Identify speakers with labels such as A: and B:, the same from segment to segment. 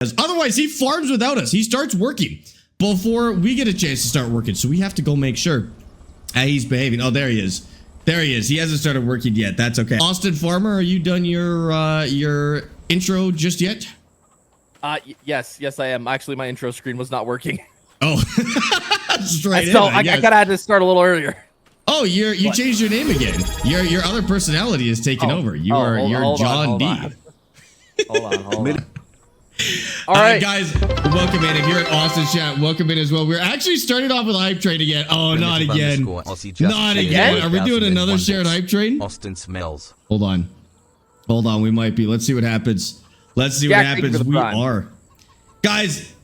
A: Otherwise, he farms without us. He starts working before we get a chance to start working. So we have to go make sure he's behaving. Oh, there he is. There he is. He hasn't started working yet. That's okay. Austin Farmer, are you done your intro just yet?
B: Yes, I am. Actually, my intro screen was not working.
A: Oh, straight in.
B: So I kind of had to start a little earlier.
A: Oh, you changed your name again. Your other personality is taking over. You're John D.
B: Hold on.
A: All right, guys, welcome in. If you're at Austin's chat, welcome in as well. We're actually starting off with hype train again. Oh, not again. Not again. Are we doing another shared hype train?
C: Austin smells.
A: Hold on. We might be. Let's see what happens. Let's see what happens. We are. Guys,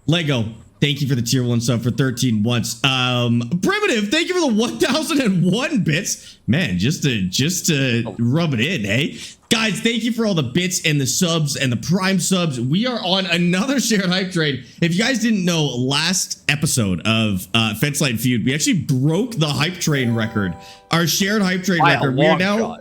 A: Lego, thank you for the tier 1 sub for 13 months. Primitive, thank you for the 1001 bits. Man, just to rub it in, hey? Guys, thank you for all the bits and the subs and the prime subs. We are on another shared hype train. If you guys didn't know, last episode of Fenceline Feud, we actually broke the hype train record. Our shared hype train record. We are now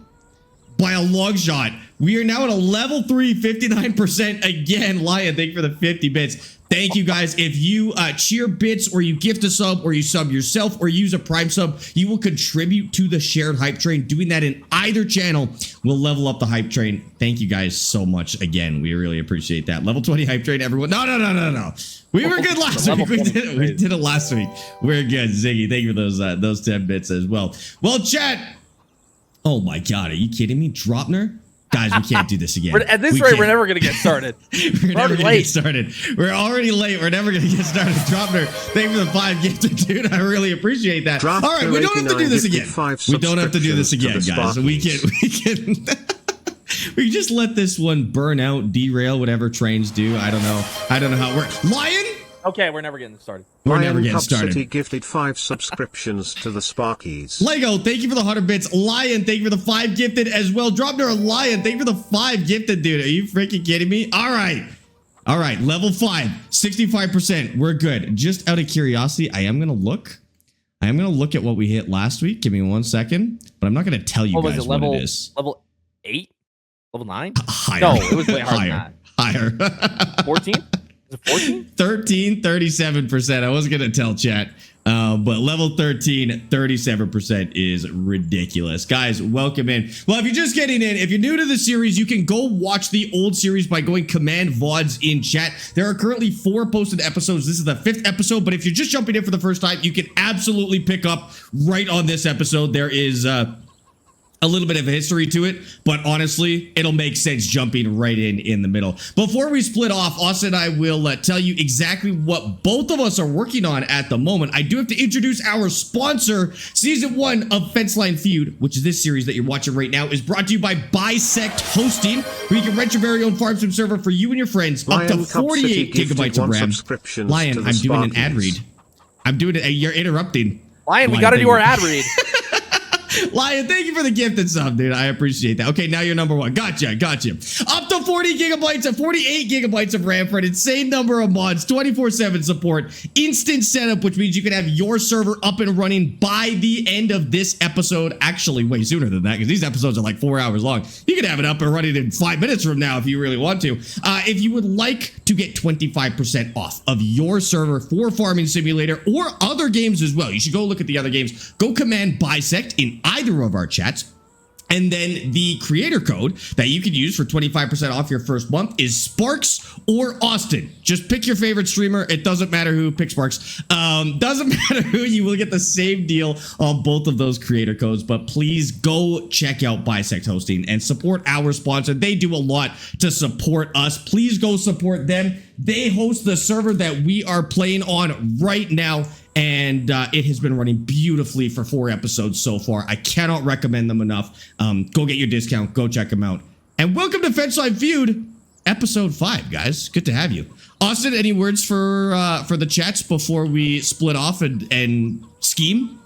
A: by a long shot. We are now at a level 3, 59% again. Lion, thank you for the 50 bits. Thank you guys. If you cheer bits or you gift a sub or you sub yourself or use a prime sub, you will contribute to the shared hype train. Doing that in either channel will level up the hype train. Thank you guys so much again. We really appreciate that. Level 20 hype train, everyone. No. We were good last week. We did it last week. We're good. Ziggy, thank you for those 10 bits as well. Well, chat. Oh my God, are you kidding me? Dropner? Guys, we can't do this again.
B: At this rate, we're never going to get started.
A: We're never going to get started. We're already late. We're never going to get started. Dropner, thank you for the 5 gifted, dude. I really appreciate that. All right, we don't have to do this again. We don't have to do this again, guys. We can we just let this one burn out, derail, whatever trains do. I don't know how it works. Lion?
B: Okay, we're never getting started.
A: We're never getting started.
D: City gifted 5 subscriptions to the Sparkies.
A: Lego, thank you for the 100 bits. Lion, thank you for the 5 gifted as well. Dropner a Lion, thank you for the 5 gifted, dude. Are you freaking kidding me? All right, level 5, 65%. We're good. Just out of curiosity, I am gonna look at what we hit last week. Give me 1 second, but I'm not gonna tell you guys what it is.
B: Level 8? Level 9?
A: Higher.
B: No, it was way higher.
A: Higher.
B: 14? 14?
A: 13, 37%. I wasn't going to tell chat, but level 13, 37% is ridiculous. Guys, welcome in. Well, if you're just getting in, if you're new to the series, you can go watch the old series by going command VODs in chat. There are currently 4 posted episodes. This is the 5th episode, but if you're just jumping in for the first time, you can absolutely pick up right on this episode. There is a little bit of a history to it, but honestly, it'll make sense jumping right in the middle. Before we split off, Austin and I will tell you exactly what both of us are working on at the moment. I do have to introduce our sponsor. Season 1 of Fenceline Feud, which is this series that you're watching right now, is brought to you by Bisect Hosting, where you can rent your very own farm sim server for you and your friends, up to 48 gigabytes of RAM. Lion, I'm doing an ad read. I'm doing it. You're interrupting.
B: Lion, we got to do our ad read.
A: Lion, thank you for the gift and sub, dude. I appreciate that. Okay, now you're number 1. Gotcha. Up to 48 gigabytes of RAM for an insane number of mods, 24/7 support, instant setup, which means you can have your server up and running by the end of this episode. Actually, way sooner than that, because these episodes are like 4 hours long. You can have it up and running in 5 minutes from now if you really want to. If you would like to get 25% off of your server for Farming Simulator or other games as well, you should go look at the other games. Go command Bisect in either of our chats. And then the creator code that you can use for 25% off your first month is Sparx or Austin. Just pick your favorite streamer. It doesn't matter who. Pick Sparx. Doesn't matter who. You will get the same deal on both of those creator codes. But please go check out Bisect Hosting and support our sponsor. They do a lot to support us. Please go support them. They host the server that we are playing on right now. And it has been running beautifully for 4 episodes so far. I cannot recommend them enough. Go get your discount. Go check them out. And welcome to Fenceline Feud, episode 5, guys. Good to have you. Austin, any words for the chats before we split off and scheme?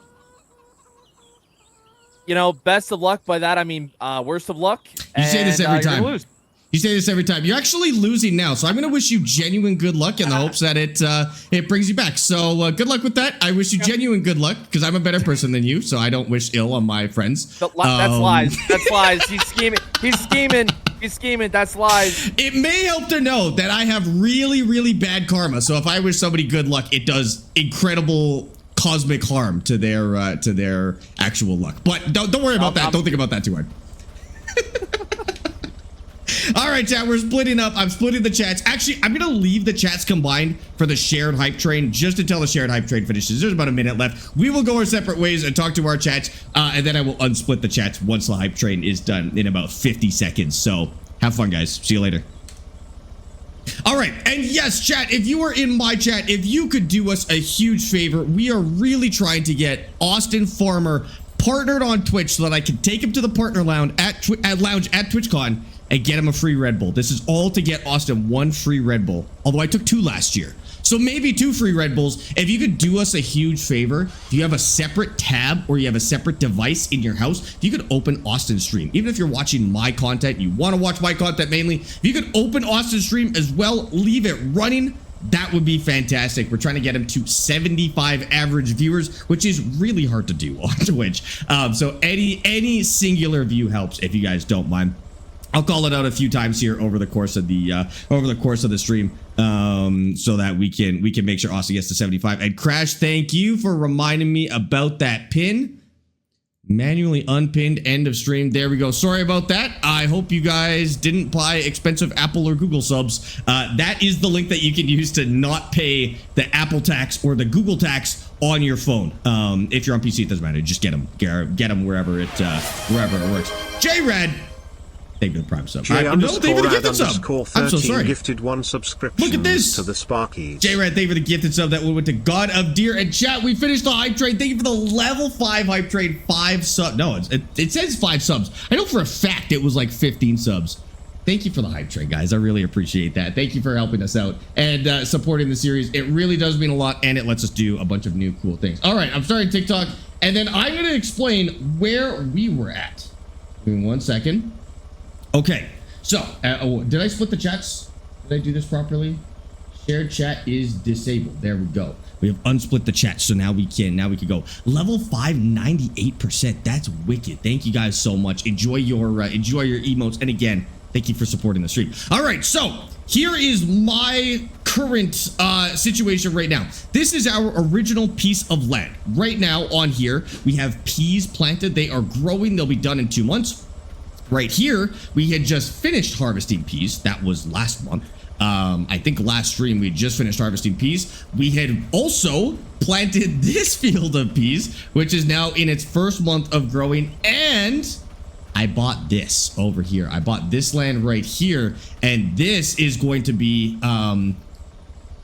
B: You know, best of luck. By that, I mean worst of luck.
A: You say this every time. You say this every time. You're actually losing now, so I'm going to wish you genuine good luck in the hopes that it brings you back. So good luck with that. I wish you genuine good luck because I'm a better person than you, so I don't wish ill on my friends.
B: That's lies. That's lies. He's scheming. He's scheming. That's lies.
A: It may help to know that I have really, really bad karma. So if I wish somebody good luck, it does incredible cosmic harm to their actual luck. But don't worry about that. Don't think about that too hard. All right, chat, we're splitting up. I'm splitting the chats. Actually, I'm going to leave the chats combined for the shared hype train just until the shared hype train finishes. There's about a minute left. We will go our separate ways and talk to our chats, and then I will unsplit the chats once the hype train is done in about 50 seconds. So have fun, guys. See you later. All right, and yes, chat, if you are in my chat, if you could do us a huge favor, we are really trying to get Austin Farmer partnered on Twitch so that I can take him to the partner lounge at TwitchCon and get him a free Red Bull. This is all to get Austin one free Red Bull, although I took 2 last year. So maybe 2 free Red Bulls. If you could do us a huge favor, if you have a separate tab or you have a separate device in your house, if you could open Austin's stream, even if you're watching my content, you want to watch my content mainly, if you could open Austin's stream as well, leave it running, that would be fantastic. We're trying to get him to 75 average viewers, which is really hard to do on Twitch. So any singular view helps if you guys don't mind. I'll call it out a few times here over the course of the stream, so that we can make sure Austin gets to 75. And Crash, thank you for reminding me about that pin. Manually unpinned end of stream. There we go. Sorry about that. I hope you guys didn't buy expensive Apple or Google subs. That is the link that you can use to not pay the Apple tax or the Google tax on your phone. If you're on PC, it doesn't matter. Just get them wherever it works. J-Rad. Thank you for the prime sub.
D: I'm so sorry.
A: Gifted
D: 1 subscription.
A: Look at this.
D: To the Sparkies.
A: J-Rad, thank you for the gifted sub that went to God of Deer. And chat, we finished the hype train. Thank you for the level 5 hype train. 5 subs. No, it says 5 subs. I know for a fact it was like 15 subs. Thank you for the hype train, guys. I really appreciate that. Thank you for helping us out and supporting the series. It really does mean a lot, and it lets us do a bunch of new cool things. All right, I'm starting TikTok, and then I'm going to explain where we were at. Give me 1 second. Okay, so did I split the chats? Did I do this properly? Shared chat is disabled. There we go. We have unsplit the chat, so now we can go. Level 5, 98%. That's wicked. Thank you guys so much. Enjoy your emotes, and again, thank you for supporting the stream. All right, so here is my current situation right now. This is our original piece of land. Right now on here, we have peas planted. They are growing. They'll be done in 2 months. Right here, we had just finished harvesting peas. That was last month. I think last stream we just finished harvesting peas. We had also planted this field of peas, which is now in its first month of growing. And I bought this over here. I bought this land right here. And this is going to be...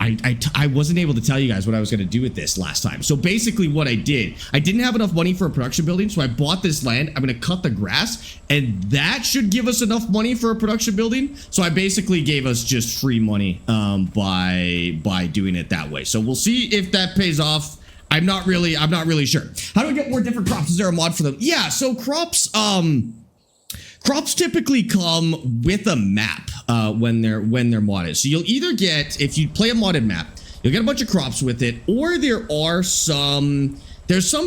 A: I wasn't able to tell you guys what I was going to do with this last time. So basically what I didn't have enough money for a production building. So I bought this land. I'm going to cut the grass, and that should give us enough money for a production building. So I basically gave us just free money by doing it that way. So we'll see if that pays off. I'm not really sure. How do we get more different crops? Is there a mod for them? Yeah, so crops typically come with a map when they're modded. So you'll either get, if you play a modded map, you'll get a bunch of crops with it, or there's some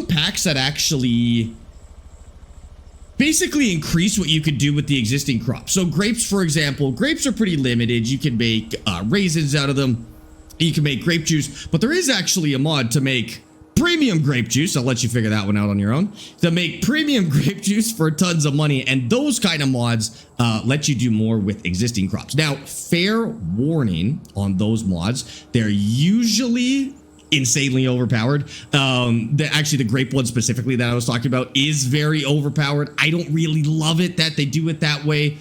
A: packs that actually basically increase what you could do with the existing crops. So grapes, for example, grapes are pretty limited. You can make raisins out of them. You can make grape juice, but there is actually a mod to make premium grape juice. I'll let you figure that one out on your own. To make premium grape juice for tons of money, and those kind of mods let you do more with existing crops. Now, fair warning on those mods, they're usually insanely overpowered. Actually, the grape one specifically that I was talking about is very overpowered. I don't really love it that they do it that way.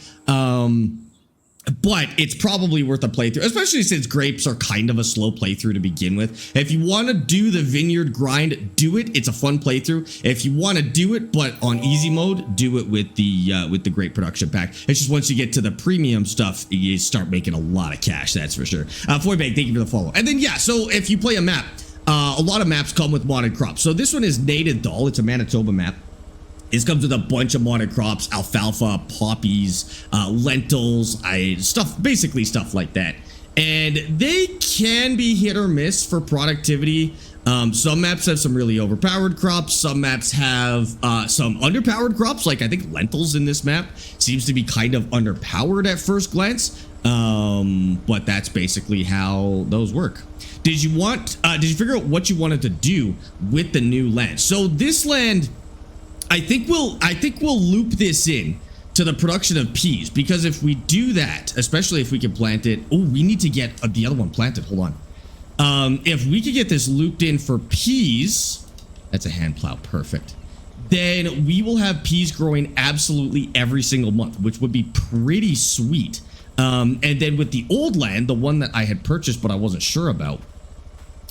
A: But it's probably worth a playthrough, especially since grapes are kind of a slow playthrough to begin with. If you want to do the vineyard grind, do it. It's a fun playthrough. If you want to do it, but on easy mode, do it with the grape production pack. It's just once you get to the premium stuff, you start making a lot of cash. That's for sure. Foybag, thank you for the follow. And then, yeah, so if you play a map, a lot of maps come with modded crops. So this one is Gnadenthal. It's a Manitoba map. This comes with a bunch of modded crops, alfalfa, poppies, lentils, basically stuff like that. And they can be hit or miss for productivity. Some maps have some really overpowered crops. Some maps have some underpowered crops. Like I think lentils in this map seems to be kind of underpowered at first glance. But that's basically how those work. Did you figure out what you wanted to do with the new land? So this land, I think we'll loop this in to the production of peas, because if we do that, especially if we can plant it, oh, we need to get the other one planted. Hold on. If we could get this looped in for peas, that's a hand plow, perfect. Then we will have peas growing absolutely every single month, which would be pretty sweet. And then with the old land, the one that I had purchased but I wasn't sure about,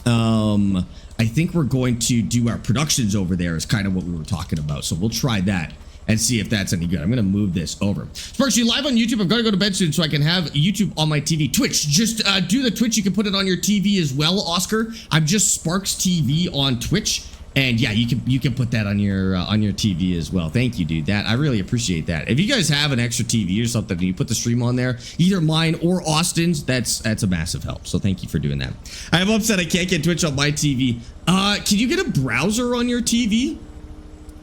A: I think we're going to do our productions over there is kind of what we were talking about. So we'll try that and see if that's any good. I'm going to move this over. Sparx, you live on YouTube? I've got to go to bed soon so I can have YouTube on my TV. Twitch, just do the Twitch. You can put it on your TV as well, Oscar. I'm just SparxTV on Twitch. And yeah, you can put that on your TV as well. Thank you, dude. I really appreciate that. If you guys have an extra TV or something and you put the stream on there, either mine or Austin's, that's a massive help. So thank you for doing that. I'm upset I can't get Twitch on my TV. Can you get a browser on your TV?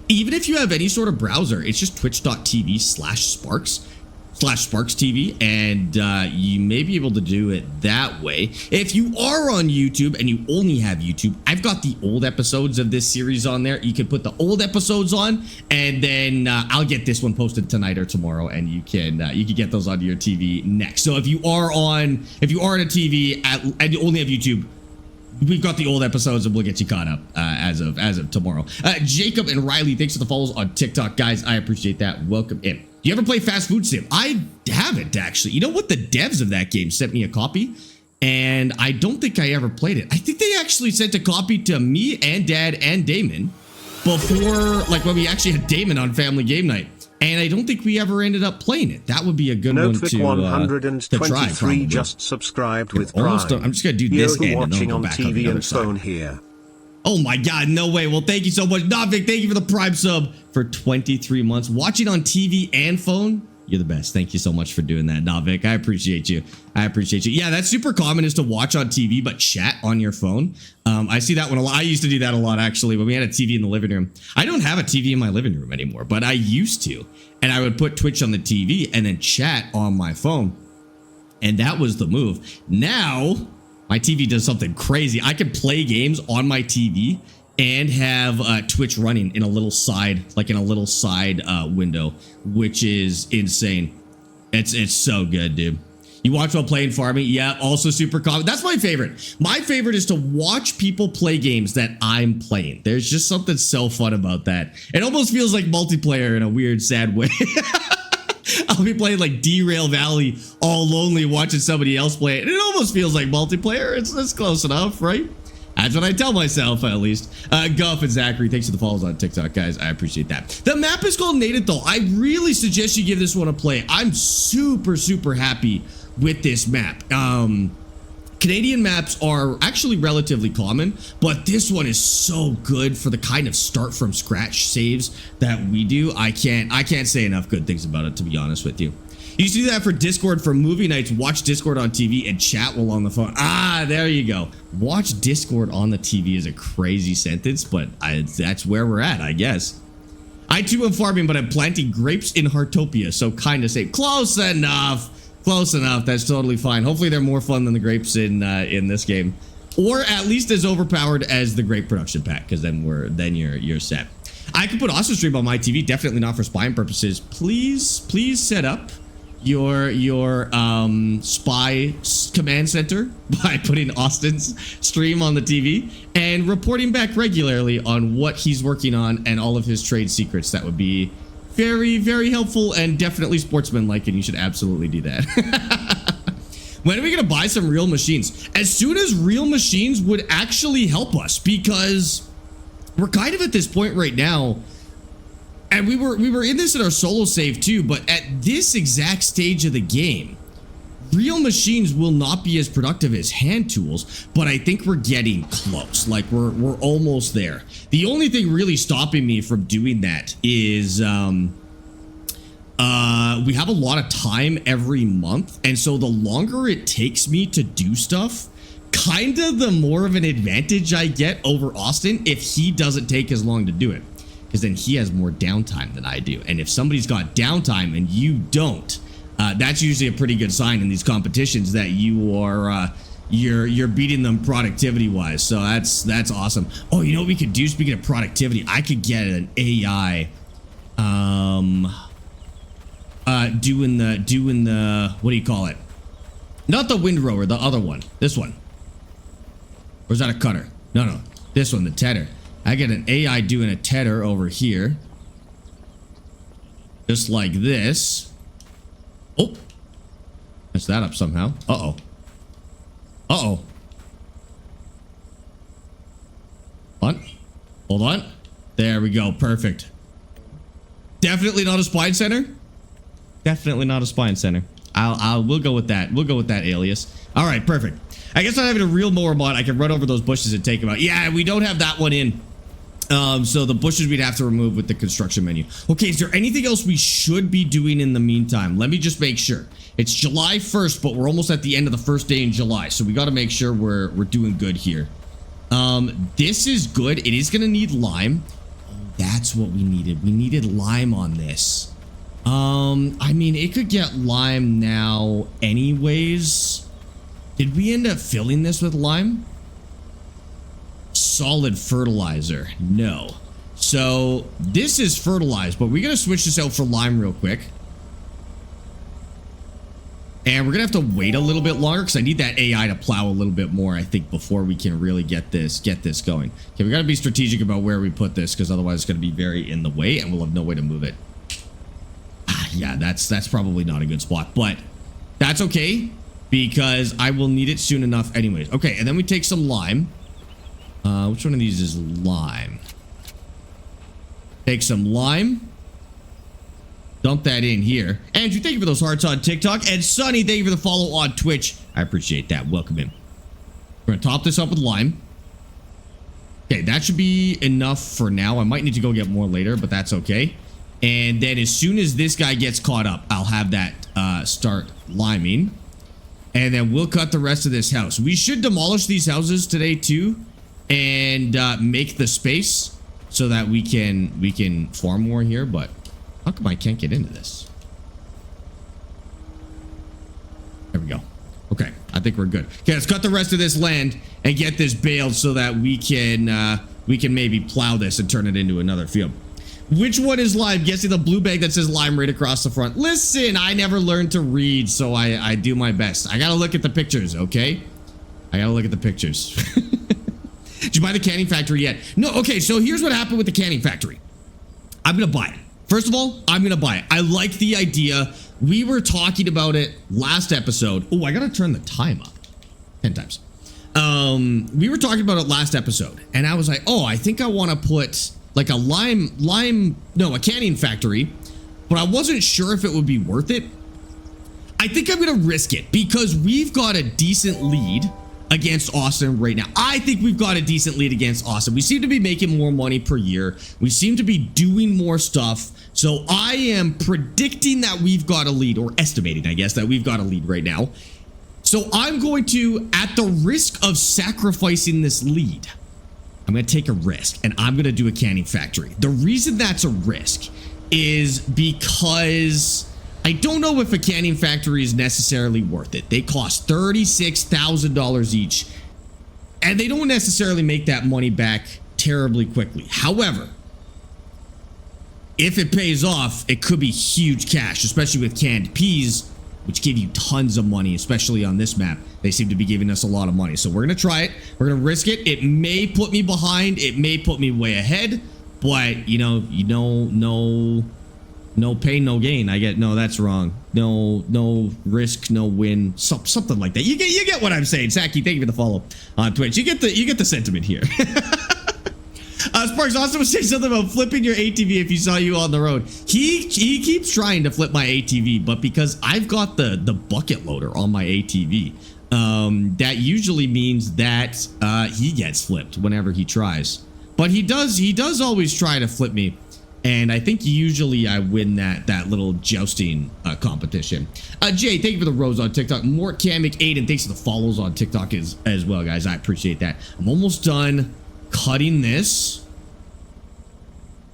A: Even if you have any sort of browser, it's just twitch.tv/SparxTV, and you may be able to do it that way. If you are on YouTube and you only have YouTube, I've got the old episodes of this series on there. You can put the old episodes on, and then I'll get this one posted tonight or tomorrow, and you can get those onto your TV next. So if you are on a TV and you only have YouTube, we've got the old episodes and we'll get you caught up as of tomorrow. Jacob and Riley, thanks for the follows on TikTok, guys. I appreciate that. Welcome in. Do you ever play Fast Food Sim? I haven't, actually. You know what? The devs of that game sent me a copy, and I don't think I ever played it. I think they actually sent a copy to me and Dad and Damon before, like when we actually had Damon on Family Game Night, and I don't think we ever ended up playing it. That would be a good one to try.
D: 123 just subscribed with Prime.
A: I'm just gonna do this and
D: watching on
A: back
D: TV
A: on
D: and phone here.
A: Oh my God, no way. Well, thank you so much. Navik, thank you for the Prime sub for 23 months. Watching on TV and phone, you're the best. Thank you so much for doing that, Navik. I appreciate you. Yeah, that's super common, is to watch on TV but chat on your phone. I see that one a lot. I used to do that a lot, actually, when we had a TV in the living room. I don't have a TV in my living room anymore, but I used to. And I would put Twitch on the TV and then chat on my phone. And that was the move. Now, my TV does something crazy. I can play games on my TV and have Twitch running in a little side, window, which is insane. It's so good, dude. You watch while playing farming? Yeah, also super common. That's my favorite. My favorite is to watch people play games that I'm playing. There's just something so fun about that. It almost feels like multiplayer in a weird, sad way. I'll be playing like Derail Valley all lonely, watching somebody else play it. And it almost feels like multiplayer. It's close enough, right? That's what I tell myself, at least. Guff and Zachary, thanks for the follows on TikTok, guys. I appreciate that. The map is called Gnadenthal. I really suggest you give this one a play. I'm super, super happy with this map. Canadian maps are actually relatively common, but this one is so good for the kind of start from scratch saves that we do. I can't say enough good things about it, to be honest with you. You used to do that for Discord for movie nights. Watch Discord on TV and chat while on the phone. Ah, there you go. Watch Discord on the TV is a crazy sentence, but that's where we're at, I guess. I too am farming, but I'm planting grapes in Heartopia, so kind of safe. Close enough. Close enough. That's totally fine. Hopefully they're more fun than the grapes in this game, or at least as overpowered as the grape production pack, because then you're set. I could put Austin stream on my TV. Definitely not for spying purposes. Please set up your spy command center by putting Austin's stream on the TV and reporting back regularly on what he's working on and all of his trade secrets. That would be very, very helpful and definitely sportsmanlike, and you should absolutely do that. When are we going to buy some real machines? As soon as real machines would actually help us, because we're kind of at this point right now, and we were in this in our solo save too, but at this exact stage of the game, real machines will not be as productive as hand tools, but I think we're getting close. Like we're almost there. The only thing really stopping me from doing that is we have a lot of time every month, and so the longer it takes me to do stuff kind of the more of an advantage I get over Austin if he doesn't take as long to do it, because then he has more downtime than I do. And if somebody's got downtime and you don't, that's usually a pretty good sign in these competitions that you are you're beating them productivity wise. So that's awesome. Oh, you know what we could do? Speaking of productivity, I could get an AI doing the what do you call it? Not the windrower, the other one. This one. Or is that a cutter? No, this one, the tedder. I get an AI doing a tedder over here, just like this. Oh, messed that up somehow. Uh-oh. Hold on. There we go. Perfect. Definitely not a spine center. Definitely not a spine center. We'll go with that. We'll go with that alias. All right, perfect. I guess not having a real mower mod, I can run over those bushes and take them out. Yeah, we don't have that one in. So the bushes we'd have to remove with the construction menu. Okay, is there anything else we should be doing in the meantime? Let me just make sure. It's July 1st, but we're almost at the end of the first day in July, so we got to make sure we're doing good here. This is good. It is going to need lime. Oh, that's what we needed. We needed lime on this. I mean, it could get lime now anyways. Did we end up filling this with lime? Solid fertilizer. No. So this is fertilized, but we're going to switch this out for lime real quick. And we're going to have to wait a little bit longer because I need that AI to plow a little bit more, I think, before we can really get this going. Okay, we got to be strategic about where we put this because otherwise it's going to be very in the way and we'll have no way to move it. Yeah, that's probably not a good spot, but that's okay because I will need it soon enough anyways. Okay, and then we take some lime. Which one of these is lime? Take some lime. Dump that in here. Andrew, thank you for those hearts on TikTok. And Sonny, thank you for the follow on Twitch. I appreciate that. Welcome in. We're going to top this up with lime. Okay, that should be enough for now. I might need to go get more later, but that's okay. And then as soon as this guy gets caught up, I'll have that start liming. And then we'll cut the rest of this house. We should demolish these houses today too. And make the space so that we can farm more here. But how come I can't get into this? There we go. Okay, I think we're good. Okay, let's cut the rest of this land and get this baled so that we can maybe plow this and turn it into another field. Which one is lime? Guessing the blue bag that says lime right across the front. Listen, I never learned to read, so I do my best. I gotta look at the pictures, okay? I gotta look at the pictures. Did you buy the canning factory yet? No. Okay, so here's what happened with the canning factory. I'm gonna buy it. First of all, I'm gonna buy it. I like the idea. We were talking about it last episode. Oh, I gotta turn the time up 10 times. We were talking about it last episode, and I was like, oh, I think I want to put like a a canning factory, but I wasn't sure if it would be worth it. I think I'm gonna risk it because we've got a decent lead against Austin right now. I think we've got a decent lead against Austin. We seem to be making more money per year. We seem to be doing more stuff. So I am predicting that we've got a lead, or estimating, I guess, that we've got a lead right now. So I'm going to, at the risk of sacrificing this lead, I'm going to take a risk and I'm going to do a canning factory. The reason that's a risk is because I don't know if a canning factory is necessarily worth it. They cost $36,000 each, and they don't necessarily make that money back terribly quickly. However, if it pays off, it could be huge cash, especially with canned peas, which give you tons of money, especially on this map. They seem to be giving us a lot of money. So we're going to try it. We're going to risk it. It may put me behind. It may put me way ahead, but no pain, no gain. No, that's wrong. No risk, no win. Something like that. You get what I'm saying. Saki, thank you for the follow on Twitch. You get the sentiment here. Sparx also was saying something about flipping your ATV if he saw you on the road. He keeps trying to flip my ATV, but because I've got the bucket loader on my ATV, that usually means that he gets flipped whenever he tries. But he does always try to flip me And I think usually I win that little jousting competition. Jay, thank you for the rose on TikTok. Mort Kamek Aiden, thanks for the follows on TikTok as well, guys. I appreciate that. I'm almost done cutting this.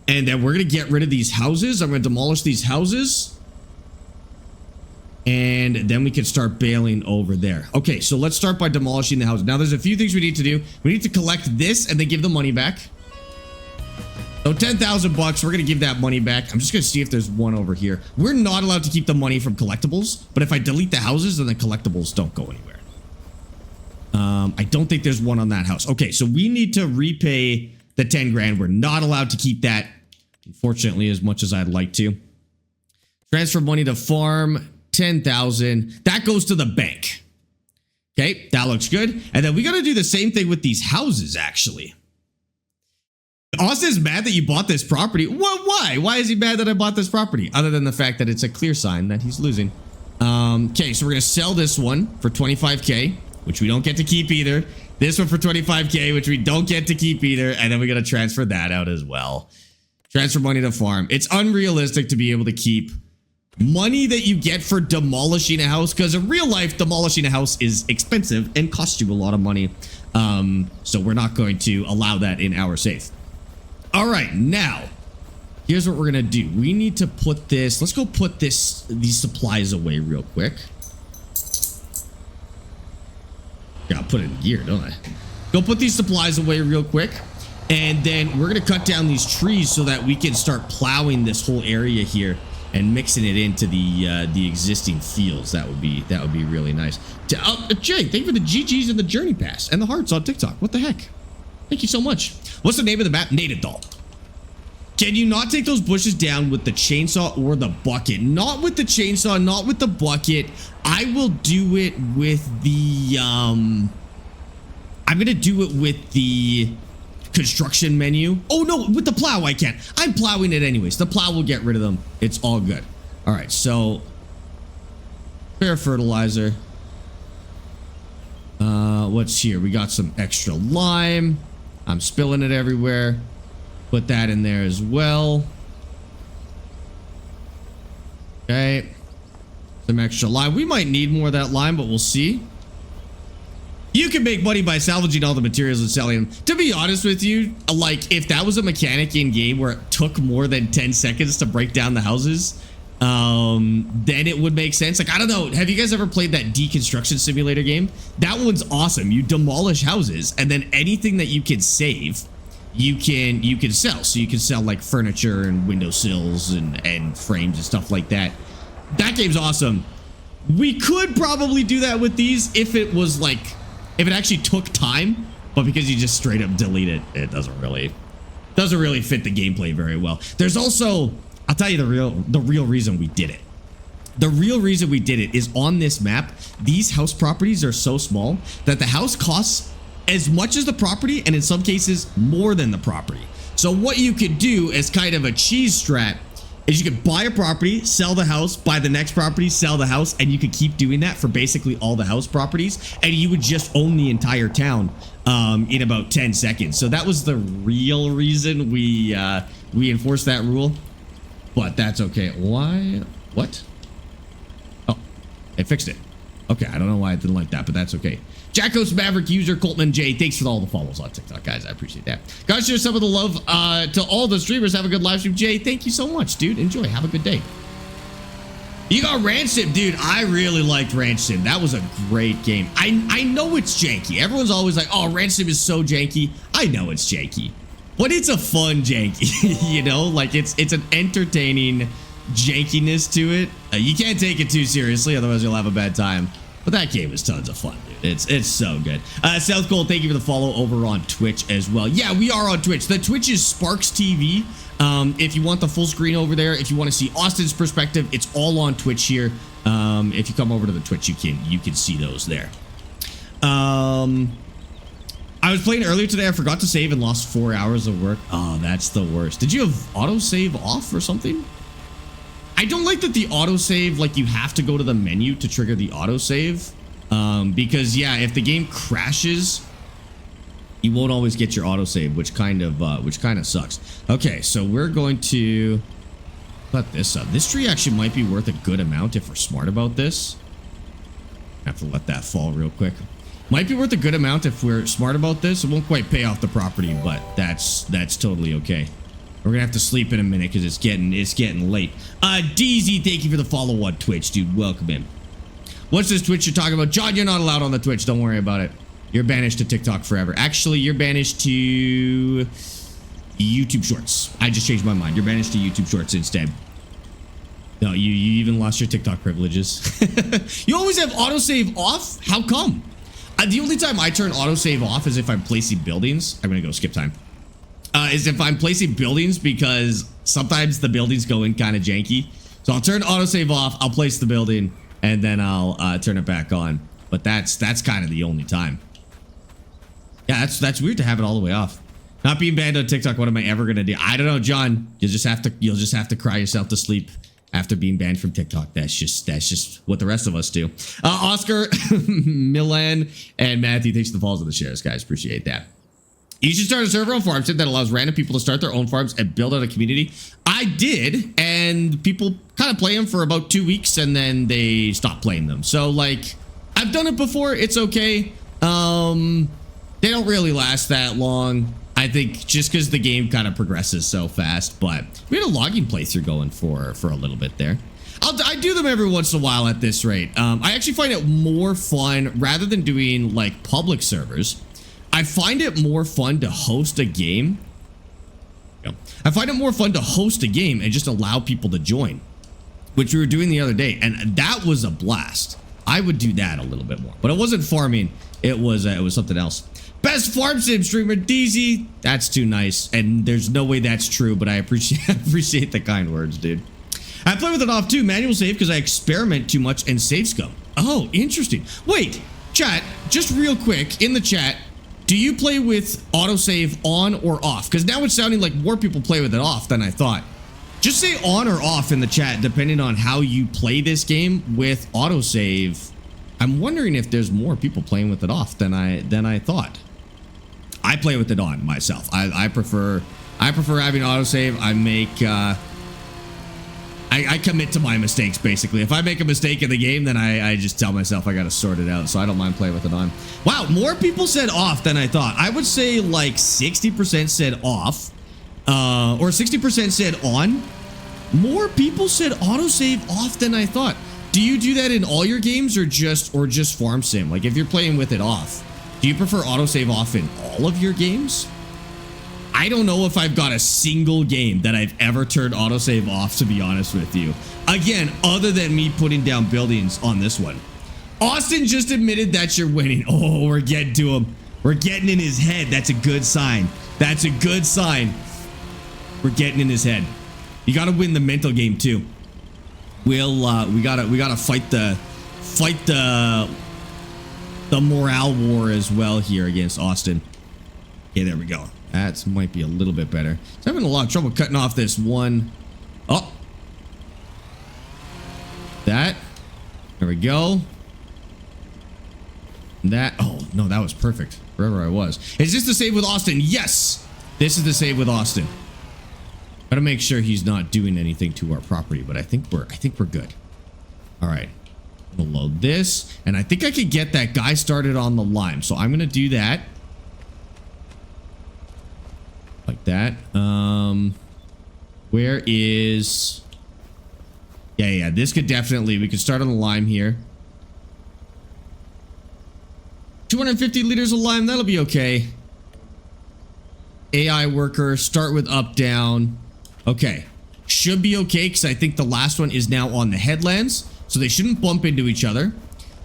A: And then we're going to get rid of these houses. I'm going to demolish these houses. And then we can start bailing over there. Okay, so let's start by demolishing the houses. Now, there's a few things we need to do. We need to collect this and then give the money back. So 10,000 bucks, we're going to give that money back. I'm just going to see if there's one over here. We're not allowed to keep the money from collectibles, but if I delete the houses, then the collectibles don't go anywhere. I don't think there's one on that house. Okay, so we need to repay the 10 grand. We're not allowed to keep that, unfortunately, as much as I'd like to. Transfer money to farm, 10,000. That goes to the bank. Okay, that looks good. And then we got to do the same thing with these houses, actually. Austin's mad that you bought this property. What? Why? Why is he mad that I bought this property? Other than the fact that it's a clear sign that he's losing. Okay, so we're going to sell this one for 25K, which we don't get to keep either. This one for 25K, which we don't get to keep either. And then we're going to transfer that out as well. Transfer money to farm. It's unrealistic to be able to keep money that you get for demolishing a house, because in real life, demolishing a house is expensive and costs you a lot of money. So we're not going to allow that in our safe. All right, now, here's what we're going to do. We need to put this, let's go put these supplies away real quick. Gotta put it in gear, don't I? Go put these supplies away real quick. And then we're going to cut down these trees so that we can start plowing this whole area here and mixing it into the existing fields. That would be really nice. Jay, thank you for the GGs and the journey pass and the hearts on TikTok. What the heck? Thank you so much. What's the name of the map? Gnadenthal. Can you not take those bushes down with the chainsaw or the bucket? Not with the chainsaw, not with the bucket. I will do it with the I'm gonna do it with the construction menu. Oh no, with the plow I can't. I'm plowing it anyways. The plow will get rid of them. It's all good. All right, so fair fertilizer. What's here? We got some extra lime. I'm spilling it everywhere. Put that in there as well. Okay. Some extra lime. We might need more of that lime, but we'll see. You can make money by salvaging all the materials and selling them. To be honest with you, like, if that was a mechanic in game where it took more than 10 seconds to break down the houses, then it would make sense. Like, I don't know. Have you guys ever played that deconstruction simulator game? That one's awesome. You demolish houses, and then anything that you can save, you can sell. So you can sell like furniture and windowsills and frames and stuff like that. That game's awesome. We could probably do that with these if it was like, if it actually took time, but because you just straight up delete it, it doesn't really fit the gameplay very well. There's also, I'll tell you the real reason we did it. The real reason we did it is on this map, these house properties are so small that the house costs as much as the property, and in some cases more than the property. So what you could do as kind of a cheese strat is you could buy a property, sell the house, buy the next property, sell the house, and you could keep doing that for basically all the house properties, and you would just own the entire town in about 10 seconds. So that was the real reason we enforced that rule, but that's okay. Why? What? Oh, they fixed it. Okay, I don't know why I didn't like that, but that's okay. Jackos Maverick user Coltman J, thanks for all the follows on TikTok, guys. I appreciate that. Guys, share some of the love to all the streamers. Have a good live stream. Jay, thank you so much, dude. Enjoy. Have a good day. You got Ranch Sim, dude. I really liked Ranch Sim. That was a great game. I know it's janky. Everyone's always like, oh, Ranch Sim is so janky. I know it's janky, but it's a fun janky. You know, like it's an entertaining jankiness to it. You can't take it too seriously, otherwise you'll have a bad time. But that game is tons of fun, dude. It's so good. South Cole, thank you for the follow over on Twitch as well. Yeah, we are on Twitch. The Twitch is SparxTV. If you want the full screen over there, if you want to see Austin's perspective, it's all on Twitch here. If you come over to the Twitch, you can see those there. I was playing earlier today. I forgot to save and lost 4 hours of work. Oh, that's the worst. Did you have autosave off or something? I don't like that the autosave, like you have to go to the menu to trigger the autosave. Because yeah, if the game crashes, you won't always get your autosave, which kind of sucks. Okay, so we're going to cut this up. This tree actually might be worth a good amount if we're smart about this. I have to let that fall real quick. Might be worth a good amount if we're smart about this. It won't quite pay off the property, but that's totally okay. We're gonna have to sleep in a minute because it's getting late. DZ, thank you for the follow on Twitch, dude. Welcome in. What's this Twitch you're talking about? John, you're not allowed on the Twitch. Don't worry about it. You're banished to TikTok forever. Actually, you're banished to YouTube Shorts. I just changed my mind. You're banished to YouTube Shorts instead. No, you even lost your TikTok privileges. You always have autosave off? How come? The only time I turn autosave off is if I'm placing buildings. I'm gonna go skip time. Is if I'm placing buildings, because sometimes the buildings go in kind of janky. So I'll turn autosave off, I'll place the building, and then I'll turn it back on. But that's kind of the only time. Yeah, that's weird to have it all the way off. Not being banned on TikTok, what am I ever gonna do? I don't know, John. You'll just have to cry yourself to sleep after being banned from TikTok. That's just what the rest of us do. Oscar, Milan, and Matthew, thanks for the follows of the shares, guys. Appreciate that. You should start a server on Farmstead that allows random people to start their own farms and build out a community. I did, and people kind of play them for about 2 weeks, and then they stop playing them. So, like, I've done it before. It's okay. They don't really last that long. I think just because the game kind of progresses so fast. But we had a logging playthrough going for a little bit there. I do them every once in a while at this rate. I actually find it more fun rather than doing like public servers. I find it more fun to host a game. I find it more fun to host a game and just allow people to join, which we were doing the other day, and that was a blast. I would do that a little bit more, but it wasn't farming. It was something else. Best farm sim streamer, DZ. That's too nice, and there's no way that's true, but I appreciate the kind words, dude. I play with it off too, manual save, because I experiment too much and save scum. Oh, interesting. Wait, chat, just real quick in the chat. Do you play with autosave on or off? Because now it's sounding like more people play with it off than I thought. Just say on or off in the chat, depending on how you play this game with autosave. I'm wondering if there's more people playing with it off than I thought. I play with it on myself. I prefer having autosave. I commit to my mistakes, basically. If I make a mistake in the game, then I just tell myself I gotta sort it out, so I don't mind playing with it on. Wow, more people said off than I thought. I would say like 60% said off, or 60% said on. More people said autosave off than I thought. Do you do that in all your games or just Farm Sim? Like if you're playing with it off, do you prefer autosave off in all of your games? I don't know if I've got a single game that I've ever turned autosave off, to be honest with you. Again, other than me putting down buildings on this one. Austin just admitted that you're winning. Oh, we're getting to him. We're getting in his head. That's a good sign. That's a good sign. We're getting in his head. You got to win the mental game too. We gotta fight the morale war as well here against Austin. Okay, there we go. That might be a little bit better. It's having a lot of trouble cutting off this one. Oh. That. There we go. That. Oh, no, that was perfect. Wherever I was. Is this the save with Austin? Yes. This is the save with Austin. Gotta make sure he's not doing anything to our property, but I think we're good. All right. I'm gonna load this, and I think I could get that guy started on the lime. So I'm gonna do that. Like that. Where is... Yeah, this could definitely... We could start on the lime here. 250 liters of lime, that'll be okay. AI worker, start with up, down. Okay. Should be okay, because I think the last one is now on the headlands. So they shouldn't bump into each other.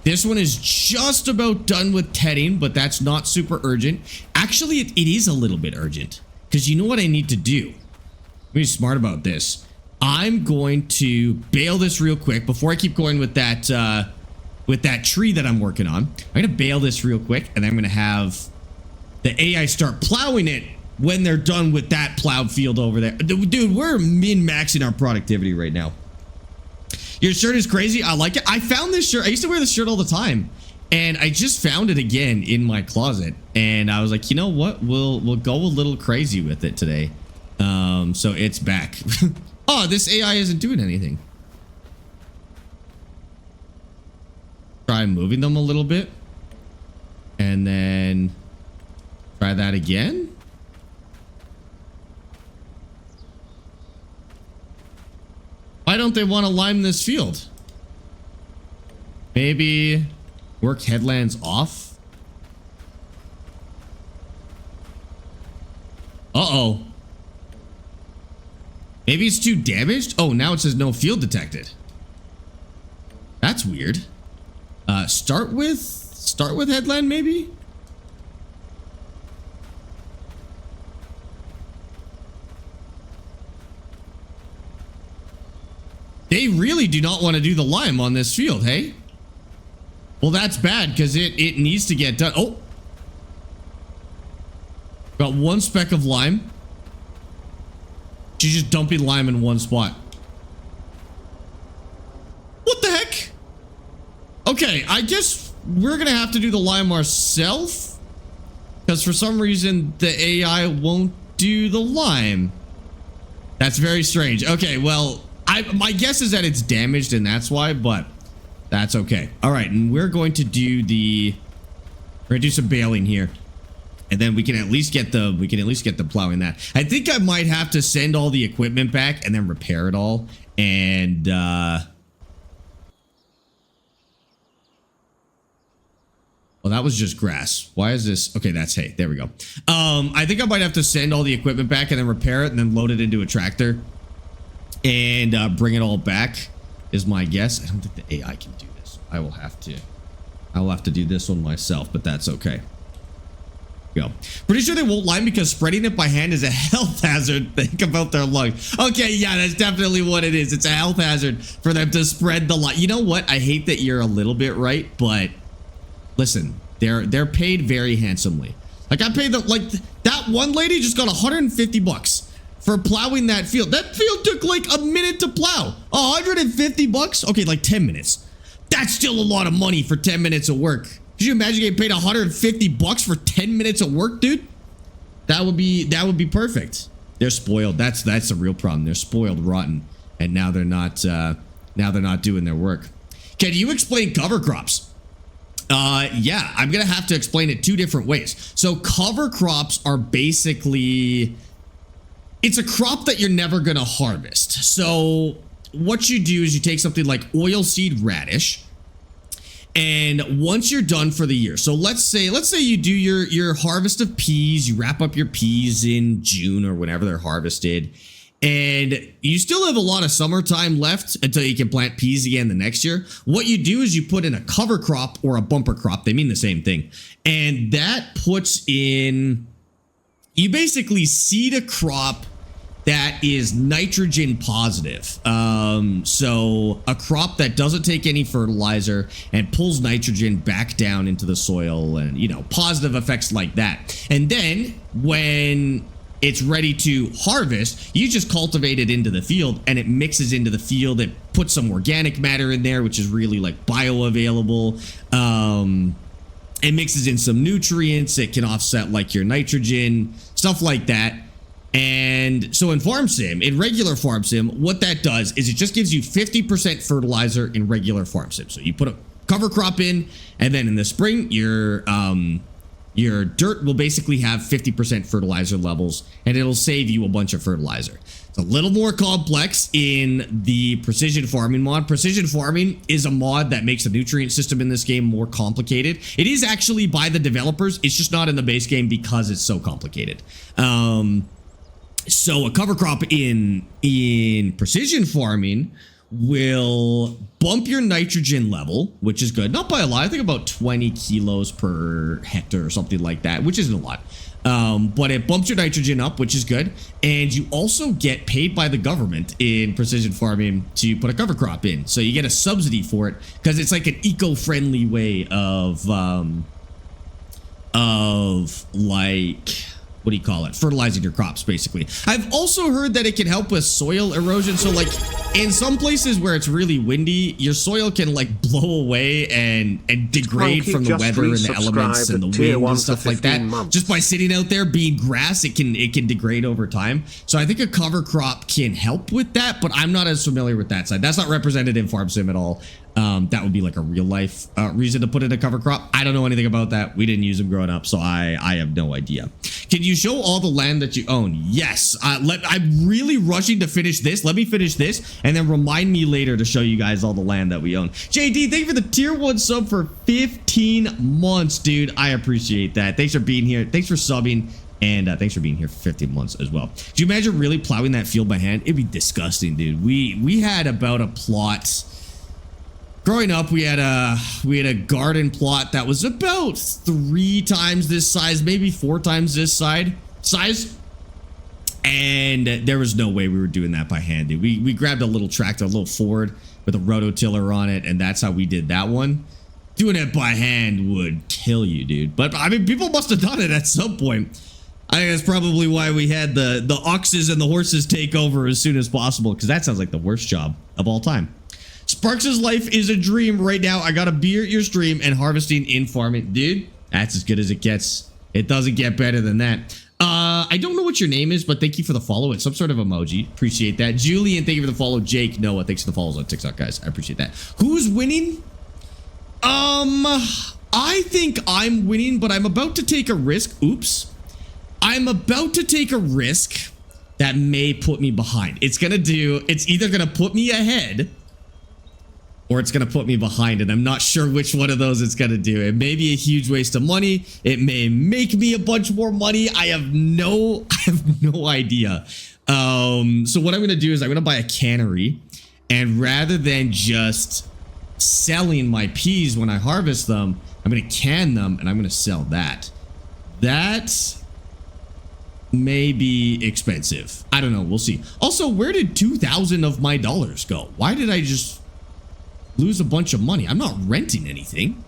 A: This one is just about done with tedding, but that's not super urgent. Actually, it is a little bit urgent. Because you know what I need to do? I'm being smart about this. I'm going to bail this real quick before I keep going with that tree that I'm working on. I'm going to bail this real quick, and then I'm going to have the AI start plowing it when they're done with that plowed field over there. Dude, we're min-maxing our productivity right now. Your shirt is crazy. I like it. I found this shirt. I used to wear this shirt all the time. And I just found it again in my closet, and I was like, you know what? We'll go a little crazy with it today. So it's back. Oh, this AI isn't doing anything. Try moving them a little bit, and then try that again. Why don't they want to lime this field? Maybe work headlands off. Uh-oh. Maybe it's too damaged? Oh, now it says no field detected. That's weird. Start with headland, maybe? They really do not want to do the lime on this field, hey? Well, that's bad because it needs to get done. Oh. Got one speck of lime. She's just dumping lime in one spot. What the heck? Okay, I guess we're going to have to do the lime ourselves. Because for some reason, the AI won't do the lime. That's very strange. Okay, well, my guess is that it's damaged and that's why, but that's okay. All right, and we're going to do some baling here. And then we can at least get the plowing that. I think I might have to send all the equipment back and then repair it all. And well, that was just grass. Why is this? Okay, that's hay. There we go. I think I might have to send all the equipment back and then repair it and then load it into a tractor and bring it all back is my guess. I don't think the AI can do this. I will have to do this one myself, but that's okay. Go. Pretty sure they won't lime because spreading it by hand is a health hazard. Think about their lungs. Okay, yeah, that's definitely what it is. It's a health hazard for them to spread the lime. You know what? I hate that you're a little bit right, but listen, they're paid very handsomely. Like I paid them, like that one lady just got $150 for plowing that field. That field took like a minute to plow. $150? Okay, like 10 minutes. That's still a lot of money for 10 minutes of work. Could you imagine getting paid $150 for 10 minutes of work, dude? That would be perfect. They're spoiled. That's the real problem. They're spoiled rotten, and now they're not doing their work. Can you explain cover crops? Yeah, I'm gonna have to explain it two different ways. So cover crops are basically, it's a crop that you're never gonna harvest. So what you do is you take something like oilseed radish. And once you're done for the year, so let's say you do your harvest of peas, you wrap up your peas in June or whenever they're harvested, and you still have a lot of summertime left until you can plant peas again the next year. What you do is you put in a cover crop or a bumper crop. They mean the same thing. And that puts in, you basically seed a crop that is nitrogen positive. So a crop that doesn't take any fertilizer and pulls nitrogen back down into the soil, and positive effects like that. And then when it's ready to harvest, you just cultivate it into the field and it mixes into the field. It puts some organic matter in there, which is really like bioavailable. It mixes in some nutrients. It can offset like your nitrogen, stuff like that. And so in farm sim, in regular farm sim, what that does is it just gives you 50% fertilizer in regular farm sim. So you put a cover crop in, and then in the spring, your dirt will basically have 50% fertilizer levels, and it'll save you a bunch of fertilizer. It's a little more complex in the precision farming mod. Precision farming is a mod that makes the nutrient system in this game more complicated. It is actually by the developers. It's just not in the base game because it's so complicated. So a cover crop in precision farming will bump your nitrogen level, which is good. Not by a lot. I think about 20 kilos per hectare or something like that, which isn't a lot. But it bumps your nitrogen up, which is good. And you also get paid by the government in precision farming to put a cover crop in. So you get a subsidy for it because it's like an eco-friendly way of like what do you call it? Fertilizing your crops, basically. I've also heard that it can help with soil erosion. So like in some places where it's really windy, your soil can like blow away and degrade from the weather and the elements and the wind and stuff like that. Just by sitting out there being grass, it can degrade over time. So I think a cover crop can help with that, but I'm not as familiar with that side. That's not represented in Farm Sim at all. That would be like a real life reason to put in a cover crop. I don't know anything about that. We didn't use them growing up, so I have no idea. Can you show all the land that you own? Yes. I'm really rushing to finish this. Let me finish this and then remind me later to show you guys all the land that we own. JD, thank you for the tier 1 sub for 15 months, dude. I appreciate that. Thanks for being here. Thanks for subbing. And thanks for being here for 15 months as well. Do you imagine really plowing that field by hand? It'd be disgusting, dude. We had about a plot. Growing up, we had a garden plot that was about 3 times this size, maybe 4 times this size. And there was no way we were doing that by hand, dude. We grabbed a little tractor, a little Ford with a rototiller on it, and that's how we did that one. Doing it by hand would kill you, dude. But I mean, people must have done it at some point. I think that's probably why we had the oxes and the horses take over as soon as possible, because that sounds like the worst job of all time. Sparks' life is a dream right now. I got a beer at your stream and harvesting in farming. Dude, that's as good as it gets. It doesn't get better than that. I don't know what your name is, but thank you for the follow. It's some sort of emoji. Appreciate that. Julian, thank you for the follow. Jake, Noah, thanks for the follows on TikTok, guys. I appreciate that. Who's winning? I think I'm winning, but I'm about to take a risk. Oops. I'm about to take a risk that may put me behind. It's either gonna put me ahead or it's going to put me behind, and I'm not sure which one of those it's going to do. It may be a huge waste of money. It may make me a bunch more money. I have no idea. So what I'm going to do is I'm going to buy a cannery, and rather than just selling my peas when I harvest them, I'm going to can them and I'm going to sell that. That may be expensive. I don't know. We'll see. Also, where did 2,000 of my dollars go? Why did I just lose a bunch of money? I'm not renting anything.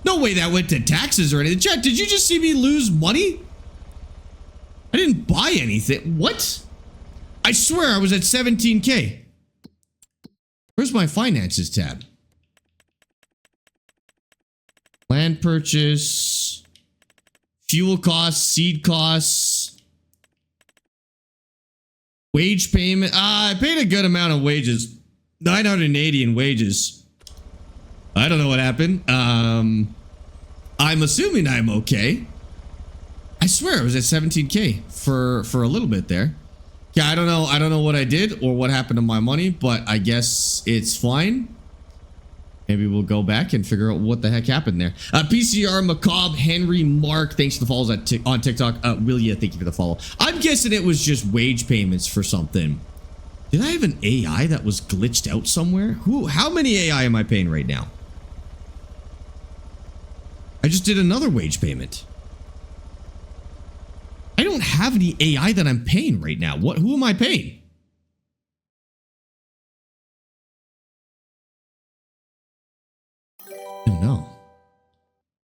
A: No way that went to taxes or anything. Chat, did you just see me lose money? I didn't buy anything. What? I swear I was at 17K. Where's my finances tab? Land purchase, fuel costs, seed costs, wage payment. I paid a good amount of wages. 980 in wages. I don't know what happened. I'm assuming I'm okay. I swear I was at 17K for a little bit there. Yeah, I don't know what I did or what happened to my money, but I guess it's fine. Maybe we'll go back and figure out what the heck happened there. PCR, Macabre, Henry, Mark, thanks for the follows on TikTok. Willia, thank you for the follow. I'm guessing it was just wage payments for something. Did I have an AI that was glitched out somewhere? How many AI am I paying right now? I just did another wage payment. I don't have any AI that I'm paying right now. Who am I paying? I don't know.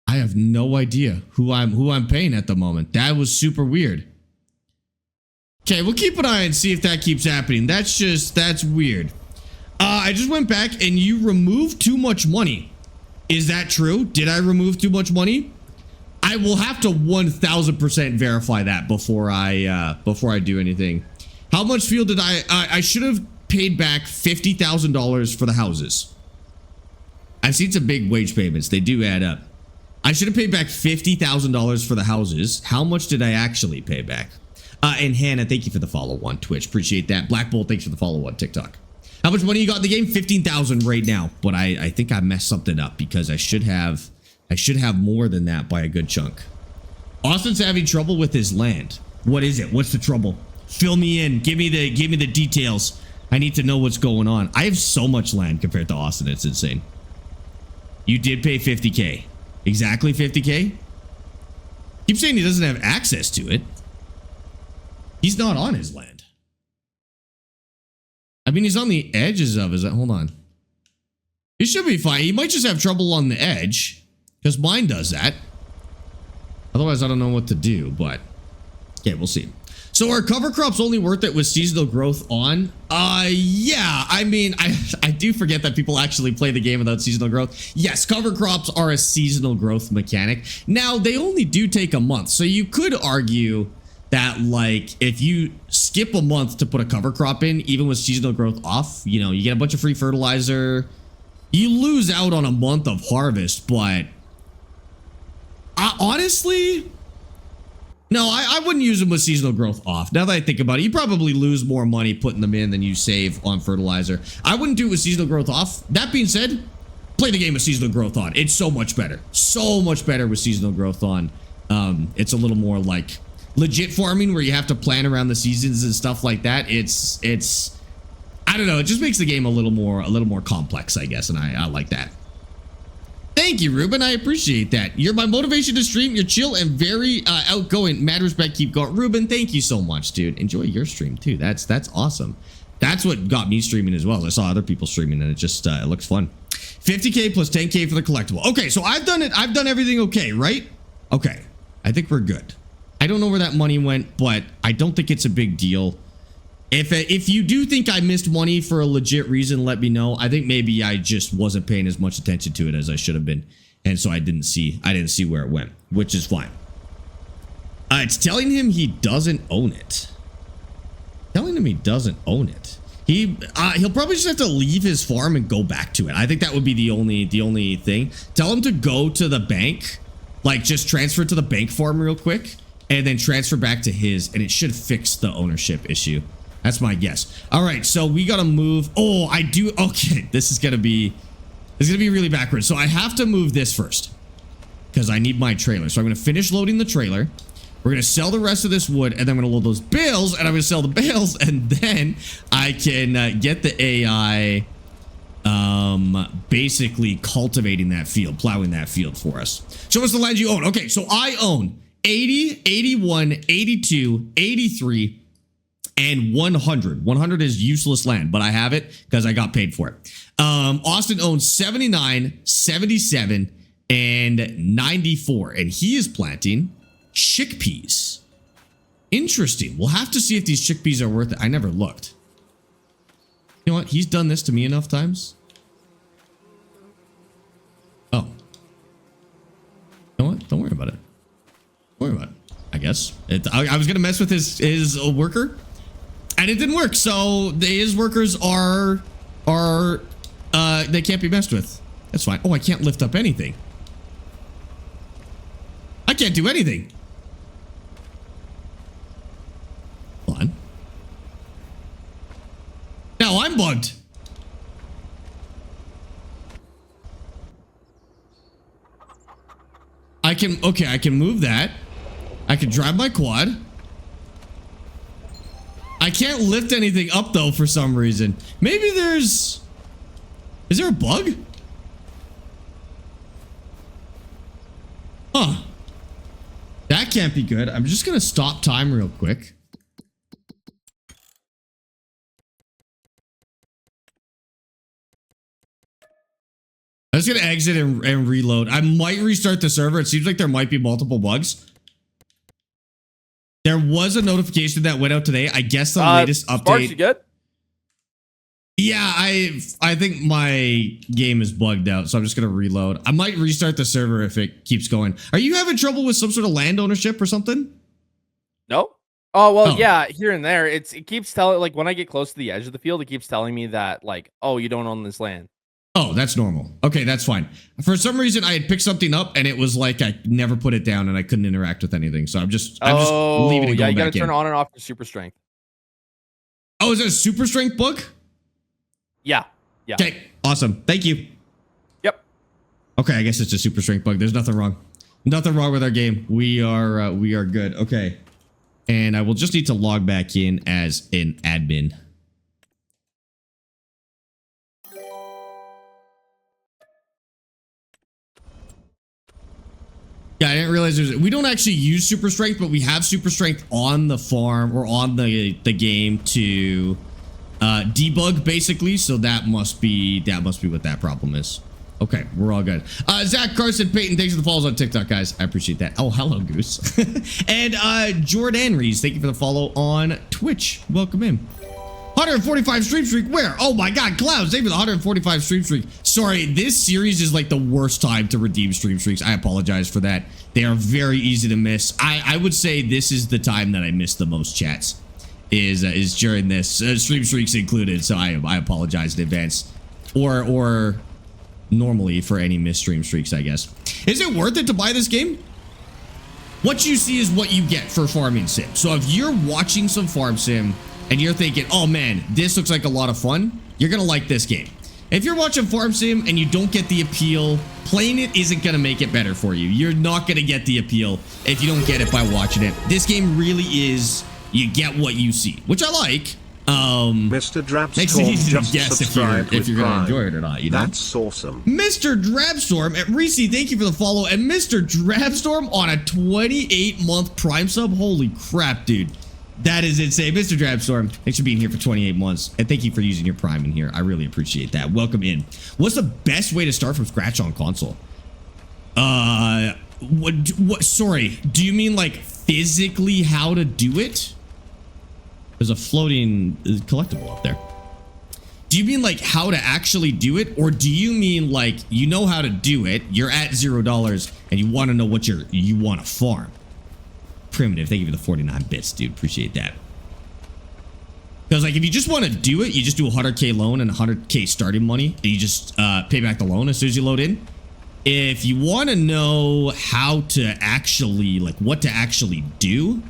A: I have no idea who I'm paying at the moment. That was super weird. Okay, we'll keep an eye and see if that keeps happening. That's weird. I just went back and you removed too much money. Is that true? Did I remove too much money? I will have to 1000% verify that before I do anything. How much fuel did I should have paid back $50,000 for the houses. I've seen some big wage payments. They do add up. I should have paid back $50,000 for the houses. How much did I actually pay back? And Hannah, thank you for the follow on Twitch. Appreciate that. Black Bolt, thanks for the follow on TikTok. How much money you got in the game? 15,000 right now. But I think I messed something up because I should have more than that by a good chunk. Austin's having trouble with his land. What is it? What's the trouble? Fill me in. Give me the details. I need to know what's going on. I have so much land compared to Austin. It's insane. You did pay 50K. Exactly 50K? Keep saying he doesn't have access to it. He's not on his land. I mean, he's on the edges of his... Hold on. He should be fine. He might just have trouble on the edge. Because mine does that. Otherwise, I don't know what to do, but okay, we'll see. So are cover crops only worth it with seasonal growth on? Yeah, I mean, I do forget that people actually play the game without seasonal growth. Yes, cover crops are a seasonal growth mechanic. Now, they only do take a month, so you could argue that, like, if you skip a month to put a cover crop in, even with seasonal growth off, you know, you get a bunch of free fertilizer. You lose out on a month of harvest, but honestly, no, I wouldn't use them with seasonal growth off. Now that I think about it, you probably lose more money putting them in than you save on fertilizer. I wouldn't do it with seasonal growth off. That being said, play the game with seasonal growth on. It's so much better. So much better with seasonal growth on. It's a little more like legit farming where you have to plan around the seasons and stuff like that. It's I don't know, it just makes the game a little more complex, I guess, and I like that. Thank you, Ruben. I appreciate that. You're my motivation to stream. You're chill and very outgoing. Mad respect. Keep going. Ruben, thank you so much, dude. Enjoy your stream, too. That's awesome. That's what got me streaming as well. I saw other people streaming, and it just it looks fun. 50K plus 10K for the collectible. Okay, so I've done it. I've done everything okay, right? Okay. I think we're good. I don't know where that money went, but I don't think it's a big deal. If you do think I missed money for a legit reason, let me know. I think maybe I just wasn't paying as much attention to it as I should have been, and so I didn't see where it went, which is fine. It's telling him he doesn't own it. Telling him he doesn't own it. He'll probably just have to leave his farm and go back to it. I think that would be the only thing. Tell him to go to the bank, like just transfer to the bank farm real quick, and then transfer back to his, and it should fix the ownership issue. That's my guess. All right, so we gotta move. Oh, I do. Okay, this is gonna be really backwards. So I have to move this first because I need my trailer. So I'm gonna finish loading the trailer. We're gonna sell the rest of this wood, and then I'm gonna load those bales, and I'm gonna sell the bales, and then I can get the AI basically cultivating that field, plowing that field for us. Show us the land you own. Okay, so I own 80, 81, 82, 83. And 100. 100 is useless land, but I have it because I got paid for it. Austin owns 79, 77, and 94. And he is planting chickpeas. Interesting. We'll have to see if these chickpeas are worth it. I never looked. You know what? He's done this to me enough times. Oh. You know what? Don't worry about it. Don't worry about it, I guess. I was going to mess with his worker. And it didn't work, so his workers are they can't be messed with. That's fine. Oh, I can't lift up anything. I can't do anything. Hold on. Now I'm bugged. I can move that. I can drive my quad. I can't lift anything up though for some reason. Maybe is there a bug? Huh. That can't be good. I'm just gonna stop time real quick. I'm just gonna exit and reload. I might restart the server. It seems like there might be multiple bugs. There was a notification that went out today. I guess the latest update.
B: Sparx, you good?
A: Yeah, I think my game is bugged out, so I'm just gonna reload. I might restart the server if it keeps going. Are you having trouble with some sort of land ownership or something?
B: No. Oh well, yeah, here and there. It keeps telling, like, when I get close to the edge of the field, it keeps telling me that, like, oh, you don't own this land.
A: Oh, that's normal. Okay, that's fine. For some reason, I had picked something up and it was like I never put it down and I couldn't interact with anything. So I'm just leaving it going back in.
B: Yeah, you gotta turn on and off your super strength.
A: Oh, is it a super strength bug?
B: Yeah. Yeah.
A: Okay, awesome. Thank you.
B: Yep.
A: Okay, I guess it's a super strength bug. There's nothing wrong. Nothing wrong with our game. We are good. Okay. And I will just need to log back in as an admin. Yeah, I didn't realize we don't actually use super strength, but we have super strength on the farm or on the game to debug basically. So that must be what that problem is. Okay, we're all good. Zach, Carson, Peyton, thanks for the follows on TikTok, guys. I appreciate that. Oh, hello, Goose. And Jordan Rees, thank you for the follow on Twitch. Welcome in. 145 stream streak, where? Oh my god, Clouds, thank you for the 145 stream streak. Sorry, this series is like the worst time to redeem stream streaks. I apologize for that. They are very easy to miss. I would say this is the time that I miss the most chats, is during this, stream streaks included, so I apologize in advance. Or normally for any missed stream streaks, I guess. Is it worth it to buy this game? What you see is what you get for farming sim. So if you're watching some farm sim and you're thinking, oh man, this looks like a lot of fun, you're gonna like this game. If you're watching farm sim and you don't get the appeal, playing it isn't gonna make it better for you. You're not gonna get the appeal if you don't get it by watching it. This game really is, you get what you see, which I like.
D: Mr. Drabstorm
A: makes it easy to
D: just
A: guess
D: subscribed
A: if you're gonna
D: with
A: enjoy it or not, you know?
D: That's awesome.
A: Mr. Drabstorm at Reese, thank you for the follow. And Mr. Drabstorm on a 28-month Prime sub. Holy crap, dude. That is insane. Mr. Drabstorm, thanks for being here for 28 months. And thank you for using your Prime in here. I really appreciate that. Welcome in. What's the best way to start from scratch on console? Sorry, do you mean like physically how to do it? There's a floating collectible up there. Do you mean like how to actually do it? Or do you mean like you know how to do it, you're at $0 and you want to know what you want to farm? Primitive, thank you for the 49 bits, dude. Appreciate that. Because like if you just want to do it, you just do a 100k loan and 100k starting money and you just pay back the loan as soon as you load in. If you want to know how to actually, like what to actually do,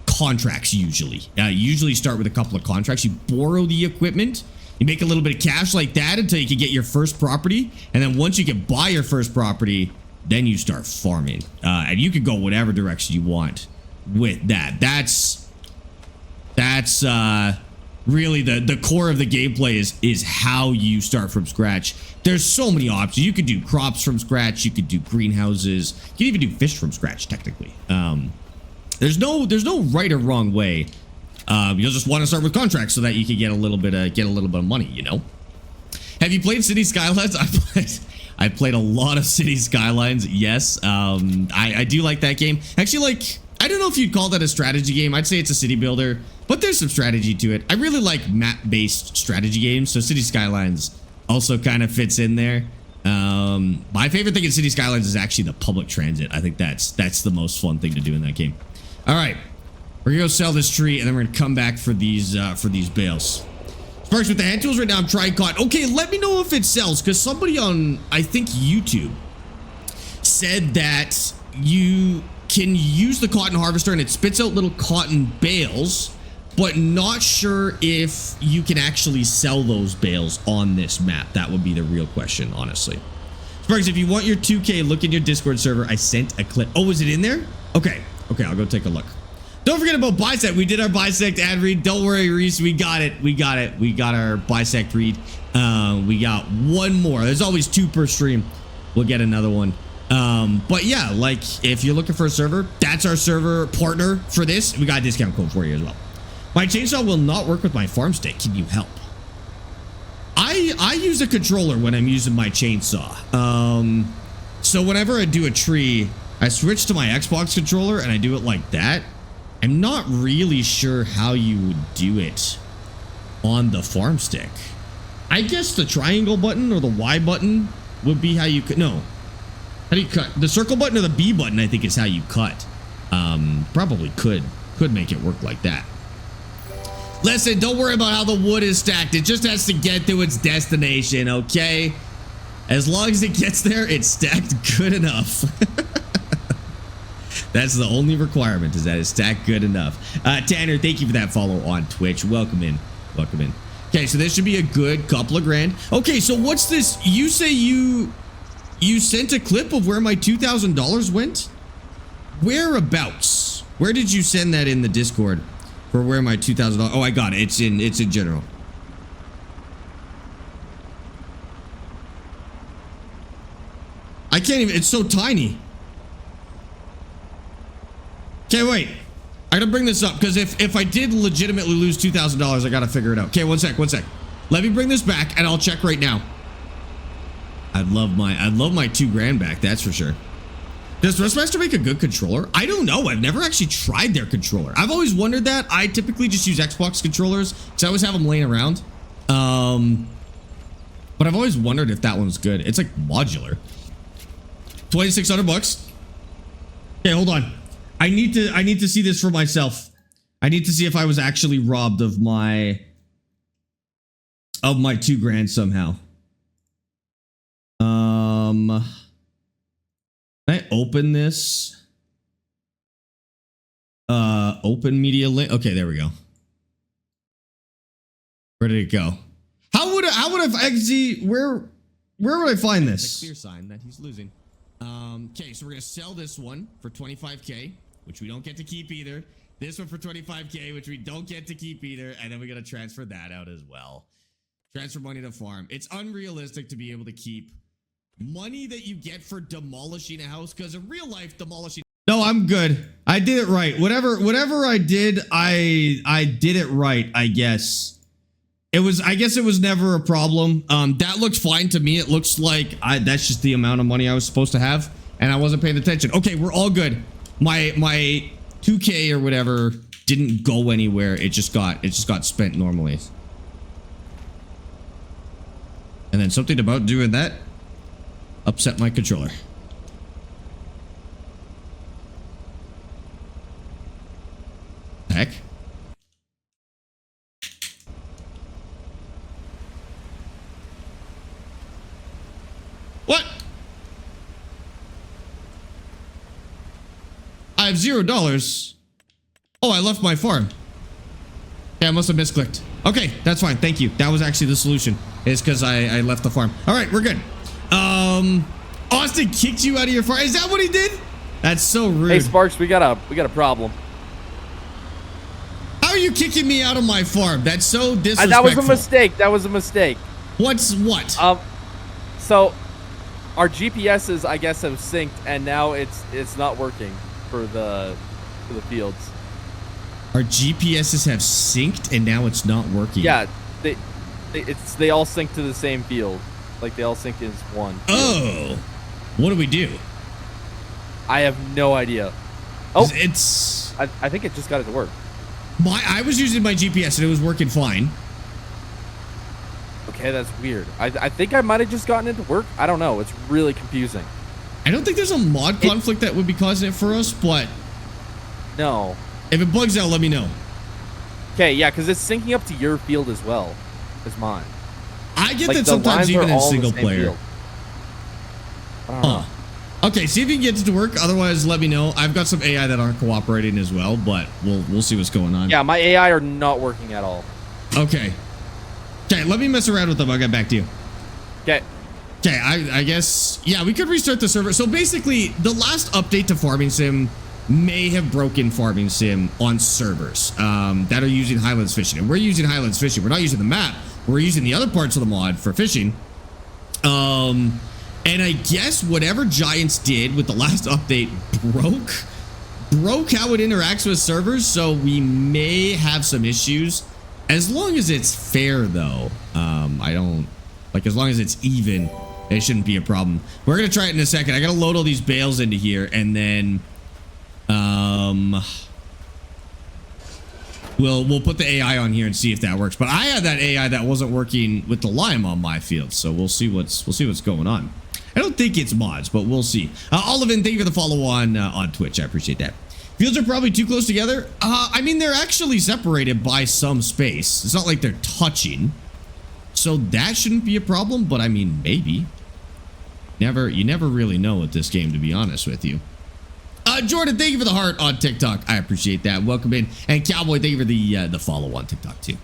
A: contracts usually start with a couple of contracts. You borrow the equipment, you make a little bit of cash like that until you can get your first property, and then once you can buy your first property, then you start farming, and you can go whatever direction you want with that. That's really the core of the gameplay is how you start from scratch. There's so many options. You could do crops from scratch, you could do greenhouses, you can even do fish from scratch technically. There's no right or wrong way. You'll just want to start with contracts so that you can get a little bit of money, you know. Have you played City Skylines? I played a lot of City Skylines. Yes, I do like that game. Actually, like I don't know if you'd call that a strategy game. I'd say it's a city builder, but there's some strategy to it. I really like map-based strategy games, so City Skylines also kind of fits in there. My favorite thing in City Skylines is actually the public transit. I think that's the most fun thing to do in that game. All right, we're gonna go sell this tree, and then we're gonna come back for these bales. Sparx with the hand tools right now. I'm trying caught. Okay, let me know if it sells, because somebody on I think YouTube said that you can use the cotton harvester and it spits out little cotton bales, but not sure if you can actually sell those bales on this map. That would be the real question, honestly. Sparx, if you want your 2K, look in your Discord server. I sent a clip. Oh, is it in there? Okay, I'll go take a look. Don't forget about bisect. We did our bisect ad read. Don't worry, Reese. We got it. We got our bisect read. We got one more. There's always 2 per stream. We'll get another one. But yeah, like if you're looking for a server, that's our server partner for this. We got a discount code for you as well. My chainsaw will not work with my farm stick. Can you help? I use a controller when I'm using my chainsaw. So whenever I do a tree, I switch to my Xbox controller and I do it like that. I'm not really sure how you would do it on the farm stick. I guess the triangle button or the Y button would be how you could. No. How do you cut? The circle button or the B button, I think, is how you cut. Probably could make it work like that. Listen, don't worry about how the wood is stacked. It just has to get to its destination, okay? As long as it gets there, it's stacked good enough. That's the only requirement, is that it's stacked good enough. Tanner, thank you for that follow on Twitch. Welcome in. Welcome in. Okay, so this should be a good couple of grand. Okay, so what's this? You say you sent a clip of where my $2,000 went? Whereabouts? Where did you send that in the Discord for where my $2,000? Oh, I got it. It's in general. I can't even, it's so tiny. Okay, wait. I gotta bring this up because if I did legitimately lose $2,000, I gotta figure it out. Okay, one sec. Let me bring this back and I'll check right now. I'd love my $2,000 back. That's for sure. Does Thrustmaster make a good controller? I don't know. I've never actually tried their controller. I've always wondered that. I typically just use Xbox controllers because I always have them laying around. But I've always wondered if that one's good. It's like modular. $2,600. Okay, hold on. I need to see this for myself. I need to see if I was actually robbed of my $2,000 somehow. Can I open this? Open media link. Okay, there we go. Where did it go? How would I actually, where would I find this? It's a clear sign that he's losing. Okay, so we're gonna sell this one for $25K, which we don't get to keep either. This one for $25K, which we don't get to keep either, and then we gotta transfer that out as well. Transfer money to farm. It's unrealistic to be able to keep money that you get for demolishing a house, because in real life, demolishing. No, I'm good. I did it right. Whatever I did, I did it right, I guess. I guess it was never a problem. That looks fine to me. It looks like that's just the amount of money I was supposed to have, and I wasn't paying attention. Okay, we're all good. My 2K or whatever didn't go anywhere. It just got spent normally. And then something about doing that upset my controller. Heck. What? I have $0. Oh, I left my farm. Yeah, I must have misclicked. Okay, that's fine. Thank you. That was actually the solution. It's because I left the farm. All right, we're good. Austin kicked you out of your farm. Is that what he did? That's so rude.
B: Hey, Sparx, we got a problem.
A: How are you kicking me out of my farm? That's so disrespectful.
B: That was a mistake. That was a mistake.
A: What?
B: So our GPSs, I guess, have synced, and now it's not working for the fields.
A: Our GPSs have synced, and now it's not working.
B: Yeah, they all sync to the same field. Like, they all sync as one field.
A: Oh, what do we do?
B: I have no idea. Oh, I think it just got it to work.
A: I was using my GPS and it was working fine.
B: Okay, that's weird. I think I might have just gotten it to work. I don't know. It's really confusing.
A: I don't think there's a mod conflict that would be causing it for us, but
B: no.
A: If it bugs out, let me know.
B: Okay, yeah, because it's syncing up to your field as well as mine.
A: I get that sometimes even in single player.
B: Huh.
A: Okay, see if you can get it to work. Otherwise, let me know. I've got some AI that aren't cooperating as well, but we'll see what's going on.
B: Yeah, my AI are not working at all.
A: Okay. Okay, let me mess around with them. I'll get back to you.
B: Okay.
A: Okay, I guess, yeah, we could restart the server. So basically, the last update to Farming Sim may have broken Farming Sim on servers that are using Highlands Fishing. And we're using Highlands Fishing. We're not using the map. We're using the other parts of the mod for fishing. And I guess whatever Giants did with the last update broke how it interacts with servers. So we may have some issues. As long as it's fair, though, as long as it's even, it shouldn't be a problem. We're going to try it in a second. I got to load all these bales into here, and then we'll put the AI on here and see if that works. But I had that AI that wasn't working with the lime on my field, so we'll see what's going on. I don't think it's mods, but we'll see. Oliver, thank you for the follow on Twitch. I appreciate that. Fields are probably too close together. I mean, they're actually separated by some space. It's not like they're touching. So that shouldn't be a problem, but I mean, maybe. You never really know with this game, to be honest with you. Jordan, thank you for the heart on TikTok. I appreciate that. Welcome in. And Cowboy, thank you for the follow on TikTok too.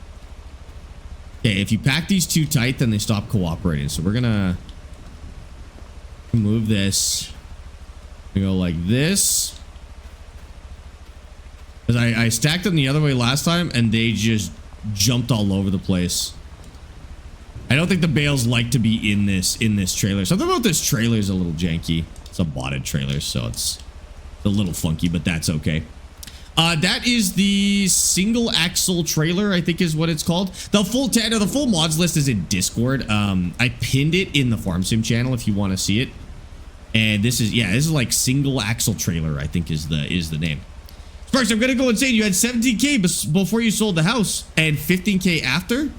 A: Okay, if you pack these too tight, then they stop cooperating. So we're gonna move this. We go like this. Because I stacked them the other way last time, and they just jumped all over the place. I don't think the bales like to be in this trailer. Something about this trailer is a little janky. It's a botted trailer, so it's a little funky, but that's okay. That is the single axle trailer, I think is what it's called. The full mods list is in Discord. I pinned it in the Farm Sim channel if you want to see it. And this is like single axle trailer, I think is the name. Sparx, I'm gonna go insane. You had 17K before you sold the house and 15K after.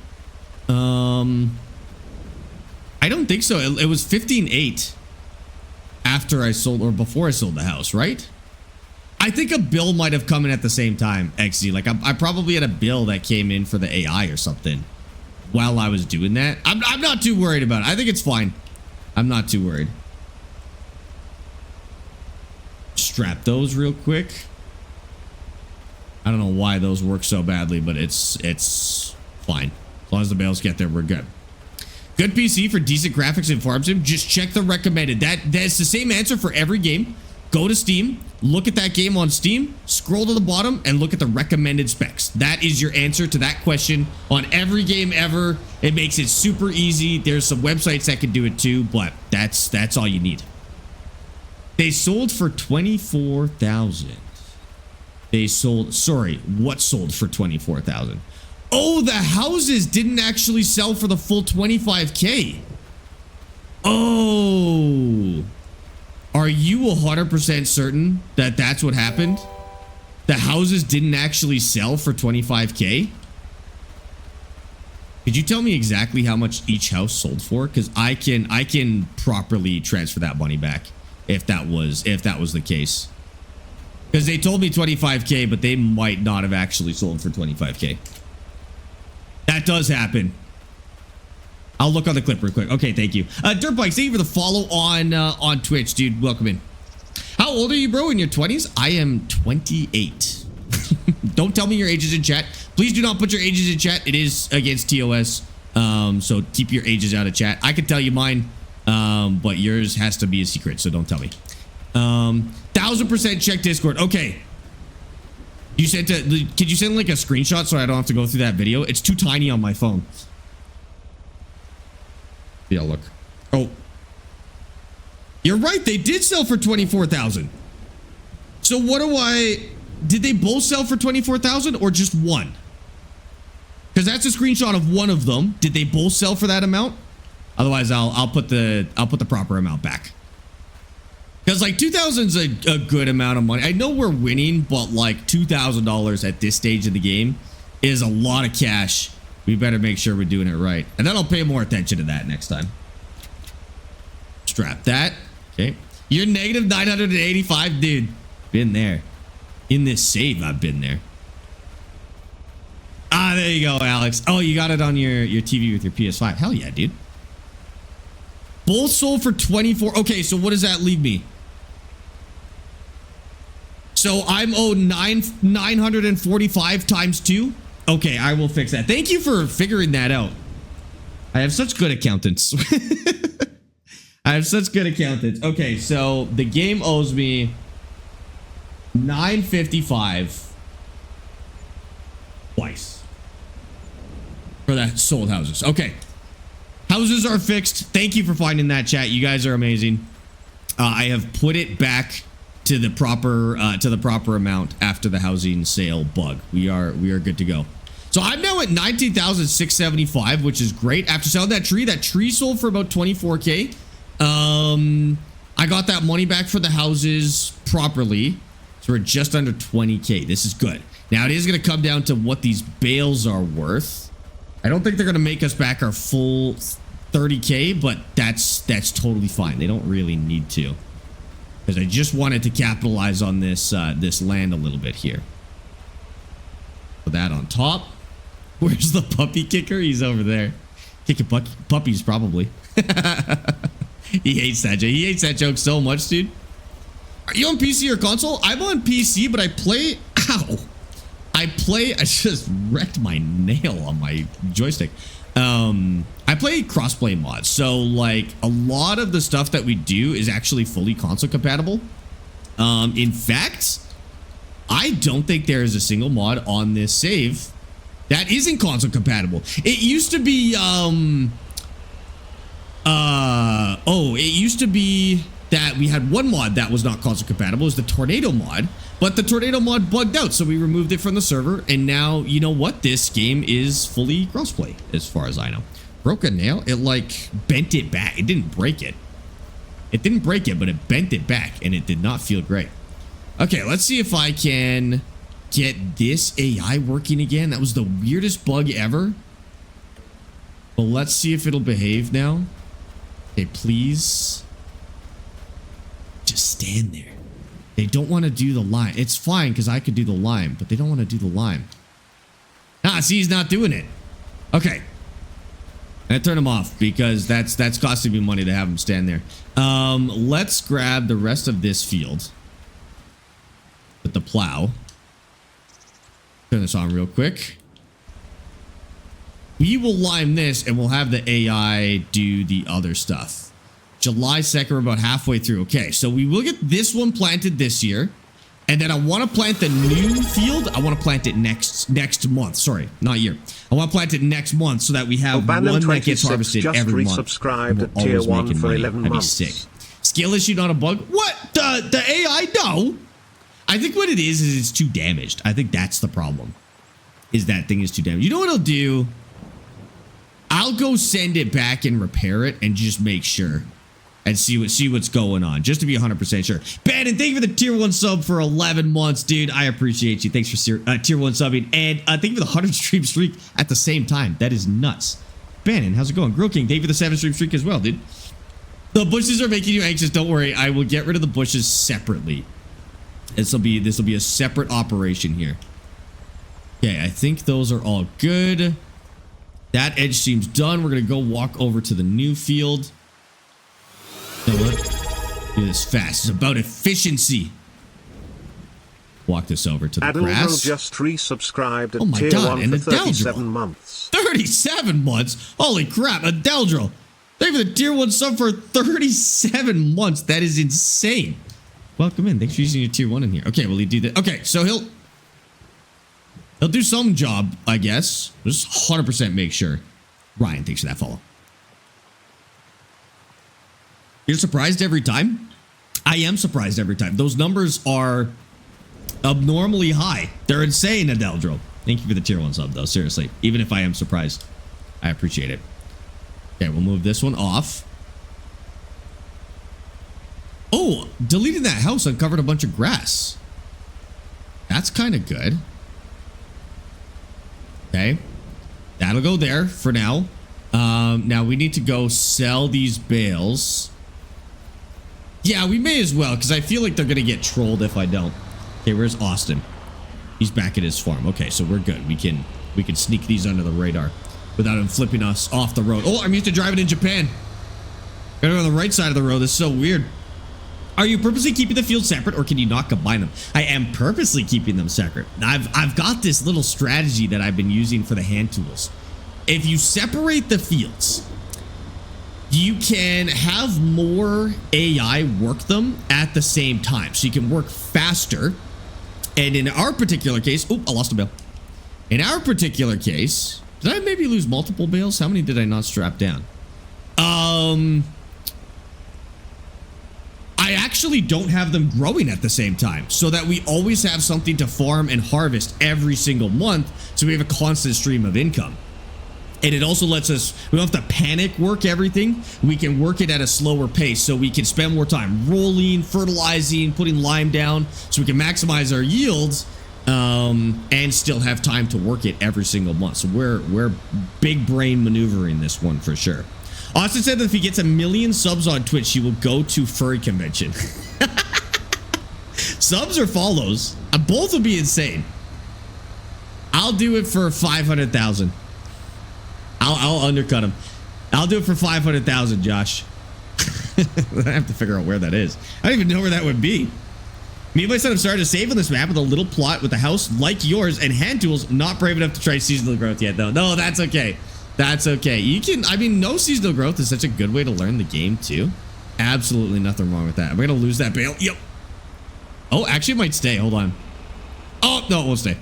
A: I don't think so. It was 15.8 after I sold or before I sold the house, right? I think a bill might have come in at the same time, XZ. Like I probably had a bill that came in for the AI or something while I was doing that. I'm not too worried about it. I think it's fine. I'm not too worried. Strap those real quick. I don't know why those work so badly, but it's fine. As long as the bales get there, we're good. Good PC for decent graphics in Farm Sim. Just check the recommended. That's the same answer for every game. Go to Steam, look at that game on Steam, scroll to the bottom, and look at the recommended specs. That is your answer to that question on every game ever. It makes it super easy. There's some websites that can do it too, but that's all you need. They sold for 24,000. They sold, sorry, what sold for 24,000? Oh, the houses didn't actually sell for the full 25K. Oh. Are you 100% certain that that's what happened? The houses didn't actually sell for 25K? Could you tell me exactly how much each house sold for? Because I can properly transfer that money back if that was the case. Because they told me 25K, but they might not have actually sold for 25K. That does happen. I'll look on the clip real quick. Okay, thank you. Dirtbikes, thank you for the follow on Twitch, dude. Welcome in. How old are you, bro? In your 20s? I am 28. Don't tell me your ages in chat. Please do not put your ages in chat. It is against TOS. So keep your ages out of chat. I can tell you mine, but yours has to be a secret, so don't tell me. 1000% check Discord. Okay. You sent could you send like a screenshot so I don't have to go through that video? It's too tiny on my phone. Yeah, look. Oh. You're right. They did sell for 24,000. So what do did they both sell for 24,000 or just one? Because that's a screenshot of one of them. Did they both sell for that amount? Otherwise, I'll put the proper amount back. Because like 2,000's a good amount of money. I know we're winning, but like $2,000 at this stage of the game is a lot of cash. We better make sure we're doing it right. And then I'll pay more attention to that next time. Strap that. Okay. You're negative 985, dude. Been there. In this save, I've been there. Ah, there you go, Alex. Oh, you got it on your TV with your PS5. Hell yeah, dude. Both sold for 24. Okay, so what does that leave me? So I'm owed 945 times 2. Okay, I will fix that. Thank you for figuring that out. I have such good accountants. I have such good accountants. Okay, so the game owes me 955 twice for that sold houses. Okay. Houses are fixed. Thank you for finding that, chat. You guys are amazing. I have put it back to the proper amount after the housing sale bug. We are good to go. So I'm now at 19,675, which is great. After selling that tree sold for about 24K. I got that money back for the houses properly. So we're just under 20K. This is good. Now it is going to come down to what these bales are worth. I don't think they're going to make us back our full 30K, but that's totally fine. They don't really need to. Because I just wanted to capitalize on this this land a little bit here. Put that on top. Where's the puppy kicker? He's over there. Kicking puppies, probably. He hates that joke. He hates that joke so much, dude. Are you on PC or console? I'm on PC, but I play... Ow! I just wrecked my nail on my joystick. I play crossplay mods. So, like, a lot of the stuff that we do is actually fully console compatible. In fact, I don't think there is a single mod on this save that isn't console compatible. It used to be, it used to be that we had one mod that was not console compatible. It was the tornado mod, but the tornado mod bugged out, so we removed it from the server, and now, you know what? This game is fully crossplay, as far as I know. Broke a nail? It, like, bent it back. It didn't break it. It didn't break it, but it bent it back, and it did not feel great. Okay, let's see if I can get this AI working again. That was the weirdest bug ever. But let's see if it'll behave now. Okay, please. Just stand there. They don't want to do the line. It's fine because I could do the line, but they don't want to do the line. Ah, see, he's not doing it. Okay. I turn him off because that's costing me money to have him stand there. Let's grab the rest of this field with the plow. Turn this on real quick. We will lime this and we'll have the AI do the other stuff. July 2nd, we're about halfway through. Okay, so we will get this one planted this year. And then I want to plant the new field. I want to plant it next month. Sorry, not year. I want to plant it next month so that we have one that gets harvested every month.
D: Subscribed at tier 1 for 11 months.
A: That'd be sick. Skill issue, not a bug. What? The AI? No. I think what it is it's too damaged. I think that's the problem. Is that thing is too damaged. You know what I'll do? I'll go send it back and repair it and just make sure. And see what's going on, just to be 100% sure. Bannon, thank you for the tier 1 sub for 11 months, dude. I appreciate you. Thanks for tier 1 subbing. And thank you for the 100 stream streak at the same time. That is nuts. Bannon, how's it going? Grill King, thank you for the 7 stream streak as well, dude. The bushes are making you anxious. Don't worry. I will get rid of the bushes separately. This will be a separate operation here. Okay, I think those are all good. That edge seems done. We're going to go walk over to the new field. You know what? Do this fast. It's about efficiency. Walk this over to the grass.
D: Just resubscribed at
A: oh my
D: tier
A: God,
D: 1
A: and
D: for 37 months.
A: 37 months? Holy crap, Adeldril. Thank you for the tier 1 sub for 37 months. That is insane. Welcome in. Thanks for using your tier 1 in here. Okay, will he do that? Okay, so he'll do some job, I guess. Just 100% make sure. Ryan, thanks for that follow. You're surprised every time? I am surprised every time. Those numbers are abnormally high. They're insane, Adeldril. Thank you for the tier 1 sub, though. Seriously. Even if I am surprised, I appreciate it. Okay, we'll move this one off. Oh, deleting that house uncovered a bunch of grass. That's kind of good. Okay. That'll go there for now. Now we need to go sell these bales. Yeah, we may as well, because I feel like they're going to get trolled if I don't. Okay, where's Austin? He's back at his farm. Okay, so we're good. We can sneak these under the radar without him flipping us off the road. Oh, I'm used to driving in Japan. Gotta go on the right side of the road. This is so weird. Are you purposely keeping the fields separate, or can you not combine them? I am purposely keeping them separate. I've got this little strategy that I've been using for the hand tools. If you separate the fields, you can have more AI work them at the same time. So you can work faster. And in our particular case, oh, I lost a bale. In our particular case, did I maybe lose multiple bales? How many did I not strap down? I actually don't have them growing at the same time, so that we always have something to farm and harvest every single month, so we have a constant stream of income. And it also lets us, we don't have to panic work everything. We can work it at a slower pace, so we can spend more time rolling, fertilizing, putting lime down, so we can maximize our yields and still have time to work it every single month. So we're big brain maneuvering this one for sure. Austin said that if he gets 1 million subs on Twitch, he will go to furry convention. Subs or follows? Both would be insane. I'll do it for 500,000. I'll undercut him. I'll do it for 500,000, Josh. I have to figure out where that is. I don't even know where that would be. Me and my son have started to save on this map with a little plot with a house like yours and hand tools. Not brave enough to try seasonal growth yet, though. No, that's okay. That's okay. You can, I mean, no seasonal growth is such a good way to learn the game, too. Absolutely nothing wrong with that. We're going to lose that bale. Yep. Oh, actually, it might stay. Hold on. Oh, no, it won't stay.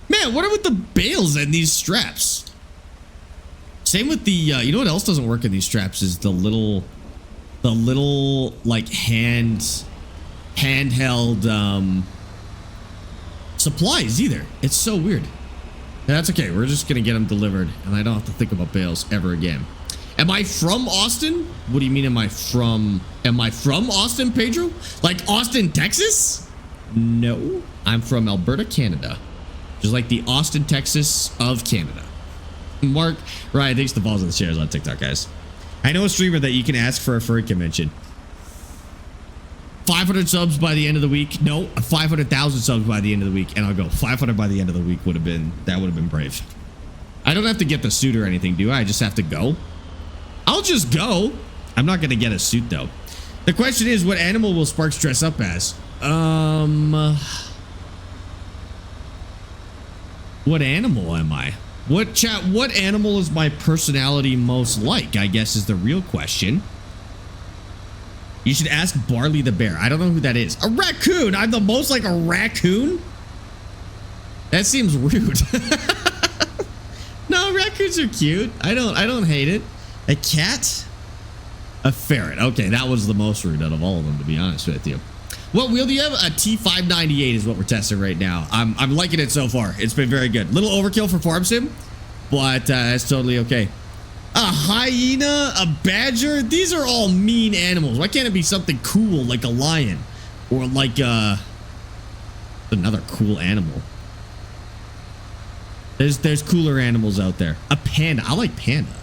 A: Man, what are with the bales and these straps? Same with the, you know what else doesn't work in these straps is the little the little like handheld supplies either. It's so weird. That's okay. We're just gonna get them delivered, and I don't have to think about bales ever again. Am I from Austin? What do you mean? Am I from Austin, Pedro? Like Austin, Texas? No, I'm from Alberta, Canada. Just like the Austin, Texas of Canada. Mark, Ryan, thanks to balls of the shares on TikTok, guys. I know a streamer that you can ask for a furry convention. 500 subs by the end of the week. No, 500,000 subs by the end of the week. And I'll go 500 by the end of the week would have been brave. I don't have to get the suit or anything, do I? I just have to go. I'll just go. I'm not going to get a suit, though. The question is, what animal will Sparx dress up as? What animal am I? What animal is my personality most like, I guess is the real question. You should ask Barley the bear. I don't know who that is. A raccoon. I'm the most like a raccoon? That seems rude. No, raccoons are cute. I don't hate it. A cat? A ferret. Okay, that was the most rude out of all of them, to be honest with you. What wheel do you have? A T598 is what we're testing right now. I'm liking it so far. It's been very good. Little overkill for Farm Sim, but it's totally okay. A hyena, a badger. These are all mean animals. Why can't it be something cool like a lion or like another cool animal? There's cooler animals out there. A panda. I like panda.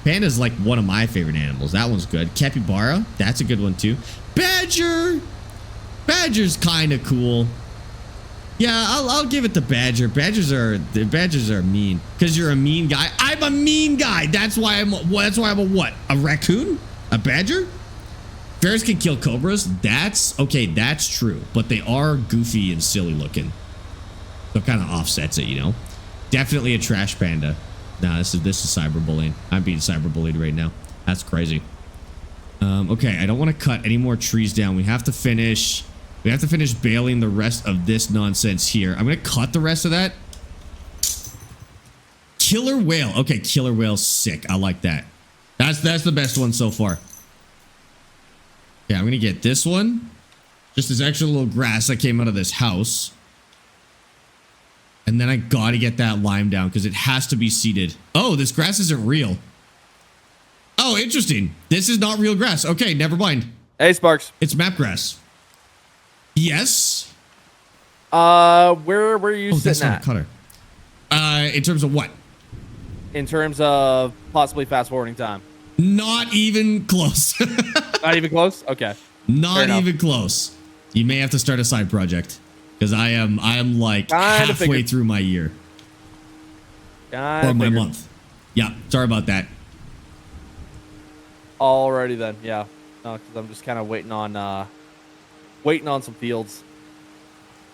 A: Panda's like one of my favorite animals. That one's good. Capybara. That's a good one too. Badger. Badger's kind of cool. Yeah, I'll give it to badger. Badgers are mean because you're a mean guy. I'm a mean guy. That's why I'm a what? A raccoon? A badger? Bears can kill cobras. That's okay. That's true, but they are goofy and silly looking. So it kind of offsets it, you know. Definitely a trash panda. Nah, this is cyberbullying. I'm being cyberbullied right now. That's crazy. Okay, I don't want to cut any more trees down. We have to finish baling the rest of this nonsense here. I'm gonna cut the rest of that. Killer whale. Okay, killer whale's sick. I like that. That's the best one so far. Okay, I'm gonna get this one. Just this extra little grass that came out of this house. And then I gotta get that lime down because it has to be seeded. Oh, this grass isn't real. Oh, interesting. This is not real grass. Okay, never mind.
B: Hey, Sparx.
A: It's map grass. Yes.
B: Where are you sitting
A: that's not
B: at?
A: a cutter. In terms of what?
B: In terms of possibly fast forwarding time.
A: Not even close.
B: Not even close? Okay.
A: Not even close. You may have to start a side project because I am like halfway through my year. Or my month. Yeah, sorry about that.
B: Alrighty then, yeah. No, because I'm just kind of waiting on some fields.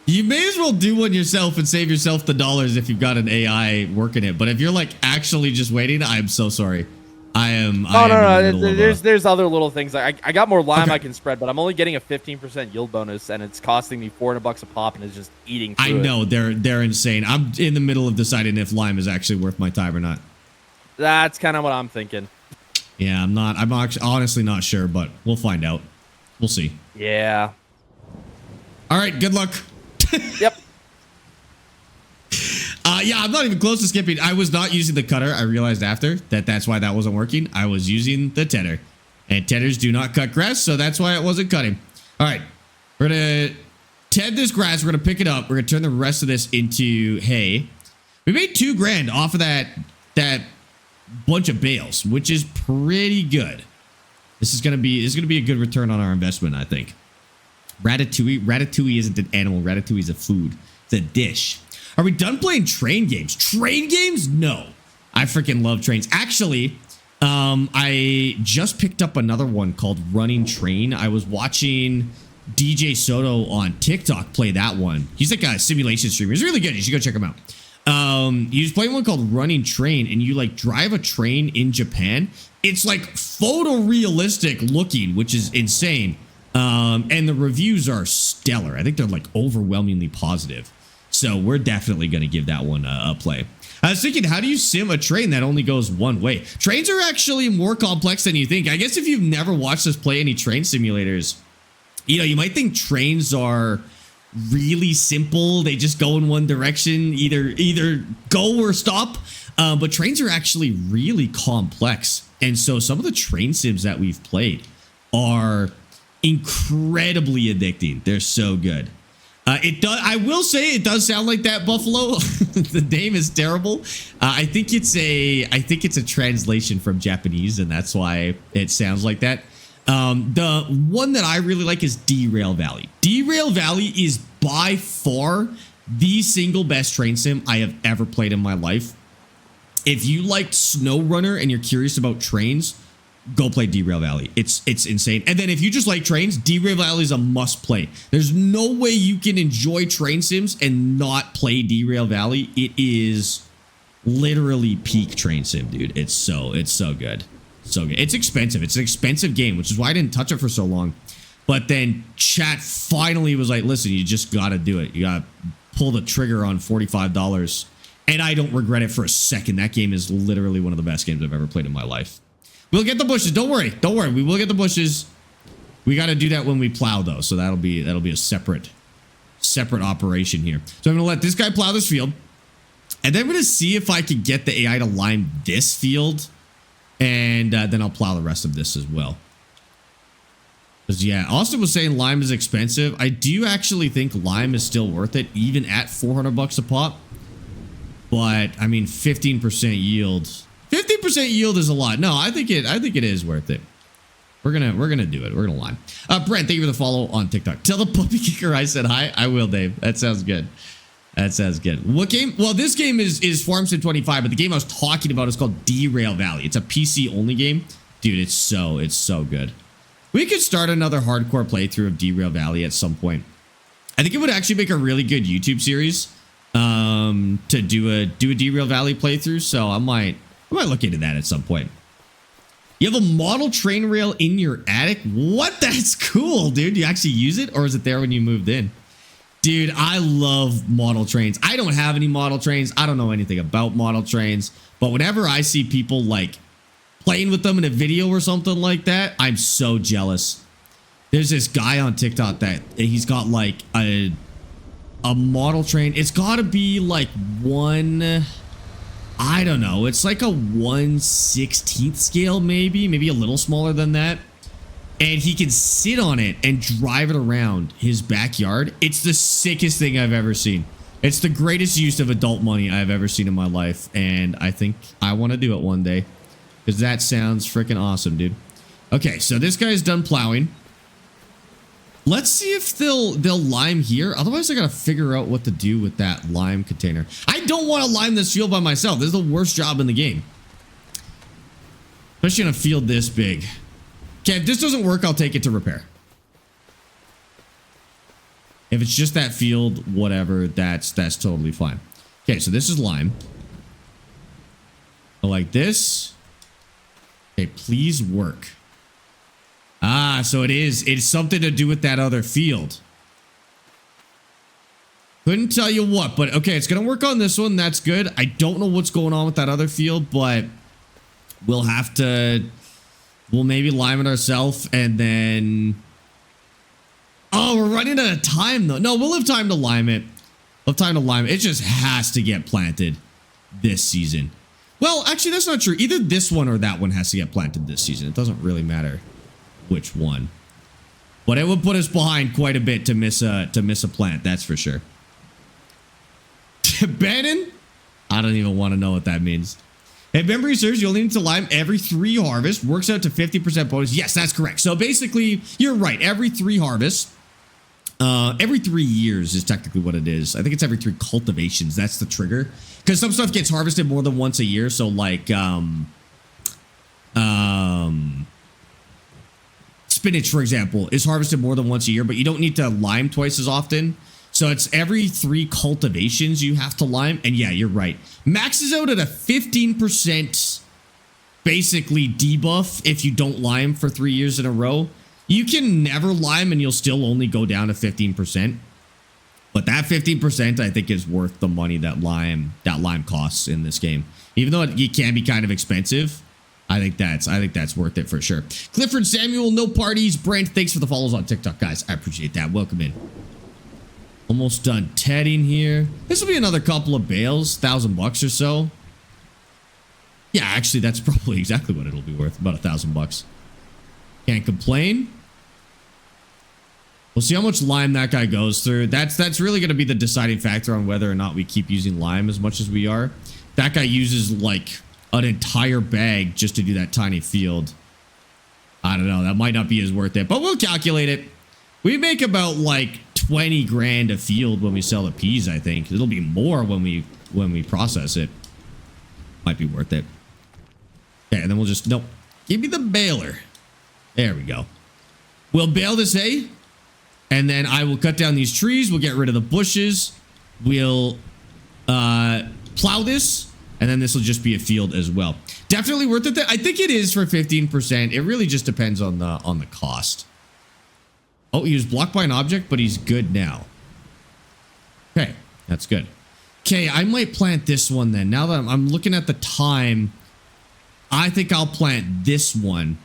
A: You may as well do one yourself and save yourself the dollars if you've got an AI working it. But if you're like actually just waiting, I'm so sorry.
B: No. There's other little things. I got more lime I can spread, but I'm only getting a 15% yield bonus, and it's costing me $400 a pop, and it's just eating through
A: I know they're insane. I'm in the middle of deciding if lime is actually worth my time or not.
B: That's kind of what I'm thinking.
A: Yeah, I'm actually honestly not sure, but we'll find out. We'll see.
B: Yeah.
A: All right. Good luck.
B: Yep.
A: Yeah, I'm not even close to skipping. I was not using the cutter. I realized after that's why that wasn't working. I was using the tedder, and tedders do not cut grass, so that's why it wasn't cutting. All right, we're gonna ted this grass. We're gonna pick it up. We're gonna turn the rest of this into hay. We made $2 grand off of that bunch of bales, which is pretty good. This is gonna be a good return on our investment, I think. Ratatouille isn't an animal. Ratatouille is a food. It's a dish. Are we done playing train games? Train games? No. I freaking love trains. Actually, I just picked up another one called Running Train. I was watching DJ Soto on TikTok play that one. He's like a simulation streamer. He's really good. You should go check him out. He's playing one called Running Train, and you like drive a train in Japan. It's like photorealistic looking, which is insane. And the reviews are stellar. I think they're like overwhelmingly positive. So we're definitely going to give that one a play. I was thinking, how do you sim a train that only goes one way? Trains are actually more complex than you think. I guess if you've never watched us play any train simulators, you know, you might think trains are really simple. They just go in one direction, either go or stop. But trains are actually really complex. And so some of the train sims that we've played are incredibly addicting. They're so good. I will say it does sound like that, Buffalo. The name is terrible. I think it's a translation from Japanese, and that's why it sounds like that. The one that I really like is Derail Valley. Derail Valley is by far the single best train sim I have ever played in my life. If you liked SnowRunner and you're curious about trains, go play Derail Valley. It's insane. And then if you just like trains, Derail Valley is a must play. There's no way you can enjoy train sims and not play Derail Valley. It is literally peak train sim, dude. It's so good. So good. It's expensive. It's an expensive game, which is why I didn't touch it for so long. But then chat finally was like, listen, you just got to do it. You got to pull the trigger on $45. And I don't regret it for a second. That game is literally one of the best games I've ever played in my life. We'll get the bushes. Don't worry. Don't worry. We will get the bushes. We got to do that when we plow, though. So that'll be a separate operation here. So I'm going to let this guy plow this field. And then I'm going to see if I can get the AI to lime this field. And then I'll plow the rest of this as well. Because, yeah, Austin was saying lime is expensive. I do actually think lime is still worth it, even at $400 a pop. But, I mean, 15% yield. 50% yield is a lot. No, I think it is worth it. We're gonna do it. We're gonna lime. Brent, thank you for the follow on TikTok. Tell the puppy kicker I said hi. I will, Dave. That sounds good. That sounds good. What game? Well, this game is Farm Sim 25, but the game I was talking about is called Derail Valley. It's a PC only game. Dude, it's so good. We could start another hardcore playthrough of Derail Valley at some point. I think it would actually make a really good YouTube series to do a Derail Valley playthrough. So I might look into that at some point. You have a model train rail in your attic? What? That's cool, dude. You actually use it, or is it there when you moved in? Dude, I love model trains. I don't have any model trains. I don't know anything about model trains. But whenever I see people like playing with them in a video or something like that, I'm so jealous. There's this guy on TikTok that he's got like a model train. It's got to be like I don't know. It's like a 1/16th scale, maybe a little smaller than that. And he can sit on it and drive it around his backyard. It's the sickest thing I've ever seen. It's the greatest use of adult money I've ever seen in my life. And I think I want to do it one day. Because that sounds freaking awesome, dude. Okay, so this guy's done plowing. Let's see if they'll lime here. Otherwise, I got to figure out what to do with that lime container. I don't want to lime this field by myself. This is the worst job in the game. Especially in a field this big. Okay, if this doesn't work, I'll take it to repair. If it's just that field, whatever, that's totally fine. Okay, so this is lime. Go like this. Okay, please work. Ah, so it's something to do with that other field. Couldn't tell you what, but okay, it's going to work on this one. That's good. I don't know what's going on with that other field, but we'll maybe lime it ourselves and then... Oh, we're running out of time though. No, we'll have time to lime it. We'll have time to lime it. It just has to get planted this season. Well, actually, that's not true. Either this one or that one has to get planted this season. It doesn't really matter which one. But it would put us behind quite a bit to miss a plant, that's for sure. Bannon? I don't even want to know what that means. If memory serves, you only need to lime every 3 harvests. Works out to 50% bonus. Yes, that's correct. So basically, you're right. Every 3 harvests. Every 3 years is technically what it is. I think it's every 3 cultivations. That's the trigger. Because some stuff gets harvested more than once a year. So like spinach, for example, is harvested more than once a year, but you don't need to lime twice as often. So it's every 3 cultivations you have to lime. And yeah, you're right. Maxes out at a 15% basically debuff if you don't lime for 3 years in a row. You can never lime and you'll still only go down to 15%. But that 15% I think is worth the money that lime costs in this game. Even though it can be kind of expensive, I think that's worth it for sure. Clifford Samuel, no parties. Brent, thanks for the follows on TikTok, guys. I appreciate that. Welcome in. Almost done tedding here. This will be another couple of bales, $1,000 or so. Yeah, actually, that's probably exactly what it'll be worth. About $1,000. Can't complain. We'll see how much lime that guy goes through. That's really going to be the deciding factor on whether or not we keep using lime as much as we are. That guy uses like an entire bag just to do that tiny field. I don't know. That might not be as worth it, but we'll calculate it. We make about like 20 grand a field when we sell the peas, I think. It'll be more when we process it. Might be worth it. Okay, and then we'll just, nope. Give me the baler. There we go. We'll bale this hay, and then I will cut down these trees. We'll get rid of the bushes. We'll plow this, and then this will just be a field as well. Definitely worth it. I think it is for 15%. It really just depends on the cost. Oh, he was blocked by an object, but he's good now. Okay, that's good. Okay, I might plant this one then. Now that I'm looking at the time, I think I'll plant this one.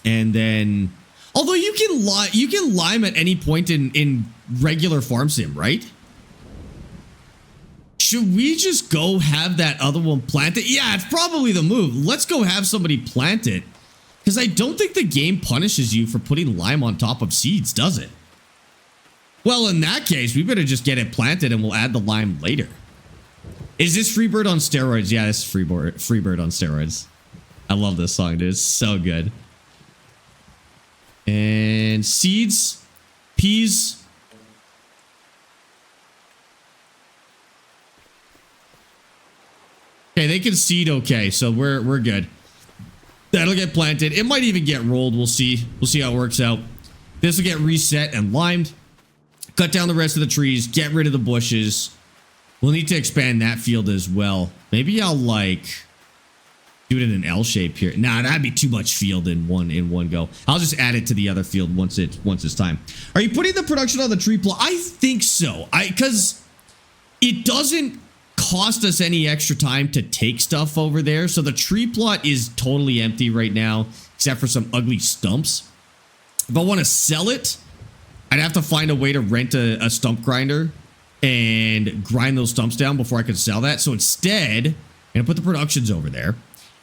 A: And then, although you can lime at any point in regular farm sim, right? Should we just go have that other one planted? Yeah, it's probably the move. Let's go have somebody plant it. Because I don't think the game punishes you for putting lime on top of seeds, does it? Well, in that case, we better just get it planted and we'll add the lime later. Is this Freebird on steroids? Yeah, this is Freebird on steroids. I love this song, dude. It's so good. And seeds, peas. Okay, they can seed okay, so we're good. That'll get planted. It might even get rolled. We'll see. We'll see how it works out. This will get reset and limed. Cut down the rest of the trees. Get rid of the bushes. We'll need to expand that field as well. Maybe I'll like do it in an L shape here. Nah, that'd be too much field in one go. I'll just add it to the other field once it's time. Are you putting the production on the tree plot? I think so. Because it doesn't cost us any extra time to take stuff over there. So the tree plot is totally empty right now, except for some ugly stumps. If I want to sell it, I'd have to find a way to rent a stump grinder and grind those stumps down before I could sell that. So instead, I'm going to put the productions over there.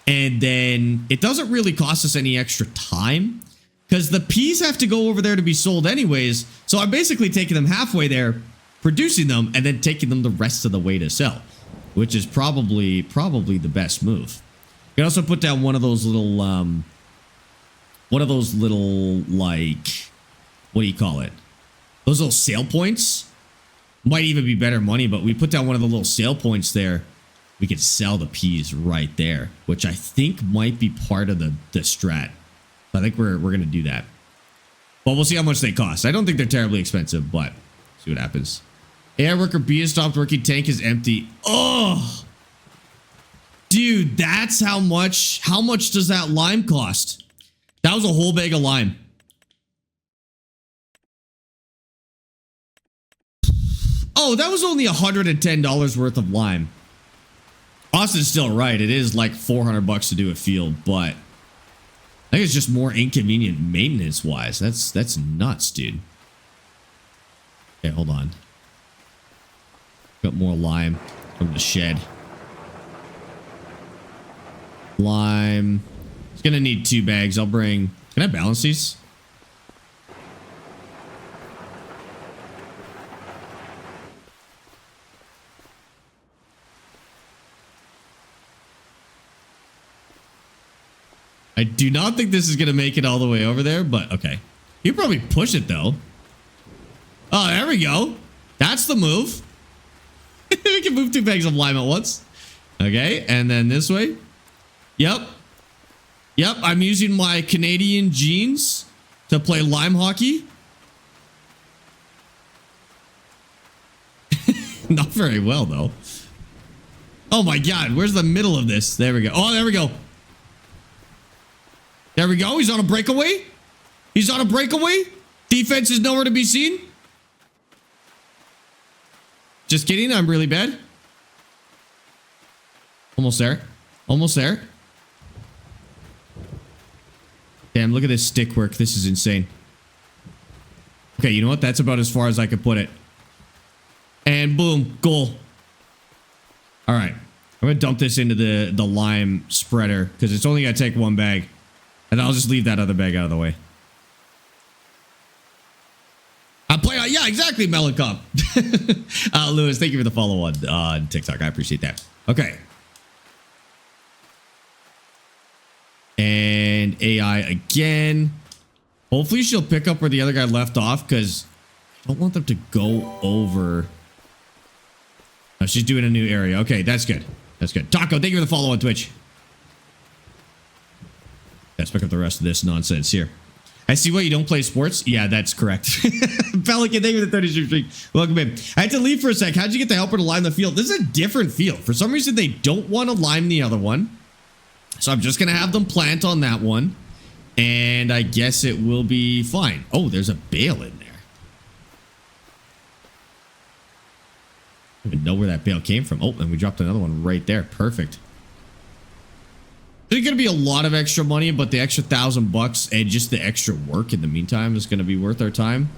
A: And then it doesn't really cost us any extra time because the peas have to go over there to be sold anyways. So I'm basically taking them halfway there, producing them, and then taking them the rest of the way to sell, which is probably the best move. You can also put down one of those little, like, what do you call it? Those little sale points might even be better money, but we put down one of the little sale points there. We could sell the peas right there, which I think might be part of the strat. I think we're going to do that. But we'll see how much they cost. I don't think they're terribly expensive, but see what happens. Air worker B has stopped working. Tank is empty. Oh, dude, that's how much. How much does that lime cost? That was a whole bag of lime. Oh, that was only $110 worth of lime. Austin's still right. It is like $400 to do a field, but I think it's just more inconvenient maintenance-wise. That's nuts, dude. Okay, hold on. Got more lime from the shed. Lime. It's gonna need 2 bags. I'll bring... Can I balance these? I do not think this is going to make it all the way over there, but okay. You probably push it, though. Oh, there we go. That's the move. We can move 2 bags of lime at once. Okay, and then this way. Yep. Yep, I'm using my Canadian jeans to play lime hockey. Not very well, though. Oh, my God. Where's the middle of this? There we go. Oh, there we go. There we go. He's on a breakaway. He's on a breakaway. Defense is nowhere to be seen. Just kidding. I'm really bad. Almost there. Almost there. Damn, look at this stick work. This is insane. Okay, you know what? That's about as far as I could put it. And boom, goal. All right. I'm going to dump this into the lime spreader because it's only going to take one bag. And I'll just leave that other bag out of the way. Yeah, exactly, Melicop. Lewis, thank you for the follow on TikTok. I appreciate that. Okay. And AI again. Hopefully she'll pick up where the other guy left off because I don't want them to go over. Oh, she's doing a new area. Okay, that's good. That's good. Taco, thank you for the follow on Twitch. Let's pick up the rest of this nonsense here. I see why you don't play sports. Yeah, that's correct. Pelican, thank you for the 30 streak. Welcome in. I had to leave for a sec. How'd you get the helper to lime the field? This is a different field. For some reason, they don't want to lime the other one. So I'm just going to have them plant on that one. And I guess it will be fine. Oh, there's a bale in there. I don't even know where that bale came from. Oh, and we dropped another one right there. Perfect. There's going to be a lot of extra money, but the extra $1,000 and just the extra work in the meantime is going to be worth our time.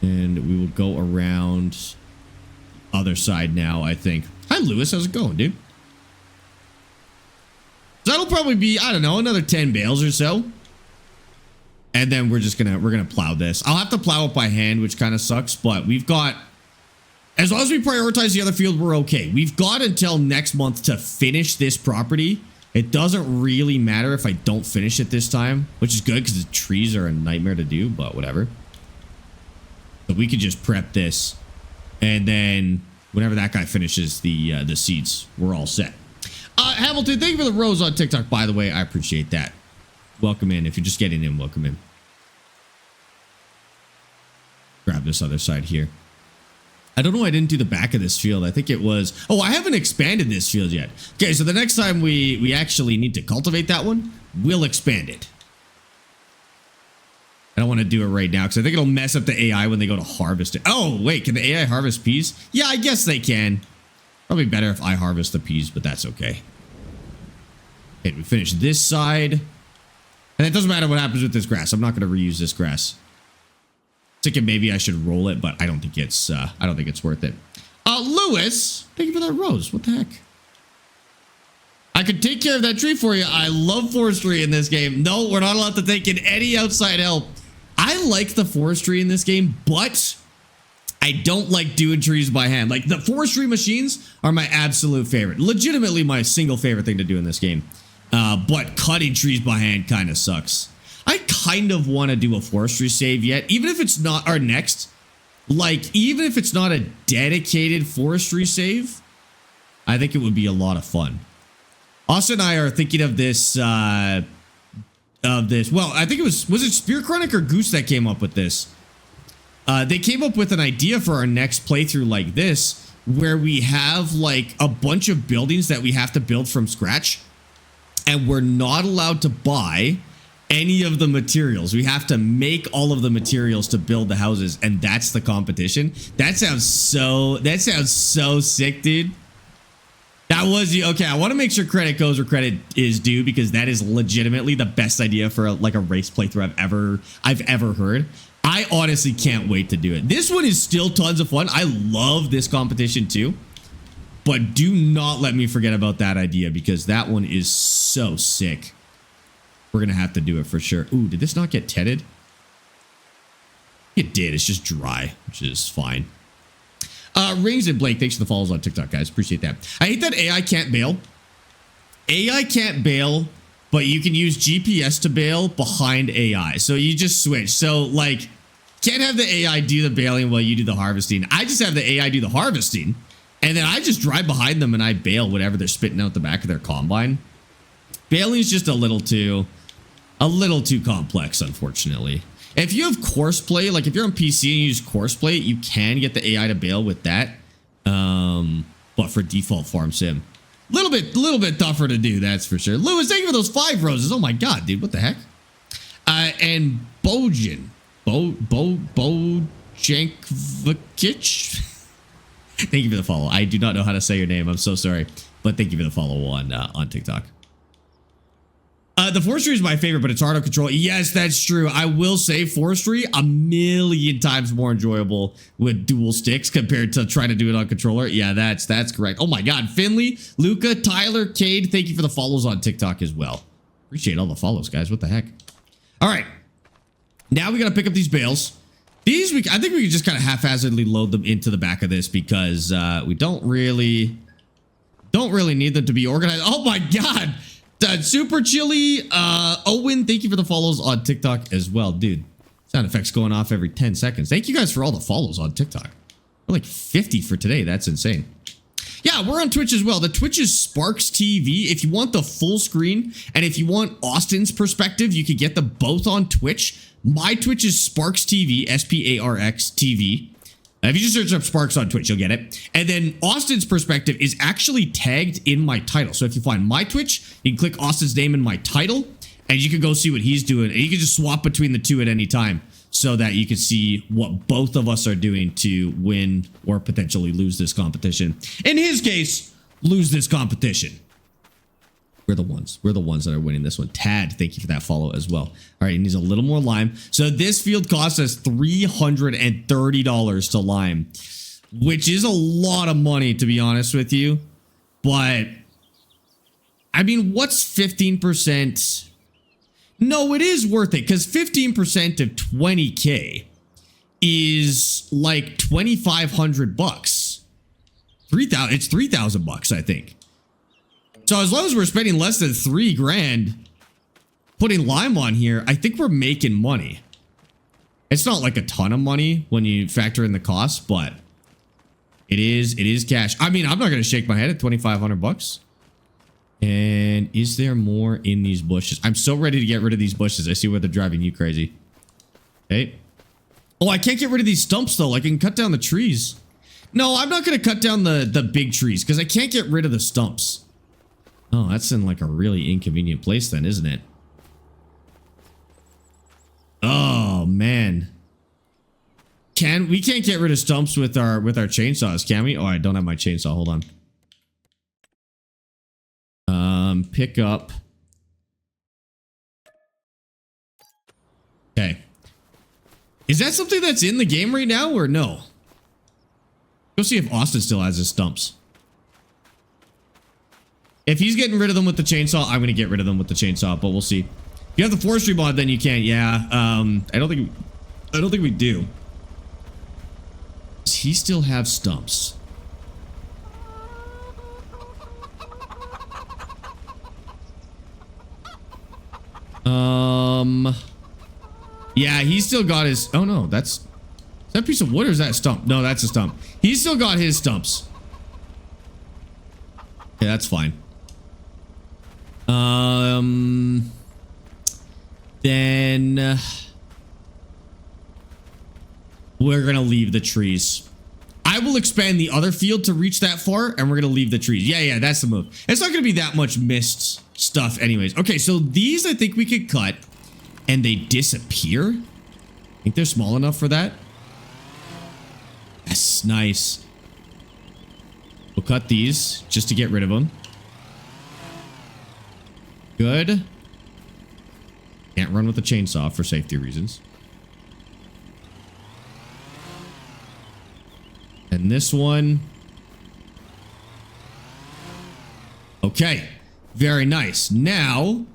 A: And we will go around the other side now, I think. Hi, Lewis. How's it going, dude? So that'll probably be, I don't know, another 10 bales or so. And then we're gonna plow this. I'll have to plow it by hand, which kind of sucks, but we've got, as long as we prioritize the other field, we're okay. We've got until next month to finish this property. It doesn't really matter if I don't finish it this time, which is good because the trees are a nightmare to do, but whatever. So we could just prep this. And then whenever that guy finishes the seeds, we're all set. Hamilton, thank you for the rose on TikTok, by the way. I appreciate that. Welcome in. If you're just getting in, welcome in. Grab this other side here. I don't know why I didn't do the back of this field. I think it was... Oh, I haven't expanded this field yet. Okay, so the next time we actually need to cultivate that one, we'll expand it. I don't want to do it right now because I think it'll mess up the AI when they go to harvest it. Oh, wait, can the AI harvest peas? Yeah, I guess they can. Probably better if I harvest the peas, but that's okay. Okay, we finish this side. And it doesn't matter what happens with this grass. I'm not going to reuse this grass. Thinking maybe I should roll it, but I don't think it's worth it. Lewis, thank you for that rose. What the heck? I could take care of that tree for you. I love forestry in this game. No, we're not allowed to take in any outside help. I like the forestry in this game, but I don't like doing trees by hand. Like, the forestry machines are my absolute favorite. Legitimately my single favorite thing to do in this game. But cutting trees by hand kind of sucks. I kind of want to do a forestry save yet, even if it's not our next. Like, even if it's not a dedicated forestry save, I think it would be a lot of fun. Austin and I are thinking of this, well, I think it was it Spear Chronic or Goose that came up with this? They came up with an idea for our next playthrough like this, where we have like a bunch of buildings that we have to build from scratch, and we're not allowed to buy any of the materials. We have to make all of the materials to build the houses, and that's the competition. That sounds so sick, dude. That was okay. I want to make sure credit goes where credit is due, because that is legitimately the best idea for like a race playthrough I've ever heard. I honestly can't wait to do it. This one is still tons of fun. I love this competition too, but do not let me forget about that idea, because that one is so sick. We're gonna have to do it for sure. Ooh, did this not get tedded? It did. It's just dry, which is fine. Rings and Blake, thanks for the follows on TikTok, guys. Appreciate that. I hate that AI can't bail. AI can't bail, but you can use GPS to bail behind AI. So you just switch. So like, can't have the AI do the bailing while you do the harvesting. I just have the AI do the harvesting, and then I just drive behind them and I bail whatever they're spitting out the back of their combine. Bailing is just a little too complex, unfortunately. If you have course play, like if you're on PC and you use course play, you can get the AI to bail with that. But for default farm sim, little bit tougher to do, that's for sure. Lewis, thank you for those 5 roses. Oh my god, dude, what the heck? And Bojan, Jankvic. Thank you for the follow. I do not know how to say your name. I'm so sorry, but thank you for the follow on TikTok. The forestry is my favorite, but it's hard to control. Yes, that's true. I will say forestry a million times more enjoyable with dual sticks compared to trying to do it on controller. Yeah, that's correct. Oh my God, Finley, Luca, Tyler, Cade, thank you for the follows on TikTok as well. Appreciate all the follows, guys. What the heck? All right, now we got to pick up these bales. These I think we can just kind of haphazardly load them into the back of this because we don't really need them to be organized. Oh my God. Super Chili, Owen, thank you for the follows on TikTok as well. Dude, sound effects going off every 10 seconds. Thank you guys for all the follows on TikTok. We're like 50 for today. That's insane. Yeah, we're on Twitch as well. The Twitch is SparxTV. If you want the full screen and if you want Austin's perspective, you could get them both on Twitch. My Twitch is SparxTV, SPARX TV. If you just search up Sparx on Twitch, you'll get it. And then Austin's perspective is actually tagged in my title. So if you find my Twitch, you can click Austin's name in my title, and you can go see what he's doing. And you can just swap between the two at any time so that you can see what both of us are doing to win or potentially lose this competition. In his case, lose this competition. We're the ones that are winning this one. Tad, thank you for that follow as well. All right, he needs a little more lime. So this field costs us $330 to lime, which is a lot of money, to be honest with you. But, I mean, what's 15%? No, it is worth it, because 15% of 20K is like 2,500 bucks. 3,000, it's 3,000 bucks, I think. So as long as we're spending less than $3 grand putting lime on here, I think we're making money. It's not like a ton of money when you factor in the cost, but it is cash. I mean, I'm not going to shake my head at 2,500 bucks. And is there more in these bushes? I'm so ready to get rid of these bushes. I see where they're driving you crazy. Hey. Oh, I can't get rid of these stumps though. I can cut down the trees. No, I'm not going to cut down the big trees because I can't get rid of the stumps. Oh, that's in like a really inconvenient place then, isn't it? Oh, man. We can't get rid of stumps with our chainsaws, can we? Oh, I don't have my chainsaw. Hold on. Pick up. Okay. Is that something that's in the game right now or no? Go see if Austin still has his stumps. If he's getting rid of them with the chainsaw, I'm going to get rid of them with the chainsaw, but we'll see. If you have the forestry mod, then you can. Yeah. I don't think we do. Does he still have stumps? Yeah, he's still got his. Oh no, is that a piece of wood or is that a stump? No, that's a stump. He's still got his stumps. Yeah, that's fine. Then we're gonna leave the trees. I will expand the other field to reach that far, and we're gonna leave the trees. Yeah, that's the move. It's not gonna be that much missed stuff anyways. Okay, so these I think we could cut, and they disappear. I think they're small enough for that. That's nice. We'll cut these just to get rid of them. Good. Can't run with a chainsaw for safety reasons. And this one. Okay. Very nice. Now,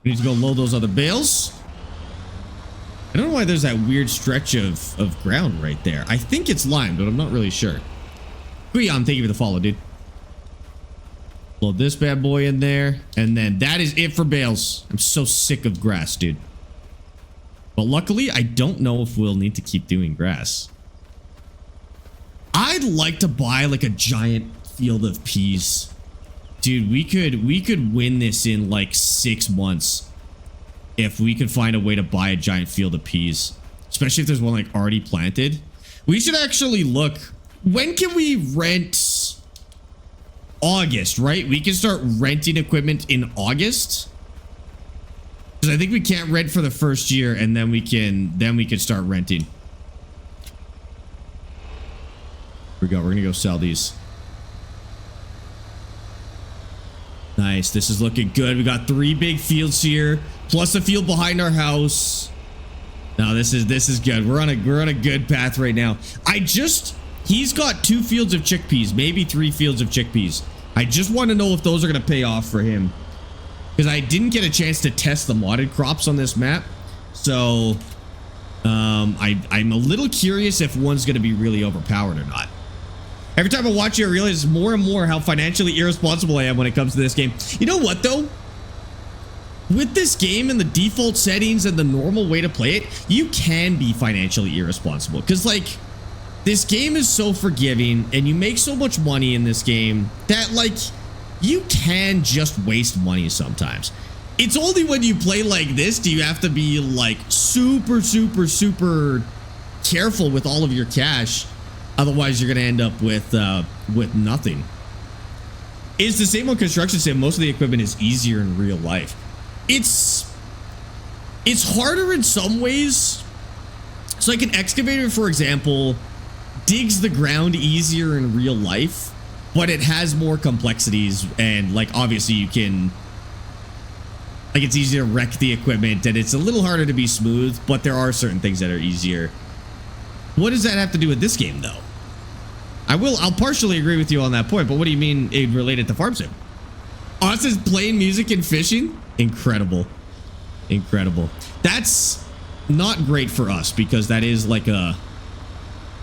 A: we need to go load those other bales. I don't know why there's that weird stretch of ground right there. I think it's lime, but I'm not really sure. Guillaume, thank you for the follow, dude. Load this bad boy in there. And then that is it for bales. I'm so sick of grass, dude. But luckily, I don't know if we'll need to keep doing grass. I'd like to buy like a giant field of peas. Dude, we could win this in like 6 months. If we could find a way to buy a giant field of peas. Especially if there's one like already planted. We should actually look. When can we rent? August, right? We can start renting equipment in August. Because I think we can't rent for the first year, and then we can start renting. we go. We're gonna go sell these. Nice. This is looking good. We got 3 big fields here, plus a field behind our house. No, this is good. We're on a good path right now. He's got 2 fields of chickpeas, maybe 3 fields of chickpeas. I just want to know if those are gonna pay off for him, because I didn't get a chance to test the modded crops on this map. So I'm a little curious if one's gonna be really overpowered or not. Every time I watch you, I realize more and more how financially irresponsible I am when it comes to this game. You know what, though? With this game and the default settings and the normal way to play it, you can be financially irresponsible. Because, like, this game is so forgiving and you make so much money in this game that, like, you can just waste money sometimes. It's only when you play like this do you have to be, like, super, super, super careful with all of your cash. Otherwise, you're going to end up with nothing. It's the same on construction sim. Most of the equipment is easier in real life. It's harder in some ways. So like an excavator, for example, digs the ground easier in real life, but it has more complexities. And like, obviously you can, like, it's easier to wreck the equipment and it's a little harder to be smooth, but there are certain things that are easier. What does that have to do with this game, though? I'll partially agree with you on that point, but what do you mean it related to farm sim? Austin's playing music and fishing? Incredible. Incredible. That's not great for us because that is like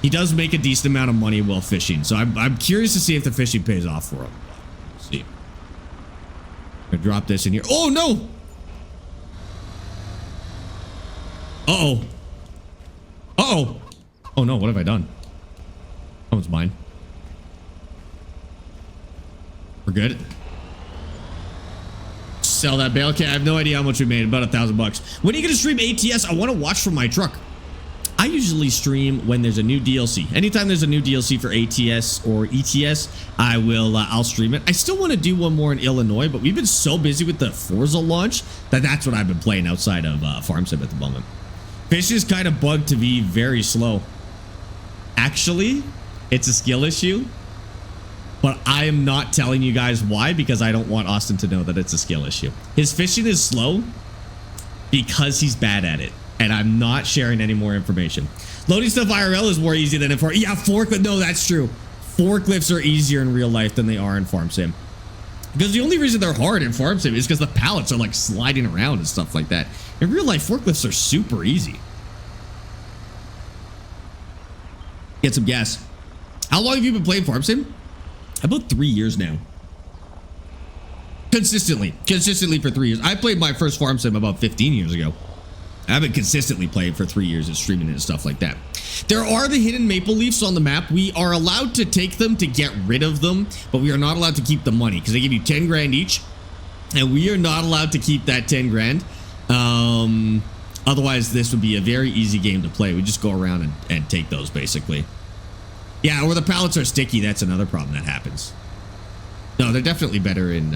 A: he does make a decent amount of money while fishing. So I'm curious to see if the fishing pays off for him. Let's see. I'm gonna drop this in here. Oh, no! Uh-oh. Uh-oh. Oh, no. What have I done? That one's mine. We're good. Sell that bale. Okay, I have no idea how much we made. About $1,000. When are you gonna stream ATS? I want to watch from my truck. I usually stream when there's a new DLC. Anytime there's a new DLC for ATS or ETS, I'll stream it. I still want to do one more in Illinois, but we've been so busy with the Forza launch that's what I've been playing outside of Farm Sim at the moment. Fish is kind of bugged to be very slow. Actually, it's a skill issue, but I am not telling you guys why because I don't want Austin to know that it's a skill issue. His fishing is slow because he's bad at it, and I'm not sharing any more information. Loading stuff IRL is more easy than in Farm. Yeah, forklift. No, that's true. Forklifts are easier in real life than they are in Farm Sim. Because the only reason they're hard in Farm Sim is because the pallets are like sliding around and stuff like that. In real life, forklifts are super easy. Get some gas. How long have you been playing Farm Sim? About 3 years now. Consistently for 3 years. I played my first Farm Sim about 15 years ago. I've been consistently playing for 3 years and streaming and stuff like that. There are the hidden maple leafs on the map. We are allowed to take them to get rid of them, but we are not allowed to keep the money because they give you 10 grand each, and we are not allowed to keep that 10 grand. Otherwise, this would be a very easy game to play. We just go around and take those, basically. Yeah, or the pallets are sticky. That's another problem that happens. No, they're definitely better in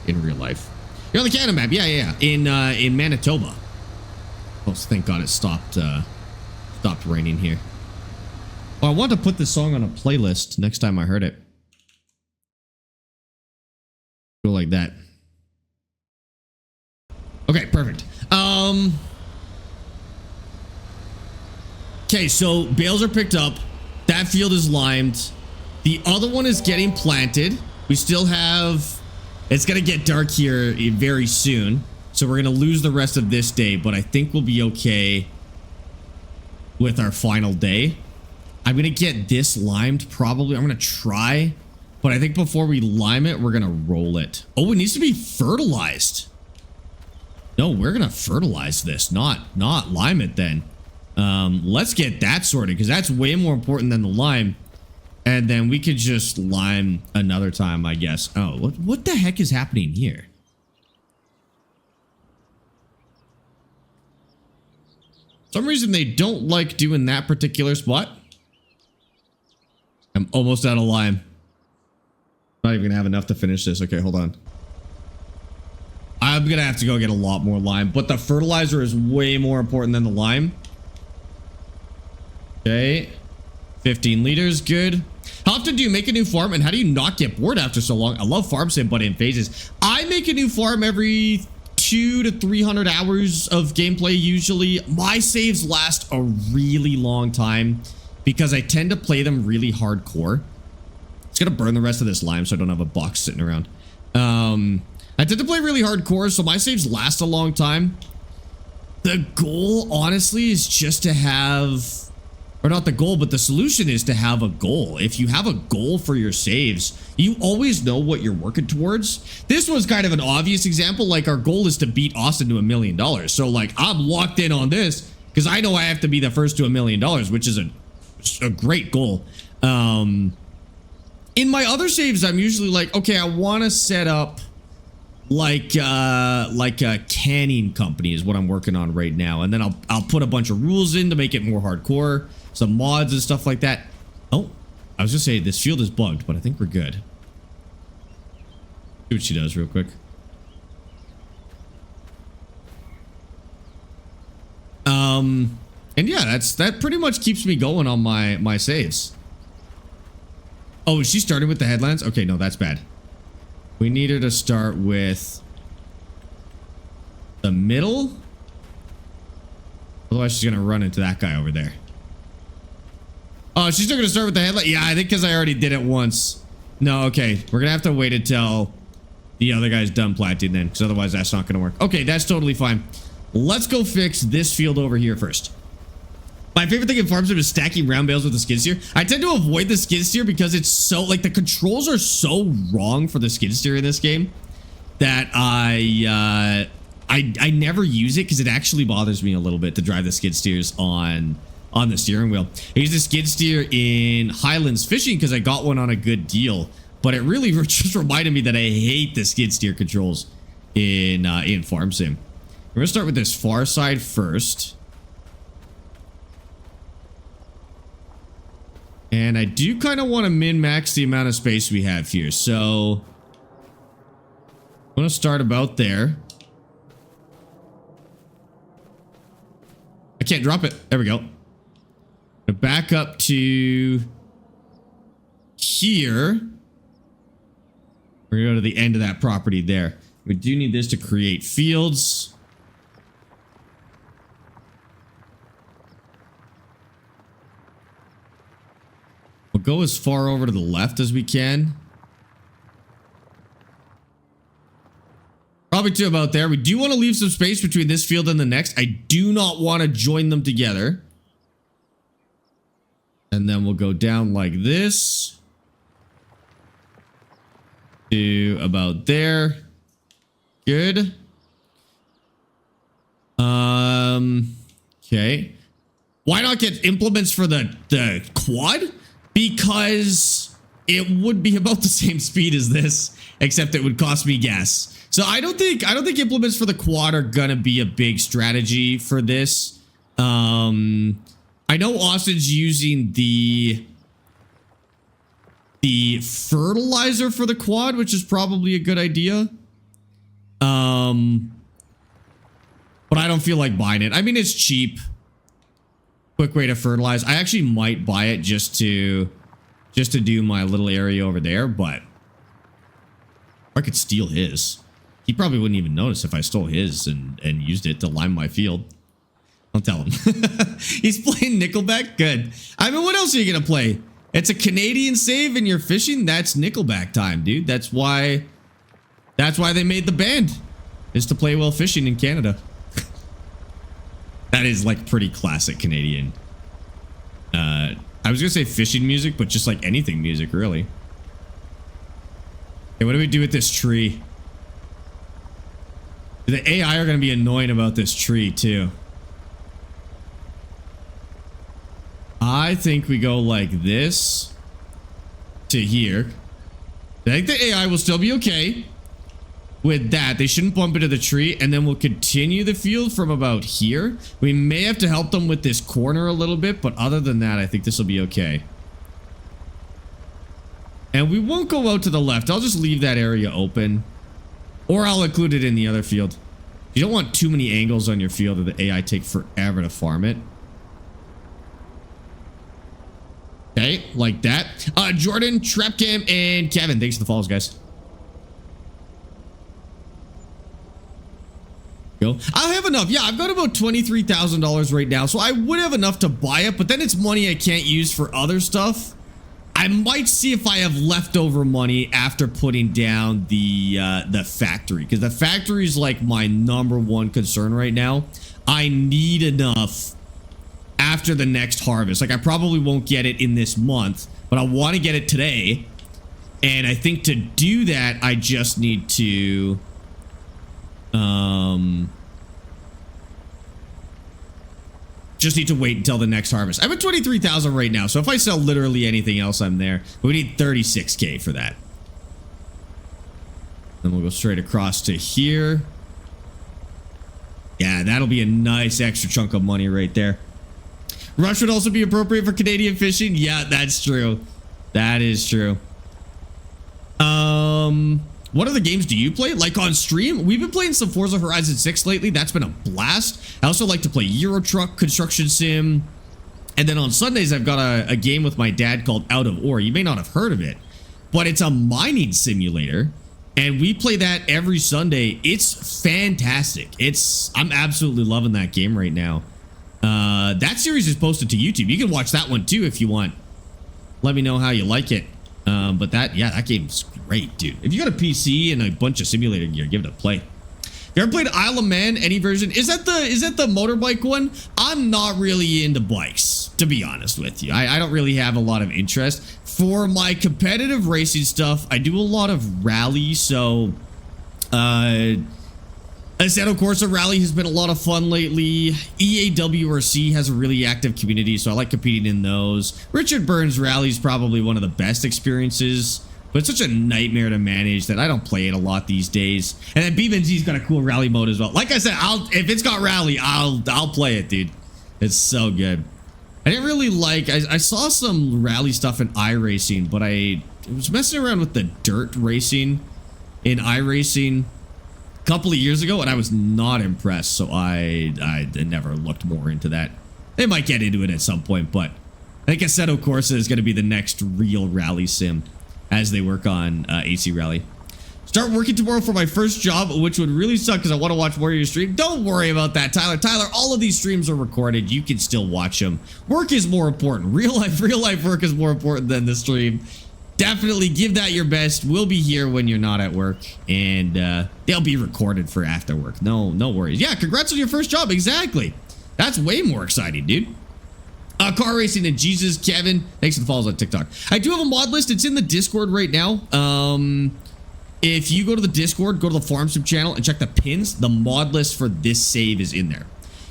A: real life. You're on the Canada map. Yeah. In Manitoba. Oh, thank God it stopped raining here. Well, I want to put this song on a playlist next time I heard it. Go like that. Okay, perfect. Okay, so bales are picked up. That field is limed. The other one is getting planted. We still have... It's going to get dark here very soon. So we're going to lose the rest of this day. But I think we'll be okay with our final day. I'm going to get this limed probably. I'm going to try. But I think before we lime it, we're going to roll it. Oh, it needs to be fertilized. No, we're going to fertilize this. Not lime it then. Let's get that sorted because that's way more important than the lime. And then we could just lime another time, I guess. Oh, what the heck is happening here? For some reason they don't like doing that particular spot. I'm almost out of lime. Not even gonna have enough to finish this. Okay, hold on. I'm gonna have to go get a lot more lime, but the fertilizer is way more important than the lime. Okay, 15 liters, good. How often do you make a new farm, and how do you not get bored after so long? I love farm sim, but in phases. I make a new farm every 200 to 300 hours of gameplay usually. My saves last a really long time because I tend to play them really hardcore. It's gonna burn the rest of this lime so I don't have a box sitting around. I tend to play really hardcore, so my saves last a long time. The goal, honestly, is just to have, or not the goal, but the solution is to have a goal. If you have a goal for your saves, you always know what you're working towards. This was kind of an obvious example. Like, our goal is to beat Austin to $1 million. So, like, I'm locked in on this because I know I have to be the first to $1 million, which is a great goal. In my other saves, I'm usually like, okay, I want to set up like a canning company is what I'm working on right now, and then I'll put a bunch of rules in to make it more hardcore, some mods and stuff like that. Oh, I was gonna say this field is bugged, but I think we're good. See what she does real quick. And yeah, that pretty much keeps me going on my saves. Oh, is she starting with the headlands? Okay, no, that's bad. We need her to start with the middle. Otherwise, she's going to run into that guy over there. Oh, she's still going to start with the headlight? Yeah, I think because I already did it once. No, okay. We're going to have to wait until the other guy's done planting then, because otherwise that's not going to work. Okay, that's totally fine. Let's go fix this field over here first. My favorite thing in farm sim is stacking round bales with the skid steer. I tend to avoid the skid steer because it's so, like, the controls are so wrong for the skid steer in this game that I never use it because it actually bothers me a little bit to drive the skid steers on the steering wheel. I use the skid steer in Highlands fishing because I got one on a good deal, but it really just reminded me that I hate the skid steer controls in farm sim. We're gonna start with this far side first. And I do kind of want to min-max the amount of space we have here. So I'm going to start about there. I can't drop it. There we go. Back up to here. We're going to go to the end of that property there. We do need this to create fields. We'll go as far over to the left as we can. Probably to about there. We do want to leave some space between this field and the next. I do not want to join them together. And then we'll go down like this. To about there. Good. Okay. Why not get implements for the quad? Because it would be about the same speed as this, except it would cost me gas. So I don't think implements for the quad are gonna be a big strategy for this. I know Austin's using the fertilizer for the quad, which is probably a good idea. But I don't feel like buying it. I mean, it's cheap. Quick way to fertilize. I actually might buy it just to do my little area over there, but I could steal his. He probably wouldn't even notice if I stole his and used it to lime my field. Don't tell him. He's playing Nickelback? Good. I mean, what else are you gonna play? It's a Canadian save and you're fishing? That's Nickelback time, dude. That's why they made the band, is to play while fishing in Canada. That is like pretty classic Canadian. I was gonna say fishing music, but just like anything music, really. Okay, what do we do with this tree? The AI are gonna be annoying about this tree too. I think we go like this to here. I think the AI will still be okay with that. They shouldn't bump into the tree, and then we'll continue the field from about here. We may have to help them with this corner a little bit, but other than that, I think this will be okay. And we won't go out to the left. I'll just leave that area open, or I'll include it in the other field. You don't want too many angles on your field, or the AI take forever to farm it. Okay, like that. Jordan, Trepcam, and Kevin, thanks for the follows, guys. Go. I have enough. Yeah, I've got about $23,000 right now, so I would have enough to buy it, but then it's money I can't use for other stuff. I might see if I have leftover money after putting down the factory, because the factory is like my #1 concern right now. I need enough after the next harvest. Like, I probably won't get it in this month, but I want to get it today. And I think to do that, I just need to wait until the next harvest. I'm at 23,000 right now, so if I sell literally anything else, I'm there. But we need 36K for that. Then we'll go straight across to here. Yeah, that'll be a nice extra chunk of money right there. Rush would also be appropriate for Canadian fishing. Yeah, that's true. That is true. What other games do you play? Like on stream? We've been playing some Forza Horizon 6 lately. That's been a blast. I also like to play Euro Truck, Construction Sim. And then on Sundays, I've got a game with my dad called Out of Ore. You may not have heard of it, but it's a mining simulator. And we play that every Sunday. It's fantastic. I'm absolutely loving that game right now. That series is posted to YouTube. You can watch that one too if you want. Let me know how you like it. But that game's great, dude. If you got a PC and a bunch of simulator gear, give it a play. You ever played Isle of Man? Any version? Is that the motorbike one? I'm not really into bikes, to be honest with you. I don't really have a lot of interest. For my competitive racing stuff, I do a lot of rally, so Assetto Corsa Rally has been a lot of fun lately. EAWRC has a really active community, so I like competing in those. Richard Burns Rally is probably one of the best experiences, but it's such a nightmare to manage that I don't play it a lot these days. And then BeamNG's got a cool rally mode as well. Like I said, if it's got rally, I'll play it, dude. It's so good. I didn't really like. I saw some rally stuff in iRacing, but I was messing around with the dirt racing in iRacing couple of years ago, and I was not impressed, so I never looked more into that. They might get into it at some point, but I think Assetto Corsa is going to be the next real rally sim as they work on AC Rally. Start working tomorrow for my first job, which would really suck because I want to watch more of your stream. Don't worry about that, Tyler. Tyler, all of these streams are recorded. You can still watch them. Work is more important. Real life work is more important than the stream. Definitely give that your best. We'll be here when you're not at work, and they'll be recorded for after work. No worries. Yeah, congrats on your first job. Exactly. That's way more exciting, dude. Car racing and Jesus, Kevin. Thanks for the follows on TikTok. I do have a mod list. It's in the Discord right now. If you go to the Discord, go to the Farm Sim channel and check the pins. The mod list for this save is in there.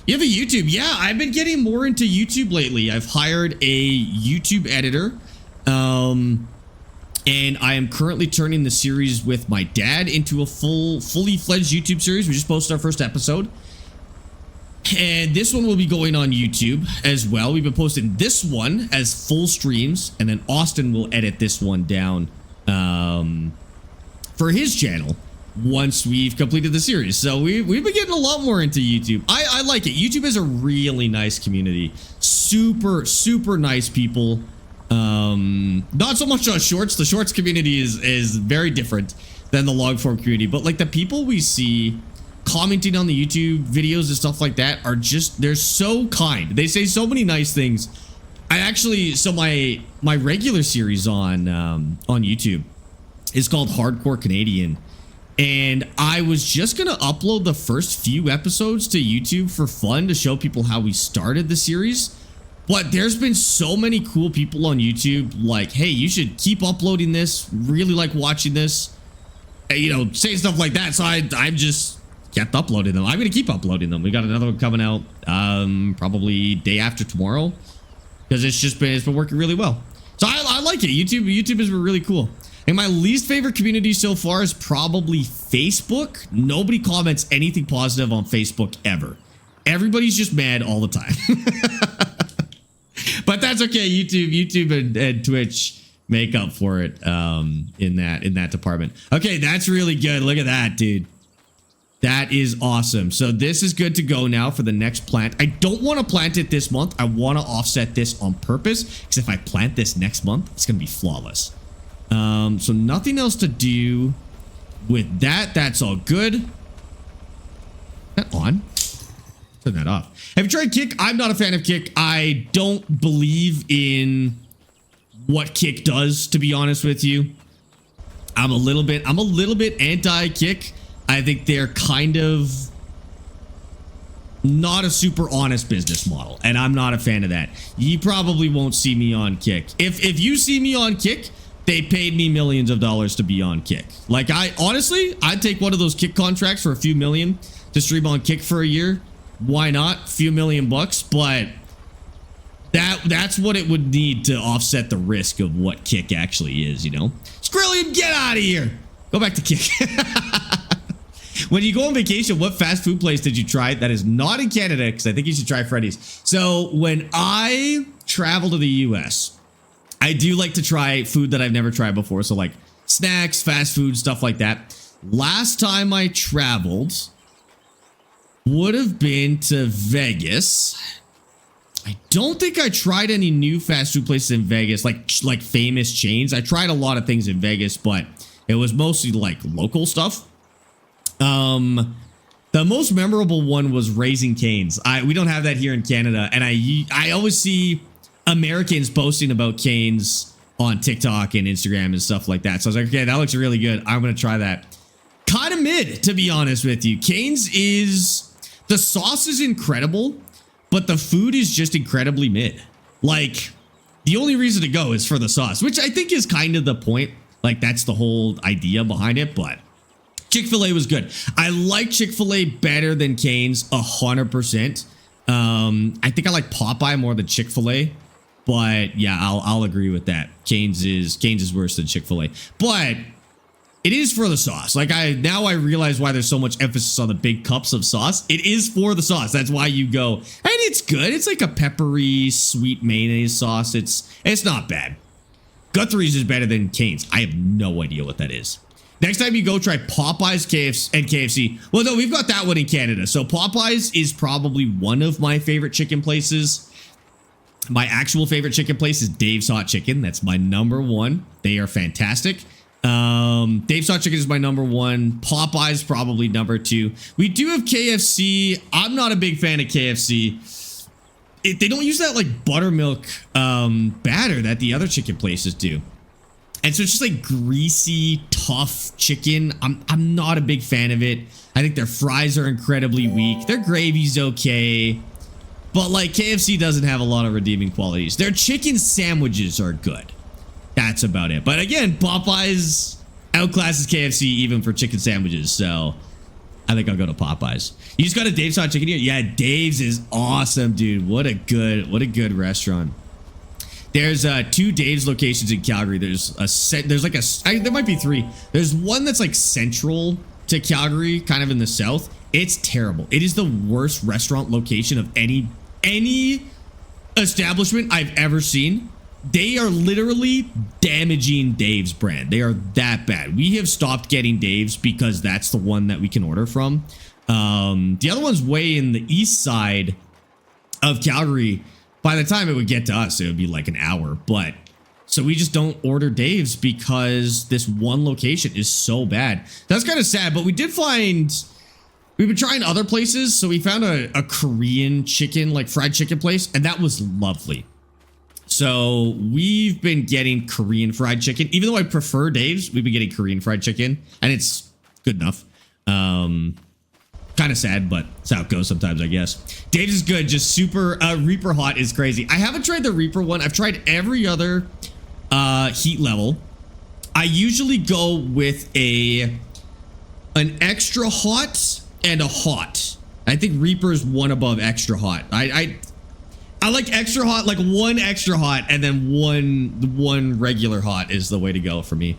A: You have a YouTube. Yeah, I've been getting more into YouTube lately. I've hired a YouTube editor. And I am currently turning the series with my dad into a fully fledged YouTube series. We just posted our first episode. And this one will be going on YouTube as well. We've been posting this one as full streams, and then Austin will edit this one down for his channel once we've completed the series. So we've been getting a lot more into YouTube. I like it. YouTube is a really nice community. Super nice people. Not so much on shorts. The shorts community is very different than the long form community, but like the people we see commenting on the YouTube videos and stuff like that are just, they're so kind. They say so many nice things. So my regular series on YouTube is called Hardcore Canadian, and I was just gonna upload the first few episodes to YouTube for fun to show people how we started the series. But there's been so many cool people on YouTube like, hey, you should keep uploading this. Really like watching this. You know, saying stuff like that. So I just kept uploading them. I'm going to keep uploading them. We got another one coming out probably day after tomorrow. Because it's been working really well. So I like it. YouTube has been really cool. And my least favorite community so far is probably Facebook. Nobody comments anything positive on Facebook ever. Everybody's just mad all the time. But that's okay. YouTube and Twitch make up for it in that department. Okay, that's really good. Look at that, dude. That is awesome. So this is good to go now for the next plant. I don't want to plant it this month. I want to offset this on purpose, because if I plant this next month, it's going to be flawless. So nothing else to do with that. That's all good. Is that on? Turn that off. Have you tried Kick? I'm not a fan of Kick. I don't believe in what Kick does, to be honest with you. I'm a little bit anti-Kick. I think they're kind of not a super honest business model, and I'm not a fan of that. You probably won't see me on Kick. If you see me on Kick, they paid me millions of dollars to be on Kick. Like, I'd take one of those Kick contracts for a few million to stream on Kick for a year. Why not? A few $1,000,000 bucks, but that's what it would need to offset the risk of what Kick actually is, you know? Skrillium, get out of here! Go back to Kick. When you go on vacation, what fast food place did you try that is not in Canada? Because I think you should try Freddy's. So when I travel to the US, I do like to try food that I've never tried before. So like snacks, fast food, stuff like that. Last time I traveled would have been to Vegas. I don't think I tried any new fast food places in Vegas, like famous chains. I tried a lot of things in Vegas, but it was mostly like local stuff. The most memorable one was Raising Cane's. We don't have that here in Canada, and I always see Americans posting about Cane's on TikTok and Instagram and stuff like that. So I was like, okay, that looks really good. I'm gonna try that. Kind of mid, to be honest with you. Cane's the sauce is incredible, but the food is just incredibly mid. Like, the only reason to go is for the sauce, which I think is kind of the point. Like, that's the whole idea behind it, but Chick-fil-A was good. I like Chick-fil-A better than Cane's 100%. I think I like Popeye more than Chick-fil-A, but yeah, I'll agree with that. Cane's is worse than Chick-fil-A, but it is for the sauce. Like, now I realize why there's so much emphasis on the big cups of sauce. It is for the sauce. That's why you go, and it's good. It's like a peppery, sweet mayonnaise sauce. It's not bad. Guthrie's is better than Cane's. I have no idea what that is. Next time you go, try Popeyes, KFC. Well, no, we've got that one in Canada. So Popeyes is probably one of my favorite chicken places. My actual favorite chicken place is Dave's Hot Chicken. That's my #1. They are fantastic. Dave's Hot Chicken is my #1. Popeyes probably #2. We do have KFC. I'm not a big fan of KFC. They don't use that like buttermilk batter that the other chicken places do. And so it's just like greasy, tough chicken. I'm not a big fan of it. I think their fries are incredibly weak. Their gravy's okay. But like KFC doesn't have a lot of redeeming qualities. Their chicken sandwiches are good. That's about it. But again, Popeyes outclasses KFC even for chicken sandwiches. So I think I'll go to Popeyes. You just got a Dave's Hot Chicken here? Yeah, Dave's is awesome, dude. What a good restaurant. There's 2 Dave's locations in Calgary. There might be 3. There's one that's like central to Calgary, kind of in the south. It's terrible. It is the worst restaurant location of any establishment I've ever seen. They are literally damaging Dave's brand. They are that bad. We have stopped getting Dave's because that's the one that we can order from. The other one's way in the east side of Calgary. By the time it would get to us, it would be like an hour. But so we just don't order Dave's because this one location is so bad. That's kind of sad. But we did find, we've been trying other places. So we found a Korean chicken, like fried chicken place, and that was lovely. So we've been getting Korean fried chicken. Even though I prefer Dave's, we've been getting Korean fried chicken, and it's good enough. Kind of sad, but that's how it goes sometimes, I guess. Dave's is good, just super. Reaper Hot is crazy. I haven't tried the Reaper one. I've tried every other heat level. I usually go with an extra hot and a hot. I think Reaper is one above extra hot. I like extra hot, like one extra hot, and then one regular hot is the way to go for me.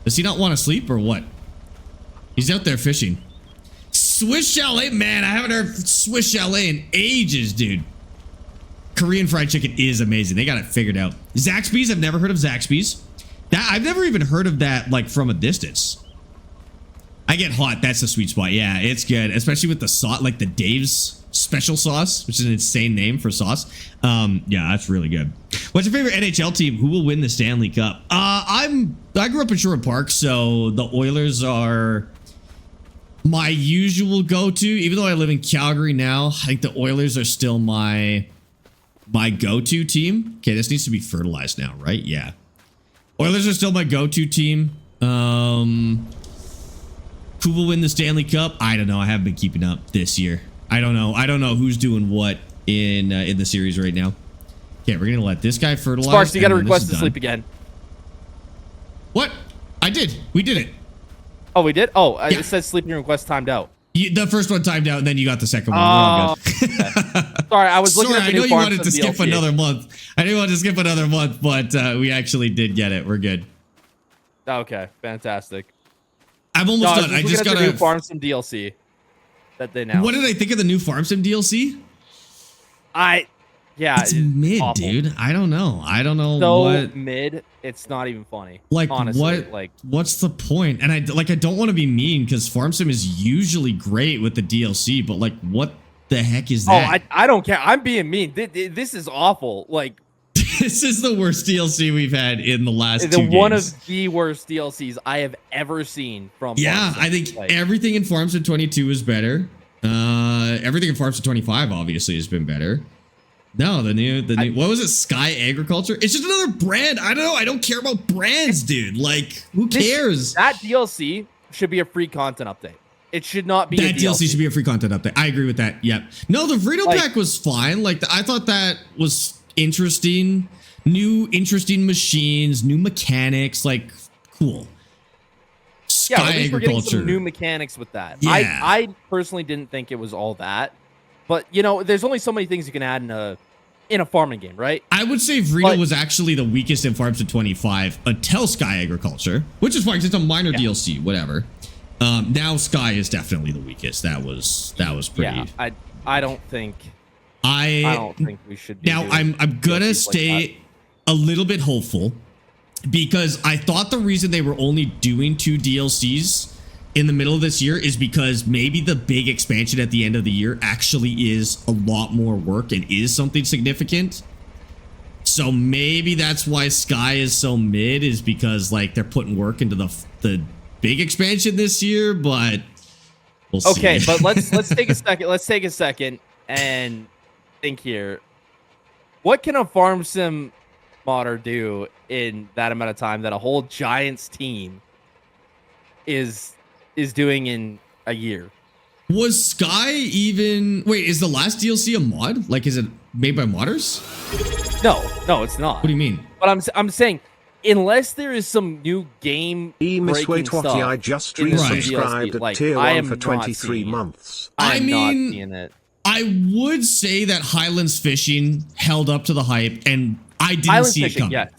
A: Does he not want to sleep or what? He's out there fishing. Swiss Chalet, man, I haven't heard Swiss Chalet in ages, dude. Korean fried chicken is amazing. They got it figured out. Zaxby's, I've never heard of Zaxby's. I've never even heard of that, like, from a distance. I get hot. That's the sweet spot. Yeah, it's good, especially with the sauce, like the Dave's special sauce, which is an insane name for sauce. Yeah, that's really good. What's your favorite NHL team? Who will win the Stanley Cup? I grew up in Sherwood Park, so the Oilers are my usual go-to. Even though I live in Calgary now, I think the Oilers are still my go-to team. Okay, this needs to be fertilized now, right? Yeah. Oilers are still my go-to team. Who will win the Stanley Cup? I don't know. I haven't been keeping up this year. I don't know. I don't know who's doing what in the series right now. Okay, we're gonna let this guy fertilize.
B: Sparx, you gotta request to sleep again.
A: What? I did. We did it.
B: Oh, we did? Oh,
A: yeah.
B: It says sleeping request timed out.
A: The first one timed out, and then you got the second one. We're all good.
B: Okay. Sorry, I was looking at the
A: I
B: new
A: know you wanted to skip
B: DLC.
A: another month. I didn't want to skip another month, but we actually did get it. We're good.
B: Okay, fantastic.
A: I'm almost done. I just gotta
B: new Farm Sim DLC that they announced.
A: What did I think of the new Farm Sim DLC?
B: Yeah,
A: it's mid,
B: awful.
A: dude. I don't know. I don't know
B: so
A: what
B: mid. It's not even funny.
A: Like
B: honestly, like
A: what's the point? And I don't want to be mean because Farm Sim is usually great with the DLC, but like what the heck is that?
B: Oh, I don't care. I'm being mean. This is awful. Like
A: this is the worst DLC we've had in the last 2 games.
B: One of the worst DLCs I have ever seen from
A: Yeah,
B: Farm Sim.
A: I think everything in Farm Sim 22 is better. Everything in Farm Sim 25 obviously has been better. No, the new what was it? Sky Agriculture? It's just another brand. I don't know. I don't care about brands, dude. Like, who cares?
B: That DLC should be a free content update. It should not be
A: that DLC should be a free content update. I agree with that. Yep. No, the Vrito pack was fine. Like, I thought that was interesting. New interesting machines, new mechanics, like cool.
B: Yeah, at least we're getting some new mechanics with that.
A: Yeah.
B: I personally didn't think it was all that. But, you know, there's only so many things you can add in a farming game, right?
A: I would say Vrito was actually the weakest in Farm Sim 25 until Sky Agriculture, which is fine because it's a minor DLC, whatever. Now Sky is definitely the weakest. That was pretty.
B: Yeah, I don't think we should be
A: now I'm gonna stay
B: like
A: a little bit hopeful because I thought the reason they were only doing 2 DLCs in the middle of this year is because maybe the big expansion at the end of the year actually is a lot more work and is something significant. So maybe that's why Sky is so mid, is because like they're putting work into the big expansion this year, but we'll see.
B: Okay, but let's take a second. Let's take a second and think here. What can a Farm Sim modder do in that amount of time that a whole Giants team is doing in a year?
A: Was Sky even... Wait, is the last DLC a mod? Like, is it made by modders?
B: No, it's not.
A: What do you mean?
B: But I'm saying, unless there is some new game breaking stuff,
D: I just resubscribed at tier 1 for 23 months.
B: I'm not seeing it.
A: I would say that Highlands Fishing held up to the hype, and I didn't see it coming.
B: Yes.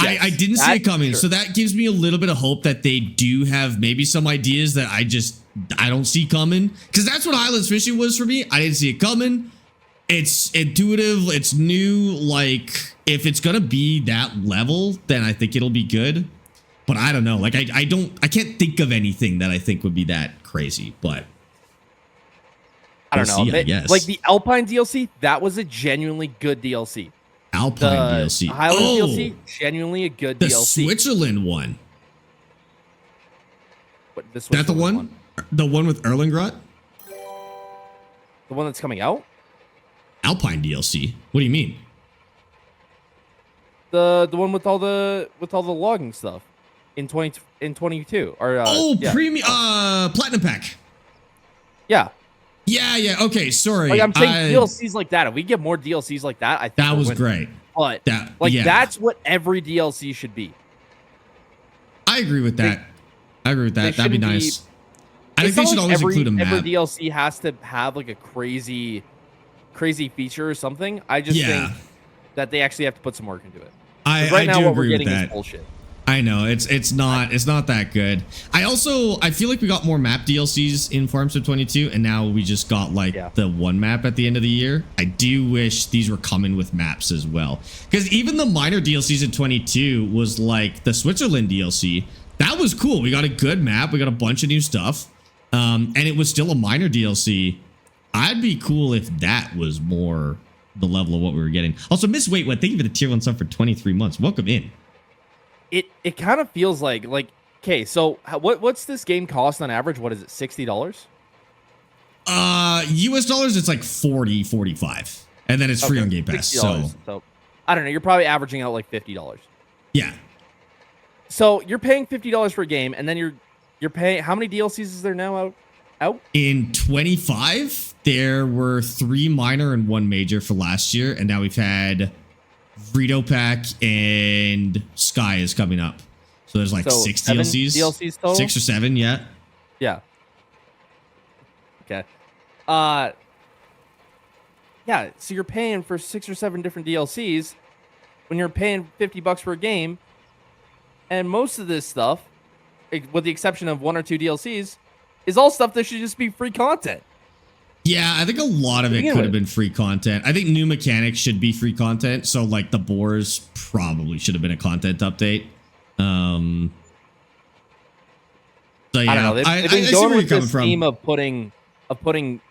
A: I didn't see it coming,
B: sure.
A: so that gives me a little bit of hope that they do have maybe some ideas that I don't see coming, because that's what Highlands Fishing was for me. I didn't see it coming. It's intuitive, it's new. Like, if it's gonna be that level, then I think it'll be good. But I don't know. Like, I can't think of anything that I think would be that crazy. But
B: I don't know.
A: I guess.
B: Like the Alpine DLC, that was a genuinely good DLC.
A: Alpine DLC.
B: Highland DLC, genuinely a good DLC.
A: The Switzerland one.
B: What,
A: Is that the one? The one with Erlengrot?
B: The one that's coming out?
A: Alpine DLC. What do you mean?
B: The one with all the logging stuff in 22 or
A: premium platinum pack.
B: Yeah.
A: Yeah. Okay, sorry.
B: Like I'm saying DLCs like that. If we get more DLCs like that, I think
A: that was great.
B: But that's what every DLC should be.
A: I agree with that. That'd be nice. I think they should always include a map.
B: Every DLC has to have like a crazy feature or something. I just think that they actually have to put some work into it. Right now, what we're getting is bullshit.
A: I know it's not that good. I feel like we got more map DLCs in Farm Sim 22, and now we just got like the one map at the end of the year. I do wish these were coming with maps as well, because even the minor DLCs in 22 was like the Switzerland DLC That was cool. We got a good map. We got a bunch of new stuff. And it was still a minor DLC. I'd be cool if that was more the level of what we were getting. Also, Miss Waitwet, thank you for the tier 1 sub for 23 months. Welcome in.
B: It kind of feels like okay, so what's this game cost on average? What is it, $60?
A: US dollars, it's like 40, 45. And then it's free on Game Pass. So
B: I don't know. You're probably averaging out like $50.
A: Yeah.
B: So you're paying $50 for a game, and then you're paying, how many DLCs is there now out? In
A: 25, there were 3 minor and 1 major for last year, and now we've had Vrito Pack and Sky is coming up. So there's like 6 DLCs
B: total?
A: 6 or 7, yeah.
B: Yeah. Okay. Yeah, so you're paying for 6 or 7 different DLCs when you're paying $50 for a game, and most of this stuff, with the exception of 1 or 2 DLCs, is all stuff that should just be free content.
A: Yeah, I think a lot of it could have been free content. I think new mechanics should be free content. So like the boars probably should have been a content update. So yeah,
B: I don't know. They've been going with this theme of putting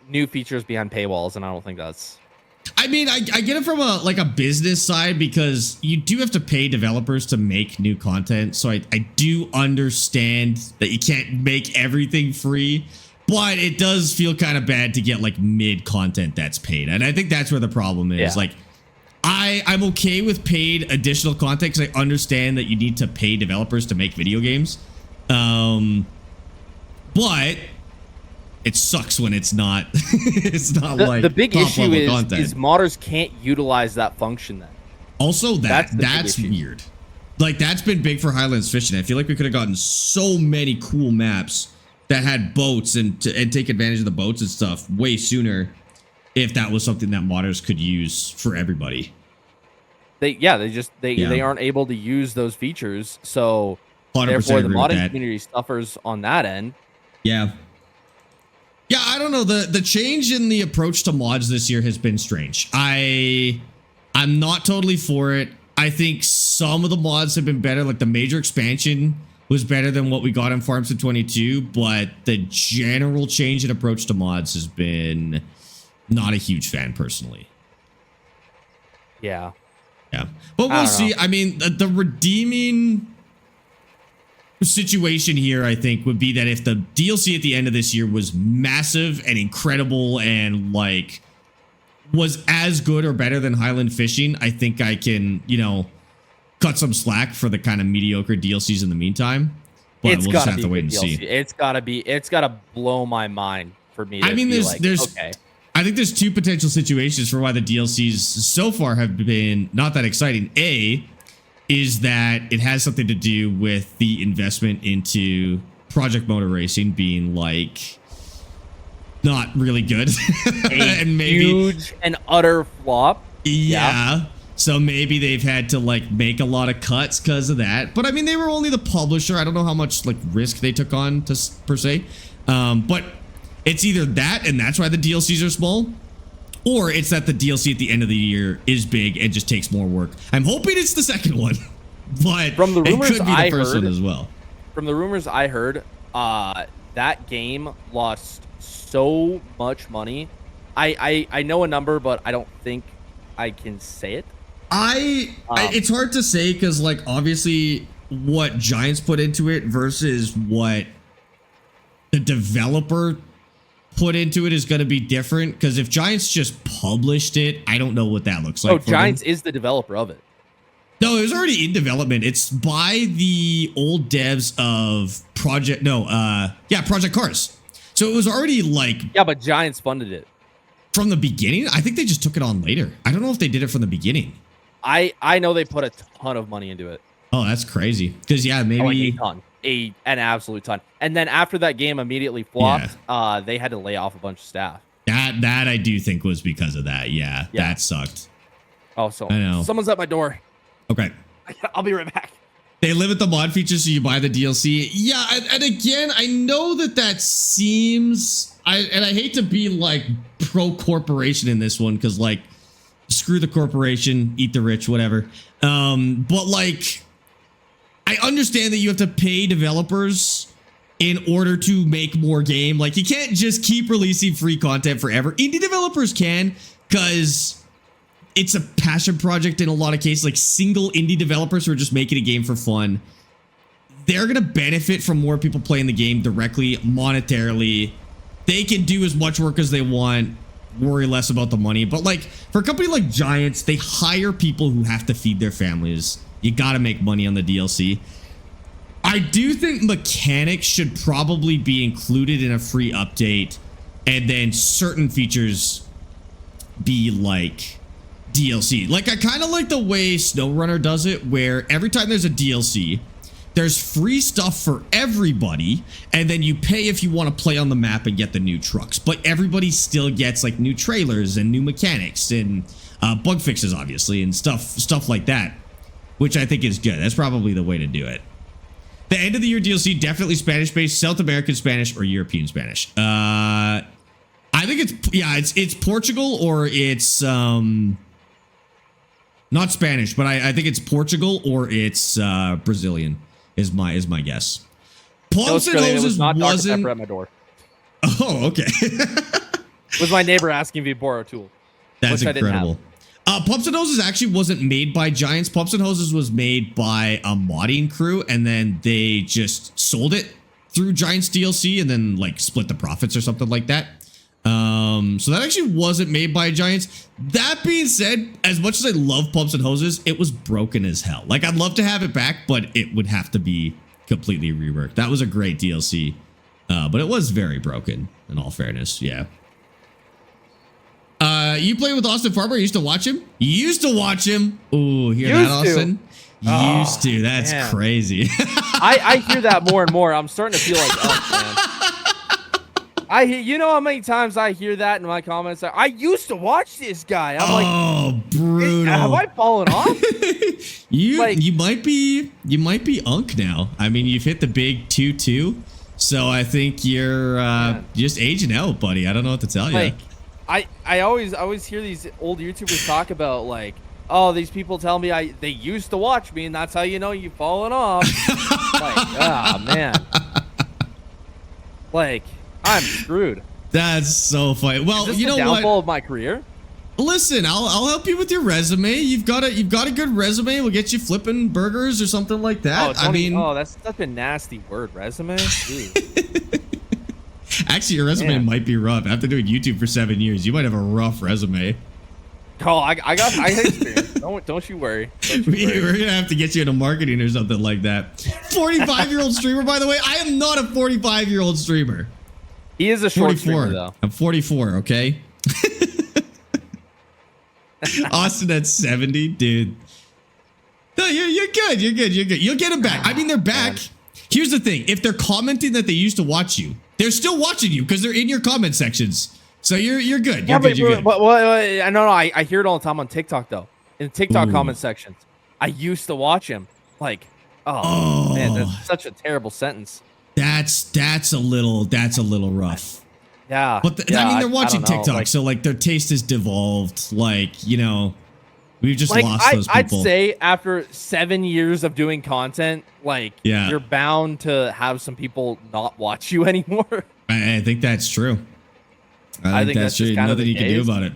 B: new features behind paywalls, and I don't think that's.
A: I mean, I get it from a business side, because you do have to pay developers to make new content. So I do understand that you can't make everything free, but it does feel kind of bad to get like mid content that's paid. And I think that's where the problem is.
B: Yeah.
A: Like, I'm okay with paid additional content because I understand that you need to pay developers to make video games. But it sucks when it's not. It's not like
B: the big issue
A: content.
B: is modders can't utilize that function then.
A: Also, that's weird. Like, that's been big for Highlands Fishing. I feel like we could have gotten so many cool maps that had boats and take advantage of the boats and stuff way sooner if that was something that modders could use for everybody. They
B: aren't able to use those features, so
A: 100%
B: therefore the
A: agree with
B: modding
A: that.
B: community suffers on that end.
A: Yeah. Yeah, I don't know. The change in the approach to mods this year has been strange. I'm not totally for it. I think some of the mods have been better. Like the major expansion was better than what we got in Farm Sim 22, but the general change in approach to mods has been not a huge fan personally.
B: Yeah.
A: Yeah. But we'll see. I mean, the redeeming situation here, I think, would be that if the DLC at the end of this year was massive and incredible and like was as good or better than Highland Fishing, I think I can, cut some slack for the kind of mediocre DLCs in the meantime. But we'll just have to wait and see.
B: It's gotta blow my mind for me.
A: I mean, I think there's 2 potential situations for why the DLCs so far have been not that exciting. A is that it has something to do with the investment into Project Motor Racing being like not really good.
B: And maybe huge and utter flop.
A: Yeah. So maybe they've had to like make a lot of cuts because of that. But I mean, they were only the publisher. I don't know how much like risk they took on per se. But it's either that and that's why the DLCs are small, or it's that the DLC at the end of the year is big and just takes more work. I'm hoping it's the second one, but
B: from the rumors
A: it could be the first one as well.
B: From the rumors I heard, that game lost so much money. I know a number, but I don't think I can say it.
A: It's hard to say because like obviously what Giants put into it versus what the developer put into it is going to be different, because if Giants just published it, I don't know what that looks like.
B: Oh, Giants is the developer of it.
A: No, it was already in development. It's by the old devs of Project Cars. So it was already like...
B: Yeah, but Giants funded it.
A: From the beginning? I think they just took it on later. I don't know if they did it from the beginning.
B: I know they put a ton of money into it.
A: Oh, that's crazy. Because, yeah, maybe...
B: Like a ton. An absolute ton. And then after that game immediately flopped, they had to lay off a bunch of staff.
A: That I do think was because of that. Yeah, that sucked.
B: Oh, so
A: I know.
B: Someone's at my door.
A: Okay.
B: I'll be right back.
A: They limit the mod features so you buy the DLC. Yeah, and again, I know that seems... I hate to be like pro-corporation in this one, because like, screw the corporation, eat the rich, whatever. But like... I understand that you have to pay developers in order to make more game. Like, you can't just keep releasing free content forever. Indie developers can, because it's a passion project in a lot of cases. Like, single indie developers who are just making a game for fun, they're going to benefit from more people playing the game directly, monetarily. They can do as much work as they want, worry less about the money. But like, for a company like Giants, they hire people who have to feed their families. You got to make money on the DLC. I do think mechanics should probably be included in a free update, and then certain features be like DLC. Like, I kind of like the way SnowRunner does it, where every time there's a DLC, there's free stuff for everybody, and then you pay if you want to play on the map and get the new trucks. But everybody still gets like new trailers and new mechanics and bug fixes, obviously, and stuff like that, which I think is good. That's probably the way to do it. The end of the year DLC, definitely Spanish-based, South American Spanish, or European Spanish. I think it's Portugal, or it's not Spanish, but I think it's Portugal, or it's Brazilian is my guess. Pumps and Hoses wasn't
B: at my door.
A: Oh, okay.
B: Was my neighbor asking me to borrow a tool?
A: That's incredible. Pumps and Hoses actually wasn't made by Giants. Pumps and Hoses was made by a modding crew, and then they just sold it through Giants DLC and then like split the profits or something like that. So that actually wasn't made by Giants. That being said, as much as I love Pumps and Hoses, it was broken as hell. Like, I'd love to have it back, but it would have to be completely reworked. That was a great DLC, but it was very broken, in all fairness. Yeah. You play with Austin Farmer? You used to watch him? You used to watch him? Ooh, hear that, Austin? Used to. That's crazy.
B: I hear that more and more. I'm starting to feel like, oh, man. You know how many times I hear that in my comments? I used to watch this guy. I'm like,
A: oh, brutal.
B: Have I fallen off?
A: You might be Unk now. I mean, you've hit the big 2-2, so I think you're just aging out, buddy. I don't know what to tell you.
B: Like, I always hear these old YouTubers talk about, like, oh, these people tell me they used to watch me, and that's how you know you've fallen off. Like, oh man, like, I'm screwed.
A: That's so funny. Well,
B: Is this
A: you know
B: the
A: what?
B: downfall of my career?
A: Listen, I'll help you with your resume. You've got a good resume. We'll get you flipping burgers or something like that.
B: Oh, that's such a nasty word, resume.
A: Actually, your resume might be rough. After doing YouTube for 7 years, you might have a rough resume.
B: Oh, I got experience. Don't you worry.
A: We're gonna have to get you into marketing or something like that. 45-year-old streamer, by the way. I am not a 45-year-old streamer.
B: He is a short streamer, though.
A: I'm 44. Okay. Austin at 70, dude. No, you're good. You're good. You're good. You'll get them back. I mean, they're back. Here's the thing: if they're commenting that they used to watch you, they're still watching you because they're in your comment sections. So you're good. You're good.
B: I know. I hear it all the time on TikTok, though. In the TikTok comment sections, I used to watch him. Like, oh man, that's such a terrible sentence.
A: That's a little rough.
B: Yeah.
A: But I mean, they're watching TikTok, so like their taste is devolved. Like, you know, we've just lost those people.
B: I'd say after 7 years of doing content, like, you're bound to have some people not watch you anymore.
A: I think that's true. I think that's true. Nothing you can do about it.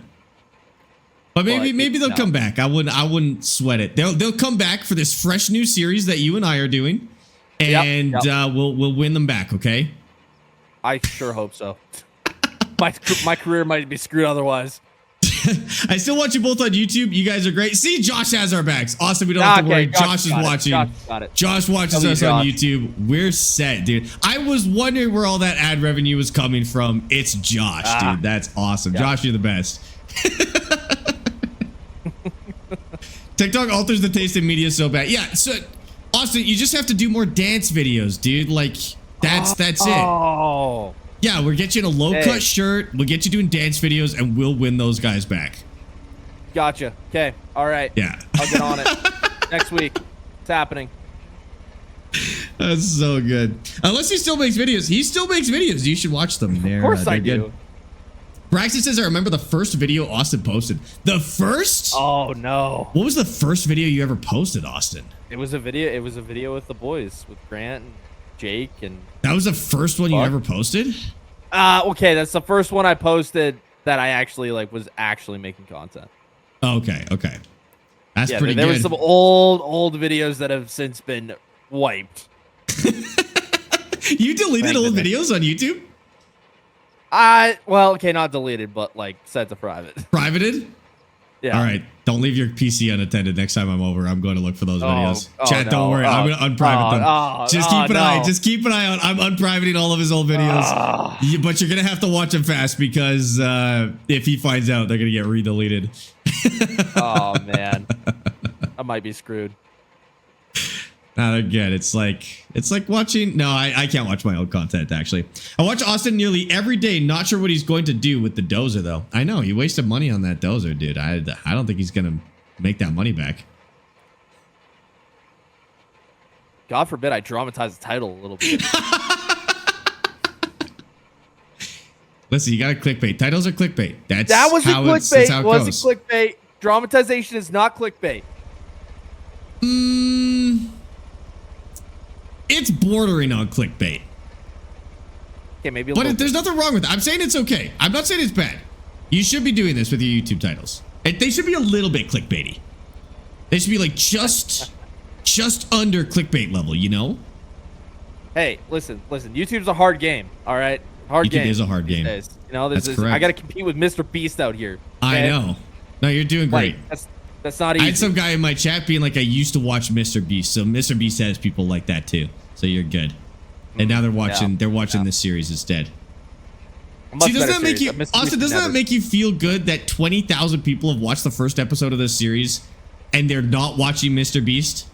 A: But maybe they'll come back. I wouldn't sweat it. They'll come back for this fresh new series that you and I are doing, and we'll win them back. Okay.
B: I sure hope so. My career might be screwed otherwise.
A: I still watch you both on YouTube. You guys are great. See, Josh has our backs. Awesome. We don't have to worry. Josh is watching. Josh watches us on YouTube. We're set, dude. I was wondering where all that ad revenue was coming from. It's Josh, dude. That's awesome. Josh, you're the best. TikTok alters the taste in media so bad. Yeah. So, Austin, you just have to do more dance videos, dude. Like, that's it.
B: Oh.
A: Yeah, we'll get you in a low-cut shirt. We'll get you doing dance videos, and we'll win those guys back.
B: Gotcha. Okay. All right.
A: Yeah.
B: I'll get on it. Next week. It's happening.
A: That's so good. Unless he still makes videos. He still makes videos. You should watch them.
B: Of course I do.
A: Braxton says, I remember the first video Austin posted. The first?
B: Oh no.
A: What was the first video you ever posted, Austin?
B: It was a video with the boys, with Grant and Jake and.
A: That was the first one you ever posted?
B: Okay, that's the first one I posted that I actually was actually making content.
A: Okay. That's
B: Yeah,
A: pretty
B: there
A: good.
B: was some old videos that have since been wiped.
A: You deleted old videos on YouTube?
B: Well, okay, not deleted, but set to private.
A: Privated?
B: Yeah.
A: All right. Don't leave your PC unattended. Next time I'm over, I'm going to look for those videos. Chat,
B: no.
A: don't worry. I'm going to unprivate them. Just keep an eye. Just keep an eye on. I'm unprivating all of his old videos. But you're going to have to watch them fast because if he finds out, they're going to get re-deleted.
B: Oh, man. I might be screwed.
A: Again, it's like watching. No, I can't watch my old content, actually. I watch Austin nearly every day. Not sure what he's going to do with the dozer, though. I know he wasted money on that dozer, dude. I don't think he's going to make that money back.
B: God forbid I dramatize the title a little bit.
A: Listen, you got to clickbait. Titles are clickbait.
B: That was
A: how
B: a
A: that's how
B: clickbait.
A: it
B: Was
A: goes.
B: a clickbait. Dramatization is not clickbait.
A: It's bordering on clickbait.
B: Okay, maybe.
A: But there's nothing wrong with it. I'm saying it's okay. I'm not saying it's bad. You should be doing this with your YouTube titles. They should be a little bit clickbaity. They should be just under clickbait level, you know?
B: Hey, listen. YouTube's a hard game. All right, hard game.
A: YouTube is a hard game.
B: Days. You know, this
A: That's
B: is.
A: correct.
B: I got to compete with Mr. Beast out here.
A: I
B: okay?
A: know. No, you're doing great.
B: That's not easy.
A: I had some guy in my chat being like, I used to watch Mr. Beast, so Mr. Beast has people like that too. So you're good. And now they're watching this series instead. See, doesn't that make you, Austin, doesn't that make you feel good that 20,000 people have watched the first episode of this series and they're not watching Mr. Beast?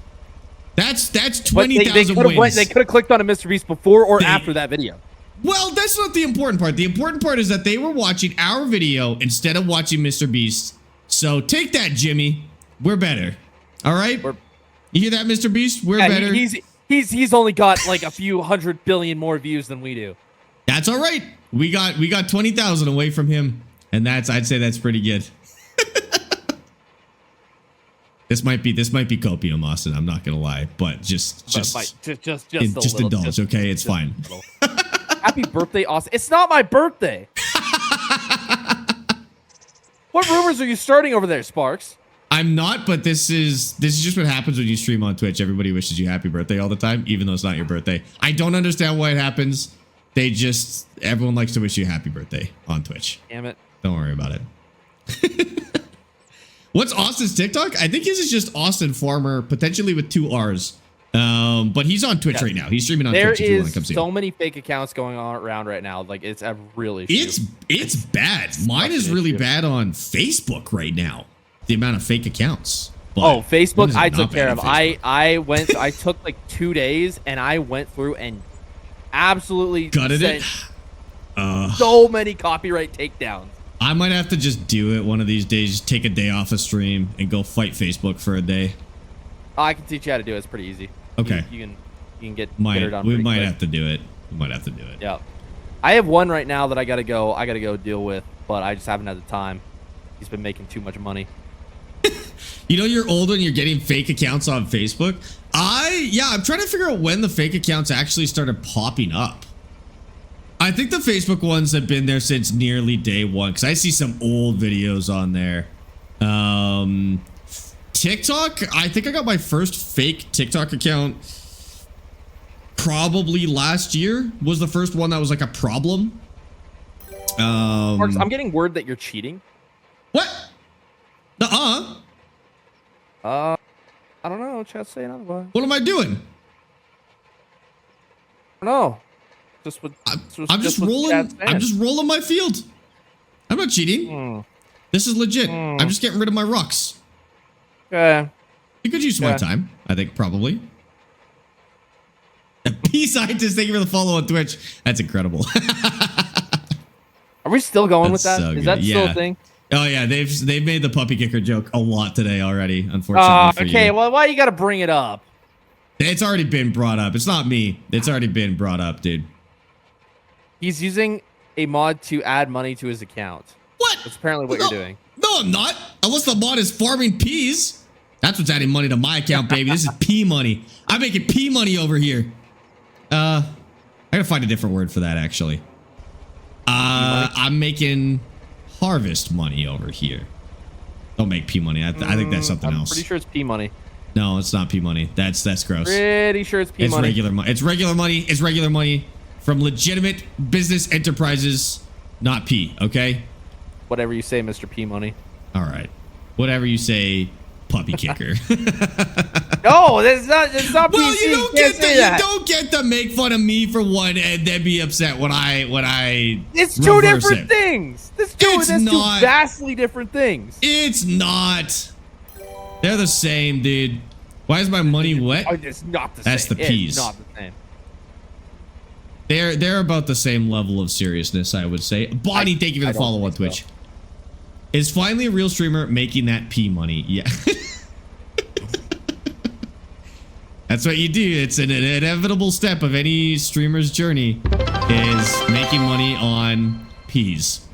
A: That's 20,000 wins.
B: They could have clicked on a Mr. Beast before or after that video.
A: Well, that's not the important part. The important part is that they were watching our video instead of watching Mr. Beast. So take that, Jimmy. We're better. All right? You hear that, Mr. Beast? We're better.
B: He's only got a few 100 billion more views than we do.
A: That's all right. We got 20,000 away from him, and I'd say that's pretty good. This might be copium, Austin. I'm not gonna lie, but just indulge, okay? It's fine.
B: Happy birthday, Austin! It's not my birthday. What rumors are you starting over there, Sparx?
A: I'm not, but this is just what happens when you stream on Twitch. Everybody wishes you happy birthday all the time, even though it's not your birthday. I don't understand why it happens. Everyone likes to wish you happy birthday on Twitch.
B: Damn it.
A: Don't worry about it. What's Austin's TikTok? I think his is just Austin Farmer, potentially with 2 R's. But he's on Twitch right now. He's streaming on Twitch if you want to come see him.
B: There is so many fake accounts going on around right now. It's a real issue.
A: It's bad. Mine is really bad on Facebook right now. The amount of fake accounts. But
B: Facebook, I took care of. I took 2 days and I went through and absolutely
A: gutted it.
B: So many copyright takedowns.
A: I might have to just do it one of these days. Just take a day off a stream and go fight Facebook for a day.
B: I can teach you how to do it. It's pretty easy.
A: Okay.
B: You can get
A: it
B: done.
A: We might have to do it. We might have to do it.
B: Yeah. I have one right now that I gotta go deal with, but I just haven't had the time. He's been making too much money.
A: You know, you're old when you're getting fake accounts on Facebook. I'm trying to figure out when the fake accounts actually started popping up. I think the Facebook ones have been there since nearly day one, because I see some old videos on there. TikTok, I think I got my first fake TikTok account probably last year. Was the first one that was a problem.
B: Marcus, I'm getting word that you're cheating.
A: What?
B: I don't know. Chat's saying otherwise.
A: What am I doing?
B: I don't know.
A: I'm just rolling my field. I'm not cheating. This is legit. I'm just getting rid of my rocks.
B: Okay.
A: You could use my time, I think, probably. P-Scientist, thank you for the follow on Twitch. That's incredible.
B: Are we still going with that? Is that still a thing?
A: Oh yeah, they've made the puppy kicker joke a lot today already, unfortunately for
B: okay,
A: you.
B: well, why you gotta bring it up?
A: It's already been brought up. It's not me. It's already been brought up, dude.
B: He's using a mod to add money to his account.
A: What?
B: That's apparently what you're doing.
A: No, I'm not. Unless the mod is farming peas. That's what's adding money to my account, baby. This is pea money. I'm making pea money over here. I gotta find a different word for that, actually. I'm making harvest money over here. Don't make pea money. I think that's something else.
B: I'm pretty sure it's pea money.
A: No, it's not pea money. That's gross.
B: Pretty sure it's pea money.
A: It's regular money. It's regular money. It's regular money from legitimate business enterprises, not pea, okay?
B: Whatever you say, Mr. P Money.
A: All right. Whatever you say, puppy kicker.
B: No, that's not
A: well,
B: PC.
A: you don't get to make fun of me for one and then be upset when I
B: It's two different things. That's two vastly different things.
A: It's not. They're the same, dude. Why is my money wet?
B: Oh, it's not the same.
A: That's the peas.
B: It's not the same.
A: They're about the same level of seriousness, I would say. Bonnie, thank you for the follow on Twitch. So. Is finally a real streamer making that pea money? Yeah. That's what you do. It's an inevitable step of any streamer's journey is making money on peas.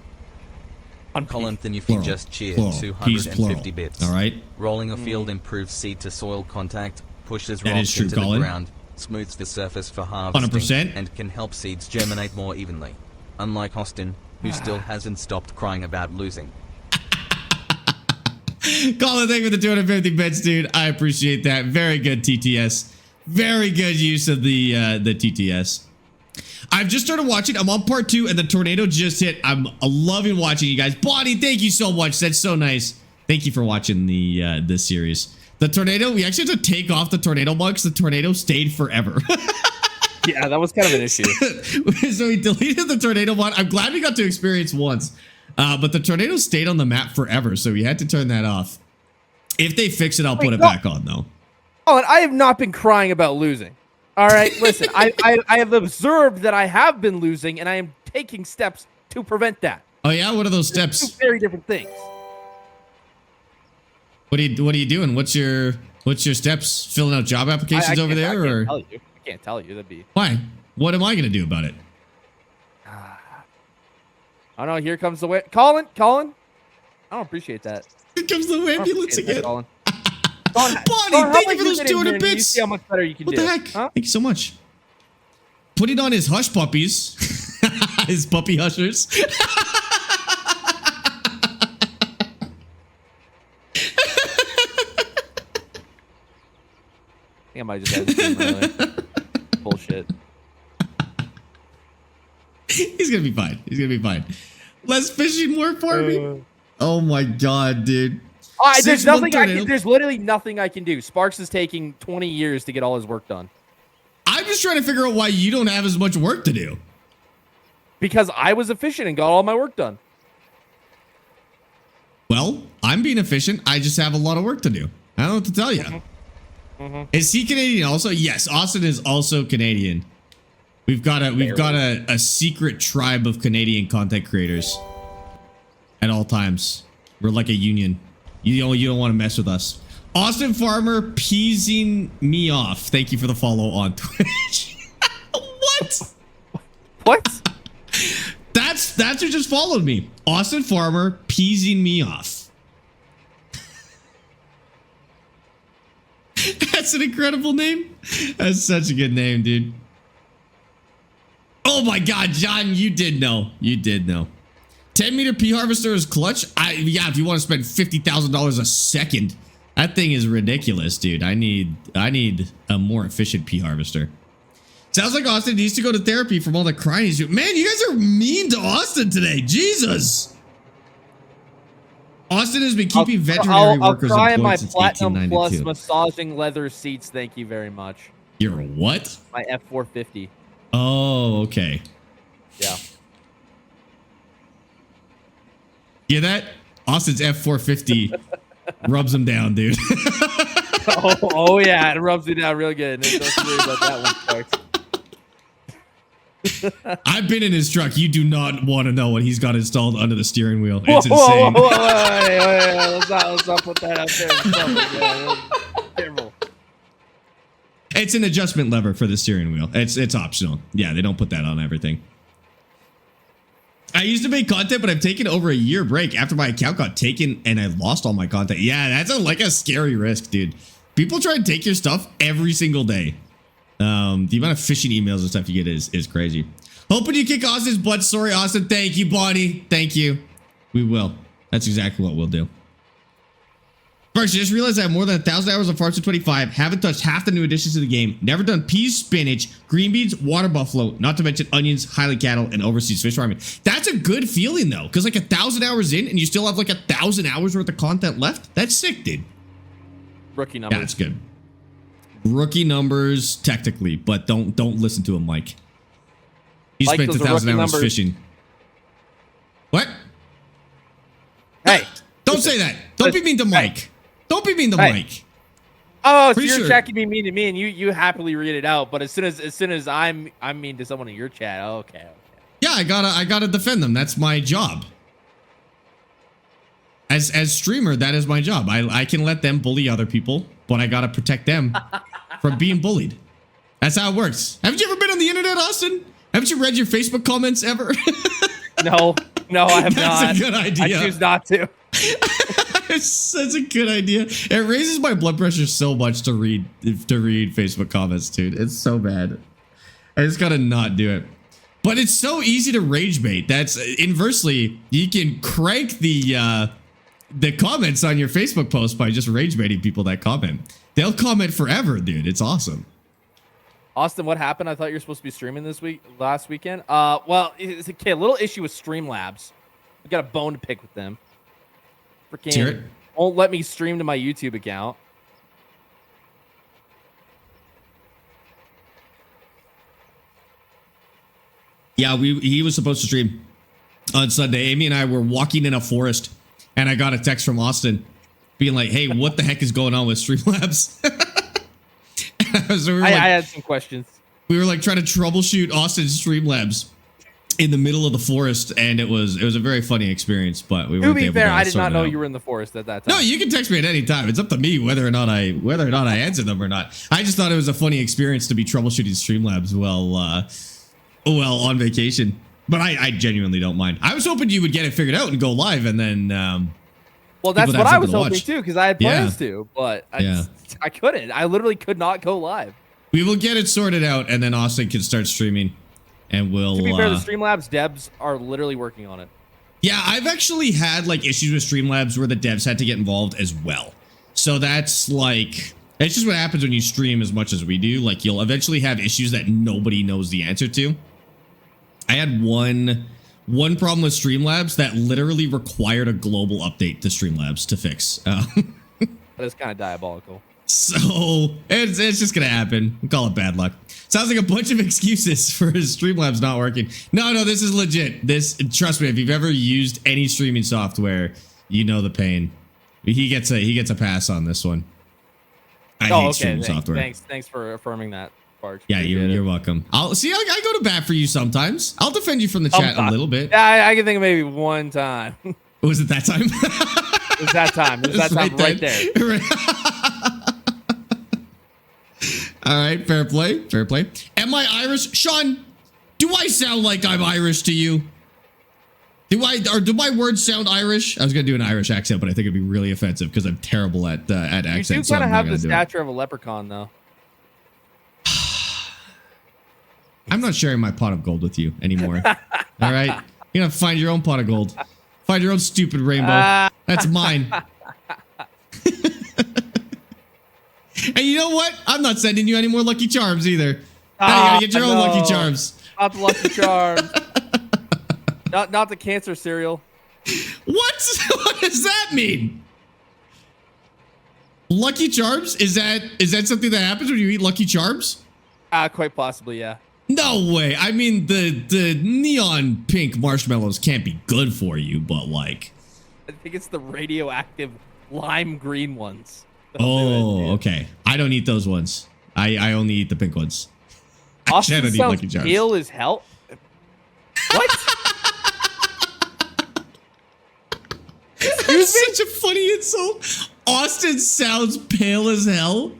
C: On Colin, if you just cheered 250 bits.
A: All right.
C: Rolling a field improves seed to soil contact, pushes rocks into the ground, smooths the surface for harvesting,
A: 100%.
C: and can help seeds germinate more evenly. Unlike Austin, who still hasn't stopped crying about losing.
A: Colin, thank you for the 250 bits, dude. I appreciate that. Very good TTS. Very good use of the TTS. I've just started watching. I'm on part 2 and the tornado just hit. I'm loving watching you guys. Bonnie, thank you so much. That's so nice. Thank you for watching the this series. The tornado, we actually had to take off the tornado mod because the tornado stayed forever.
B: Yeah, that was kind of an issue.
A: So we deleted the tornado mod. I'm glad we got to experience once. But the tornado stayed on the map forever, so we had to turn that off. If they fix it, I'll put it back on, though.
B: Oh, and I have not been crying about losing. All right, listen, I have observed that I have been losing, and I am taking steps to prevent that.
A: Oh yeah, what are those steps?
B: Two very different things.
A: What are you doing? What's your steps? Filling out job applications over there, or?
B: I can't tell you. That'd be.
A: Why? What am I gonna do about it?
B: Oh no! Here comes the way. Colin. I don't appreciate that.
A: Here comes the ambulance again.
B: Colin.
A: Bonnie, thank you for those 200 bits.
B: You see how much better you can do.
A: What the heck?
B: Huh?
A: Thank you so much. Putting on his hush puppies. His puppy hushers.
B: I think I might just add this bullshit.
A: He's gonna be fine. He's gonna be fine. Less fishing, more farming. Oh my god, dude.
B: There's nothing I can. There's literally nothing I can do. Sparx is taking 20 years to get all his work done.
A: I'm just trying to figure out why you don't have as much work to do.
B: Because I was efficient and got all my work done.
A: Well, I'm being efficient. I just have a lot of work to do. I don't know what to tell you. Is he Canadian also? Yes, Austin is also Canadian. We've got a secret tribe of Canadian content creators at all times. We're like a union. You don't want to mess with us. Austin Farmer peasing me off. Thank you for the follow on Twitch. What?
B: What?
A: That's who just followed me. Austin Farmer peasing me off. That's an incredible name. That's such a good name, dude. Oh my god, John, you did know. You did know. 10-meter pea harvester is clutch. Yeah, if you want to spend $50,000 a second, that thing is ridiculous, dude. I need a more efficient pea harvester. Sounds like Austin needs to go to therapy from all the crying he's doing. Man, you guys are mean to Austin today. Jesus. Austin has been keeping veterinary workers
B: employed
A: in my
B: since Platinum Plus massaging leather seats. Thank you very much.
A: Your what?
B: My F450.
A: Oh, okay.
B: Yeah.
A: Hear that? Austin's F450 rubs him down, dude.
B: oh yeah, it rubs you down real good. Don't worry about that one, Sparx.
A: I've been in his truck. You do not want to know what he's got installed under the steering wheel. It's insane.
B: Whoa, let's not put that out there. Careful.
A: It's an adjustment lever for the steering wheel. It's optional. Yeah, they don't put that on everything. I used to make content, but I've taken over a year break after my account got taken and I lost all my content. Yeah, that's like a scary risk, dude. People try to take your stuff every single day. The amount of phishing emails and stuff you get is crazy. Hoping you kick Austin's butt. Sorry, Austin. Thank you, Bonnie. Thank you. We will. That's exactly what we'll do. First, I just realized I have more than 1,000 hours of Farts 25. Haven't touched half the new additions to the game. Never done peas, spinach, green beans, water buffalo, not to mention onions, Highland cattle, and overseas fish farming. That's a good feeling, though, because like 1,000 hours in and you still have like 1,000 hours worth of content left. That's sick, dude.
B: Rookie numbers.
A: Yeah, that's good. Rookie numbers, technically, but don't listen to him, Mike. He
B: Mike,
A: spent 1,000 hours fishing. What?
B: Hey.
A: Don't say that. Don't be mean to Mike.
B: Hey.
A: Don't be mean to Mike.
B: Oh, so
A: Pretty
B: your
A: sure.
B: chat can be mean to me, and you happily read it out. But as soon as I'm mean to someone in your chat, okay.
A: Yeah, I gotta defend them. That's my job. As streamer, that is my job. I can let them bully other people, but I gotta protect them from being bullied. That's how it works. Haven't you ever been on the internet, Austin? Haven't you read your Facebook comments ever?
B: No, I have not.
A: That's a good idea.
B: I choose not to.
A: That's a good idea. It raises my blood pressure so much to read Facebook comments, dude. It's so bad. I just gotta not do it. But it's so easy to rage bait. That's inversely, you can crank the comments on your Facebook post by just rage baiting people that comment. They'll comment forever, dude. It's awesome.
B: Austin, what happened? I thought you were supposed to be streaming last weekend. Well, it's okay. A little issue with Streamlabs. We got a bone to pick with them. Freaking won't let me stream to my YouTube account.
A: Yeah, he was supposed to stream on Sunday. Amy and I were walking in a forest, and I got a text from Austin being like, "Hey, what the heck is going on with Streamlabs?"
B: I had some questions.
A: We were like trying to troubleshoot Austin's Streamlabs in the middle of the forest, and it was a very funny experience. But we weren't able to. To be fair,
B: I did not know you were in the forest at that time.
A: No, you can text me at any time. It's up to me whether or not I answer them or not. I just thought it was a funny experience to be troubleshooting Streamlabs while on vacation. But I genuinely don't mind. I was hoping you would get it figured out and go live, and then.
B: Well, that's what I was hoping too, because I had plans to, but I couldn't. I literally could not go live.
A: We will get it sorted out, and then Austin can start streaming, and we'll.
B: To be fair, the Streamlabs devs are literally working on it.
A: Yeah, I've actually had like issues with Streamlabs where the devs had to get involved as well. So that's like, it's just what happens when you stream as much as we do. Like, you'll eventually have issues that nobody knows the answer to. I had one problem with Streamlabs that literally required a global update to Streamlabs to fix.
B: That is kind of diabolical.
A: So it's just gonna happen. We call it bad luck. Sounds like a bunch of excuses for his Streamlabs not working. No, this is legit. Trust me, if you've ever used any streaming software, you know the pain. He gets a pass on this one. I hate streaming software.
B: Thanks for affirming that, Sparx.
A: Yeah, you're welcome. I go to bat for you sometimes. I'll defend you from the chat a little bit.
B: Yeah, I can think of maybe one time.
A: Was it that time?
B: It was that time. It was that time right there.
A: All right, fair play. Am I Irish? Sean, do I sound like I'm Irish to you? Do my words sound Irish? I was going to do an Irish accent, but I think it'd be really offensive because I'm terrible at accents.
B: You do kind of have the stature of a leprechaun, though.
A: I'm not sharing my pot of gold with you anymore. All right? You're going to find your own pot of gold. Find your own stupid rainbow. That's mine. And you know what? I'm not sending you any more Lucky Charms either. Now you gotta get your own Lucky Charms.
B: Not the Lucky Charms. not the cancer cereal.
A: What? What does that mean? Lucky Charms? Is that something that happens when you eat Lucky Charms?
B: Quite possibly, yeah.
A: No way. I mean, the neon pink marshmallows can't be good for you, but like,
B: I think it's the radioactive lime green ones.
A: Oh, okay. I don't eat those ones. I only eat the pink ones.
B: Austin sounds Lucky Charms. Pale as hell. What?
A: That's such a funny insult. Austin sounds pale as hell.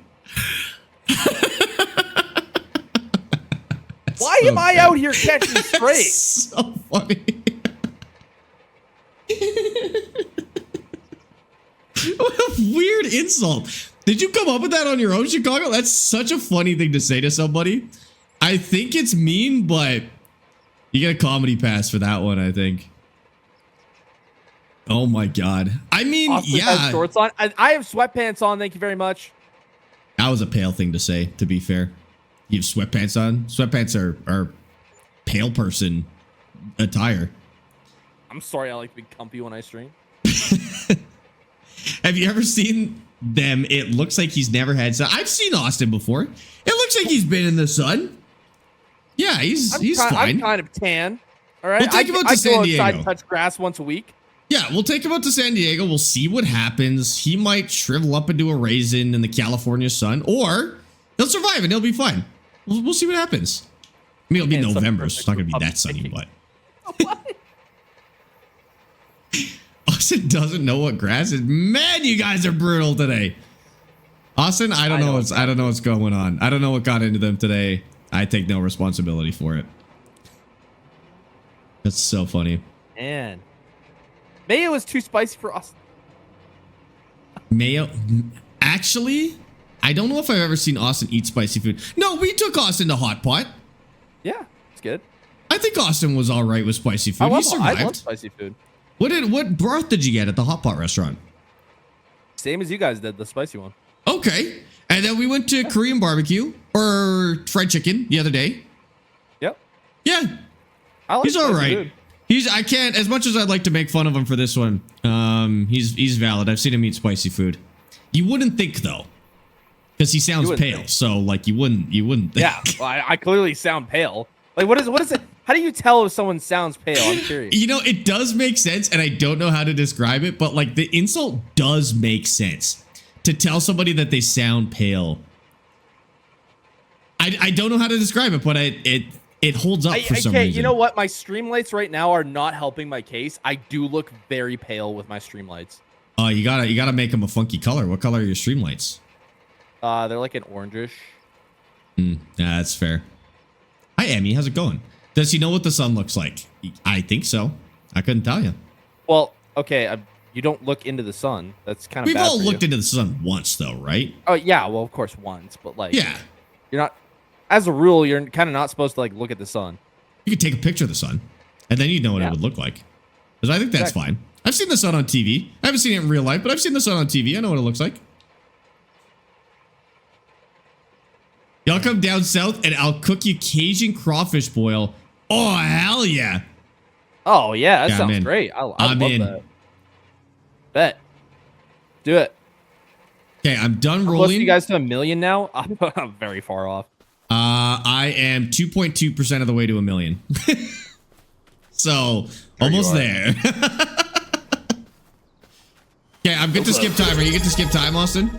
B: Why am I out here catching strays?
A: So funny. weird insult. Did you come up with that on your own, Chicago? That's such a funny thing to say to somebody. I think it's mean, but you get a comedy pass for that one, I think. Oh my God. I mean,
B: Austin
A: yeah.
B: has shorts on. I have sweatpants on. Thank you very much.
A: That was a pale thing to say, to be fair. You have sweatpants on? Sweatpants are pale person attire.
B: I'm sorry, I like to be comfy when I stream.
A: Have you ever seen them? It looks like he's never had sun. I've seen Austin before. It looks like he's been in the sun. Yeah, he's fine.
B: I'm kind of tan. All right.
A: We'll take him out to San Diego.
B: I go outside and touch grass once a week.
A: Yeah, we'll take him out to San Diego. We'll see what happens. He might shrivel up into a raisin in the California sun, or he'll survive and he'll be fine. We'll see what happens. I mean, it'll be November, so it's not going to be that sunny, but. Austin doesn't know what grass is. Man, you guys are brutal today. Austin, I don't know what's going on. I don't know what got into them today. I take no responsibility for it. That's so funny.
B: Man. Mayo is too spicy for Austin.
A: Mayo? Actually, I don't know if I've ever seen Austin eat spicy food. No, we took Austin to Hot Pot.
B: Yeah, it's good.
A: I think Austin was all right with spicy food. He survived.
B: I love spicy food.
A: What broth did you get at the Hot Pot restaurant?
B: Same as you guys did, the spicy one.
A: Okay. And then we went to Korean barbecue or fried chicken the other day.
B: Yep.
A: Yeah. He's all right. Food. I can't, as much as I'd like to make fun of him for this one, he's valid. I've seen him eat spicy food. You wouldn't think though, because he sounds pale. So like you wouldn't think.
B: Yeah, well, I clearly sound pale. Like what is it? How do you tell if someone sounds pale? I'm curious.
A: You know, it does make sense, and I don't know how to describe it, but like the insult does make sense. To tell somebody that they sound pale. I don't know how to describe it, but it holds up for some reason.
B: You know what? My stream lights right now are not helping my case. I do look very pale with my stream lights.
A: Oh, you gotta make them a funky color. What color are your stream lights?
B: They're like an orangish.
A: Yeah, that's fair. Hi, Emmy. How's it going? Does he know what the sun looks like? I think so. I couldn't tell you.
B: Well, okay. You don't look into the sun. That's kind of
A: We've
B: bad
A: all
B: for
A: looked
B: you.
A: into the sun once, though, right?
B: Oh, yeah. Well, of course, once. But, like,
A: yeah.
B: You're not, as a rule, you're kind of not supposed to, like, look at the sun.
A: You could take a picture of the sun, and then you'd know what it would look like. Because I think that's fine. I've seen the sun on TV. I haven't seen it in real life, but I've seen the sun on TV. I know what it looks like. Y'all come down south, and I'll cook you Cajun crawfish boil. Oh, hell yeah.
B: Oh, yeah. That sounds great. I love that. Bet. Do it.
A: Okay, I'm done rolling.
B: Close you guys to 1 million now? I'm very far off.
A: I am 2.2% of the way to 1 million. So, almost there. Okay, I'm good to skip time. Are you good to skip time, Austin?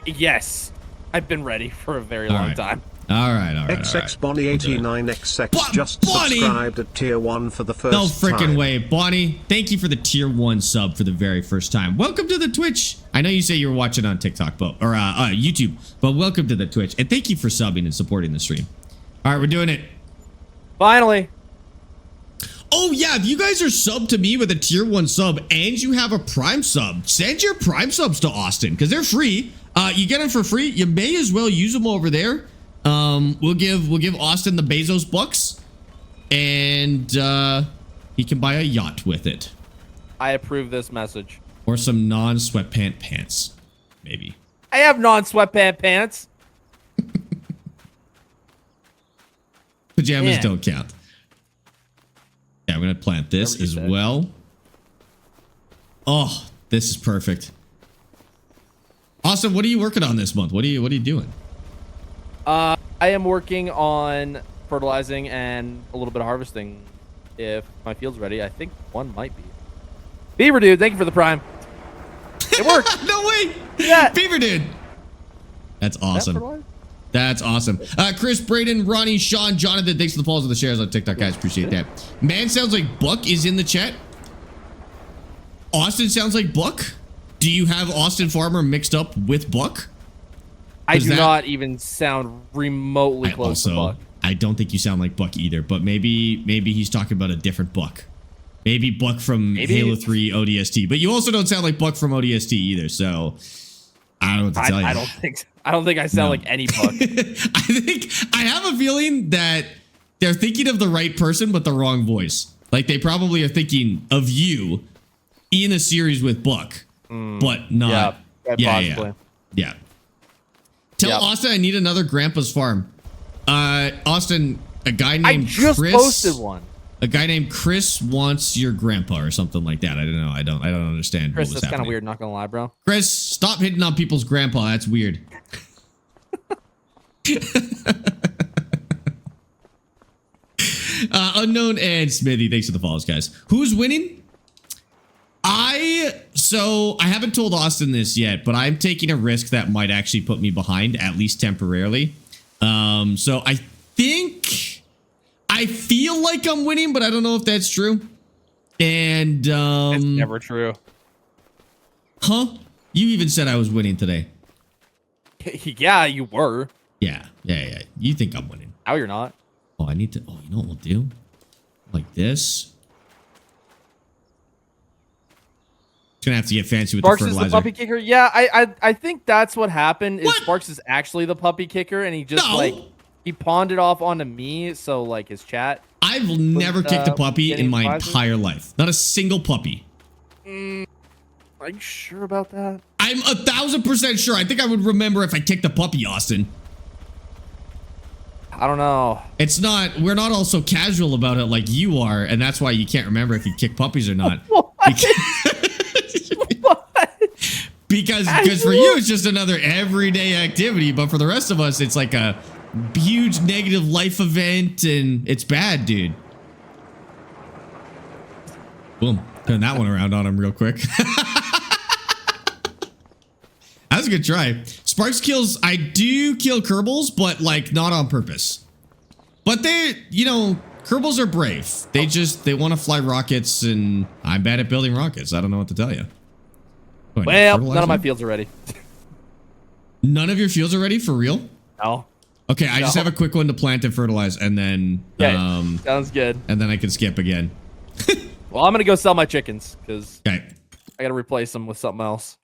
B: Yes. I've been ready for a very long time.
A: All right.
D: XX Bonnie 89XX just subscribed at tier 1 for the first time.
A: No freaking way. Bonnie, thank you for the tier 1 sub for the very first time. Welcome to the Twitch. I know you say you were watching on TikTok or YouTube, but welcome to the Twitch. And thank you for subbing and supporting the stream. All right, we're doing it.
B: Finally.
A: Oh, yeah. If you guys are subbed to me with a tier 1 sub and you have a Prime sub, send your Prime subs to Austin because they're free. You get them for free. You may as well use them over there. We'll give Austin the Bezos bucks, and he can buy a yacht with it.
B: I approve this message.
A: Or some non-sweatpant pants, maybe.
B: I have non-sweatpant pants.
A: Pajamas don't count. Yeah, I'm gonna plant this as well. Oh, this is perfect. Austin, what are you working on this month? What are you doing?
B: I am working on fertilizing and a little bit of harvesting. If my field's ready, I think one might be. Beaver Dude, thank you for the Prime. It worked.
A: No way.
B: Yeah.
A: Beaver Dude. That's awesome. That's awesome. Chris, Braden, Ronnie, Sean, Jonathan, thanks for the follows and the shares on TikTok, guys. Appreciate that. Man sounds like Buck is in the chat. Austin sounds like Buck. Do you have Austin Farmer mixed up with Buck?
B: I do not even sound remotely close to Buck.
A: I don't think you sound like Buck either, but maybe he's talking about a different Buck. Maybe Buck from Halo 3 ODST. But you also don't sound like Buck from ODST either, so I don't know what to tell you.
B: I don't think I sell like any book.
A: I have a feeling that they're thinking of the right person, but the wrong voice. Like they probably are thinking of you in a series with Book, but not. Yeah. Tell Austin I need another Grandpa's Farm. Austin, a guy named Chris.
B: I just posted one.
A: A guy named Chris wants your grandpa or something like that. I don't know. I don't understand.
B: Chris, that's kind of weird. Not gonna lie, bro.
A: Chris, stop hitting on people's grandpa. That's weird. Unknown and Smithy, thanks for the follows, guys. Who's winning? So I haven't told Austin this yet, but I'm taking a risk that might actually put me behind, at least temporarily. So I feel like I'm winning, but I don't know if that's true. And
B: it's never true.
A: Huh? You even said I was winning today.
B: Yeah, you were.
A: Yeah. You think I'm winning?
B: Now you're not.
A: Oh, I need to. Oh, you know what we'll do? Like this. Gonna have to get fancy with
B: Sparx
A: the fertilizer.
B: is the puppy kicker. Yeah, I think that's what happened. Is Sparx is actually the puppy kicker, and he just he pawned it off onto me. So like his chat.
A: I've never kicked a puppy in my entire life. Not a single puppy.
B: Are you sure about that?
A: I'm 1000% sure. I think I would remember if I kicked a puppy, Austin.
B: I don't know.
A: It's not. We're not all so casual about it like you are, and that's why you can't remember if you kick puppies or not. Because for you it's just another everyday activity, but for the rest of us it's like a huge negative life event, and it's bad, dude. Boom. Turn that one around on him real quick. That was a good try. Sparx kills. I do kill Kerbals, but like not on purpose. But they, Kerbals are brave. They want to fly rockets, and I'm bad at building rockets. I don't know what to tell you.
B: Well, none of my fields are ready.
A: None of your fields are ready for real?
B: No.
A: Okay, I just have a quick one to plant and fertilize, and then
B: sounds good.
A: And then I can skip again.
B: Well, I'm gonna go sell my chickens because
A: I
B: gotta replace them with something else.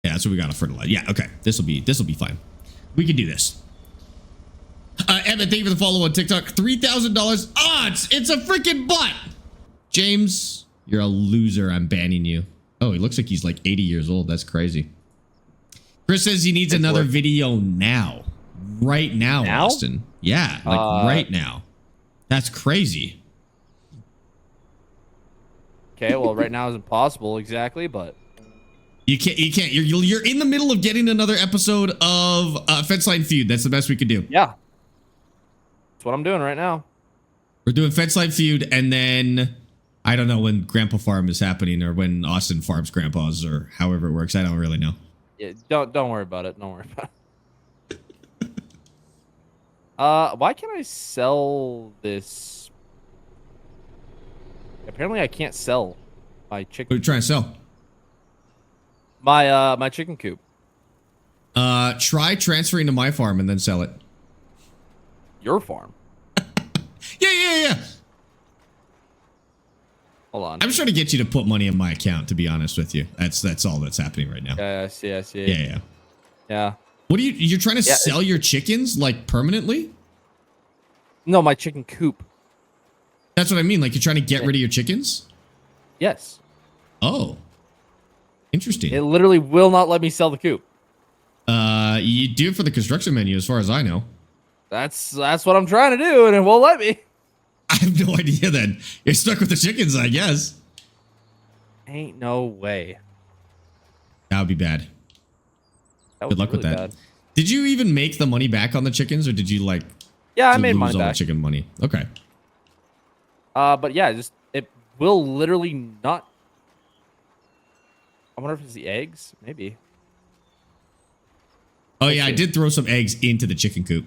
A: Yeah, that's what we gotta fertilize. Yeah, okay. This will be fine. We can do this. Evan, thank you for the follow on TikTok. $3,000 odds. It's a freaking bot. James, you're a loser. I'm banning you. Oh, he looks like he's like 80 years old. That's crazy. Chris says he needs another video now. Right now, Austin. Yeah, like right now. That's crazy.
B: Okay, well, right now is impossible exactly, but
A: you can't. You're in the middle of getting another episode of Fenceline Feud. That's the best we could do.
B: Yeah, that's what I'm doing right now.
A: We're doing Fenceline Feud, and then I don't know when Grandpa Farm is happening or when Austin farms grandpas or however it works. I don't really know.
B: Yeah, don't worry about it. Don't worry about it. Why can't I sell this? Apparently, I can't sell my chicken.
A: What are you trying to sell?
B: My chicken coop.
A: Try transferring to my farm and then sell it.
B: Your farm?
A: Yeah.
B: Hold on.
A: I'm just trying to get you to put money in my account, to be honest with you. That's all that's happening right now.
B: Yeah, I see.
A: Yeah. What are you're trying to sell your chickens like permanently?
B: No, my chicken coop.
A: That's what I mean. Like you're trying to get rid of your chickens?
B: Yes.
A: Oh. Interesting.
B: It literally will not let me sell the coop.
A: You do it for the construction menu, as far as I know.
B: That's what I'm trying to do, and it won't let me.
A: I have no idea then. You're stuck with the chickens, I guess.
B: Ain't no way.
A: That would be bad. Good luck with that.
B: Bad.
A: Did you even make the money back on the chickens, or did you like?
B: Yeah, I made money
A: all
B: back.
A: The chicken money. Okay.
B: But yeah, it will literally not. I wonder if it's the eggs. Maybe.
A: Oh yeah, I did throw some eggs into the chicken coop.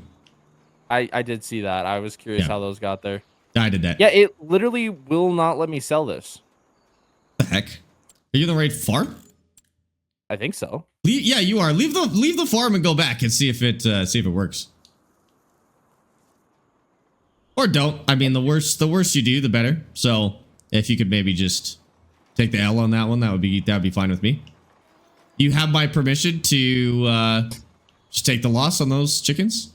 B: I did see that. I was curious how those got there.
A: I did that.
B: Yeah, it literally will not let me sell this.
A: What the heck? Are you in the right farm?
B: I think so.
A: Yeah, you are. Leave the farm and go back and see if it works. Or don't. I mean, the worse you do, the better. So if you could maybe just take the L on that one, that'd be fine with me. You have my permission to just take the loss on those chickens?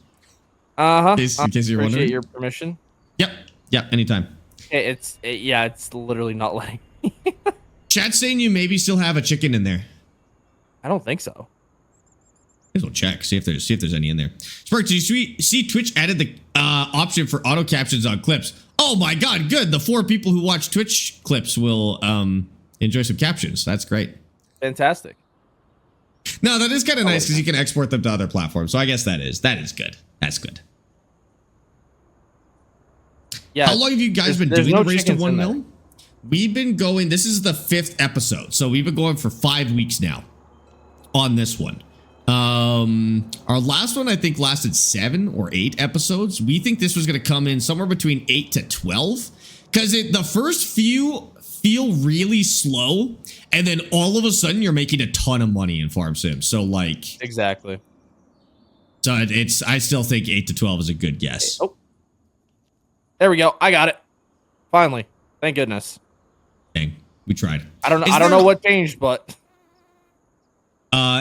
B: Uh-huh.
A: In case you're wondering.
B: Appreciate your permission.
A: Yep. Yep. Anytime.
B: It's literally not letting me.
A: Chat's saying you maybe still have a chicken in there.
B: I don't think so.
A: Guess we'll check. See if there's any in there. Sparx, did you see Twitch added the option for auto captions on clips? Oh my God, good. The 4 people who watch Twitch clips will enjoy some captions. That's great.
B: Fantastic.
A: No, that is kind of nice because you can export them to other platforms. So I guess that is good. That's good.
B: Yeah.
A: How long have you guys been doing the race to 1 mil? We've been going. This is the 5th episode, so we've been going for 5 weeks now on this one. Our last one I think lasted 7 or 8 episodes. We think this was going to come in somewhere between 8 to 12 because the first few feel really slow, and then all of a sudden you're making a ton of money in Farm Sim. So like
B: exactly.
A: So I still think 8 to 12 is a good guess.
B: Oh, there we go. I got it. Finally, thank goodness.
A: Dang, we tried.
B: I don't know what changed, but.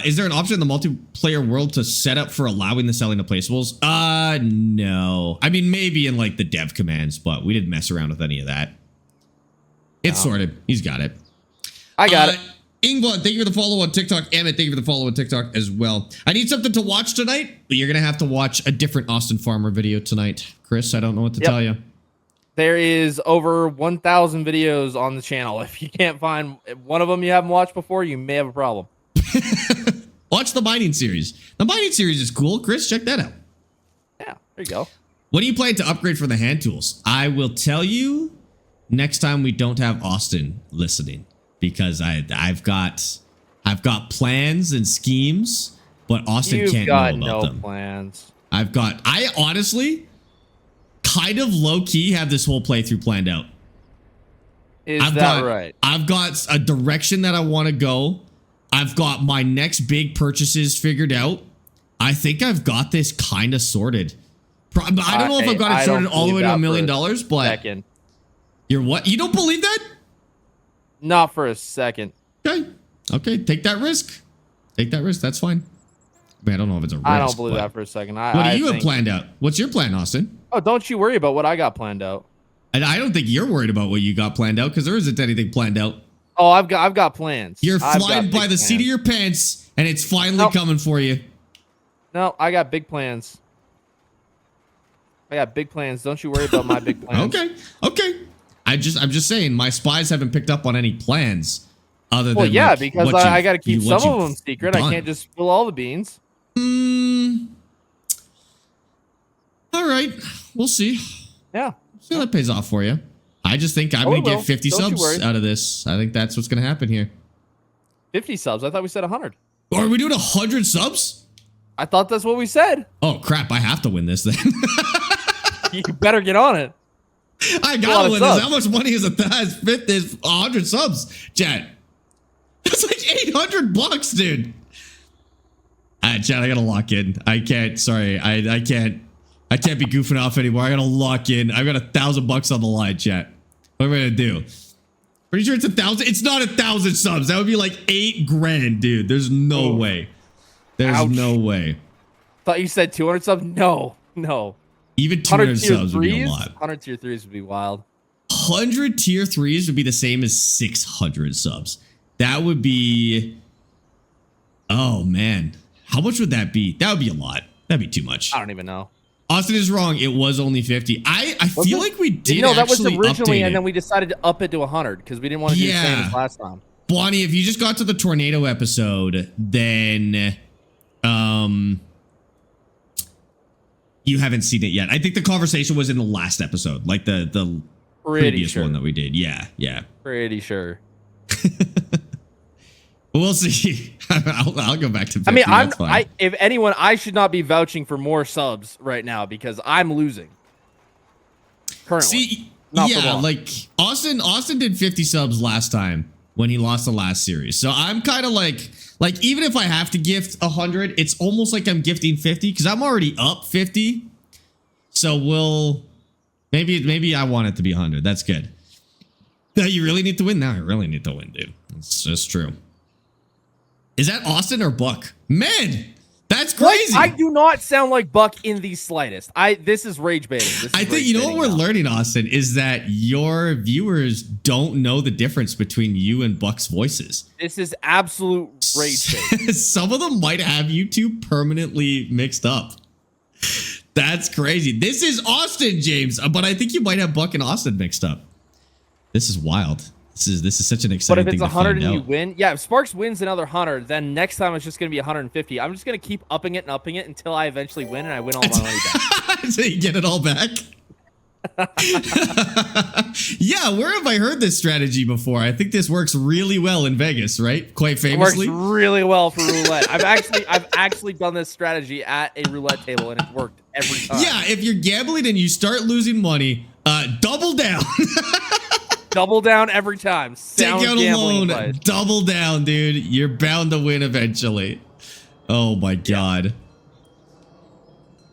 A: Is there an option in the multiplayer world to set up for allowing the selling of placeables? No. I mean, maybe in like the dev commands, but we didn't mess around with any of that. It's sorted. He's got it.
B: I got it.
A: Ingblad, thank you for the follow on TikTok. Emmett, thank you for the follow on TikTok as well. I need something to watch tonight, but you're going to have to watch a different Austin Farmer video tonight. Chris, I don't know what to tell you.
B: There is over 1,000 videos on the channel. If you can't find one of them you haven't watched before, you may have a problem.
A: Watch the mining series. The mining series is cool. Chris, check that out.
B: Yeah, there you go.
A: What do you plan to upgrade for the hand tools? I will tell you next time we don't have Austin listening, because I've got plans and schemes, but Austin can't know about them.
B: Plans.
A: I honestly kind of low key have this whole playthrough planned out.
B: Is that right?
A: I've got a direction that I want to go. I've got my next big purchases figured out. I think I've got this kind of sorted. I don't know if I've got it sorted all the way to $1 million, but you're what? You don't believe that?
B: Not for a second.
A: Okay. Take that risk. That's fine. I mean, I don't know if it's a risk.
B: I don't believe that for a second.
A: What do you have planned out? What's your plan, Austin?
B: Oh, don't you worry about what I got planned out.
A: And I don't think you're worried about what you got planned out because there isn't anything planned out.
B: Oh, I've got plans.
A: You're flying by the seat of your pants, and it's finally coming for you.
B: No, I got big plans. Don't you worry about my big plans.
A: Okay. I'm just saying, my spies haven't picked up on any plans other than.
B: Well, yeah, because I got to keep some of them secret.
A: Done.
B: I can't just spill all the beans.
A: All right, we'll see.
B: Yeah.
A: See how that pays off for you. I just think I'm going to get 50 subs out of this. I think that's what's going to happen here.
B: 50 subs? I thought we said 100.
A: Are we doing 100 subs?
B: I thought that's what we said.
A: Oh, crap. I have to win this then.
B: You better get on it.
A: I got to win this. How much money is it? Is 100 subs, Chad? That's like $800, dude. Chad, I got to lock in. I can't. Sorry. I can't be goofing off anymore. I got to lock in. I've got $1,000 on the line, chat. What am I going to do? Pretty sure it's 1,000. It's not 1,000 subs. That would be like 8 grand, dude. There's no way. There's no way.
B: Thought you said 200 subs? No.
A: Even 200 subs would be a lot.
B: 100 tier 3s would be wild.
A: 100 tier 3s would be the same as 600 subs. That would be... Oh, man. How much would that be? That would be a lot. That'd be too much.
B: I don't even know.
A: Austin is wrong. It was only 50. I feel like we did
B: that was
A: actually
B: originally,
A: update
B: and
A: it.
B: then we decided to up it to 100 because we didn't want to do the same as last time.
A: Bonnie, if you just got to the tornado episode, then you haven't seen it yet. I think the conversation was in the last episode, like the previous one that we did. Yeah.
B: Pretty sure.
A: We'll see. I'll go back to 50.
B: I mean, if anyone, I should not be vouching for more subs right now because I'm losing. Currently.
A: See, like Austin did 50 subs last time when he lost the last series. So I'm kind of like even if I have to gift 100, it's almost like I'm gifting 50 because I'm already up 50. So maybe I want it to be 100. That's good. No, you really need to win now. I really need to win, dude. It's just true. Is that Austin or Buck? Man, that's crazy.
B: I do not sound like Buck in the slightest. This is rage baiting.
A: I think you know what we're learning, Austin, is that your viewers don't know the difference between you and Buck's voices.
B: This is absolute rage baiting.
A: Some of them might have you two permanently mixed up. That's crazy. This is Austin, James, but I think you might have Buck and Austin mixed up. This is wild. This is such an exciting thing to find out.
B: But if it's 100 and you win, yeah, if Sparx wins another 100, then next time it's just going to be 150. I'm just going to keep upping it and upping it until I eventually win and I win all my money back.
A: So you get it all back? Yeah, where have I heard this strategy before? I think this works really well in Vegas, right? Quite famously.
B: It works really well for roulette. I've actually done this strategy at a roulette table and it's worked every time.
A: Yeah, if you're gambling and you start losing money, double down.
B: Double down every time.
A: Take out a loan. Double down, dude. You're bound to win eventually. Oh my God.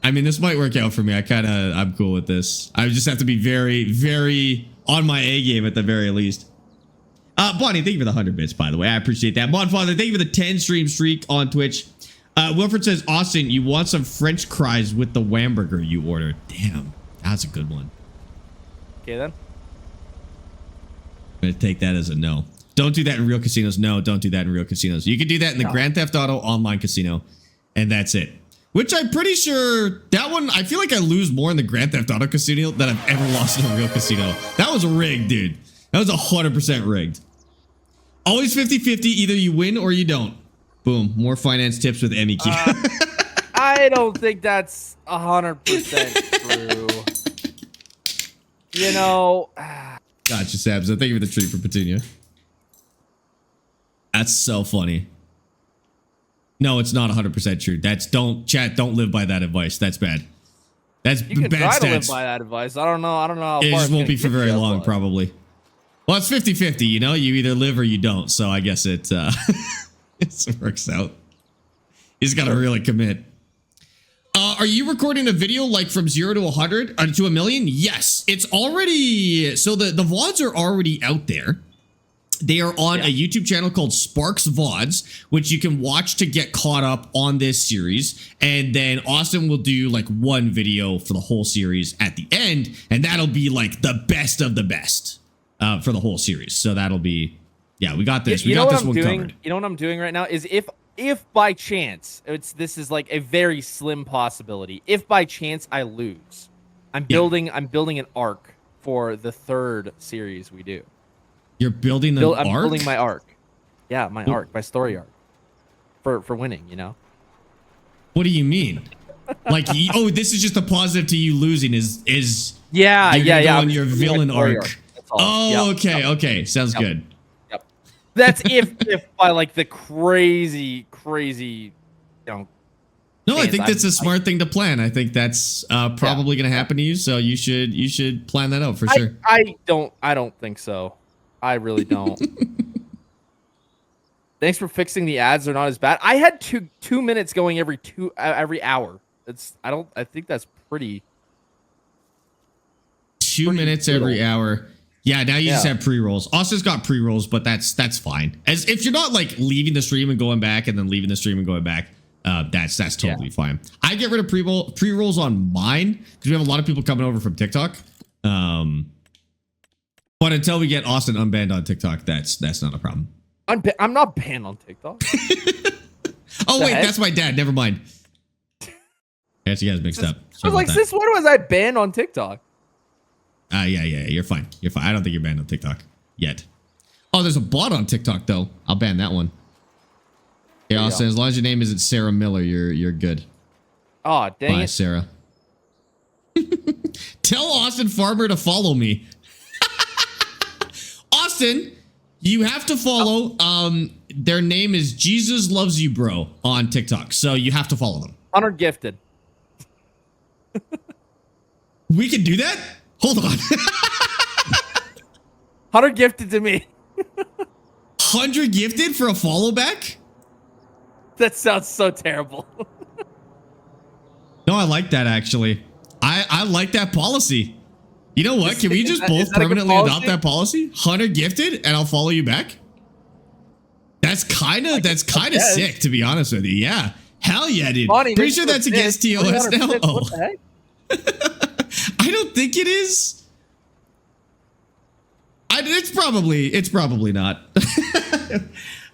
A: I mean, this might work out for me. I'm cool with this. I just have to be very, very on my A game at the very least. Bonnie, thank you for the 100 bits, by the way. I appreciate that. Modfather, thank you for the 10 stream streak on Twitch. Wilfred says, Austin, you want some French fries with the Whamburger you ordered. Damn, that's a good one.
B: Okay, then.
A: I'm going to take that as a no. Don't do that in real casinos. No, don't do that in real casinos. You can do that in the Grand Theft Auto online casino, and that's it. Which I'm pretty sure that one, I feel like I lose more in the Grand Theft Auto casino than I've ever lost in a real casino. That was rigged, dude. That was 100% rigged. Always 50-50. Either you win or you don't. Boom. More finance tips with MEQ.
B: I don't think that's 100% true. You know...
A: Gotcha, Sabs. Thank you for the treat for Petunia. That's so funny. No, it's not 100% true. Don't live by that advice. That's bad. That's
B: you can
A: bad
B: try
A: stats.
B: to live by that advice. I don't know. How
A: it
B: far
A: just won't be for very long, probably. Well, it's 50-50, you know? You either live or you don't. So I guess it works out. You just got to really commit. Are you recording a video like from 0 to 100 to a million? Yes, it's already. So the VODs are already out there. They are on a YouTube channel called Sparx VODs, which you can watch to get caught up on this series. And then Austin will do like one video for the whole series at the end. And that'll be like the best of the best for the whole series. So that'll be, yeah, we got this. We got this one covered.
B: You know what I'm doing right now is if by chance, this is like a very slim possibility. If by chance I lose, I'm building an arc for the third series we do.
A: You're building an arc?
B: I'm building my arc. Yeah, my arc, my story arc. For winning, you know?
A: What do you mean? Like, oh, this is just a positive to you losing is
B: yeah.
A: On your villain arc. Oh,
B: yep.
A: Okay. Sounds good.
B: Yep. That's if by like the crazy, you know.
A: No, I think that's a smart thing to plan. I think that's probably going to happen to you. So you should plan that out for sure.
B: I don't think so. I really don't. Thanks for fixing the ads. They're not as bad. I had two minutes going every hour. I think that's pretty.
A: 2 minutes every hour. Yeah, now you just have pre-rolls. Austin's got pre-rolls, but that's fine. As if you're not like leaving the stream and going back and then leaving the stream and going back, that's totally fine. I get rid of pre-rolls on mine because we have a lot of people coming over from TikTok. But until we get Austin unbanned on TikTok, that's not a problem.
B: I'm not banned on TikTok.
A: Oh wait, that's my dad. Never mind. I got you guys mixed up.
B: I was like, since when was I banned on TikTok?
A: Yeah. You're fine. I don't think you're banned on TikTok yet. Oh, there's a bot on TikTok though. I'll ban that one. Yeah, Austin. As long as your name isn't Sarah Miller, you're good.
B: Oh, dang
A: Bye,
B: it,
A: Sarah. Tell Austin Farmer to follow me. Austin, you have to follow. Their name is Jesus Loves You Bro on TikTok, so you have to follow them.
B: 100 gifted.
A: We can do that? Hold on.
B: 100 gifted to me.
A: 100 gifted for a follow back?
B: That sounds so terrible.
A: No, I like that actually. I like that policy. You know what? Can we just both permanently adopt that policy? 100 gifted and I'll follow you back? That That's kind of sick, to be honest with you. Yeah. Hell yeah, dude.
B: Bonnie,
A: pretty sure that's against TOS now. Oh.
B: What the heck?
A: I don't think it is. It's probably not.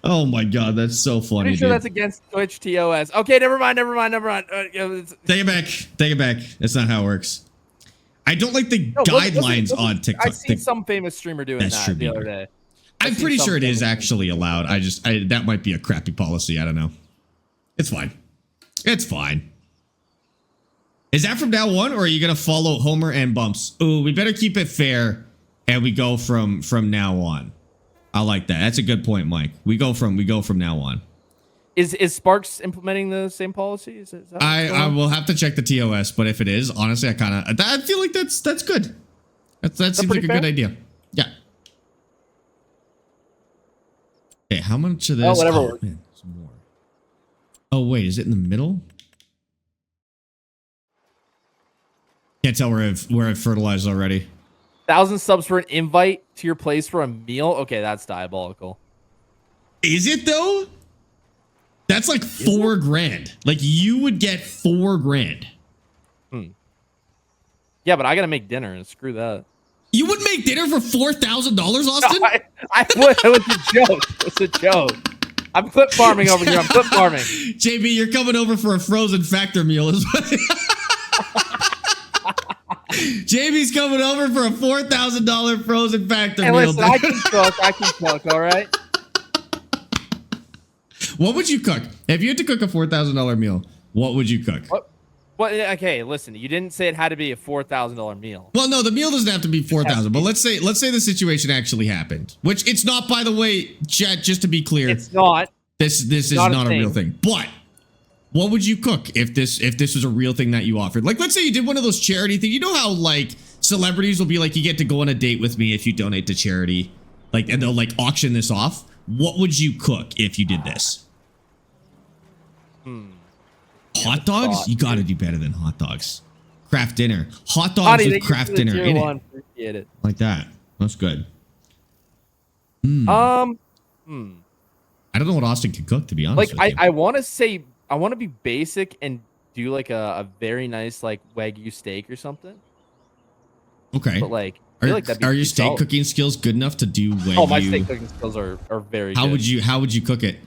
A: Oh my god, that's so funny.
B: Pretty sure
A: dude.
B: that's against Twitch TOS. Okay, never mind.
A: Take it back. That's not how it works. I don't like the guidelines on TikTok.
B: I seen some famous streamer doing that the other day.
A: I'm pretty sure it is actually allowed. That might be a crappy policy. I don't know. It's fine. It's fine. Is that from now on, or are you gonna follow Homer and Bumps? Ooh, we better keep it fair, and we go from now on. I like that. That's a good point, Mike. We go from now on.
B: Is Sparx implementing the same policy? Is that
A: I will have to check the TOS, but if it is, honestly, I feel like that's good. That seems like a good idea. Yeah. Okay, how much of this?
B: Oh, whatever.
A: Oh, man, some more. Oh wait, is it in the middle? Can't tell where I've fertilized already.
B: 1,000 subs for an invite to your place for a meal. Okay, that's diabolical.
A: Is it though? That's like $4,000. Like you would get $4,000.
B: Yeah, but I gotta make dinner and screw that.
A: You would make dinner for $4,000, Austin?
B: No, I would. It was a joke. It's a joke. I'm clip farming over here. I'm clip farming.
A: JB, you're coming over for a frozen factor meal as well. JB's coming over for a $4,000 frozen factor meal.
B: Listen, I can cook, all right?
A: What would you cook? If you had to cook a $4,000 meal, what would you cook?
B: What? Okay, listen, you didn't say it had to be a $4,000 meal.
A: Well, no, the meal doesn't have to be $4,000, but let's say the situation actually happened, which it's not, by the way, chat, just to be clear.
B: It's not.
A: This is not a real thing. But what would you cook if this was a real thing that you offered? Like, let's say you did one of those charity things. You know how like celebrities will be like, you get to go on a date with me if you donate to charity, like, and they'll like auction this off. What would you cook if you did this? Hot dogs? You got to do better than hot dogs. Craft dinner. Hot dogs with craft dinner in it.
B: Appreciate it.
A: Like that. That's good.
B: I
A: don't know what Austin can cook, to be honest.
B: Like, I want to be basic and do like a very nice like Wagyu steak or something.
A: Okay.
B: But like,
A: are your steak cooking skills good enough to do Wagyu?
B: Oh, my steak cooking skills are very good.
A: How would you cook it?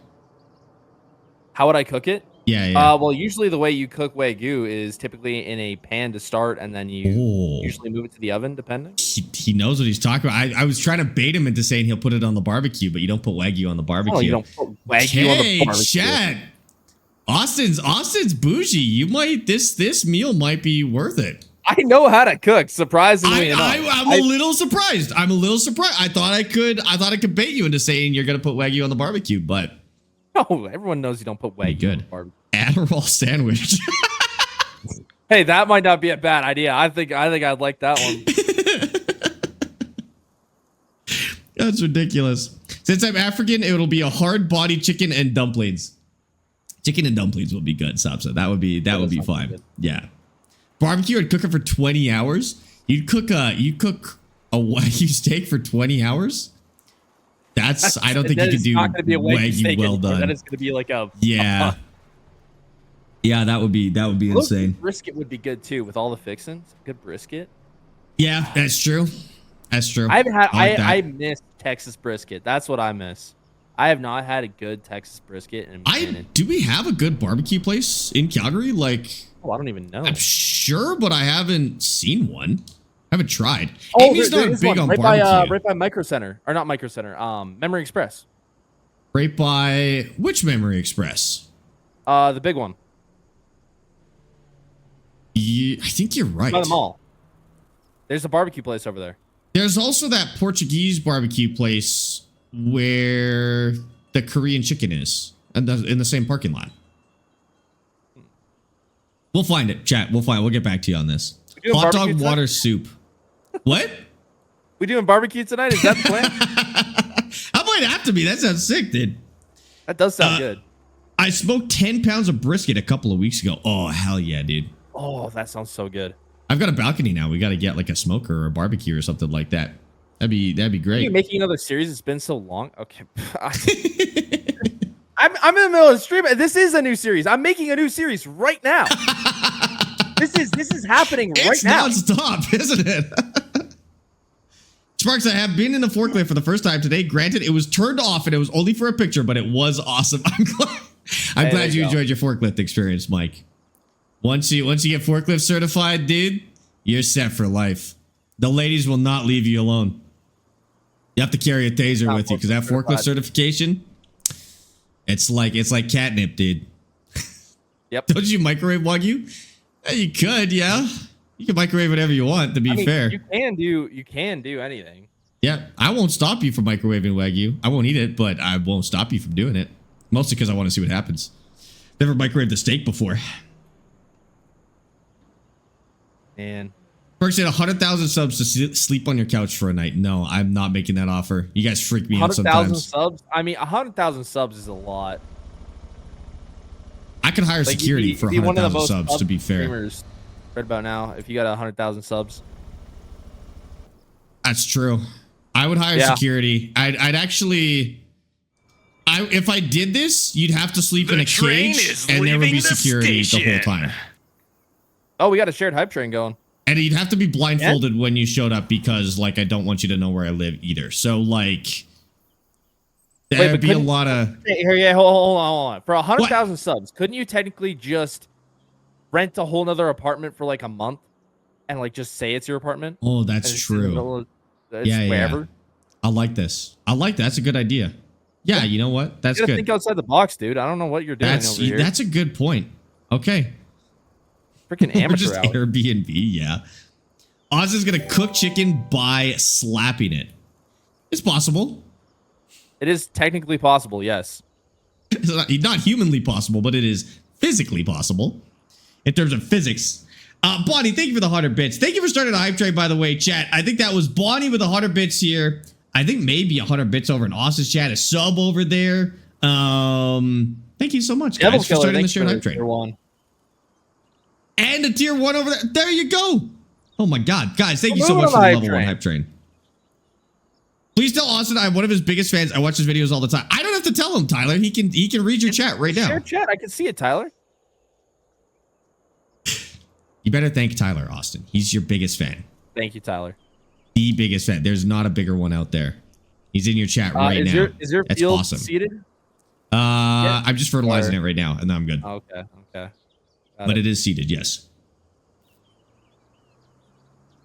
B: How would I cook it?
A: Yeah.
B: Well, usually the way you cook Wagyu is typically in a pan to start, and then you usually move it to the oven, depending.
A: He knows what he's talking about. I was trying to bait him into saying he'll put it on the barbecue, but you don't put Wagyu on the barbecue.
B: Oh, you don't put Wagyu on the barbecue.
A: Chat. Austin's bougie. This meal might be worth it.
B: I know how to cook, surprisingly enough.
A: I'm a little surprised. I thought I could bait you into saying you're gonna put Wagyu on the barbecue, but
B: no, everyone knows you don't put Wagyu on the barbecue.
A: Adderall sandwich.
B: Hey, that might not be a bad idea. I think I'd like that one.
A: That's ridiculous. Since I'm African, it'll be a hard body chicken and dumplings. Chicken and dumplings will be good, Sapsa. That would be fine. Good. Yeah. Barbecue, I'd cook it for 20 hours. You cook a Wagyu steak for 20 hours? I don't think you can do Wagyu well done.
B: That is going to be like a
A: yeah, that would be insane.
B: Brisket would be good too with all the fixings. Good brisket.
A: Yeah, that's true.
B: I miss Texas brisket. That's what I miss. I have not had a good Texas brisket in a minute.
A: Do we have a good barbecue place in Calgary? Like,
B: I don't even know.
A: I'm sure, but I haven't seen one. I haven't tried.
B: Oh,
A: Amy's not big on barbecue.
B: Right by Micro Center, or not Micro Center. Memory Express.
A: Right by which Memory Express?
B: The big one.
A: I think you're right.
B: By the mall. There's a barbecue place over there.
A: There's also that Portuguese barbecue place where the Korean chicken is, and in the same parking lot. We'll find it, chat. We'll get back to you on this. Hot dog water soup. What?
B: We doing barbecue tonight? Is that the plan?
A: I might have to be. That sounds sick, dude.
B: That does sound good.
A: I smoked 10 pounds of brisket a couple of weeks ago. Oh, hell yeah, dude.
B: Oh, that sounds so good.
A: I've got a balcony now. We got to get like a smoker or a barbecue or something like that. That'd be great.
B: Are you making another series? It's been so long. Okay. I'm in the middle of the stream. This is a new series. I'm making a new series right now. This is happening right now.
A: It's nonstop, isn't it? Sparx, I have been in the forklift for the first time today. Granted, it was turned off and it was only for a picture, but it was awesome. I'm glad you enjoyed your forklift experience, Mike. Once you get forklift certified, dude, you're set for life. The ladies will not leave you alone. You have to carry a taser with you because that forklift certification, it's like catnip, dude.
B: Yep.
A: Don't you microwave Wagyu? Yeah, you could, yeah. You can microwave whatever you want, to be fair.
B: You can do anything.
A: Yeah, I won't stop you from microwaving Wagyu. I won't eat it, but I won't stop you from doing it. Mostly because I want to see what happens. Never microwaved a steak before.
B: And
A: Sparx said 100,000 subs to sleep on your couch for a night. No, I'm not making that offer. You guys freak me out sometimes.
B: 100,000 subs? I mean, 100,000 subs is a lot.
A: I could hire security for 100,000 subs, to be fair.
B: Right about now, if you got 100,000 subs.
A: That's true. I would hire security. I'd actually... if I did this, you'd have to sleep in a cage and there would be security the whole time.
B: Oh, we got a shared hype train going.
A: And you'd have to be blindfolded when you showed up because, like, I don't want you to know where I live either. So, like, there would be a lot of...
B: Here, hold on. For 100,000 subs, couldn't you technically just rent a whole nother apartment for, like, a month and, like, just say it's your apartment?
A: Oh, that's true. Yeah. I like this. I like that. That's a good idea. Yeah, you know what? That's good.
B: Think outside the box, dude. I don't know what you're doing over here.
A: That's a good point. Okay.
B: Freaking amateur
A: just
B: hour.
A: Airbnb, yeah. Oz is gonna cook chicken by slapping it. It's possible.
B: It is technically possible, yes.
A: It's not humanly possible, but it is physically possible in terms of physics. Bonnie, thank you for the 100 bits. Thank you for starting a hype train, by the way, chat. I think that was Bonnie with 100 bits here. I think maybe 100 bits over in Austin's chat. A sub over there. Thank you so much, guys, for starting the shared hype train. And a tier 1 over there. There you go. Oh my God. Guys, thank you so much for the level 1 hype train. Please tell Austin I'm one of his biggest fans. I watch his videos all the time. I don't have to tell him, Tyler. He can read your chat right now.
B: Share chat. I can see it, Tyler.
A: You better thank Tyler, Austin. He's your biggest fan.
B: Thank you, Tyler.
A: The biggest fan. There's not a bigger one out there. He's in your chat right now.
B: Is your field seeded?
A: I'm just fertilizing it right now, and then I'm good.
B: Okay.
A: But it is seeded, yes.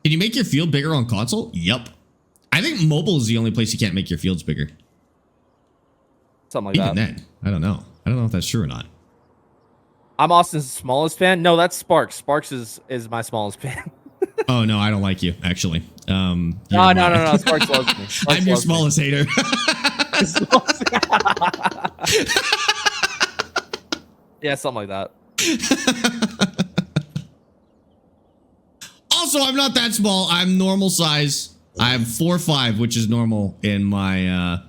A: Can you make your field bigger on console? Yep. I think mobile is the only place you can't make your fields bigger.
B: Something like that.
A: Even then, I don't know. I don't know if that's true or not.
B: I'm Austin's smallest fan. No, that's Sparx. Sparx is my smallest fan.
A: Oh, no, I don't like you, actually.
B: No. Sparx loves me.
A: I'm your smallest hater.
B: Yeah, something like that.
A: Also, I'm not that small. I'm normal size. I'm 4'5", which is normal in my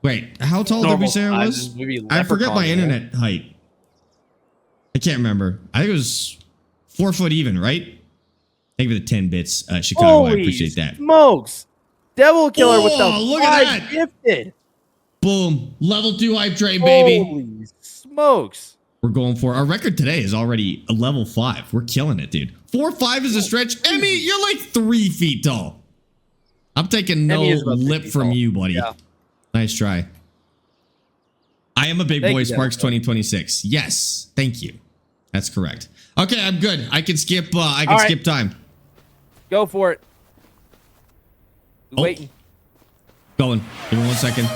A: wait, how tall did we say I was? I forget my internet height. I can't remember. I think it was 4 foot even, right? Thank you for the 10 bits, Chicago.
B: Holy
A: I appreciate that.
B: Smokes. Devil Killer with the
A: look at that.
B: Gifted.
A: Boom. Level 2 hype train, baby.
B: Holy smokes.
A: We're going for our record today is already a level 5. We're killing it, dude. 4'5" is a stretch. Emmy, you're like 3 feet tall. I'm taking no lip from you, buddy. Yeah. Nice try. I am a big boy, Sparx 2026. Yes, thank you. That's correct. Okay, I'm good. I can skip. Skip time.
B: Go for it. Waiting.
A: Going. Give me 1 second.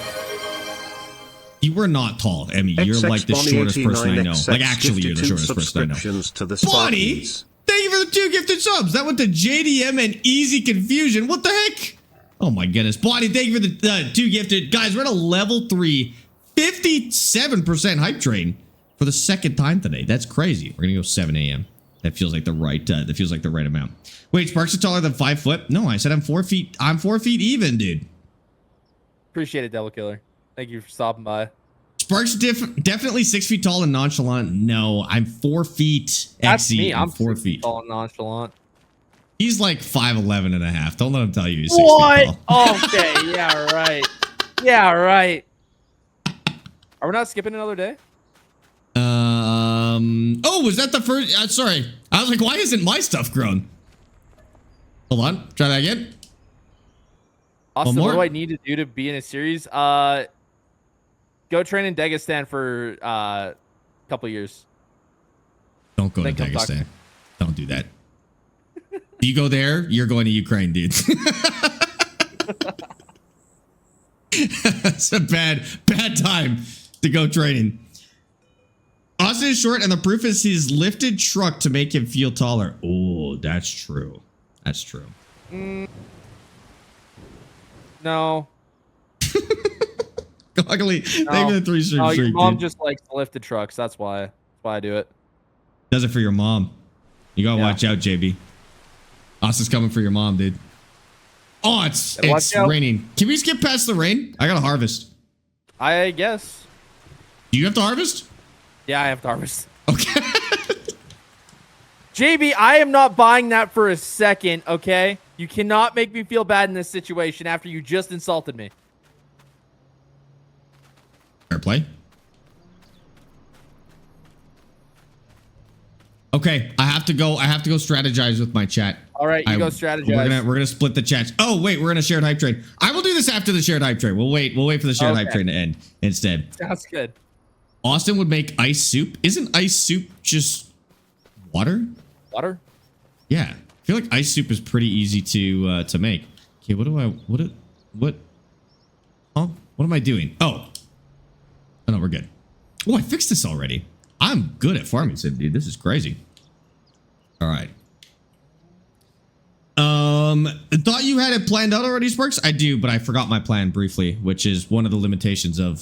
A: You were not tall, Emmy. You're like the shortest person I know. Like, actually, you're the shortest person I know. Bonnie, thank you for the 2 gifted subs. That went to JDM and Easy Confusion. What the heck? Oh, my goodness. Bonnie, thank you for the 2 gifted. Guys, we're at a level 3, 57% hype train for the 2nd time today. That's crazy. We're going to go 7 a.m. That feels like the right amount. Wait, Sparx is taller than 5 foot? No, I said I'm 4 feet. I'm 4 feet even, dude.
B: Appreciate it, Devil Killer. Thank you for stopping by.
A: Sparx definitely 6 feet tall and nonchalant. No, I'm 4 feet.
B: That's me. I'm
A: 4 feet
B: tall and nonchalant.
A: He's like 5'11" and a half. Don't let him tell you he's 6 feet tall.
B: Okay, yeah, right. Yeah, right. Are we not skipping another day?
A: Oh, was that the first? Sorry. I was like, why isn't my stuff grown? Hold on. Try that again.
B: Austin, what do I need to do to be in a series? Go train in Dagestan for a couple years.
A: Don't go to Dagestan. Don't do that. If you go there, you're going to Ukraine, dude. It's a bad time to go training. Austin is short, and the proof is his lifted truck to make him feel taller. Oh, that's true. That's true.
B: No.
A: Ugly. Thank you for the 3 stream streak.
B: Your mom just likes lifted trucks. That's why I do it.
A: Does it for your mom. You gotta watch out, JB. Austin's coming for your mom, dude. Oh, it's raining. Can we skip past the rain? I gotta harvest.
B: I guess.
A: Do you have to harvest?
B: Yeah, I have to harvest.
A: Okay.
B: JB, I am not buying that for a second, okay? You cannot make me feel bad in this situation after you just insulted me.
A: Fair play. Okay, I have to go strategize with my chat.
B: All right, you go strategize.
A: We're gonna split the chats. Oh wait, we're in a shared hype train. I will do this after the shared hype train. We'll wait for the shared hype train to end instead.
B: Sounds good.
A: Austin would make ice soup. Isn't ice soup just water?
B: Water?
A: Yeah. I feel like ice soup is pretty easy to make. Okay, what am I doing? Oh, no, we're good. Oh, I fixed this already. I'm good at farming sim, dude. This is crazy. All right. Thought you had it planned out already, Sparx? I do, but I forgot my plan briefly, which is one of the limitations of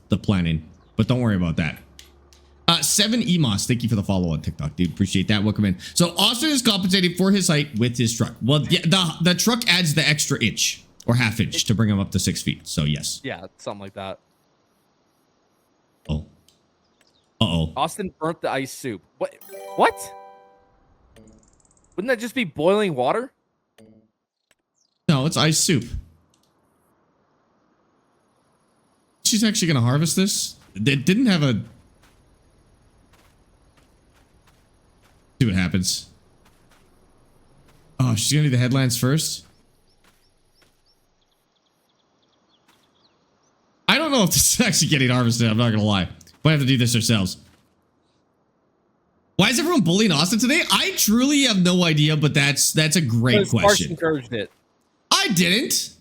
A: the planning. But don't worry about that. 7 Emos, thank you for the follow on TikTok, dude. Appreciate that. Welcome in. So Austin is compensating for his height with his truck. Well, yeah, the truck adds the extra inch or half inch to bring him up to 6 feet. So yes.
B: Yeah, something like that.
A: Oh. Uh-oh.
B: Austin burnt the ice soup. What? Wouldn't that just be boiling water?
A: No, it's ice soup. She's actually going to harvest this. It didn't have a... See what happens. Oh, she's going to do the headlands first. I don't know if this is actually getting harvested. I'm not going to lie. Might have to do this ourselves. Why is everyone bullying Austin today? I truly have no idea, but that's a great question.
B: Sparx encouraged it.
A: I didn't.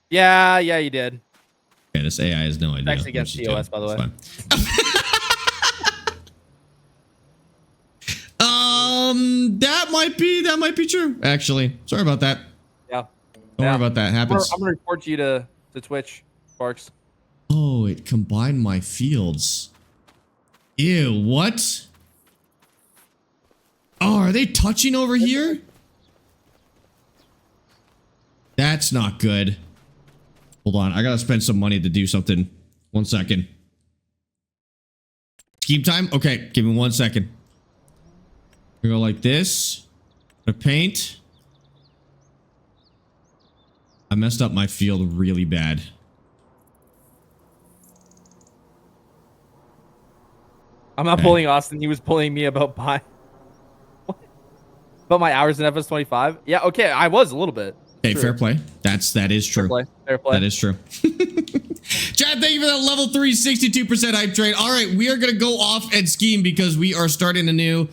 B: Yeah, you did.
A: Yeah, this AI has no idea.
B: It's actually against TOS, by the way. That might be true. Actually, sorry about that. Yeah.
A: Don't worry about that. It happens.
B: I'm gonna report you to Twitch, Sparx.
A: Oh, it combined my fields. Ew, what? Oh, are they touching over here? That's not good. Hold on, I gotta spend some money to do something. 1 second. Scheme time? Okay, give me 1 second. We go like this. The paint. I messed up my field really bad.
B: I'm not bullying Austin. He was bullying me about my hours in FS25. Yeah, okay, I was a little bit.
A: Okay, fair play. That is true.
B: Fair play.
A: That is true. Chad, thank you for that level 3 62% hype trade. All right, we are gonna go off and scheme because we are starting a new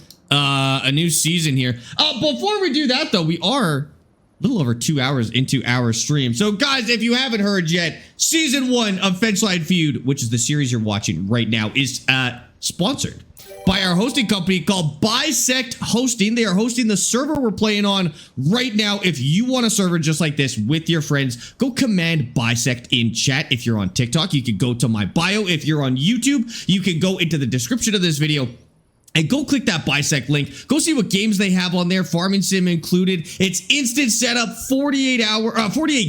A: season here. Before we do that though, we are a little over 2 hours into our stream. So guys, if you haven't heard yet, season 1 of Fenchline Feud, which is the series you're watching right now, is sponsored by our hosting company called Bisect Hosting. They are hosting the server we're playing on right now. If you want a server just like this with your friends, go command Bisect in chat. If you're on TikTok, you can go to my bio. If you're on YouTube, you can go into the description of this video and go click that Bisect link. Go see what games they have on there, farming sim included. It's instant setup, 48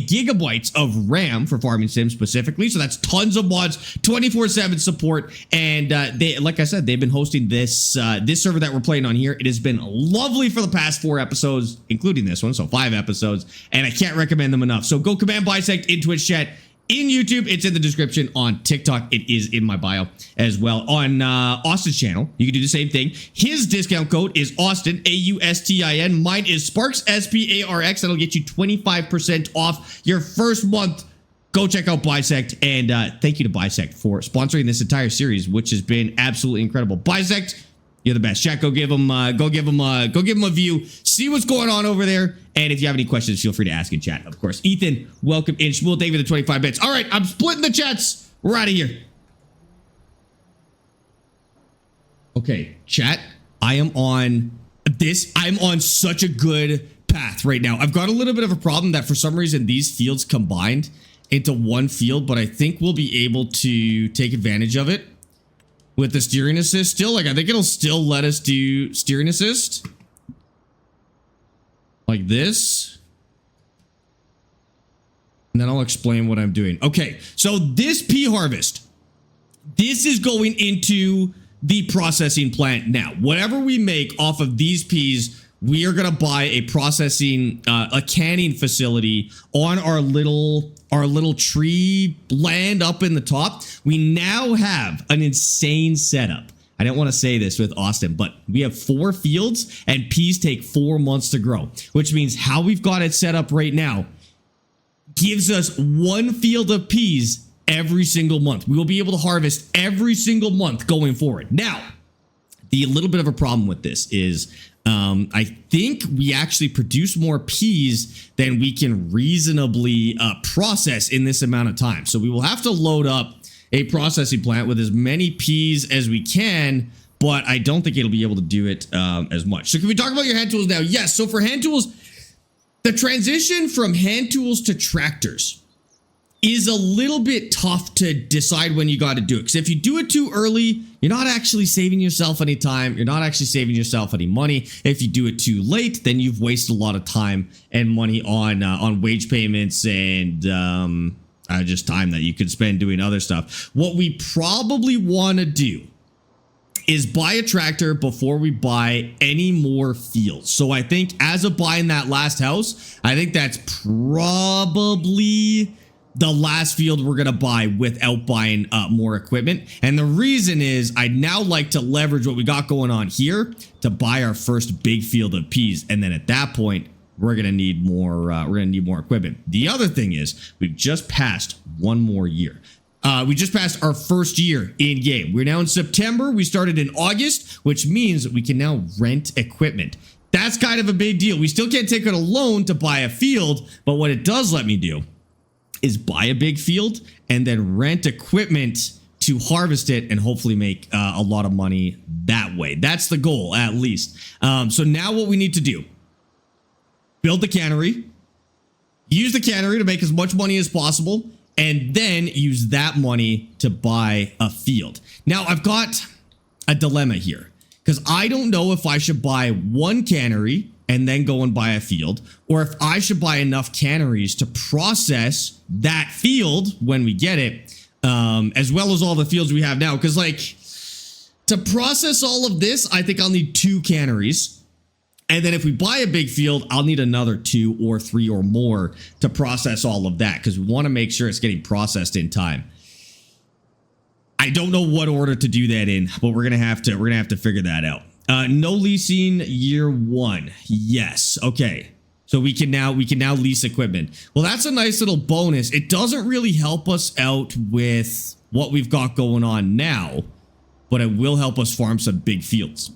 A: gigabytes of RAM for farming sim specifically. So that's tons of mods, 24/7 support. And they, like I said, they've been hosting this this server that we're playing on here. It has been lovely for the past 4 episodes, including this one, so 5 episodes. And I can't recommend them enough. So go command Bisect in Twitch chat in YouTube. It's in the description. On TikTok, it is in my bio as well. On Austin's channel, you can do the same thing. His discount code is Austin, AUSTIN. Mine is Sparx, SPARX. That'll get you 25% off your first month. Go check out Bisect, and thank you to Bisect for sponsoring this entire series, which has been absolutely incredible. Bisect, you're the best. Chat, go give them a view. See what's going on over there. And if you have any questions, feel free to ask in chat, of course. Ethan, welcome in. Shmuel, thank you for the 25 bits. All right, I'm splitting the chats. We're out of here. Okay, chat. I'm on such a good path right now. I've got a little bit of a problem that for some reason these fields combined into one field, but I think we'll be able to take advantage of it with the steering assist still. Like, I think it'll still let us do steering assist like this. And then I'll explain what I'm doing. Okay, so this pea harvest, this is going into the processing plant now. Whatever we make off of these peas, we are going to buy a processing, a canning facility on our little tree land up in the top. We now have an insane setup. I didn't want to say this with Austin, but we have 4 fields and peas take 4 months to grow, which means how we've got it set up right now gives us 1 field of peas every single month. We will be able to harvest every single month going forward. Now, the little bit of a problem with this is I think we actually produce more peas than we can reasonably process in this amount of time. So we will have to load up a processing plant with as many peas as we can, but I don't think it'll be able to do it as much. So can we talk about your hand tools now? Yes. So for hand tools, the transition from hand tools to tractors is a little bit tough to decide when you got to do it. Because if you do it too early, you're not actually saving yourself any time. You're not actually saving yourself any money. If you do it too late, then you've wasted a lot of time and money on wage payments and just time that you could spend doing other stuff. What we probably want to do is buy a tractor before we buy any more fields. So I think as of buying that last house, I think that's probably the last field we're going to buy without buying more equipment. And the reason is I'd now like to leverage what we got going on here to buy our first big field of peas. And then at that point, we're going to need more, equipment. The other thing is we've just passed one more year. We just passed our first year in game. We're now in September. We started in August, which means that we can now rent equipment. That's kind of a big deal. We still can't take out a loan to buy a field, but what it does let me do is buy a big field and then rent equipment to harvest it and hopefully make a lot of money that way. That's the goal, at least. So now what we need to do, build the cannery, use the cannery to make as much money as possible, and then use that money to buy a field. Now, I've got a dilemma here because I don't know if I should buy one cannery and then go and buy a field, or if I should buy enough canneries to process that field when we get it, as well as all the fields we have now. Because, like, to process all of this, I think I'll need 2 canneries. And then if we buy a big field, I'll need another 2 or 3 or more to process all of that, because we want to make sure it's getting processed in time. I don't know what order to do that in, but we're gonna have to figure that out. No leasing year 1. Yes. Okay. So we can now lease equipment. Well, that's a nice little bonus. It doesn't really help us out with what we've got going on now, but it will help us farm some big fields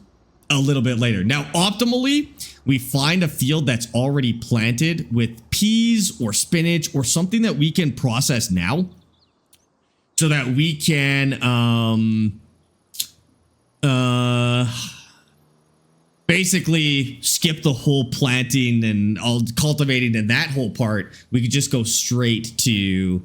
A: a little bit later. Now, optimally, we find a field that's already planted with peas or spinach or something that we can process now so that we can basically skip the whole planting and all cultivating and that whole part. We could just go straight to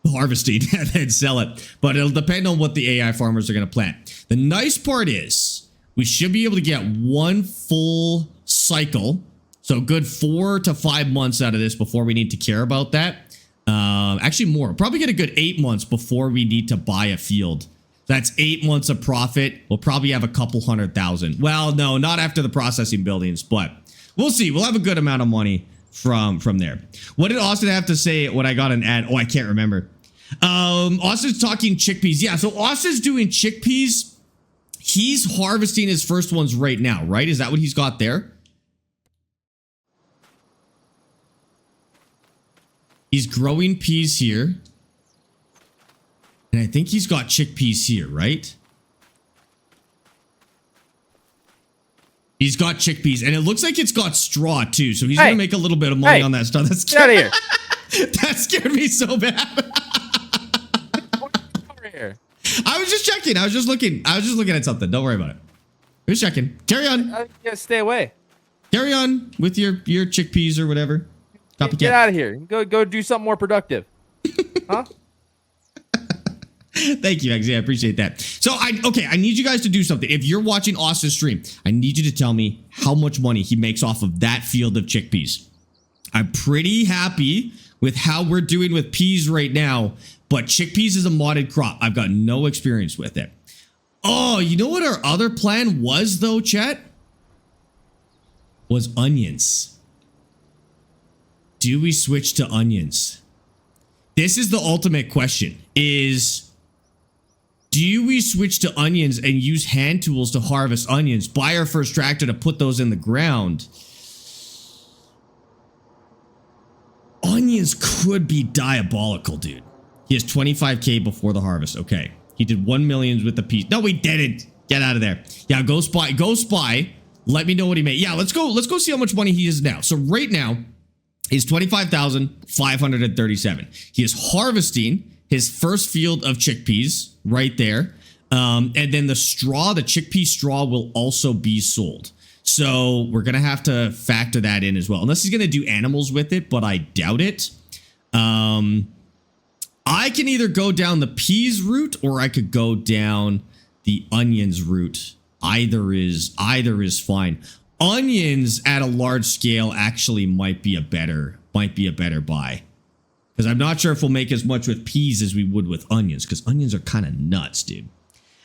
A: harvesting and then sell it. But it'll depend on what the AI farmers are going to plant. The nice part is we should be able to get 1 full cycle. So good 4 to 5 months out of this before we need to care about that. Actually more, probably get a good 8 months before we need to buy a field. That's 8 months of profit. We'll probably have a couple 100,000. Well, no, not after the processing buildings, but we'll see. We'll have a good amount of money from there. What did Austin have to say when I got an ad? Oh, I can't remember. Austin's talking chickpeas. Yeah, so Austin's doing chickpeas. He's harvesting his first ones right now, right? Is that what he's got there? He's growing peas here. And I think he's got chickpeas here, right? He's got chickpeas, and it looks like it's got straw too. So he's gonna make a little bit of money on that stuff. That's
B: get out of here.
A: That scared me so bad.
B: Over here.
A: I was just checking. I was just looking at something. Don't worry about it. I was checking. Carry on.
B: You gotta stay away.
A: Carry on with your chickpeas or whatever. Copycat.
B: Get out of here. Go do something more productive. Huh?
A: Thank you, Exy. I appreciate that. So I need you guys to do something. If you're watching Austin's stream, I need you to tell me how much money he makes off of that field of chickpeas. I'm pretty happy with how we're doing with peas right now, but chickpeas is a modded crop. I've got no experience with it. Oh, you know what our other plan was though, chat? Was onions. Do we switch to onions? This is the ultimate question, do we switch to onions and use hand tools to harvest onions, buy our first tractor to put those in the ground? Onions could be diabolical, dude. He has 25K before the harvest. Okay. He did 1 million with the piece. No, we didn't. Get out of there. Yeah, go spy. Go spy. Let me know what he made. Yeah, let's go see how much money he is now. So right now, he's 25,537. He is harvesting his first field of chickpeas right there. And then the chickpea straw will also be sold. So we're going to have to factor that in as well. Unless he's going to do animals with it, but I doubt it. I can either go down the peas route or I could go down the onions route. Either is fine. Onions at a large scale actually might be a better buy. Because I'm not sure if we'll make as much with peas as we would with onions, because onions are kind of nuts, dude.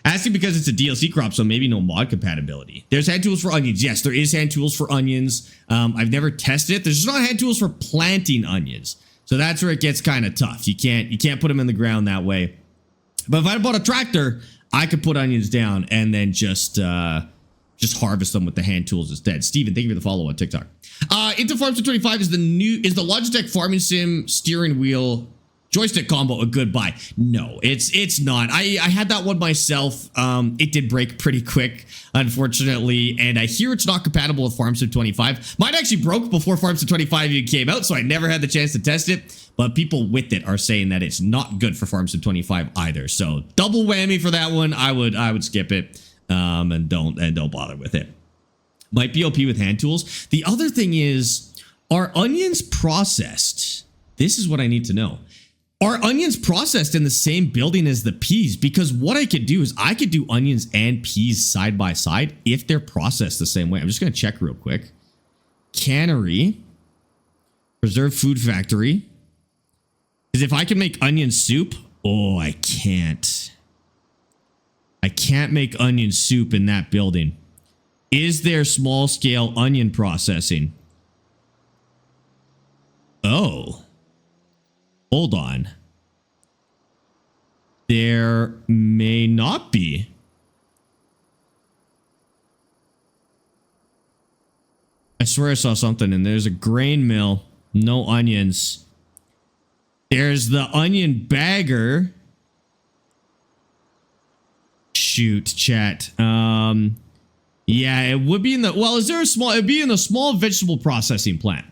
A: Actually, because it's a DLC crop, so maybe no mod compatibility. There's hand tools for onions. Yes, there is hand tools for onions. I've never tested it. There's just not hand tools for planting onions. So that's where it gets kind of tough. You can't put them in the ground that way. But if I bought a tractor, I could put onions down and then just harvest them with the hand tools instead. Steven, thank you for the follow on TikTok. Into Farm Sim 25 is the Logitech Farming Sim steering wheel joystick combo a good buy? No, it's not. I had that one myself. It did break pretty quick, unfortunately, and I hear it's not compatible with Farm Sim 25. Mine actually broke before Farm Sim 25 even came out, so I never had the chance to test it. But people with it are saying that it's not good for Farm Sim 25 either. So double whammy for that one. I would skip it and don't bother with it. Might be OP with hand tools. The other thing is, are onions processed? This is what I need to know. Are onions processed in the same building as the peas? Because what I could do is I could do onions and peas side by side if they're processed the same way. I'm just going to check real quick. Cannery. Preserved food factory. Because if I can make onion soup, oh, I can't. I can't make onion soup in that building. Is there small scale onion processing? Oh. Hold on. There may not be. I swear I saw something, and there's a grain mill. No onions. There's the onion bagger. Shoot, chat. Yeah, it would be in the, well, is there a small, it'd be in the small vegetable processing plant.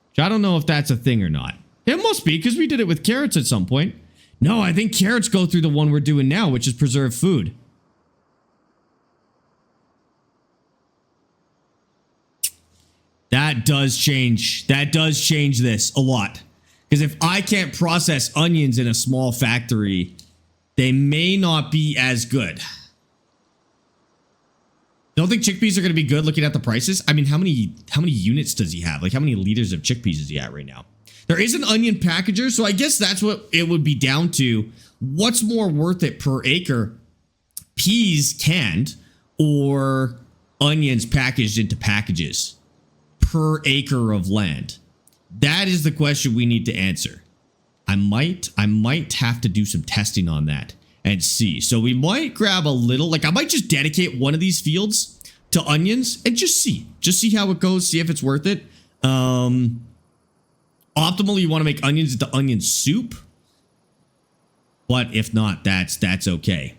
A: Which I don't know if that's a thing or not. It must be, because we did it with carrots at some point. No, I think carrots go through the one we're doing now, which is preserved food. That does change. That does change this a lot. Because if I can't process onions in a small factory, they may not be as good. Don't think chickpeas are going to be good looking at the prices. I mean, how many units does he have? Like, how many liters of chickpeas is he at right now? There is an onion packager, so I guess that's what it would be down to. What's more worth it per acre? Peas canned or onions packaged into packages per acre of land? That is the question we need to answer. I might have to do some testing on that and see. So we might grab a little, like I might just dedicate one of these fields to onions and just see how it goes, see if it's worth it. Optimally, you want to make onions into onion soup, but if not, that's okay.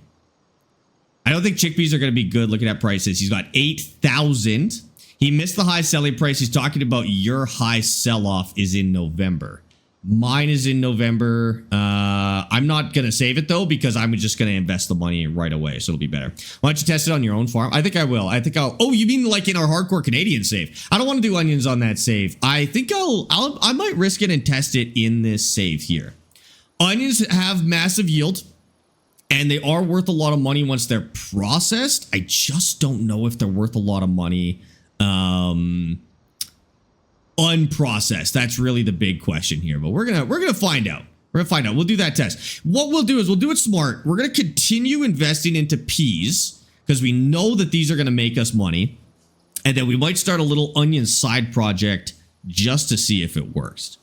A: I don't think chickpeas are going to be good looking at prices. He's got 8,000. He missed the high selling price. He's talking about your high sell-off is in November. Mine is in November. I'm not going to save it, though, because I'm just going to invest the money right away, so it'll be better. Why don't you test it on your own farm? I think I will. Oh, you mean like in our hardcore Canadian save? I don't want to do onions on that save. I think I might risk it and test it in this save here. Onions have massive yield, and they are worth a lot of money once they're processed. I just don't know if they're worth a lot of money unprocessed. That's really the big question here, but we're gonna find out. We'll do that test. What we'll do is we'll do it smart. We're gonna continue investing into peas because we know that these are gonna make us money, and then we might start a little onion side project just to see if it works.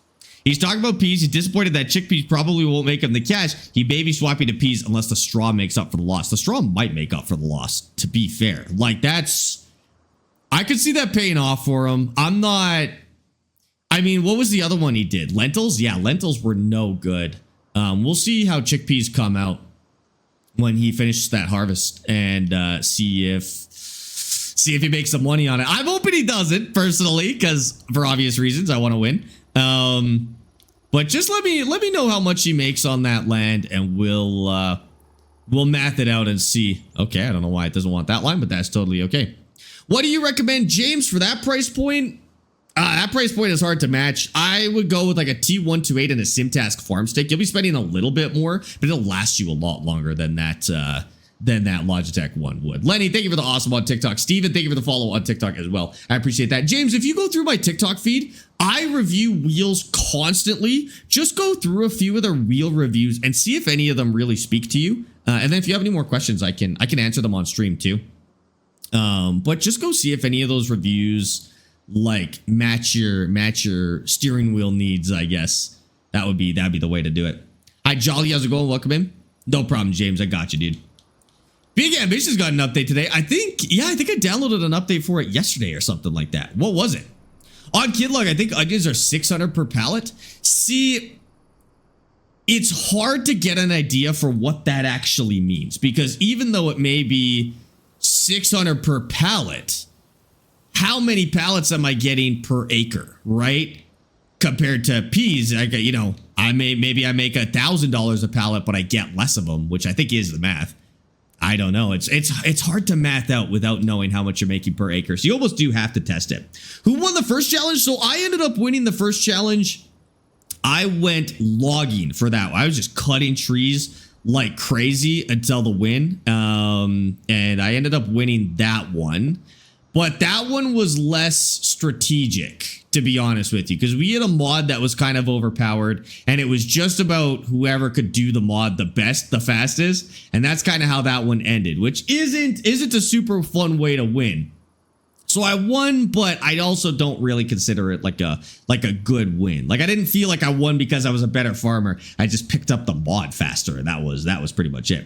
A: He's talking about peas. He's disappointed that chickpeas probably won't make him the cash. He may be swapping to peas unless the straw makes up for the loss. The straw might make up for the loss, to be fair. Like I could see that paying off for him. I mean, what was the other one he did? Lentils? Yeah, lentils were no good. We'll see how chickpeas come out when he finishes that harvest and see if he makes some money on it. I'm hoping he doesn't, personally, because for obvious reasons, I want to win. But just let me know how much he makes on that land, and we'll math it out and see. Okay, I don't know why it doesn't want that line, but that's totally okay. What do you recommend, James, for that price point? That price point is hard to match. I would go with like a T128 and a Simtask farm stick. You'll be spending a little bit more, but it'll last you a lot longer than that Logitech one would. Lenny, thank you for the awesome on TikTok. Steven, thank you for the follow on TikTok as well. I appreciate that. James, if you go through my TikTok feed, I review wheels constantly. Just go through a few of their wheel reviews and see if any of them really speak to you. And then if you have any more questions, I can answer them on stream too. But just go see if any of those reviews like match your steering wheel needs, I guess. That'd be the way to do it. Hi, Jolly, how's it going? Welcome in. No problem, James. I got you, dude. Big Ambition's got an update today. I think I downloaded an update for it yesterday or something like that. What was it? On Kidlog, I think onions are 600 per pallet. See, it's hard to get an idea for what that actually means, because even though it may be 600 per pallet, how many pallets am I getting per acre, right? Compared to peas, I make $1,000 a pallet, but I get less of them, which I think is the math. I don't know. It's hard to math out without knowing how much you're making per acre. So you almost do have to test it. Who won the first challenge? So I ended up winning the first challenge. I went logging for that. I was just cutting trees like crazy until the win. And I ended up winning that one. But that one was less strategic, to be honest with you, because we had a mod that was kind of overpowered, and it was just about whoever could do the mod the best, the fastest, and that's kind of how that one ended, which isn't a super fun way to win. So I won, but I also don't really consider it like a good win. Like, I didn't feel like I won because I was a better farmer. I just picked up the mod faster, and that was pretty much it.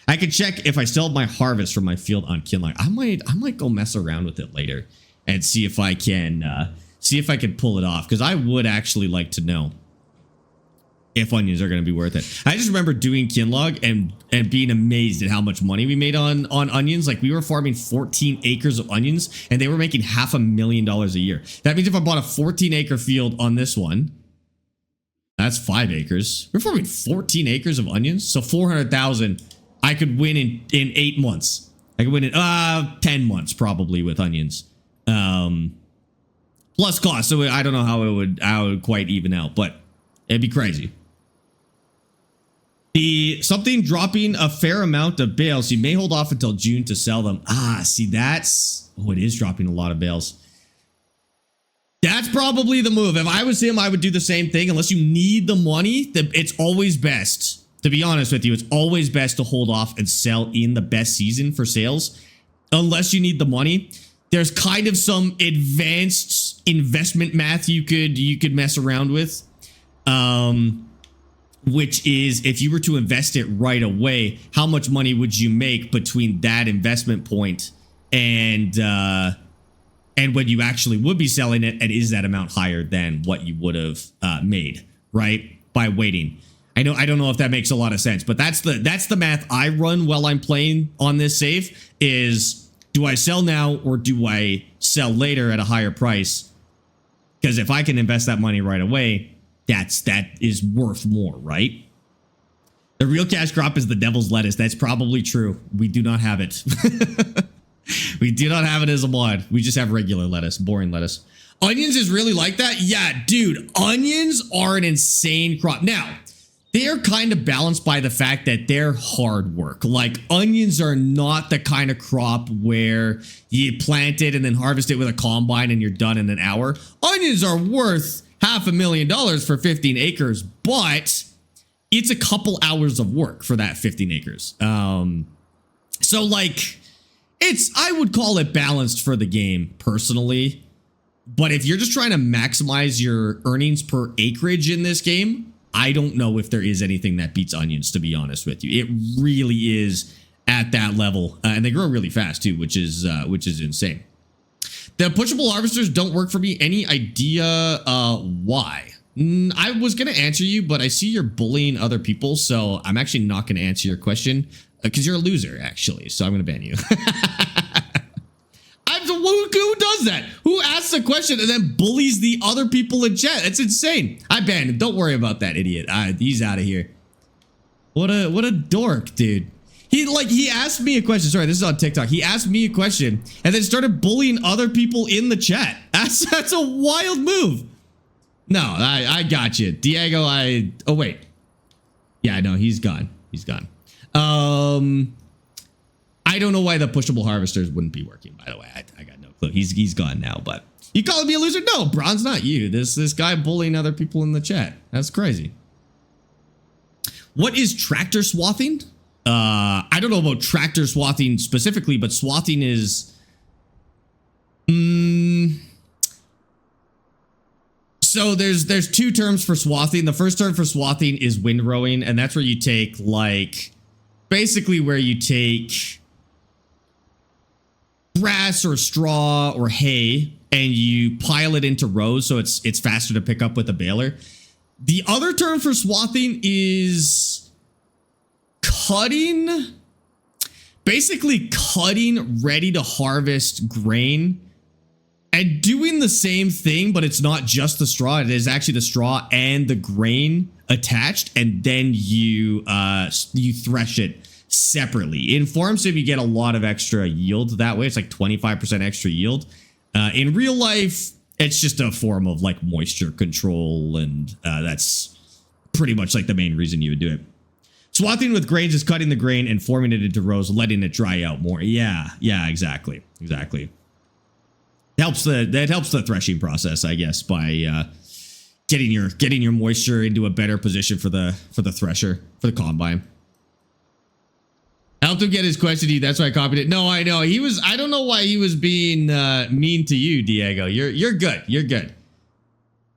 A: I can check if I still have my harvest from my field on Kinlock. I might go mess around with it later and see if I can pull it off, because I would actually like to know if onions are going to be worth it. I just remember doing Kinlog and being amazed at how much money we made on onions. Like, we were farming 14 acres of onions, and they were making $500,000 a year. That means if I bought a 14-acre field on this one, that's 5 acres. We're farming 14 acres of onions, so 400,000. I could win in 8 months. I could win in 10 months probably with onions. Plus cost. So I don't know how it would quite even out, but it'd be crazy. Something dropping a fair amount of bales. You may hold off until June to sell them. See, it is dropping a lot of bales. That's probably the move. If I was him, I would do the same thing. Unless you need the money, it's always best. To be honest with you, it's always best to hold off and sell in the best season for sales. Unless you need the money. There's kind of some advanced investment math you could mess around with, which is if you were to invest it right away, how much money would you make between that investment point and when you actually would be selling it, and is that amount higher than what you would have made, right, by waiting? I don't know if that makes a lot of sense, but that's the math I run while I'm playing on this save. Is do I sell now or do I sell later at a higher price? Because if I can invest that money right away, that is worth more, right? The real cash crop is the devil's lettuce. That's probably true. We do not have it. We do not have it as a mod. We just have regular lettuce, boring lettuce. Onions is really like that? Yeah, dude, onions are an insane crop. Now, they are kind of balanced by the fact that they're hard work. Like, onions are not the kind of crop where you plant it and then harvest it with a combine and you're done in an hour. Onions are worth $500,000 for 15 acres, but it's a couple hours of work for that 15 acres. So like, I would call it balanced for the game personally. But if you're just trying to maximize your earnings per acreage in this game, I don't know if there is anything that beats onions, to be honest with you. It really is at that level. And they grow really fast too, which is insane. The pushable harvesters don't work for me. Any idea why? I was going to answer you, but I see you're bullying other people, so I'm actually not going to answer your question because you're a loser, actually. So I'm going to ban you. Who does that? Who asks a question and then bullies the other people in chat? That's insane. I banned him. Don't worry about that idiot. He's out of here. What a dork, dude. He asked me a question. Sorry, this is on TikTok. He asked me a question and then started bullying other people in the chat. That's a wild move. No, I got you. Diego, oh wait. Yeah, no, he's gone. He's gone. I don't know why the pushable harvesters wouldn't be working, by the way. I got no clue. He's gone now, but you calling me a loser? No, Bron's not you. This guy bullying other people in the chat. That's crazy. What is tractor swathing? I don't know about tractor swathing specifically, but swathing is so there's two terms for swathing. The first term for swathing is windrowing, and that's where you take basically where you take grass or straw or hay and you pile it into rows so it's faster to pick up with a baler. The other term for swathing is cutting, basically cutting ready to harvest grain and doing the same thing, but it's not just the straw. It is actually the straw and the grain attached, and then you thresh it separately. In farm sim, you get a lot of extra yield that way. It's like 25% extra yield. In real life, it's just a form of like moisture control, and that's pretty much like the main reason you would do it. Swathing with grains is cutting the grain and forming it into rows, letting it dry out more. Yeah, exactly. That helps the threshing process, I guess, by getting your moisture into a better position for the thresher, for the combine. Helped him get his question to you. That's why I copied it. No, I know. I don't know why he was being mean to you, Diego. You're good. You're good.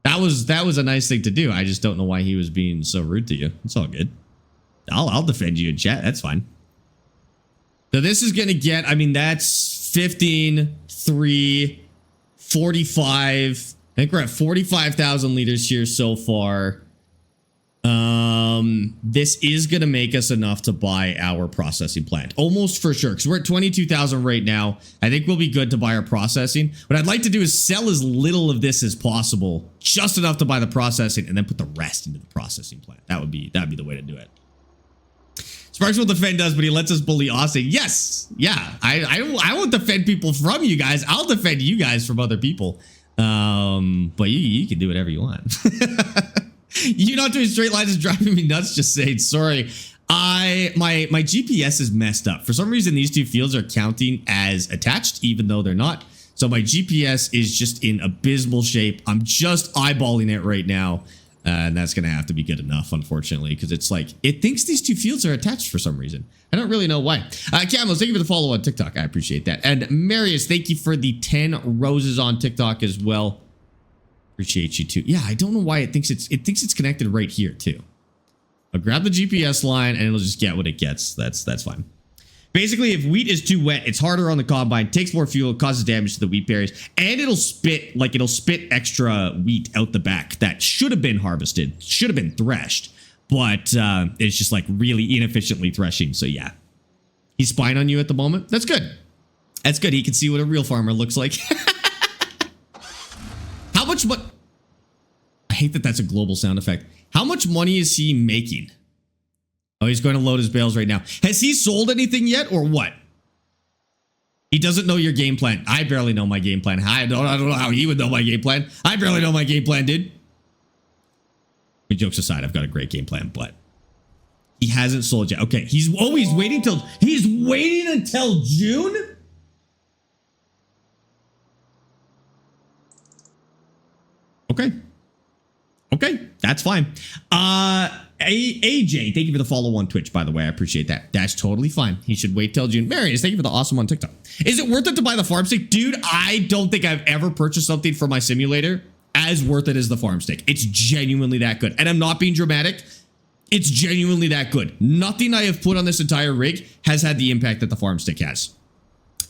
A: That was a nice thing to do. I just don't know why he was being so rude to you. It's all good. I'll defend you in chat. That's fine. So this is going to get, I mean, that's 15, 3, 45. I think we're at 45,000 liters here so far. This is going to make us enough to buy our processing plant. Almost for sure, because we're at 22,000 right now. I think we'll be good to buy our processing. What I'd like to do is sell as little of this as possible, just enough to buy the processing, and then put the rest into the processing plant. That'd be the way to do it. Sparx will defend us, but he lets us bully Austin. Yes, yeah. I won't defend people from you guys. I'll defend you guys from other people. But you can do whatever you want. You not doing straight lines is driving me nuts. Just saying, sorry. My GPS is messed up. For some reason, these two fields are counting as attached, even though they're not. So my GPS is just in abysmal shape. I'm just eyeballing it right now. And that's going to have to be good enough, unfortunately, because it's like, it thinks these two fields are attached for some reason. I don't really know why. Camos, thank you for the follow on TikTok. I appreciate that. And Marius, thank you for the 10 roses on TikTok as well. Appreciate you too. Yeah, I don't know why it thinks it's connected right here too. I'll grab the GPS line and it'll just get what it gets. That's fine. Basically, if wheat is too wet, it's harder on the combine, takes more fuel, causes damage to the wheat berries, and it'll spit extra wheat out the back that should have been harvested, should have been threshed, but it's just like really inefficiently threshing. So yeah, he's spying on you at the moment. That's good. That's good. He can see what a real farmer looks like. How much? But I hate that that's a global sound effect. How much money is he making? Oh, he's going to load his bales right now. Has he sold anything yet or what? He doesn't know your game plan. I barely know my game plan. I don't know how he would know my game plan. I barely know my game plan, dude. But jokes aside, I've got a great game plan, but he hasn't sold yet. Okay, he's waiting until June? Okay, that's fine. AJ, thank you for the follow on Twitch, by the way. I appreciate that. That's totally fine. He should wait till June. Marius, thank you for the awesome on TikTok. Is it worth it to buy the farm stick? Dude, I don't think I've ever purchased something for my simulator as worth it as the farm stick. It's genuinely that good. And I'm not being dramatic. It's genuinely that good. Nothing I have put on this entire rig has had the impact that the farm stick has.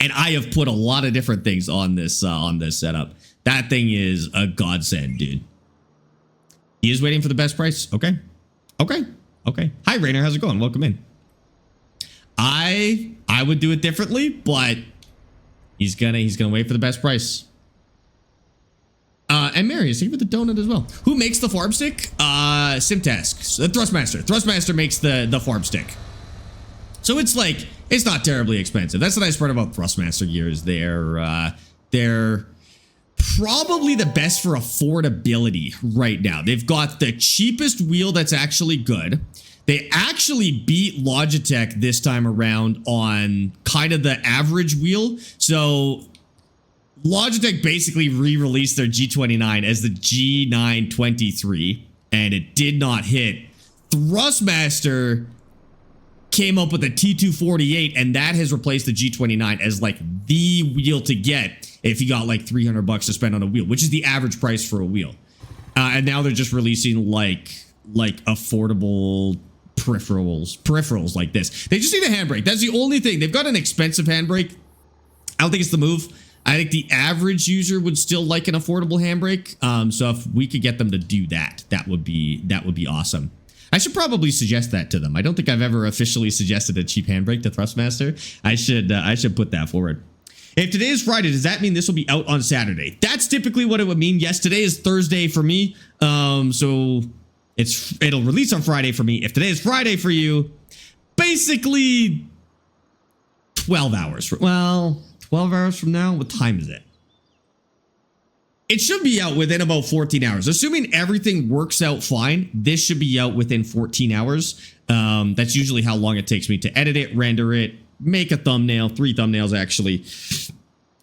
A: And I have put a lot of different things on this setup. That thing is a godsend, dude. He is waiting for the best price. Okay. Hi, Rainer. How's it going? Welcome in. I would do it differently, but he's gonna wait for the best price. And Marius, thank you for the donut as well. Who makes the farm stick? Simtask. Thrustmaster. Thrustmaster makes the farm stick. So it's like, it's not terribly expensive. That's the nice part about Thrustmaster gear is they're probably the best for affordability right now. They've got the cheapest wheel that's actually good. They actually beat Logitech this time around on kind of the average wheel. So Logitech basically re-released their G29 as the G923, and it did not hit. Thrustmaster came up with a T248, and that has replaced the G29 as like the wheel to get if you got like $300 to spend on a wheel, which is the average price for a wheel. And now they're just releasing like affordable peripherals like this. They just need a handbrake. That's the only thing. They've got an expensive handbrake. I don't think it's the move. I think the average user would still like an affordable handbrake. So if we could get them to do that, that would be awesome. I should probably suggest that to them. I don't think I've ever officially suggested a cheap handbrake to Thrustmaster. I should put that forward. If today is Friday, does that mean this will be out on Saturday? That's typically what it would mean. Yes, today is Thursday for me. So it'll release on Friday for me. If today is Friday for you, basically 12 hours. 12 hours from now? What time is it? It should be out within about 14 hours. Assuming everything works out fine, this should be out within 14 hours. That's usually how long it takes me to edit it, render it, make a thumbnail, 3 thumbnails actually,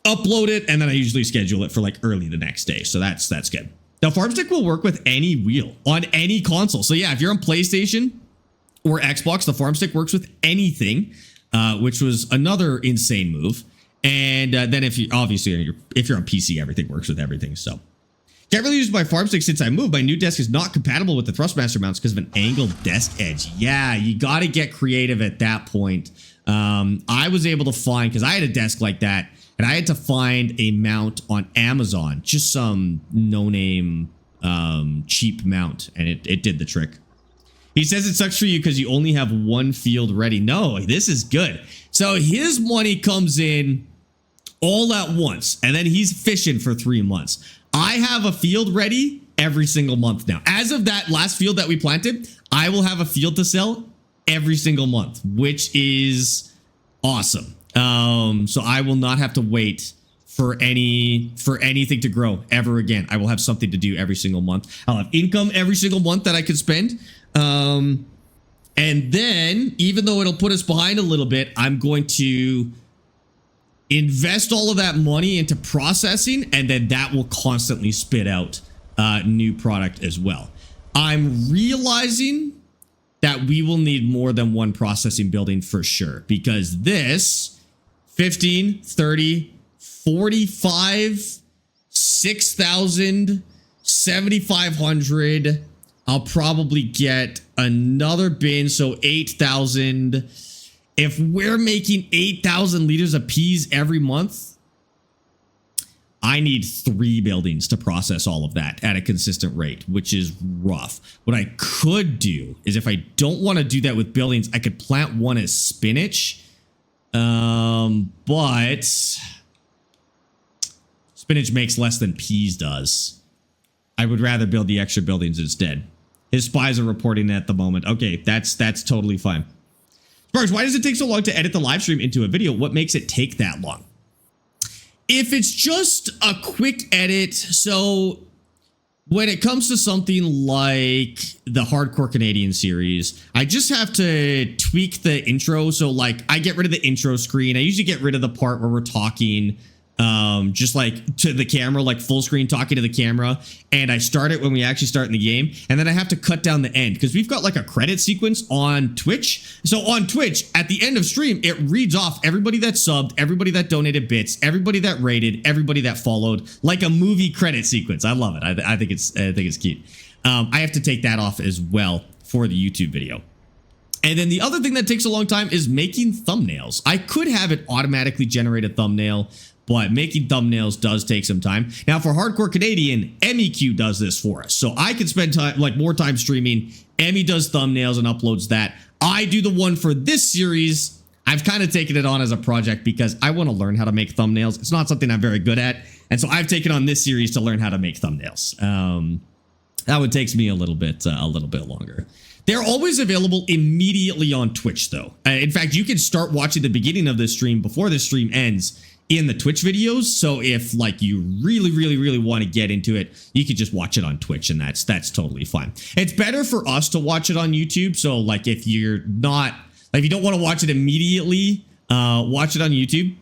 A: upload it, and then I usually schedule it for like early the next day. So that's good. The farm stick will work with any wheel on any console. So yeah, if you're on PlayStation or Xbox, the farm stick works with anything, which was another insane move. And then if you're on PC, everything works with everything. So can't really use my farm stick since I moved. My new desk is not compatible with the Thrustmaster mounts because of an angled desk edge. Yeah, you got to get creative at that point. I was able to find, because I had a desk like that, and I had to find a mount on Amazon, just some no-name cheap mount, and it did the trick. He says it sucks for you because you only have one field ready. No, this is good. So his money comes in all at once, and then he's fishing for 3 months. I have a field ready every single month now. As of that last field that we planted, I will have a field to sell every single month, which is awesome. So I will not have to wait for anything to grow ever again. I will have something to do every single month. I'll have income every single month that I could spend. And then, even though it'll put us behind a little bit, I'm going to invest all of that money into processing, and then that will constantly spit out new product as well. I'm realizing that we will need more than one processing building for sure, because this 15, 30, 45, 6,000, 7,500. I'll probably get another bin, so 8,000. If we're making 8,000 liters of peas every month, I need 3 buildings to process all of that at a consistent rate, which is rough. What I could do is, if I don't want to do that with buildings, I could plant one as spinach. But spinach makes less than peas does. I would rather build the extra buildings instead. His spies are reporting at the moment. Okay, that's totally fine. Sparx, why does it take so long to edit the live stream into a video? What makes it take that long? If it's just a quick edit, so when it comes to something like the Hardcore Canadian series, I just have to tweak the intro. So like I get rid of the intro screen. I usually get rid of the part where we're talking just like to the camera, like full screen talking to the camera. And I start it when we actually start in the game. And then I have to cut down the end because we've got like a credit sequence on Twitch. So on Twitch, at the end of stream, it reads off everybody that subbed, everybody that donated bits, everybody that rated, everybody that followed, like a movie credit sequence. I love it. I think it's cute. I have to take that off as well for the YouTube video. And then the other thing that takes a long time is making thumbnails. I could have it automatically generate a thumbnail, but making thumbnails does take some time. Now for Hardcore Canadian, MEQ does this for us. So I can spend time, like more time streaming. Emmy does thumbnails and uploads that. I do the one for this series. I've kind of taken it on as a project because I want to learn how to make thumbnails. It's not something I'm very good at. And so I've taken on this series to learn how to make thumbnails. That one takes me a little bit longer. They're always available immediately on Twitch though. In fact, you can start watching the beginning of this stream before the stream ends in the Twitch videos. So if like you really want to get into it, you could just watch it on Twitch, and that's totally fine. It's better for us to watch it on YouTube. So like if you're not, like if you don't want to watch it immediately, watch it on YouTube.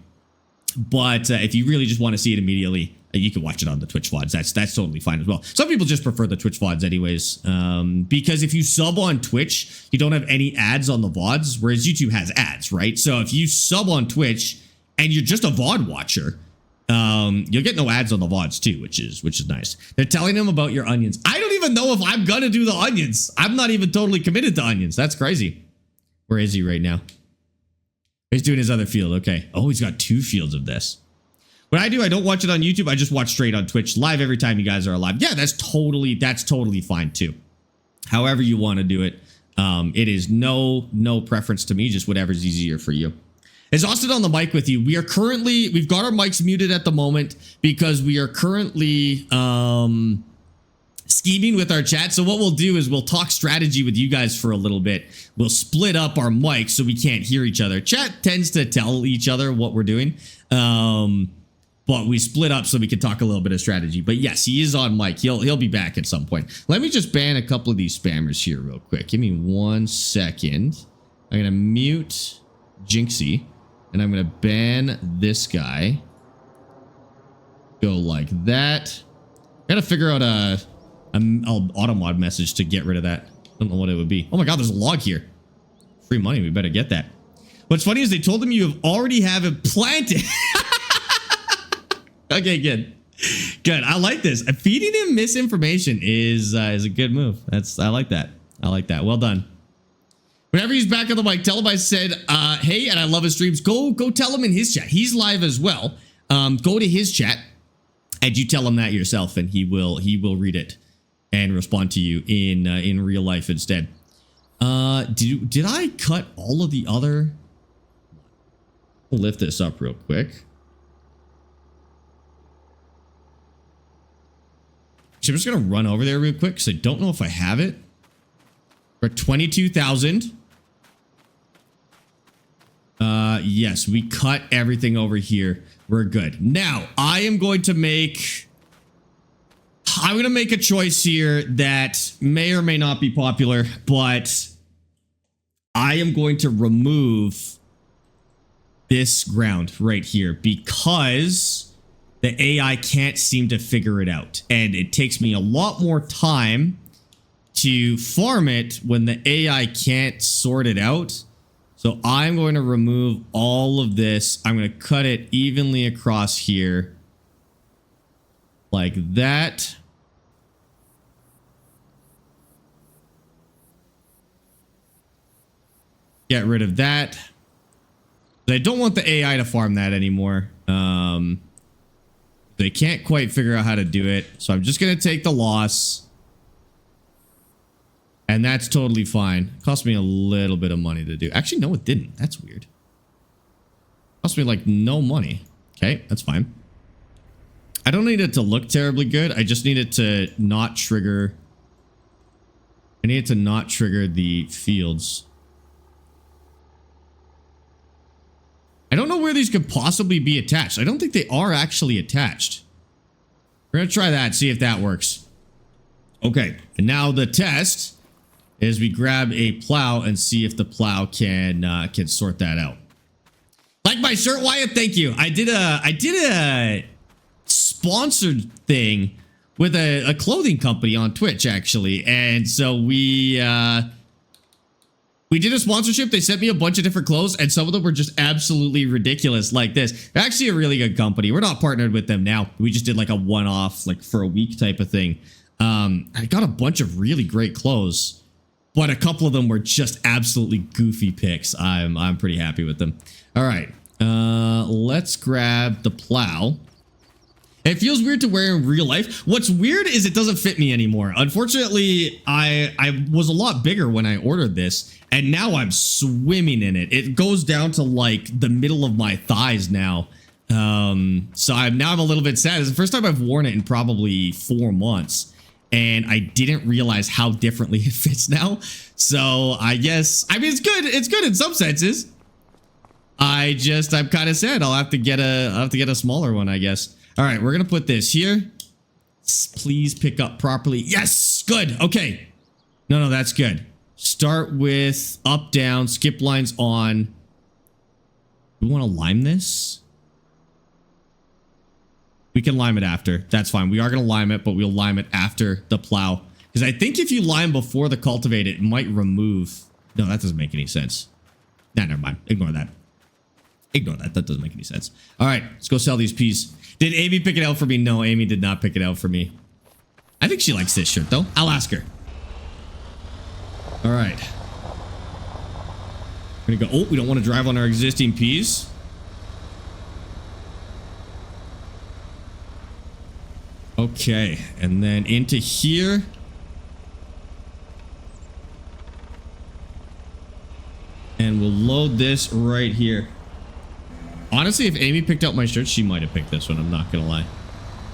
A: But if you really just want to see it immediately, you can watch it on the Twitch VODs. That's totally fine as well. Some people just prefer the Twitch VODs anyways, because if you sub on Twitch, you don't have any ads on the VODs, whereas YouTube has ads, right? So if you sub on Twitch and you're just a VOD watcher, you'll get no ads on the VODs too, which is nice. They're telling him about your onions. I don't even know if I'm gonna do the onions. I'm not even totally committed to onions. That's crazy. Where is he right now? He's doing his other field. Okay. Oh, he's got 2 fields of this. What I do, I don't watch it on YouTube. I just watch straight on Twitch live every time you guys are alive. Yeah, that's totally fine too. However you want to do it. It is no preference to me, just whatever's easier for you. Is Austin on the mic with you? We've got our mics muted at the moment because we are currently scheming with our chat. So what we'll do is we'll talk strategy with you guys for a little bit. We'll split up our mics so we can't hear each other. Chat tends to tell each other what we're doing. But we split up so we can talk a little bit of strategy. But yes, he is on mic. He'll be back at some point. Let me just ban a couple of these spammers here real quick. Give me 1 second. I'm going to mute Jinxie. And I'm going to ban this guy. Go like that. I got to figure out a automod message to get rid of that. I don't know what it would be. Oh my god, there's a log here. Free money. We better get that. What's funny is they told him you already have it planted. Okay, good. Good. I like this. Feeding him misinformation is a good move. I like that. I like that. Well done. Whenever he's back on the mic, tell him I said, hey, and I love his streams. Go tell him in his chat. He's live as well. Go to his chat and you tell him that yourself, and he will read it and respond to you in real life instead. Did I cut all of the other? We'll lift this up real quick. So I'm just going to run over there real quick because I don't know if I have it. We're at 22,000. Yes, we cut everything over here. We're good. Now, I'm going to make a choice here that may or may not be popular, but I am going to remove this ground right here because the AI can't seem to figure it out. And it takes me a lot more time to farm it when the AI can't sort it out. So I'm going to remove all of this. I'm going to cut it evenly across here like that. Get rid of that. I don't want the AI to farm that anymore. They can't quite figure out how to do it. So I'm just going to take the loss. And that's totally fine. Cost me a little bit of money to do. Actually, no, it didn't. That's weird. Cost me like no money. Okay, that's fine. I don't need it to look terribly good. I just need it to not trigger. I need it to not trigger the fields. I don't know where these could possibly be attached. I don't think they are actually attached. We're going to try that, see if that works. Okay, and now the test is we grab a plow and see if the plow can sort that out. Like my shirt, Wyatt, thank you. I did a sponsored thing with a clothing company on Twitch, actually. And so we did a sponsorship. They sent me a bunch of different clothes, and some of them were just absolutely ridiculous like this. They're actually a really good company. We're not partnered with them now. We just did like a one-off, like for a week type of thing. I got a bunch of really great clothes, but a couple of them were just absolutely goofy picks. I'm pretty happy with them. All right, let's grab the plow. It feels weird to wear in real life. What's weird is it doesn't fit me anymore. Unfortunately, I was a lot bigger when I ordered this, and now I'm swimming in it. It goes down to like the middle of my thighs now. So I'm a little bit sad. It's the first time I've worn it in probably 4 months, and I didn't realize how differently it fits now. So I guess, I mean, it's good. It's good in some senses. I'm kind of sad. I'll have to get a smaller one, I guess. All right, we're going to put this here. Please pick up properly. Yes, good. Okay. No, that's good. Start with up, down, skip lines on. We want to lime this? We can lime it after. That's fine. We are going to lime it, but we'll lime it after the plow. Because I think if you lime before the cultivate, it might remove. No, that doesn't make any sense. Nah, never mind. Ignore that. Ignore that. That doesn't make any sense. All right, let's go sell these peas. Did Amy pick it out for me? No, Amy did not pick it out for me. I think she likes this shirt, though. I'll ask her. All right. We're going to go. Oh, we don't want to drive on our existing peas. Okay, and then into here. And we'll load this right here. Honestly, if Amy picked out my shirt, she might have picked this one. I'm not going to lie.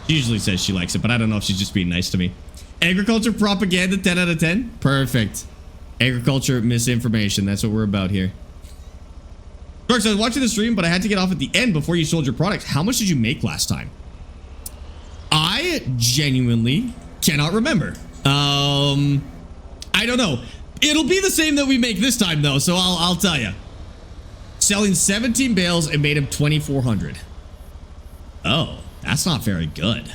A: She usually says she likes it, but I don't know if she's just being nice to me. Agriculture propaganda, 10 out of 10. Perfect. Agriculture misinformation. That's what we're about here. Sparx, I was watching the stream, but I had to get off at the end before you sold your products. How much did you make last time? I genuinely cannot remember. I don't know. It'll be the same that we make this time, though, so I'll tell you. Selling 17 bales and made him 2,400. Oh, that's not very good.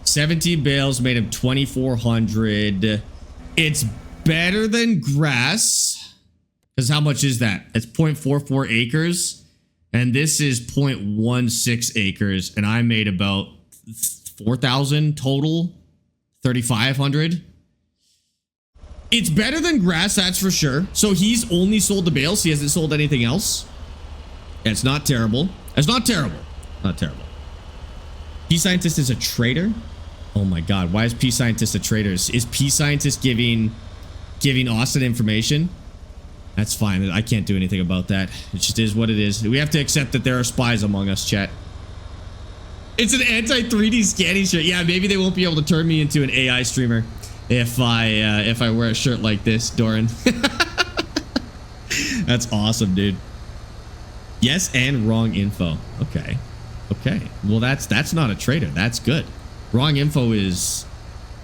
A: 17 bales made him 2,400. It's better than grass. Because how much is that? It's 0.44 acres. And this is 0.16 acres. And I made about 4,000 total. 3,500. It's better than grass, that's for sure. So he's only sold the bales. He hasn't sold anything else. It's not terrible. It's not terrible. Not terrible. Pea Scientist is a traitor? Oh my god. Why is Pea Scientist a traitor? Is Pea Scientist giving Austin information? That's fine. I can't do anything about that. It just is what it is. We have to accept that there are spies among us, chat. It's an anti-3D scanning shirt. Yeah, maybe they won't be able to turn me into an AI streamer. If I wear a shirt like this, Doran. That's awesome, dude. Yes and wrong info. Okay. Okay. Well, that's not a traitor. That's good. Wrong info is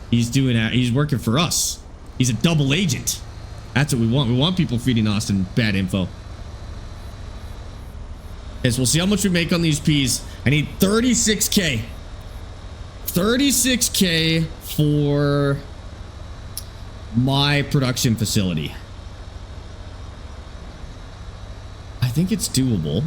A: he's working for us. He's a double agent. That's what we want. We want people feeding Austin bad info. Okay, so we'll see how much we make on these peas. I need 36K. 36K for my production facility. I think it's doable.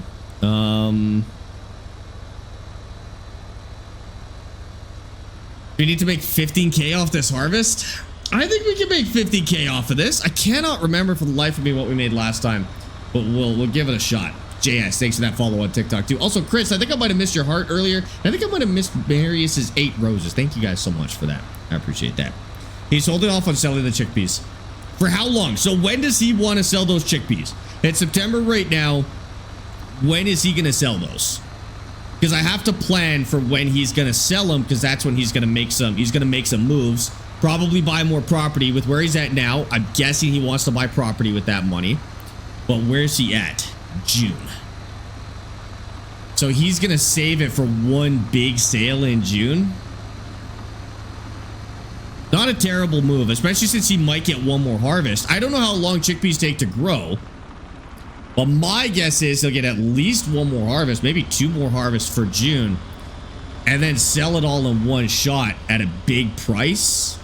A: We need to make 15K off this harvest. I think we can make 50K off of this. I cannot remember for the life of me what we made last time, but we'll give it a shot. JS, thanks for that follow on TikTok too. Also, Chris, I think I might have missed your heart earlier. I think I might have missed Marius's 8 roses. Thank you guys so much for that. I appreciate that. He's holding off on selling the chickpeas. For how long? So when does he want to sell those chickpeas? It's September right now. When is he going to sell those? Because I have to plan for when he's going to sell them, because that's when he's going to make some. He's going to make some moves. Probably buy more property with where he's at now. I'm guessing he wants to buy property with that money. But where's he at? June. So he's going to save it for one big sale in June. Not a terrible move, especially since he might get one more harvest. I don't know how long chickpeas take to grow. But my guess is he'll get at least one more harvest, maybe 2 more harvests for June. And then sell it all in one shot at a big price.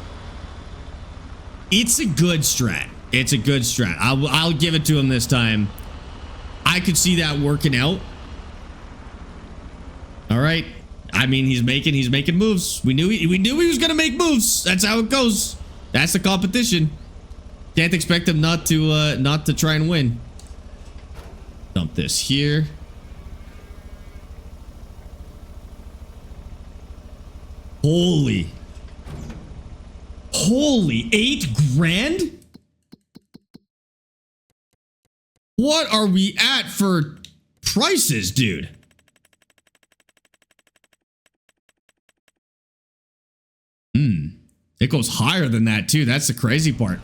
A: It's a good strat. It's a good strat. I'll give it to him this time. I could see that working out. All right. I mean, he's making moves. We knew he was gonna make moves. That's how it goes. That's the competition. Can't expect him not to try and win. Dump this here. Holy 8 grand? What are we at for prices, dude? It goes higher than that too. That's the crazy part.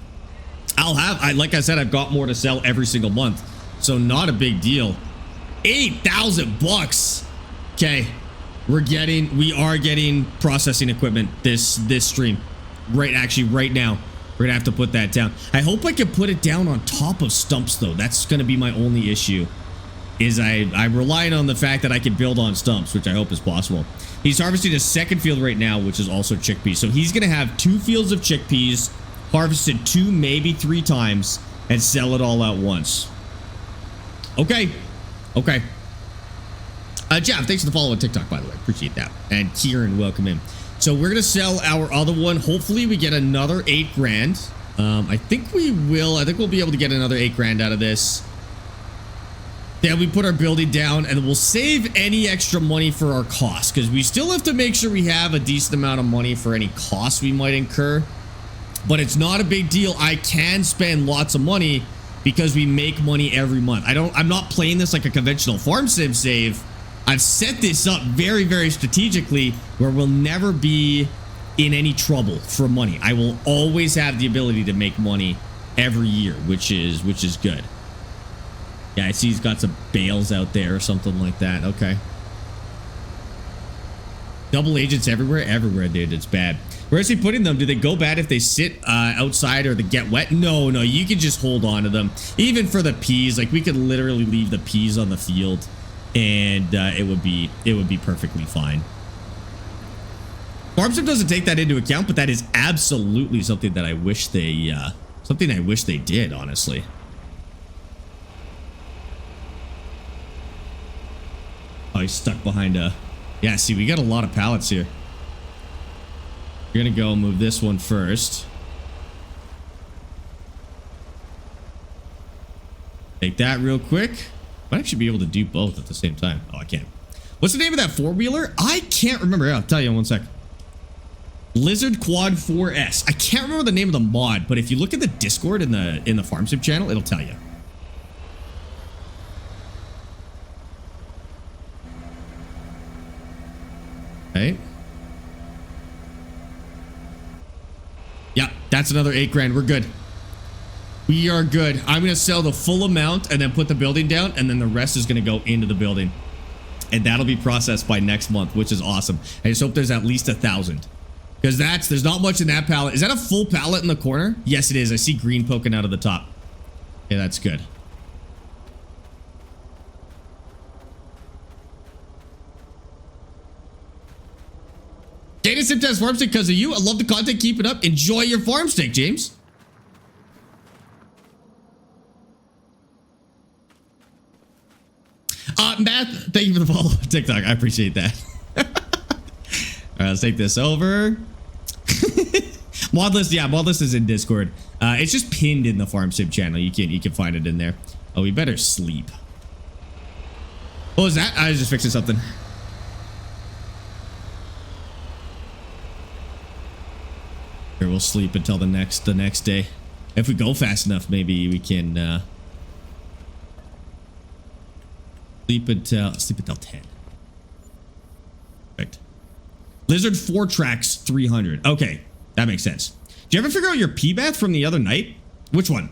A: Like I said, I've got more to sell every single month. So not a big deal. 8,000 bucks. Okay. We are getting processing equipment this stream. Right now. We're gonna have to put that down. I hope I can put it down on top of stumps though. That's gonna be my only issue. Is I'm relying on the fact that I can build on stumps, which I hope is possible. He's harvesting a second field right now, which is also chickpeas. So he's gonna have 2 fields of chickpeas, harvested 2, maybe 3 times, and sell it all at once. Okay. Jeff, thanks for the follow on TikTok, by the way. Appreciate that. And Kieran, welcome in. So we're gonna sell our other one. Hopefully we get another 8 grand. I think we will. I think we'll be able to get another 8 grand out of this. Then we put our building down, and we'll save any extra money for our costs, because we still have to make sure we have a decent amount of money for any costs we might incur. But it's not a big deal. I can spend lots of money because we make money every month. I'm not playing this like a conventional farm sim save. I've set this up very, very strategically where we'll never be in any trouble for money. I will always have the ability to make money every year, which is good. Yeah, I see he's got some bales out there or something like that. Okay. Double agents everywhere, dude. It's bad. Where is he putting them? Do they go bad if they sit outside or they get wet? No, you can just hold on to them. Even for the peas, like we could literally leave the peas on the field, and it would be perfectly fine. FarmSim doesn't take that into account, but that is absolutely something that I wish they did, honestly. Oh, he's stuck behind a... Yeah, see, we got a lot of pallets here. We're gonna go move this one first. Take that real quick. Might actually be able to do both at the same time. Oh, I can't. What's the name of that 4-wheeler? I can't remember. I'll tell you in 1 sec. Lizard Quad 4S. I can't remember the name of the mod, but if you look at the Discord in the FarmSim channel, it'll tell you. Okay. Yeah, that's another 8 grand. We're good. We are good. I'm going to sell the full amount and then put the building down, and then the rest is going to go into the building. And that'll be processed by next month, which is awesome. I just hope there's at least 1,000. Because there's not much in that pallet. Is that a full pallet in the corner? Yes, it is. I see green poking out of the top. Yeah, that's good. Data Sim Test Farm Stick because of you. I love the content. Keep it up. Enjoy your farm stick, James. Matt, thank you for the follow on TikTok. I appreciate that. All right, let's take this over. Mod list, yeah, mod list is in Discord. It's just pinned in the Farm Sim channel. You can find it in there. Oh, we better sleep. What was that? I was just fixing something. Here, we'll sleep until the next day. If we go fast enough, maybe we can sleep until 10. Perfect. Lizard 4 tracks 300. Okay, that makes sense. Did you ever figure out your pee bath from the other night? Which one?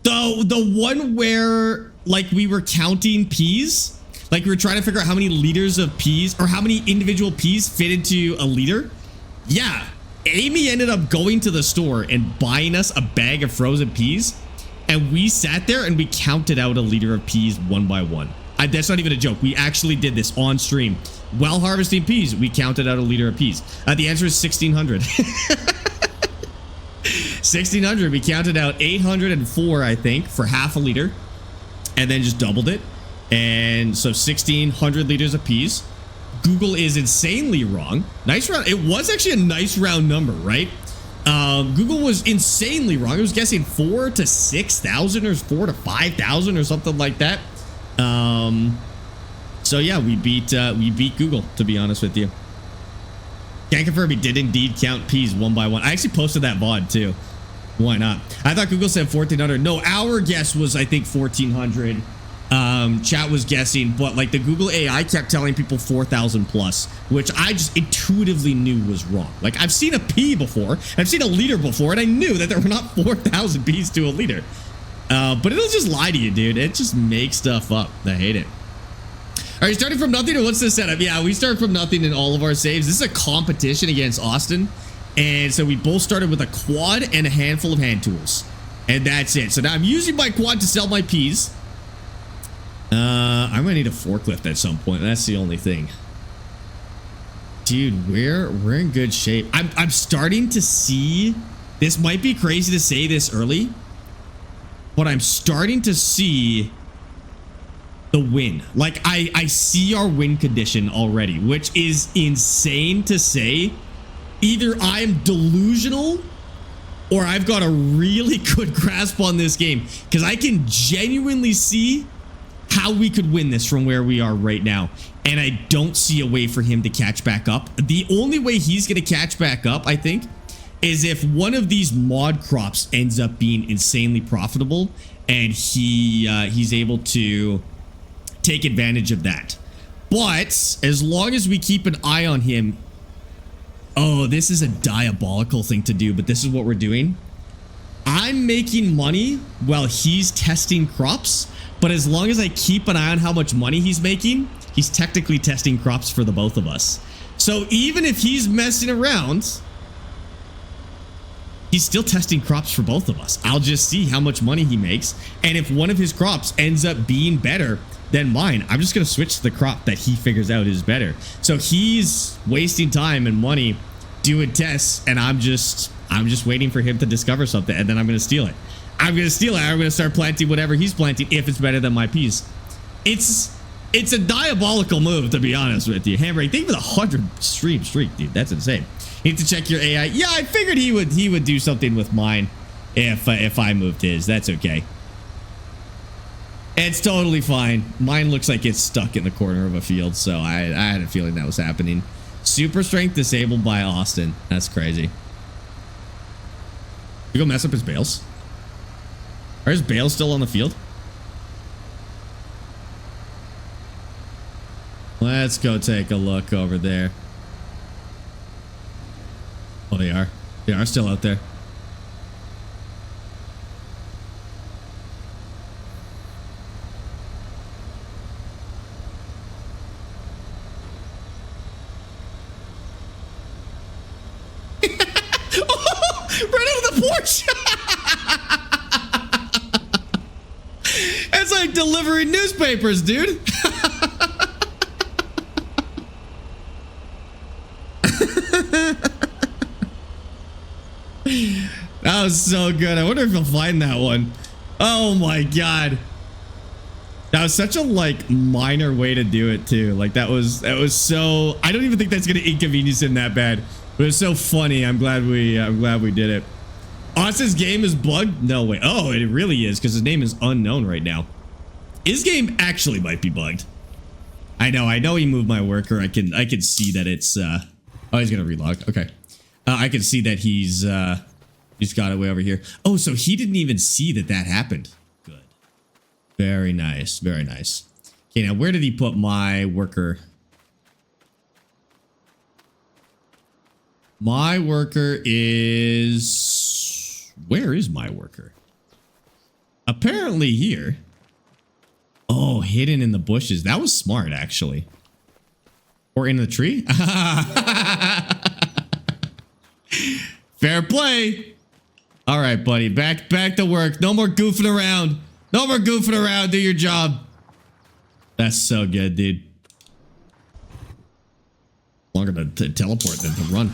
A: The one where like we were counting peas, like we were trying to figure out how many liters of peas or how many individual peas fit into a liter. Yeah, Amy ended up going to the store and buying us a bag of frozen peas, and we sat there and we counted out a liter of peas one by one. That's not even a joke. We actually did this on stream while harvesting peas. We counted out a liter of peas. The answer is 1,600. 1,600. We counted out 804, I think, for half a liter, and then just doubled it. And so 1,600 liters of peas. Google is insanely wrong. Nice round. It was actually a nice round number, right? Google was insanely wrong. It was guessing 4,000 to 6,000 or 4,000 to 5,000 or something like that. So yeah, we beat Google, to be honest with you. Can't confirm he did indeed count peas one by one. I actually posted that VOD too. Why not? I thought Google said 1,400. No, our guess was, I think, 1,400. Chat was guessing, but like the Google AI kept telling people 4,000 plus, which I just intuitively knew was wrong. Like I've seen a pea before, I've seen a liter before, and I knew that there were not 4,000 peas to a liter. But it'll just lie to you, dude. It just makes stuff up. I hate it. Are you starting from nothing, or what's the setup? Yeah, we start from nothing in all of our saves. This is a competition against Austin. And so we both started with a quad and a handful of hand tools. And that's it. So now I'm using my quad to sell my peas. I'm gonna need a forklift at some point. That's the only thing. Dude, we're in good shape. I'm starting to see, this might be crazy to say this early, but I'm starting to see the win. Like I see our win condition already, which is insane to say. Either I'm delusional or I've got a really good grasp on this game, because I can genuinely see how we could win this from where we are right now. And I don't see a way for him to catch back up. The only way he's going to catch back up, I think, is if one of these mod crops ends up being insanely profitable and he's able to take advantage of that. But as long as we keep an eye on him, oh, this is a diabolical thing to do, but this is what we're doing. I'm making money while he's testing crops, but as long as I keep an eye on how much money he's making, he's technically testing crops for the both of us. So even if he's messing around, he's still testing crops for both of us. I'll just see how much money he makes, and if one of his crops ends up being better than mine, I'm just going to switch to the crop that he figures out is better. So he's wasting time and money doing tests, and I'm just waiting for him to discover something, and then I'm going to steal it. I'm going to steal it. I'm going to start planting whatever he's planting if it's better than my peas. It's a diabolical move, to be honest with you. Hamburg, thank you for the 100 stream streak, dude. That's insane. You need to check your AI. Yeah, I figured he would do something with mine if I moved his. That's okay. It's totally fine. Mine looks like it's stuck in the corner of a field, so I had a feeling that was happening. Super strength disabled by Austin. That's crazy. You go mess up his bales? Are his bales still on the field? Let's go take a look over there. Oh, they are. They are still out there. Right out of the porch. It's like delivering newspapers, dude. That was so good. I wonder if he'll find that one. Oh my god. That was such a like minor way to do it too. Like that was so, I don't even think that's gonna inconvenience him that bad. But it's so funny. I'm glad we did it. Austin's game is bugged? No way. Oh, it really is because his name is unknown right now. His game actually might be bugged. I know he moved my worker. I can see that it's oh, he's gonna relog. Okay. I can see that he's got it way over here. Oh, so he didn't even see that happened. Good. Very nice. Very nice. Okay, now where did he put my worker? My worker is... Where is my worker? Apparently here. Oh, hidden in the bushes. That was smart, actually. Or in the tree? Fair play. All right, buddy. Back to work. No more goofing around. No more goofing around. Do your job. That's so good, dude. Longer to teleport than to run.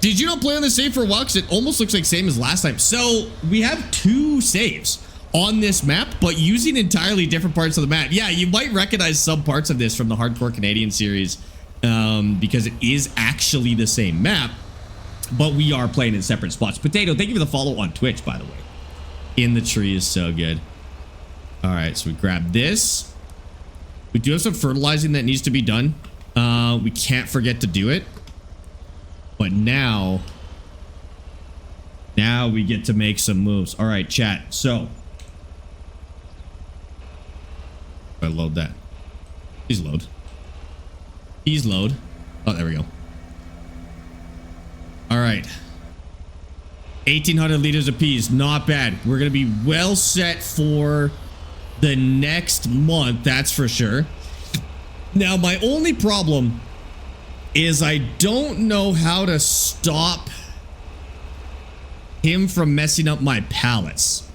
A: Did you not play on the save for a while? Because it almost looks like same as last time. So we have 2 saves on this map, but using entirely different parts of the map. Yeah, you might recognize some parts of this from the Hardcore Canadian series because it is actually the same map, but we are playing in separate spots. Potato, thank you for the follow on Twitch, by the way. In the tree is so good. All right, so we grab this. We do have some fertilizing that needs to be done. We can't forget to do it. But now we get to make some moves. All right, chat. So I load that. Please load. Please load. Oh, there we go. All right. 1,800 liters of peas. Not bad. We're going to be well set for the next month. That's for sure. Now, my only problem is I don't know how to stop him from messing up my pallets.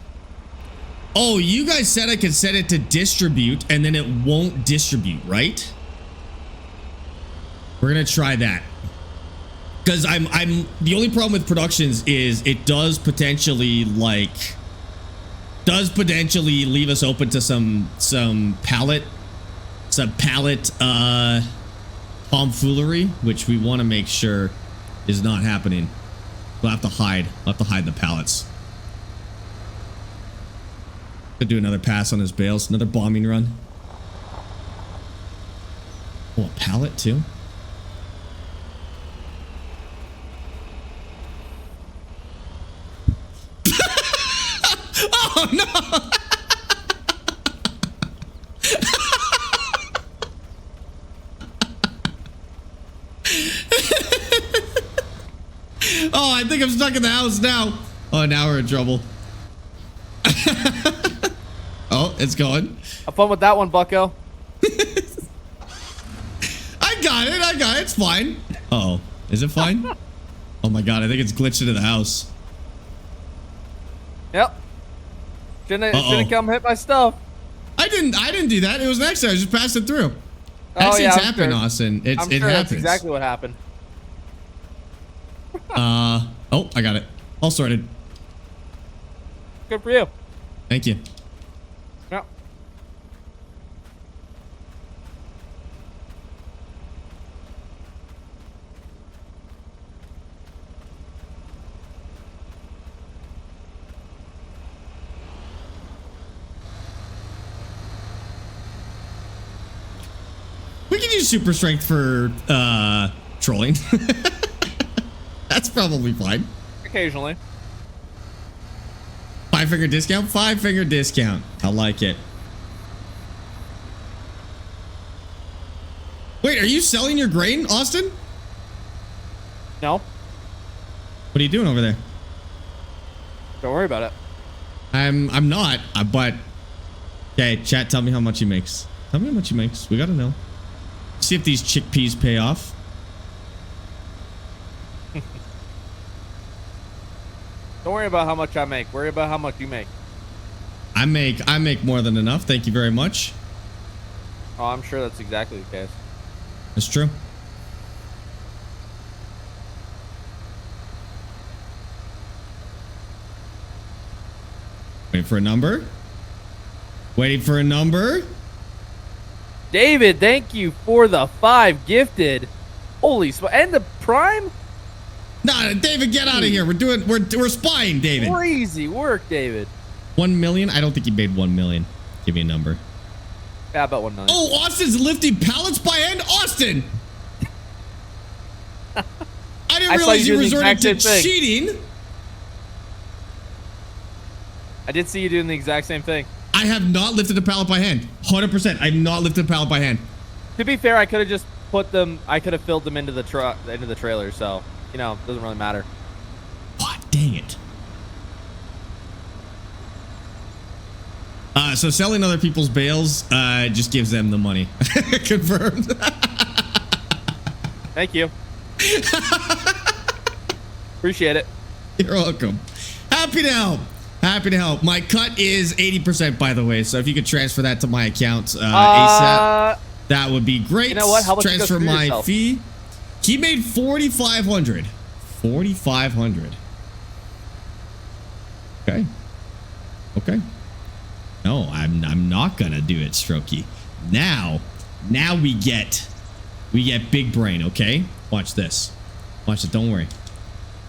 A: Oh, you guys said I could set it to distribute and then it won't distribute, right? We're gonna try that. Because the only problem with productions is it does potentially leave us open to some pallet tomfoolery, which we want to make sure is not happening. We'll have to hide the pallets. Could do another pass on his bales, another bombing run. Oh, a pallet too. Oh no! Oh, I think I'm stuck in the house now. Oh, now we're in trouble. Oh, it's going.
B: Have fun with that one, bucko.
A: I got it. It's fine. Uh-oh. Is it fine? Oh my god, I think it's glitched into the house.
B: Yep. Shouldn't come hit my stuff.
A: I didn't do that. It was an accident. I just passed it through.
B: Accidents
A: happen, sure. Austin. It
B: sure
A: happens.
B: That's exactly what happened.
A: Oh, I got it. All sorted.
B: Good for you.
A: Thank you.
B: Yep.
A: We can use super strength for trolling. That's probably fine.
B: Occasionally.
A: 5-finger discount? 5-finger discount. I like it. Wait, are you selling your grain, Austin?
B: No.
A: What are you doing over there?
B: Don't worry about it.
A: I'm not, but okay, chat, tell me how much he makes. Tell me how much he makes. We gotta know. See if these chickpeas pay off.
B: Don't worry about how much I make. Worry about how much you make.
A: I make more than enough. Thank you very much.
B: Oh, I'm sure that's exactly the case.
A: That's true. Waiting for a number. Waiting for a number.
B: David, thank you for the 5 gifted. Holy smoke. And the Prime?
A: Nah, David, get out of here. We're spying, David.
B: Crazy work, David.
A: 1 million? I don't think he made 1 million. Give me a number.
B: Yeah, about 1 million.
A: Oh, Austin's lifting pallets by hand. Austin! I didn't realize you resorted to cheating.
B: I did see you doing the exact same thing.
A: I have not lifted a pallet by hand. 100%. I've not lifted a pallet by hand.
B: To be fair, I could have just put them. I could have filled them into the trailer. So you know, it doesn't really matter.
A: Oh, dang it. So selling other people's bales just gives them the money. Confirmed.
B: Thank you. Appreciate it.
A: You're welcome. Happy to help. Happy to help. My cut is 80%, by the way. So if you could transfer that to my account ASAP, that would be great.
B: You know what? How about
A: transfer
B: you go
A: my
B: yourself?
A: fee? He made 4,500. 4,500. Okay. Okay. No, I'm not gonna do it, Strokey. Now we get big brain. Okay, watch this. Watch it. Don't worry.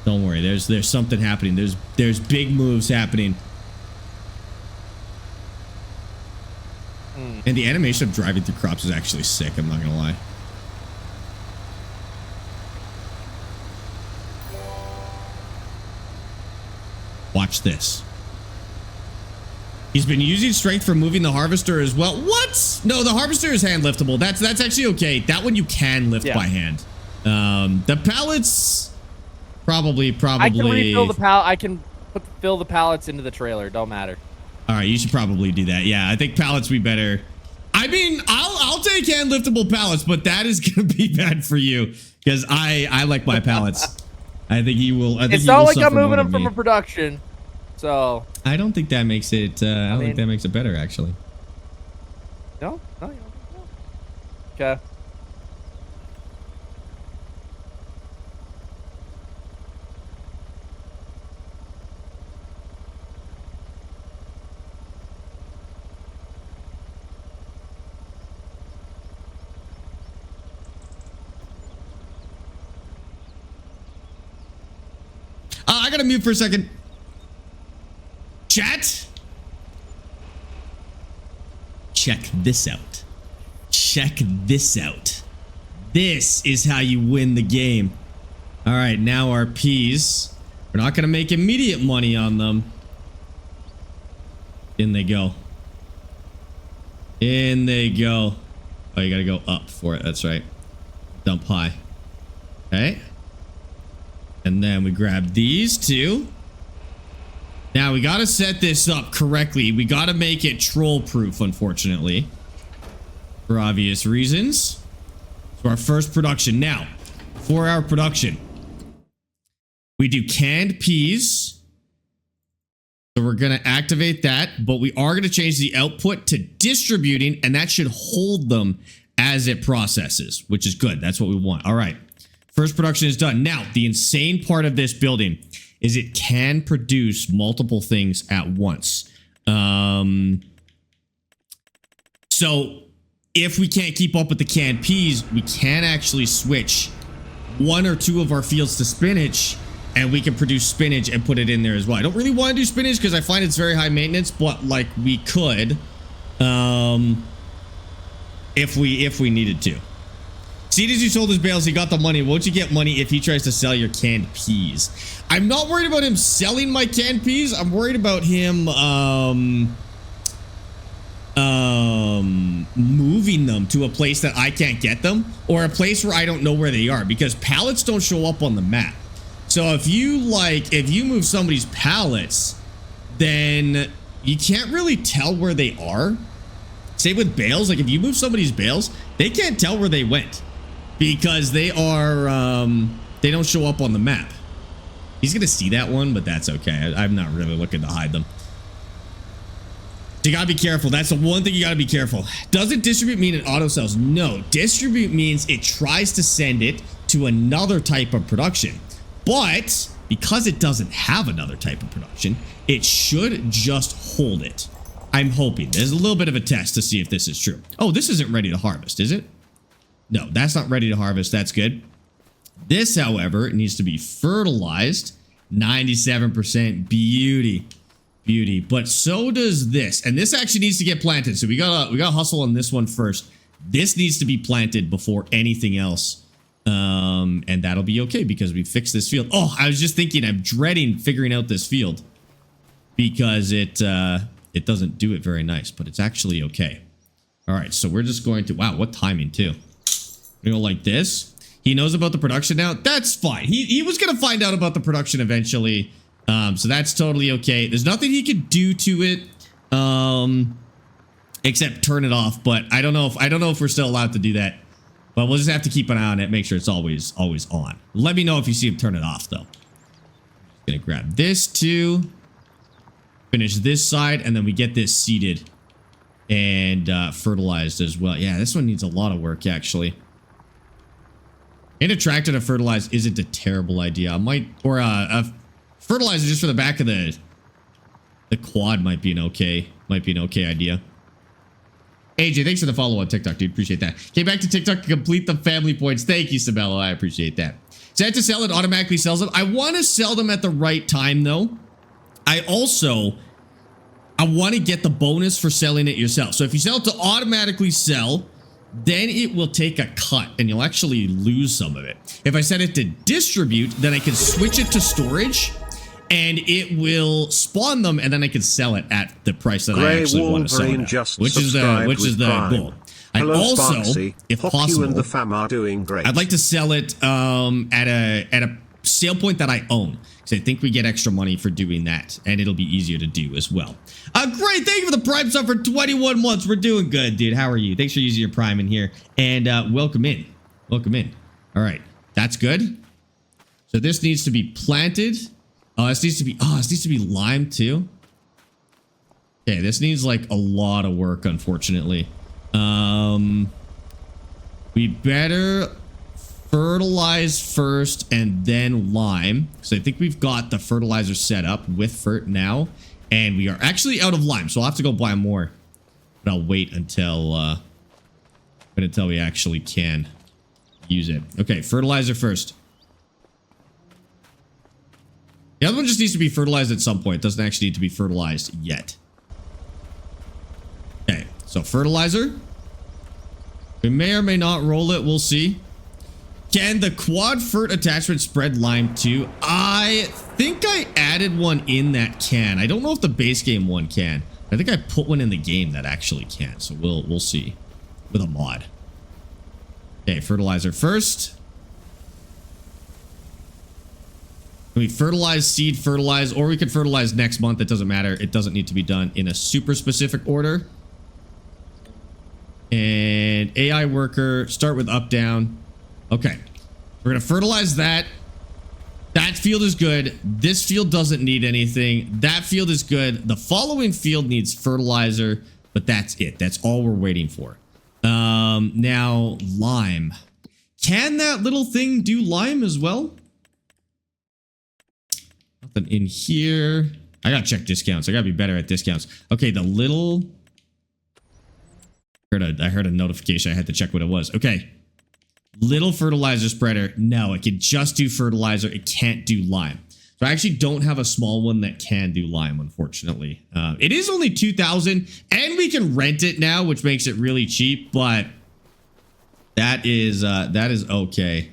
A: Don't worry. There's something happening. There's big moves happening. And the animation of driving through crops is actually sick. I'm not gonna lie. Watch this. He's been using strength for moving the harvester as well. What? No, the harvester is hand liftable. That's actually okay. That one you can lift by hand. The pallets, probably.
B: I can refill the pallet. I can fill the pallets into the trailer. Don't matter.
A: All right, you should probably do that. Yeah, I think pallets we better. I mean, I'll take hand liftable pallets, but that is gonna be bad for you because I like my pallets. I think you will. I think
B: it's not like I'm moving them from a production. So
A: I don't think that makes it. I don't think that makes it better, actually.
B: No, you don't think so? Okay.
A: I gotta mute for a second. Chat. Check this out. Check this out. This is how you win the game. All right, now our P's. We're not gonna make immediate money on them. In they go. In they go. Oh, you gotta go up for it. That's right. Dump high. Okay. And then we grab these two. Now we got to set this up correctly. We got to make it troll proof, unfortunately, for obvious reasons. So our first production. Now, for our production, we do canned peas. So we're going to activate that, but we are going to change the output to distributing, and that should hold them as it processes, which is good. That's what we want. All right. First production is done. Now, the insane part of this building is it can produce multiple things at once. So if we can't keep up with the canned peas, we can actually switch 1 or 2 of our fields to spinach, and we can produce spinach and put it in there as well. I don't really want to do spinach because I find it's very high maintenance, but like we could, if we needed to. See, as you sold his bales, he got the money. Won't you get money if he tries to sell your canned peas? I'm not worried about him selling my canned peas. I'm worried about him moving them to a place that I can't get them, or a place where I don't know where they are, because pallets don't show up on the map. So if you move somebody's pallets, then you can't really tell where they are. Same with bales. Like if you move somebody's bales, they can't tell where they went, because they are they don't show up on the map. He's gonna see that one, but that's okay. I'm not really looking to hide them. So you gotta be careful. That's the one thing you gotta be careful. Doesn't distribute mean it auto sells? No, distribute means it tries to send it to another type of production, but because it doesn't have another type of production, it should just hold it. I'm hoping. There's a little bit of a test to see if this is true. Oh, this isn't ready to harvest, is it? No, that's not ready to harvest. That's good. This, however, needs to be fertilized. 97% beauty. Beauty. But so does this. And this actually needs to get planted. So we gotta hustle on this one first. This needs to be planted before anything else. And that'll be okay because we fixed this field. Oh, I was just thinking, I'm dreading figuring out this field because it doesn't do it very nice, but it's actually okay. All right, so we're just going to, wow, what timing too. We go like this. He knows about the production now. That's fine. He was going to find out about the production eventually. So that's totally okay. There's nothing he could do to it, except turn it off. But I don't know if we're still allowed to do that. But we'll just have to keep an eye on it. Make sure it's always on. Let me know if you see him turn it off, though. Gonna grab this too. Finish this side, and then we get this seeded and fertilized as well. Yeah, this one needs a lot of work actually. And a tractor to fertilize isn't a terrible idea. I might, or a fertilizer just for the back of the quad might be an okay idea. AJ, thanks for the follow on TikTok, dude. Appreciate that. Came back to TikTok to complete the family points. Thank you, Sabello. I appreciate that. Set to sell, it automatically sells them. I want to sell them at the right time, though. I want to get the bonus for selling it yourself. So if you sell it to automatically sell, then it will take a cut and you'll actually lose some of it. If I set it to distribute, then I can switch it to storage and it will spawn them and then I can sell it at the price that I actually want to sell it at, which is the goal.
D: Hello,
A: also,
D: Sparxy.
A: if
D: Hope
A: possible,
D: you and the fam are doing great.
A: I'd like to sell it at a sale point that I own. So I think we get extra money for doing that, and it'll be easier to do as well. Great, thank you for the Prime sub for 21 months. We're doing good, dude. How are you? Thanks for using your Prime in here, and welcome in. Welcome in. All right, that's good. So this needs to be planted. Oh, this needs to be lime too. Okay, this needs like a lot of work, unfortunately. We better fertilize first and then lime. So I think we've got the fertilizer set up with fert now, and we are actually out of lime, so I'll have to go buy more. But I'll wait until we actually can use it. Okay, fertilizer first. The other one just needs to be fertilized at some point. It doesn't actually need to be fertilized yet. Okay, so fertilizer. We may or may not roll it. We'll see. Can the quad fert attachment spread lime too? I think I added one in that can. I don't know if the base game one can. I think I put one in the game that actually can. So we'll see with a mod. Okay, fertilizer first. We fertilize, seed, fertilize, or we could fertilize next month. It doesn't matter. It doesn't need to be done in a super specific order. And AI worker, start with up, down. Okay, we're going to fertilize that. That field is good. This field doesn't need anything. That field is good. The following field needs fertilizer, but that's it. That's all we're waiting for. Now, lime. Can that little thing do lime as well? Nothing in here. I got to check discounts. I got to be better at discounts. Okay, the little... I heard a notification. I had to check what it was. Okay. Little fertilizer spreader. No, it can just do fertilizer. It can't do lime. So I actually don't have a small one that can do lime, unfortunately. It is only 2,000 and we can rent it now, which makes it really cheap, but that is okay.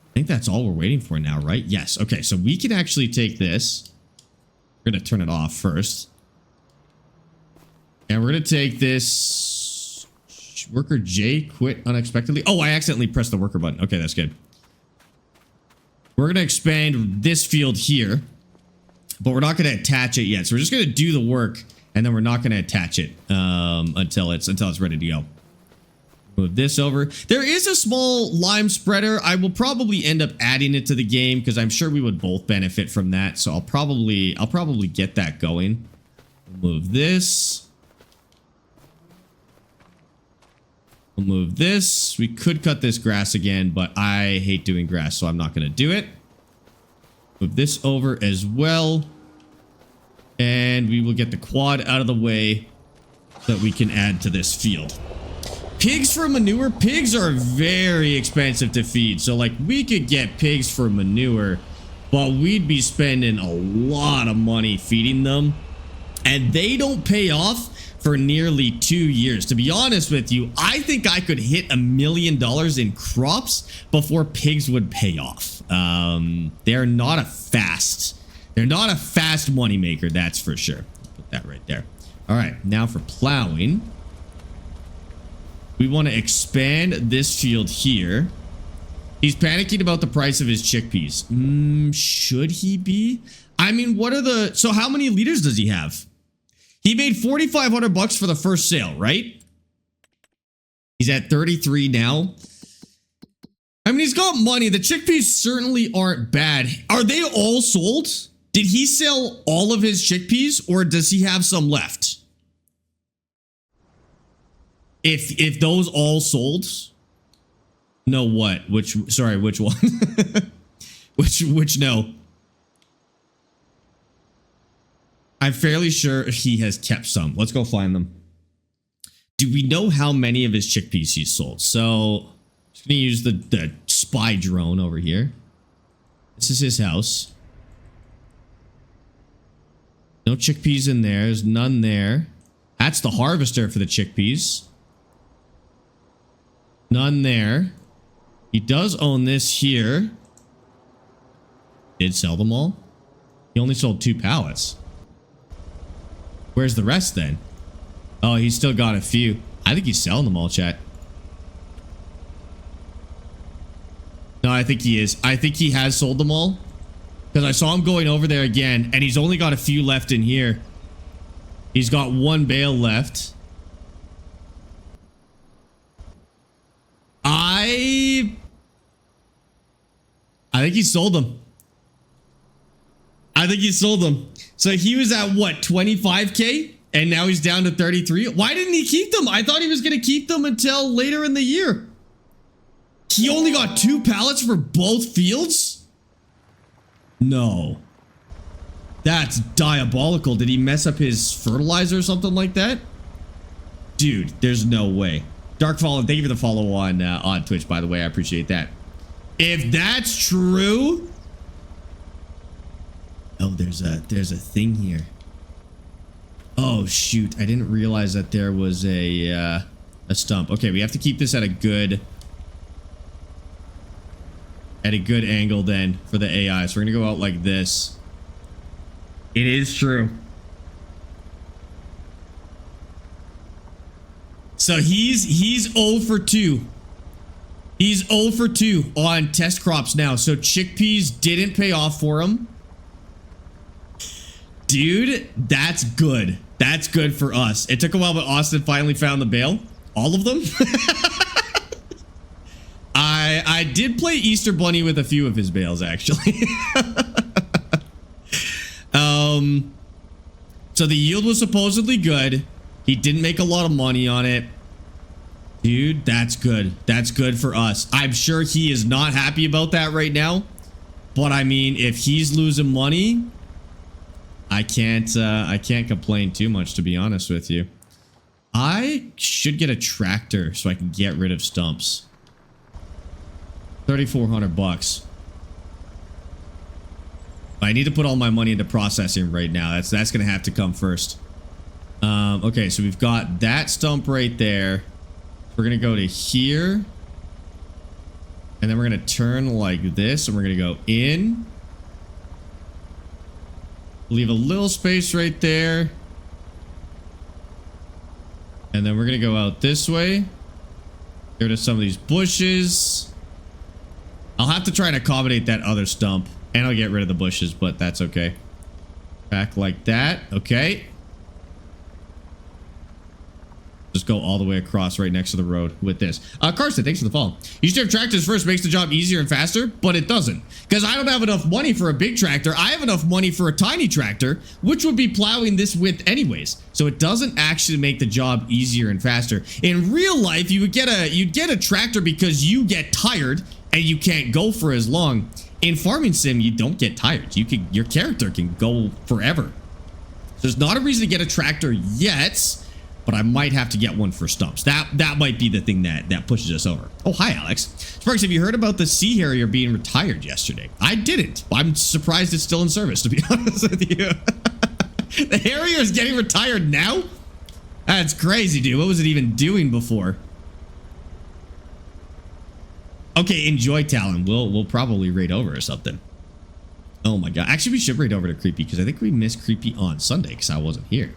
A: I think that's all we're waiting for now, right? Yes. Okay, so we can actually take this. We're going to turn it off first. And we're going to take this. Worker J quit unexpectedly. Oh, I accidentally pressed the worker button. Okay, that's good. We're going to expand this field here. But we're not going to attach it yet. So we're just going to do the work. And then we're not going to attach it until it's ready to go. Move this over. There is a small lime spreader. I will probably end up adding it to the game because I'm sure we would both benefit from that. So I'll probably get that going. We'll move this. We'll move this. We could cut this grass again, but I hate doing grass, so I'm not going to do it. Move this over as well. And we will get the quad out of the way. that we can add to this field. Pigs for manure. Pigs are very expensive to feed. So like we could get pigs for manure, but we'd be spending a lot of money feeding them. And they don't pay off for nearly 2 years. To be honest with you, I think I could hit $1 million in crops before pigs would pay off. They're not a fast money maker, that's for sure. Put that right there. All right, now for plowing. We want to expand this field here. He's panicking about the price of his chickpeas. Should he be? I mean, what are the... So how many liters does he have? He made 4,500 bucks for the first sale, right? He's at 33 now. I mean, he's got money. The chickpeas certainly aren't bad. Are they all sold? Did he sell all of his chickpeas, or does he have some left? If those all sold, no, what? Sorry, which one? which no? I'm fairly sure he has kept some. Let's go find them. Do we know how many of his chickpeas he's sold? So I'm just gonna use the spy drone over here. This is his house. No chickpeas in there. There's none there. That's the harvester for the chickpeas. None there. He does own this here. Did sell them all? He only sold 2 pallets. Where's the rest then? Oh, he's still got a few. I think he's selling them all, chat. No, I think he is. I think he has sold them all. Because I saw him going over there again, and he's only got a few left in here. He's got 1 bale left. I think he sold them. I think he sold them. So he was at what, 25K? And now he's down to 33. Why didn't he keep them? I thought he was going to keep them until later in the year. He only got 2 pallets for both fields? No. That's diabolical. Did he mess up his fertilizer or something like that? Dude, there's no way. Dark Fallen, thank you for the follow on Twitch, by the way. I appreciate that. If that's true... Oh, there's a thing here. Oh, shoot. I didn't realize that there was a stump. Okay, we have to keep this at a good angle then for the AI. So we're going to go out like this. It is true. So he's 0 for 2. He's 0 for 2 on test crops now. So chickpeas didn't pay off for him. Dude, that's good. That's good for us. It took a while, but Austin finally found the bale. All of them? I did play Easter Bunny with a few of his bales, actually. So the yield was supposedly good. He didn't make a lot of money on it. Dude, that's good. That's good for us. I'm sure he is not happy about that right now. But I mean, if he's losing money, I can't complain too much, to be honest with you. I should get a tractor so I can get rid of stumps. 3,400 bucks. I need to put all my money into processing right now. That's gonna have to come first. Okay, so we've got that stump right there. We're gonna go to here, and then we're gonna turn like this, and we're gonna go in. Leave a little space right there. And then we're going to go out this way. Get rid of some of these bushes. I'll have to try and accommodate that other stump. And I'll get rid of the bushes, but that's okay. Back like that. Okay. Just go all the way across right next to the road with this. Carson, thanks for the follow. You should have tractors first. Makes the job easier and faster, but it doesn't. Because I don't have enough money for a big tractor. I have enough money for a tiny tractor, which would be plowing this width anyways. So it doesn't actually make the job easier and faster. In real life, you'd get a tractor because you get tired and you can't go for as long. In Farming Sim, you don't get tired. Your character can go forever. So there's not a reason to get a tractor yet. but I might have to get one for stumps. That might be the thing that pushes us over. Oh, hi, Alex. Sparx, have you heard about the Sea Harrier being retired yesterday? I didn't. I'm surprised it's still in service, to be honest with you. The Harrier is getting retired now? That's crazy, dude. What was it even doing before? Okay, enjoy Talon. We'll probably raid over or something. Oh my god. Actually, we should raid over to Creepy because I think we missed Creepy on Sunday because I wasn't here.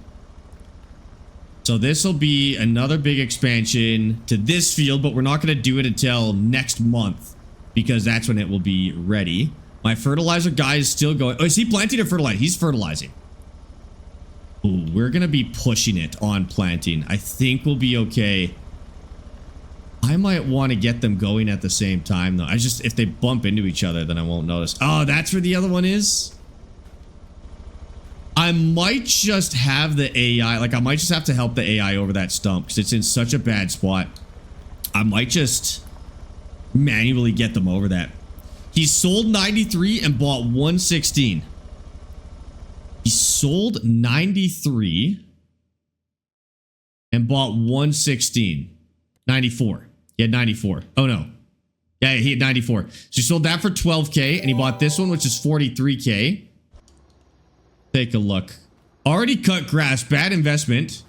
A: So this will be another big expansion to this field, but we're not going to do it until next month because that's when it will be ready. My fertilizer guy is still going. Oh, is he planting or fertilizing? He's fertilizing. Ooh, we're going to be pushing it on planting. I think we'll be okay. I might want to get them going at the same time, though. If they bump into each other, then I won't notice. Oh, that's where the other one is? I might just have the AI, like I might just have to help the AI over that stump because it's in such a bad spot. I might just manually get them over that. He sold 93 and bought 116. He sold 93 and bought 116. 94. He had 94. Oh no. Yeah, he had 94. So he sold that for 12K and he bought this one, which is 43K. Take a look. Already cut grass. Bad investment.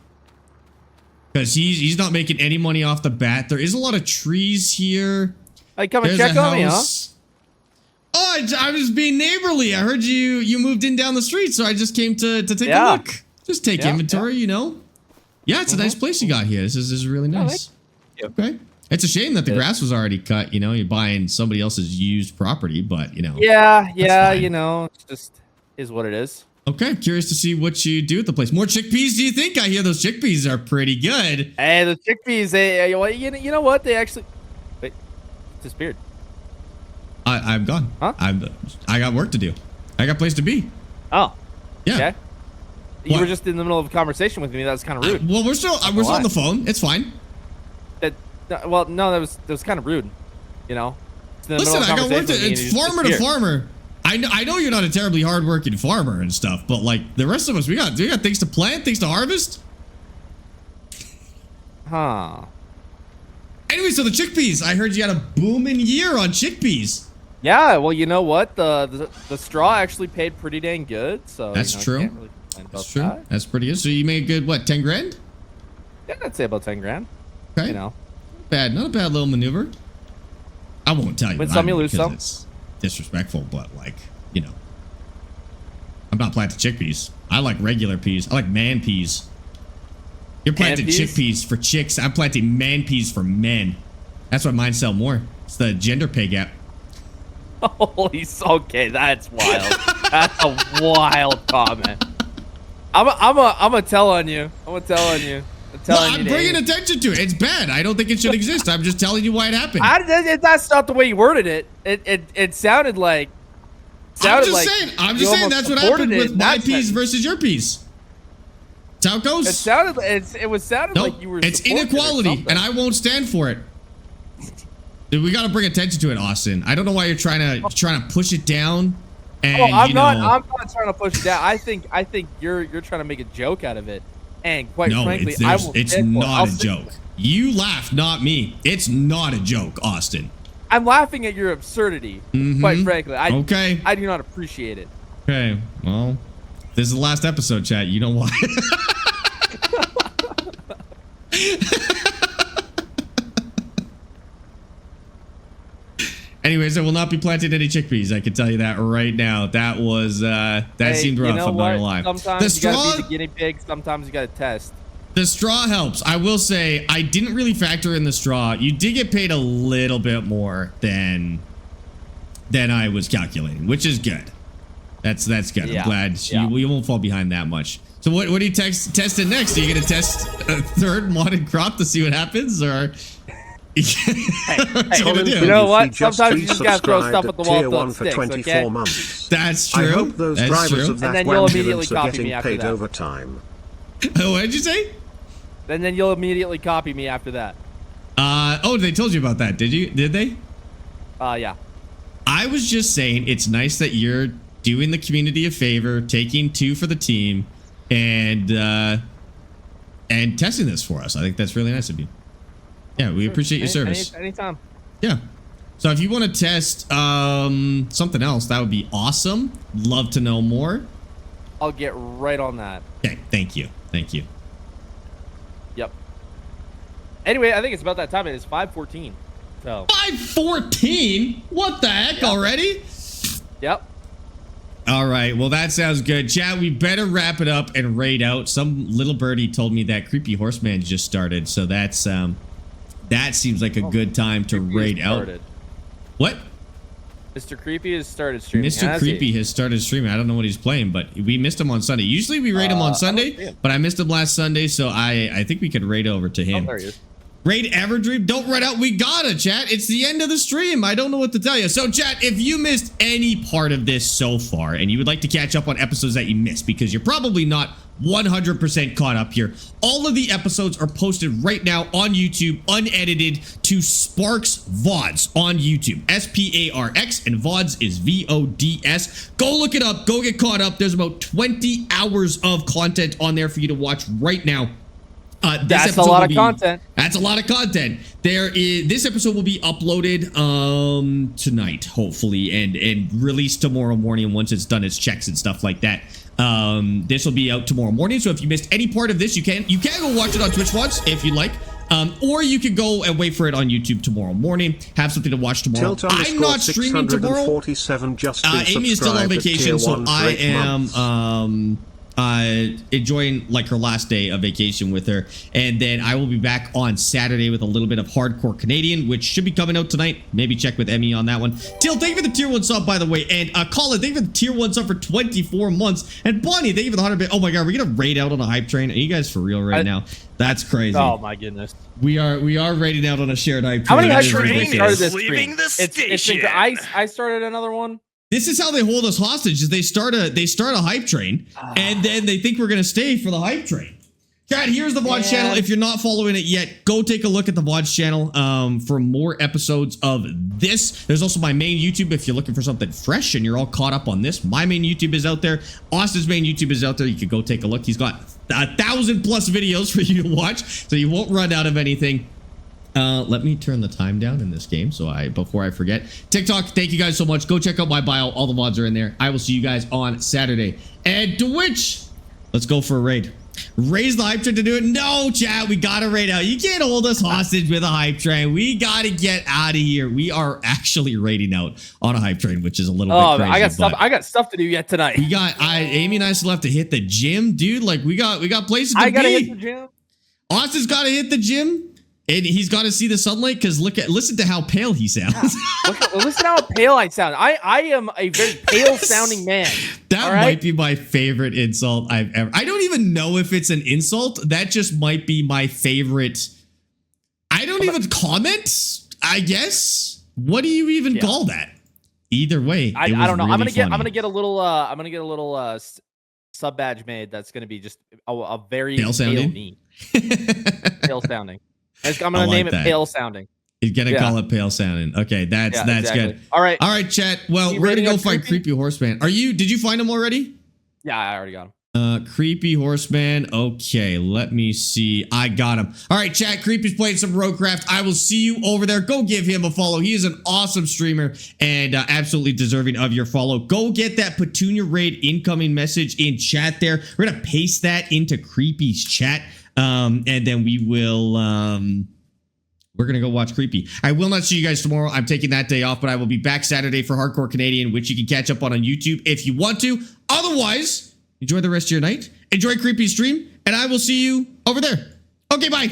A: Because he's not making any money off the bat. There is a lot of trees here.
B: Hey, come and check on me, huh?
A: Oh, I was being neighborly. I heard you moved in down the street, so I just came to take a look. Just take inventory, you know? Yeah, it's a nice place you got here. This is really nice. Okay. It's a shame that the grass was already cut. You know, you're buying somebody else's used property, but, you know.
B: Yeah, you know, it's just is what it is.
A: Okay, curious to see what you do at the place. More chickpeas, do you think? I hear those chickpeas are pretty good.
B: Hey, the chickpeas, you know what? They actually... Wait, disappeared.
A: I'm gone.
B: Huh?
A: I got work to do. I got place to be.
B: Oh.
A: Yeah.
B: Okay. You were just in the middle of a conversation with me. That was kind of rude.
A: Well, we're still on the phone. It's fine.
B: Well, no, that was kind of rude. You know.
A: Listen, I got work to. It's farmer to farmer. I know you're not a terribly hardworking farmer and stuff, but like the rest of us, we got things to plant, things to harvest.
B: Huh.
A: Anyway, so the chickpeas. I heard you had a booming year on chickpeas.
B: Yeah, well, you know what? The straw actually paid pretty dang good. So
A: that's true.
B: Can't really complain about
A: that's true.
B: That.
A: That's pretty good. So you made a good what? 10 grand?
B: Yeah, I'd say about 10 grand.
A: Okay.
B: You know.
A: Not a bad little maneuver. I won't tell you.
B: Win some, you lose some.
A: It's disrespectful, but like, you know, I'm not planting chickpeas. I like regular peas. I like man peas. You're planting chickpeas for chicks. I'm planting man peas for men. That's why mine sell more. It's the gender pay gap.
B: Holy, okay, that's wild. That's a wild comment. I'm tell on you. I'm telling you.
A: I'm bringing attention to it. It's bad. I don't think it should exist. I'm just telling you why it happened.
B: That's not the way you worded it. It sounded like.
A: I'm just saying. That's what happened with my peas versus your peas. That's how it goes.
B: It sounded like you were.
A: It's inequality, and I won't stand for it. Dude, we got to bring attention to it, Austin. I don't know why you're trying to push it down. And,
B: I'm not trying to push it down. I think you're trying to make a joke out of it. And quite frankly,
A: it's not a joke. You laugh, not me. It's not a joke, Austin.
B: I'm laughing at your absurdity. Quite frankly, I do not appreciate it.
A: Okay, well, this is the last episode, chat. You know why? Anyways, I will not be planting any chickpeas. I can tell you that right now. That was seemed rough. I'm not gonna lie.
B: Sometimes you gotta be the guinea pig. Sometimes you gotta test.
A: The straw helps. I will say I didn't really factor in the straw. You did get paid a little bit more than I was calculating, which is good. That's good. Yeah. I'm glad you won't fall behind that much. So what are you testing next? Are you gonna test a third modded crop to see what happens, or?
B: You know what? Sometimes you just gotta throw stuff at the wall till it sticks, okay?
A: That's true.
D: I hope those drivers of that
B: and then you'll immediately copy
D: getting
B: me after
D: paid
B: that.
D: overtime.
A: What did you say?
B: And then you'll immediately copy me after that.
A: Oh, they told you about that, did you? Did they?
B: Yeah.
A: I was just saying it's nice that you're doing the community a favor, taking 2 for the team, and and testing this for us. I think that's really nice of you. Yeah, we appreciate your service.
B: Anytime.
A: Yeah. So if you want to test something else, that would be awesome. Love to know more.
B: I'll get right on that.
A: Okay, thank you. Thank you.
B: Yep. Anyway, I think it's about that time. It is 5:14. So
A: 5:14? What the heck already?
B: Yep.
A: All right. Well, that sounds good. Chat, we better wrap it up and raid out. Some little birdie told me that Creepy Horseman just started, so that's that seems like a good time to raid out. What?
B: Mr. Creepy has started streaming.
A: Mr. Creepy has started streaming. I don't know what he's playing, but we missed him on Sunday. Usually we raid him on Sunday, but I missed him last Sunday, so I think we could raid over to him.
B: Oh, there he is.
A: Raid Everdream. Don't run out. We gotta, chat. It's the end of the stream. I don't know what to tell you. So, chat, if you missed any part of this so far and you would like to catch up on episodes that you missed because you're probably not 100% caught up here, all of the episodes are posted right now on YouTube, unedited, to Sparx VODs on YouTube. SPARX, and VODs is VODS. Go look it up. Go get caught up. There's about 20 hours of content on there for you to watch right now.
B: That's a lot of content.
A: That's a lot of content. This episode will be uploaded tonight, hopefully, and released tomorrow morning once it's done its checks and stuff like that. This will be out tomorrow morning. So if you missed any part of this, you can go watch it on Twitch VODs if you like. Or you can go and wait for it on YouTube tomororning morning. Have something to watch tomorrow. I'm not streaming tomorrow. Amy is still on vacation, so I am enjoying like her last day of vacation with her, and then I will be back on Saturday with a little bit of Hardcore Canadian, which should be coming out tonight. Maybe check with Emmy on that one. Till, thank you for the tier 1 sub, by the way, and Colin, thank you for the tier 1 sub for 24 months, and Bonnie, thank you for the 100 bit. Oh my god, we're gonna raid out on a hype train. Are you guys for real right now? That's crazy.
B: Oh my goodness.
A: We are raiding out on a shared hype train.
B: How many hype trains started this stream? I started another one.
A: This is how they hold us hostage. Is they start a hype train, and then they think we're gonna stay for the hype train. Chat, here's the VOD channel. If you're not following it yet, go take a look at the VOD channel for more episodes of this. There's also my main YouTube if you're looking for something fresh and you're all caught up on this. My main YouTube is out there. Austin's main YouTube is out there. You could go take a look. He's got 1,000+ videos for you to watch, so you won't run out of anything. Let me turn the time down in this game before I forget. TikTok, thank you guys so much. Go check out my bio. All the VODs are in there. I will see you guys on Saturday. And Twitch, let's go for a raid. Raise the hype train to do it. No, chat, we gotta raid out. You can't hold us hostage with a hype train. We gotta get out of here. We are actually raiding out on a hype train, which is a little bit crazy.
B: I got stuff to do yet tonight.
A: Amy and I still have to hit the gym, dude. Like we got places to be. I
B: gotta hit the gym.
A: Austin's gotta hit the gym. And he's got to see the sunlight because listen to how pale he sounds.
B: Listen how pale I sound. I am a very pale sounding man.
A: That might be my favorite insult I've ever. I don't even know if it's an insult. That just might be my favorite. I don't even comment. I guess. What do you even call that? Either way,
B: I don't know. Really I'm gonna get a little sub badge made. That's gonna be just a very
A: pale sounding.
B: Pale sounding. I'm gonna name it Pale Sounding.
A: He's gonna call it Pale Sounding. Okay, that's exactly. Good.
B: All right,
A: chat. Well, we're gonna go fight Creepy Horseman. Did you find him already?
B: Yeah, I already got him.
A: Creepy Horseman. Okay, let me see. I got him. All right, chat. Creepy's playing some Roguecraft. I will see you over there. Go give him a follow. He is an awesome streamer and absolutely deserving of your follow. Go get that Petunia Raid incoming message in chat there. We're gonna paste that into Creepy's chat. And then we will, we're going to go watch Creepy. I will not see you guys tomorrow. I'm taking that day off, but I will be back Saturday for Hardcore Canadian, which you can catch up on YouTube if you want to. Otherwise, enjoy the rest of your night. Enjoy Creepy's stream, and I will see you over there. Okay, bye.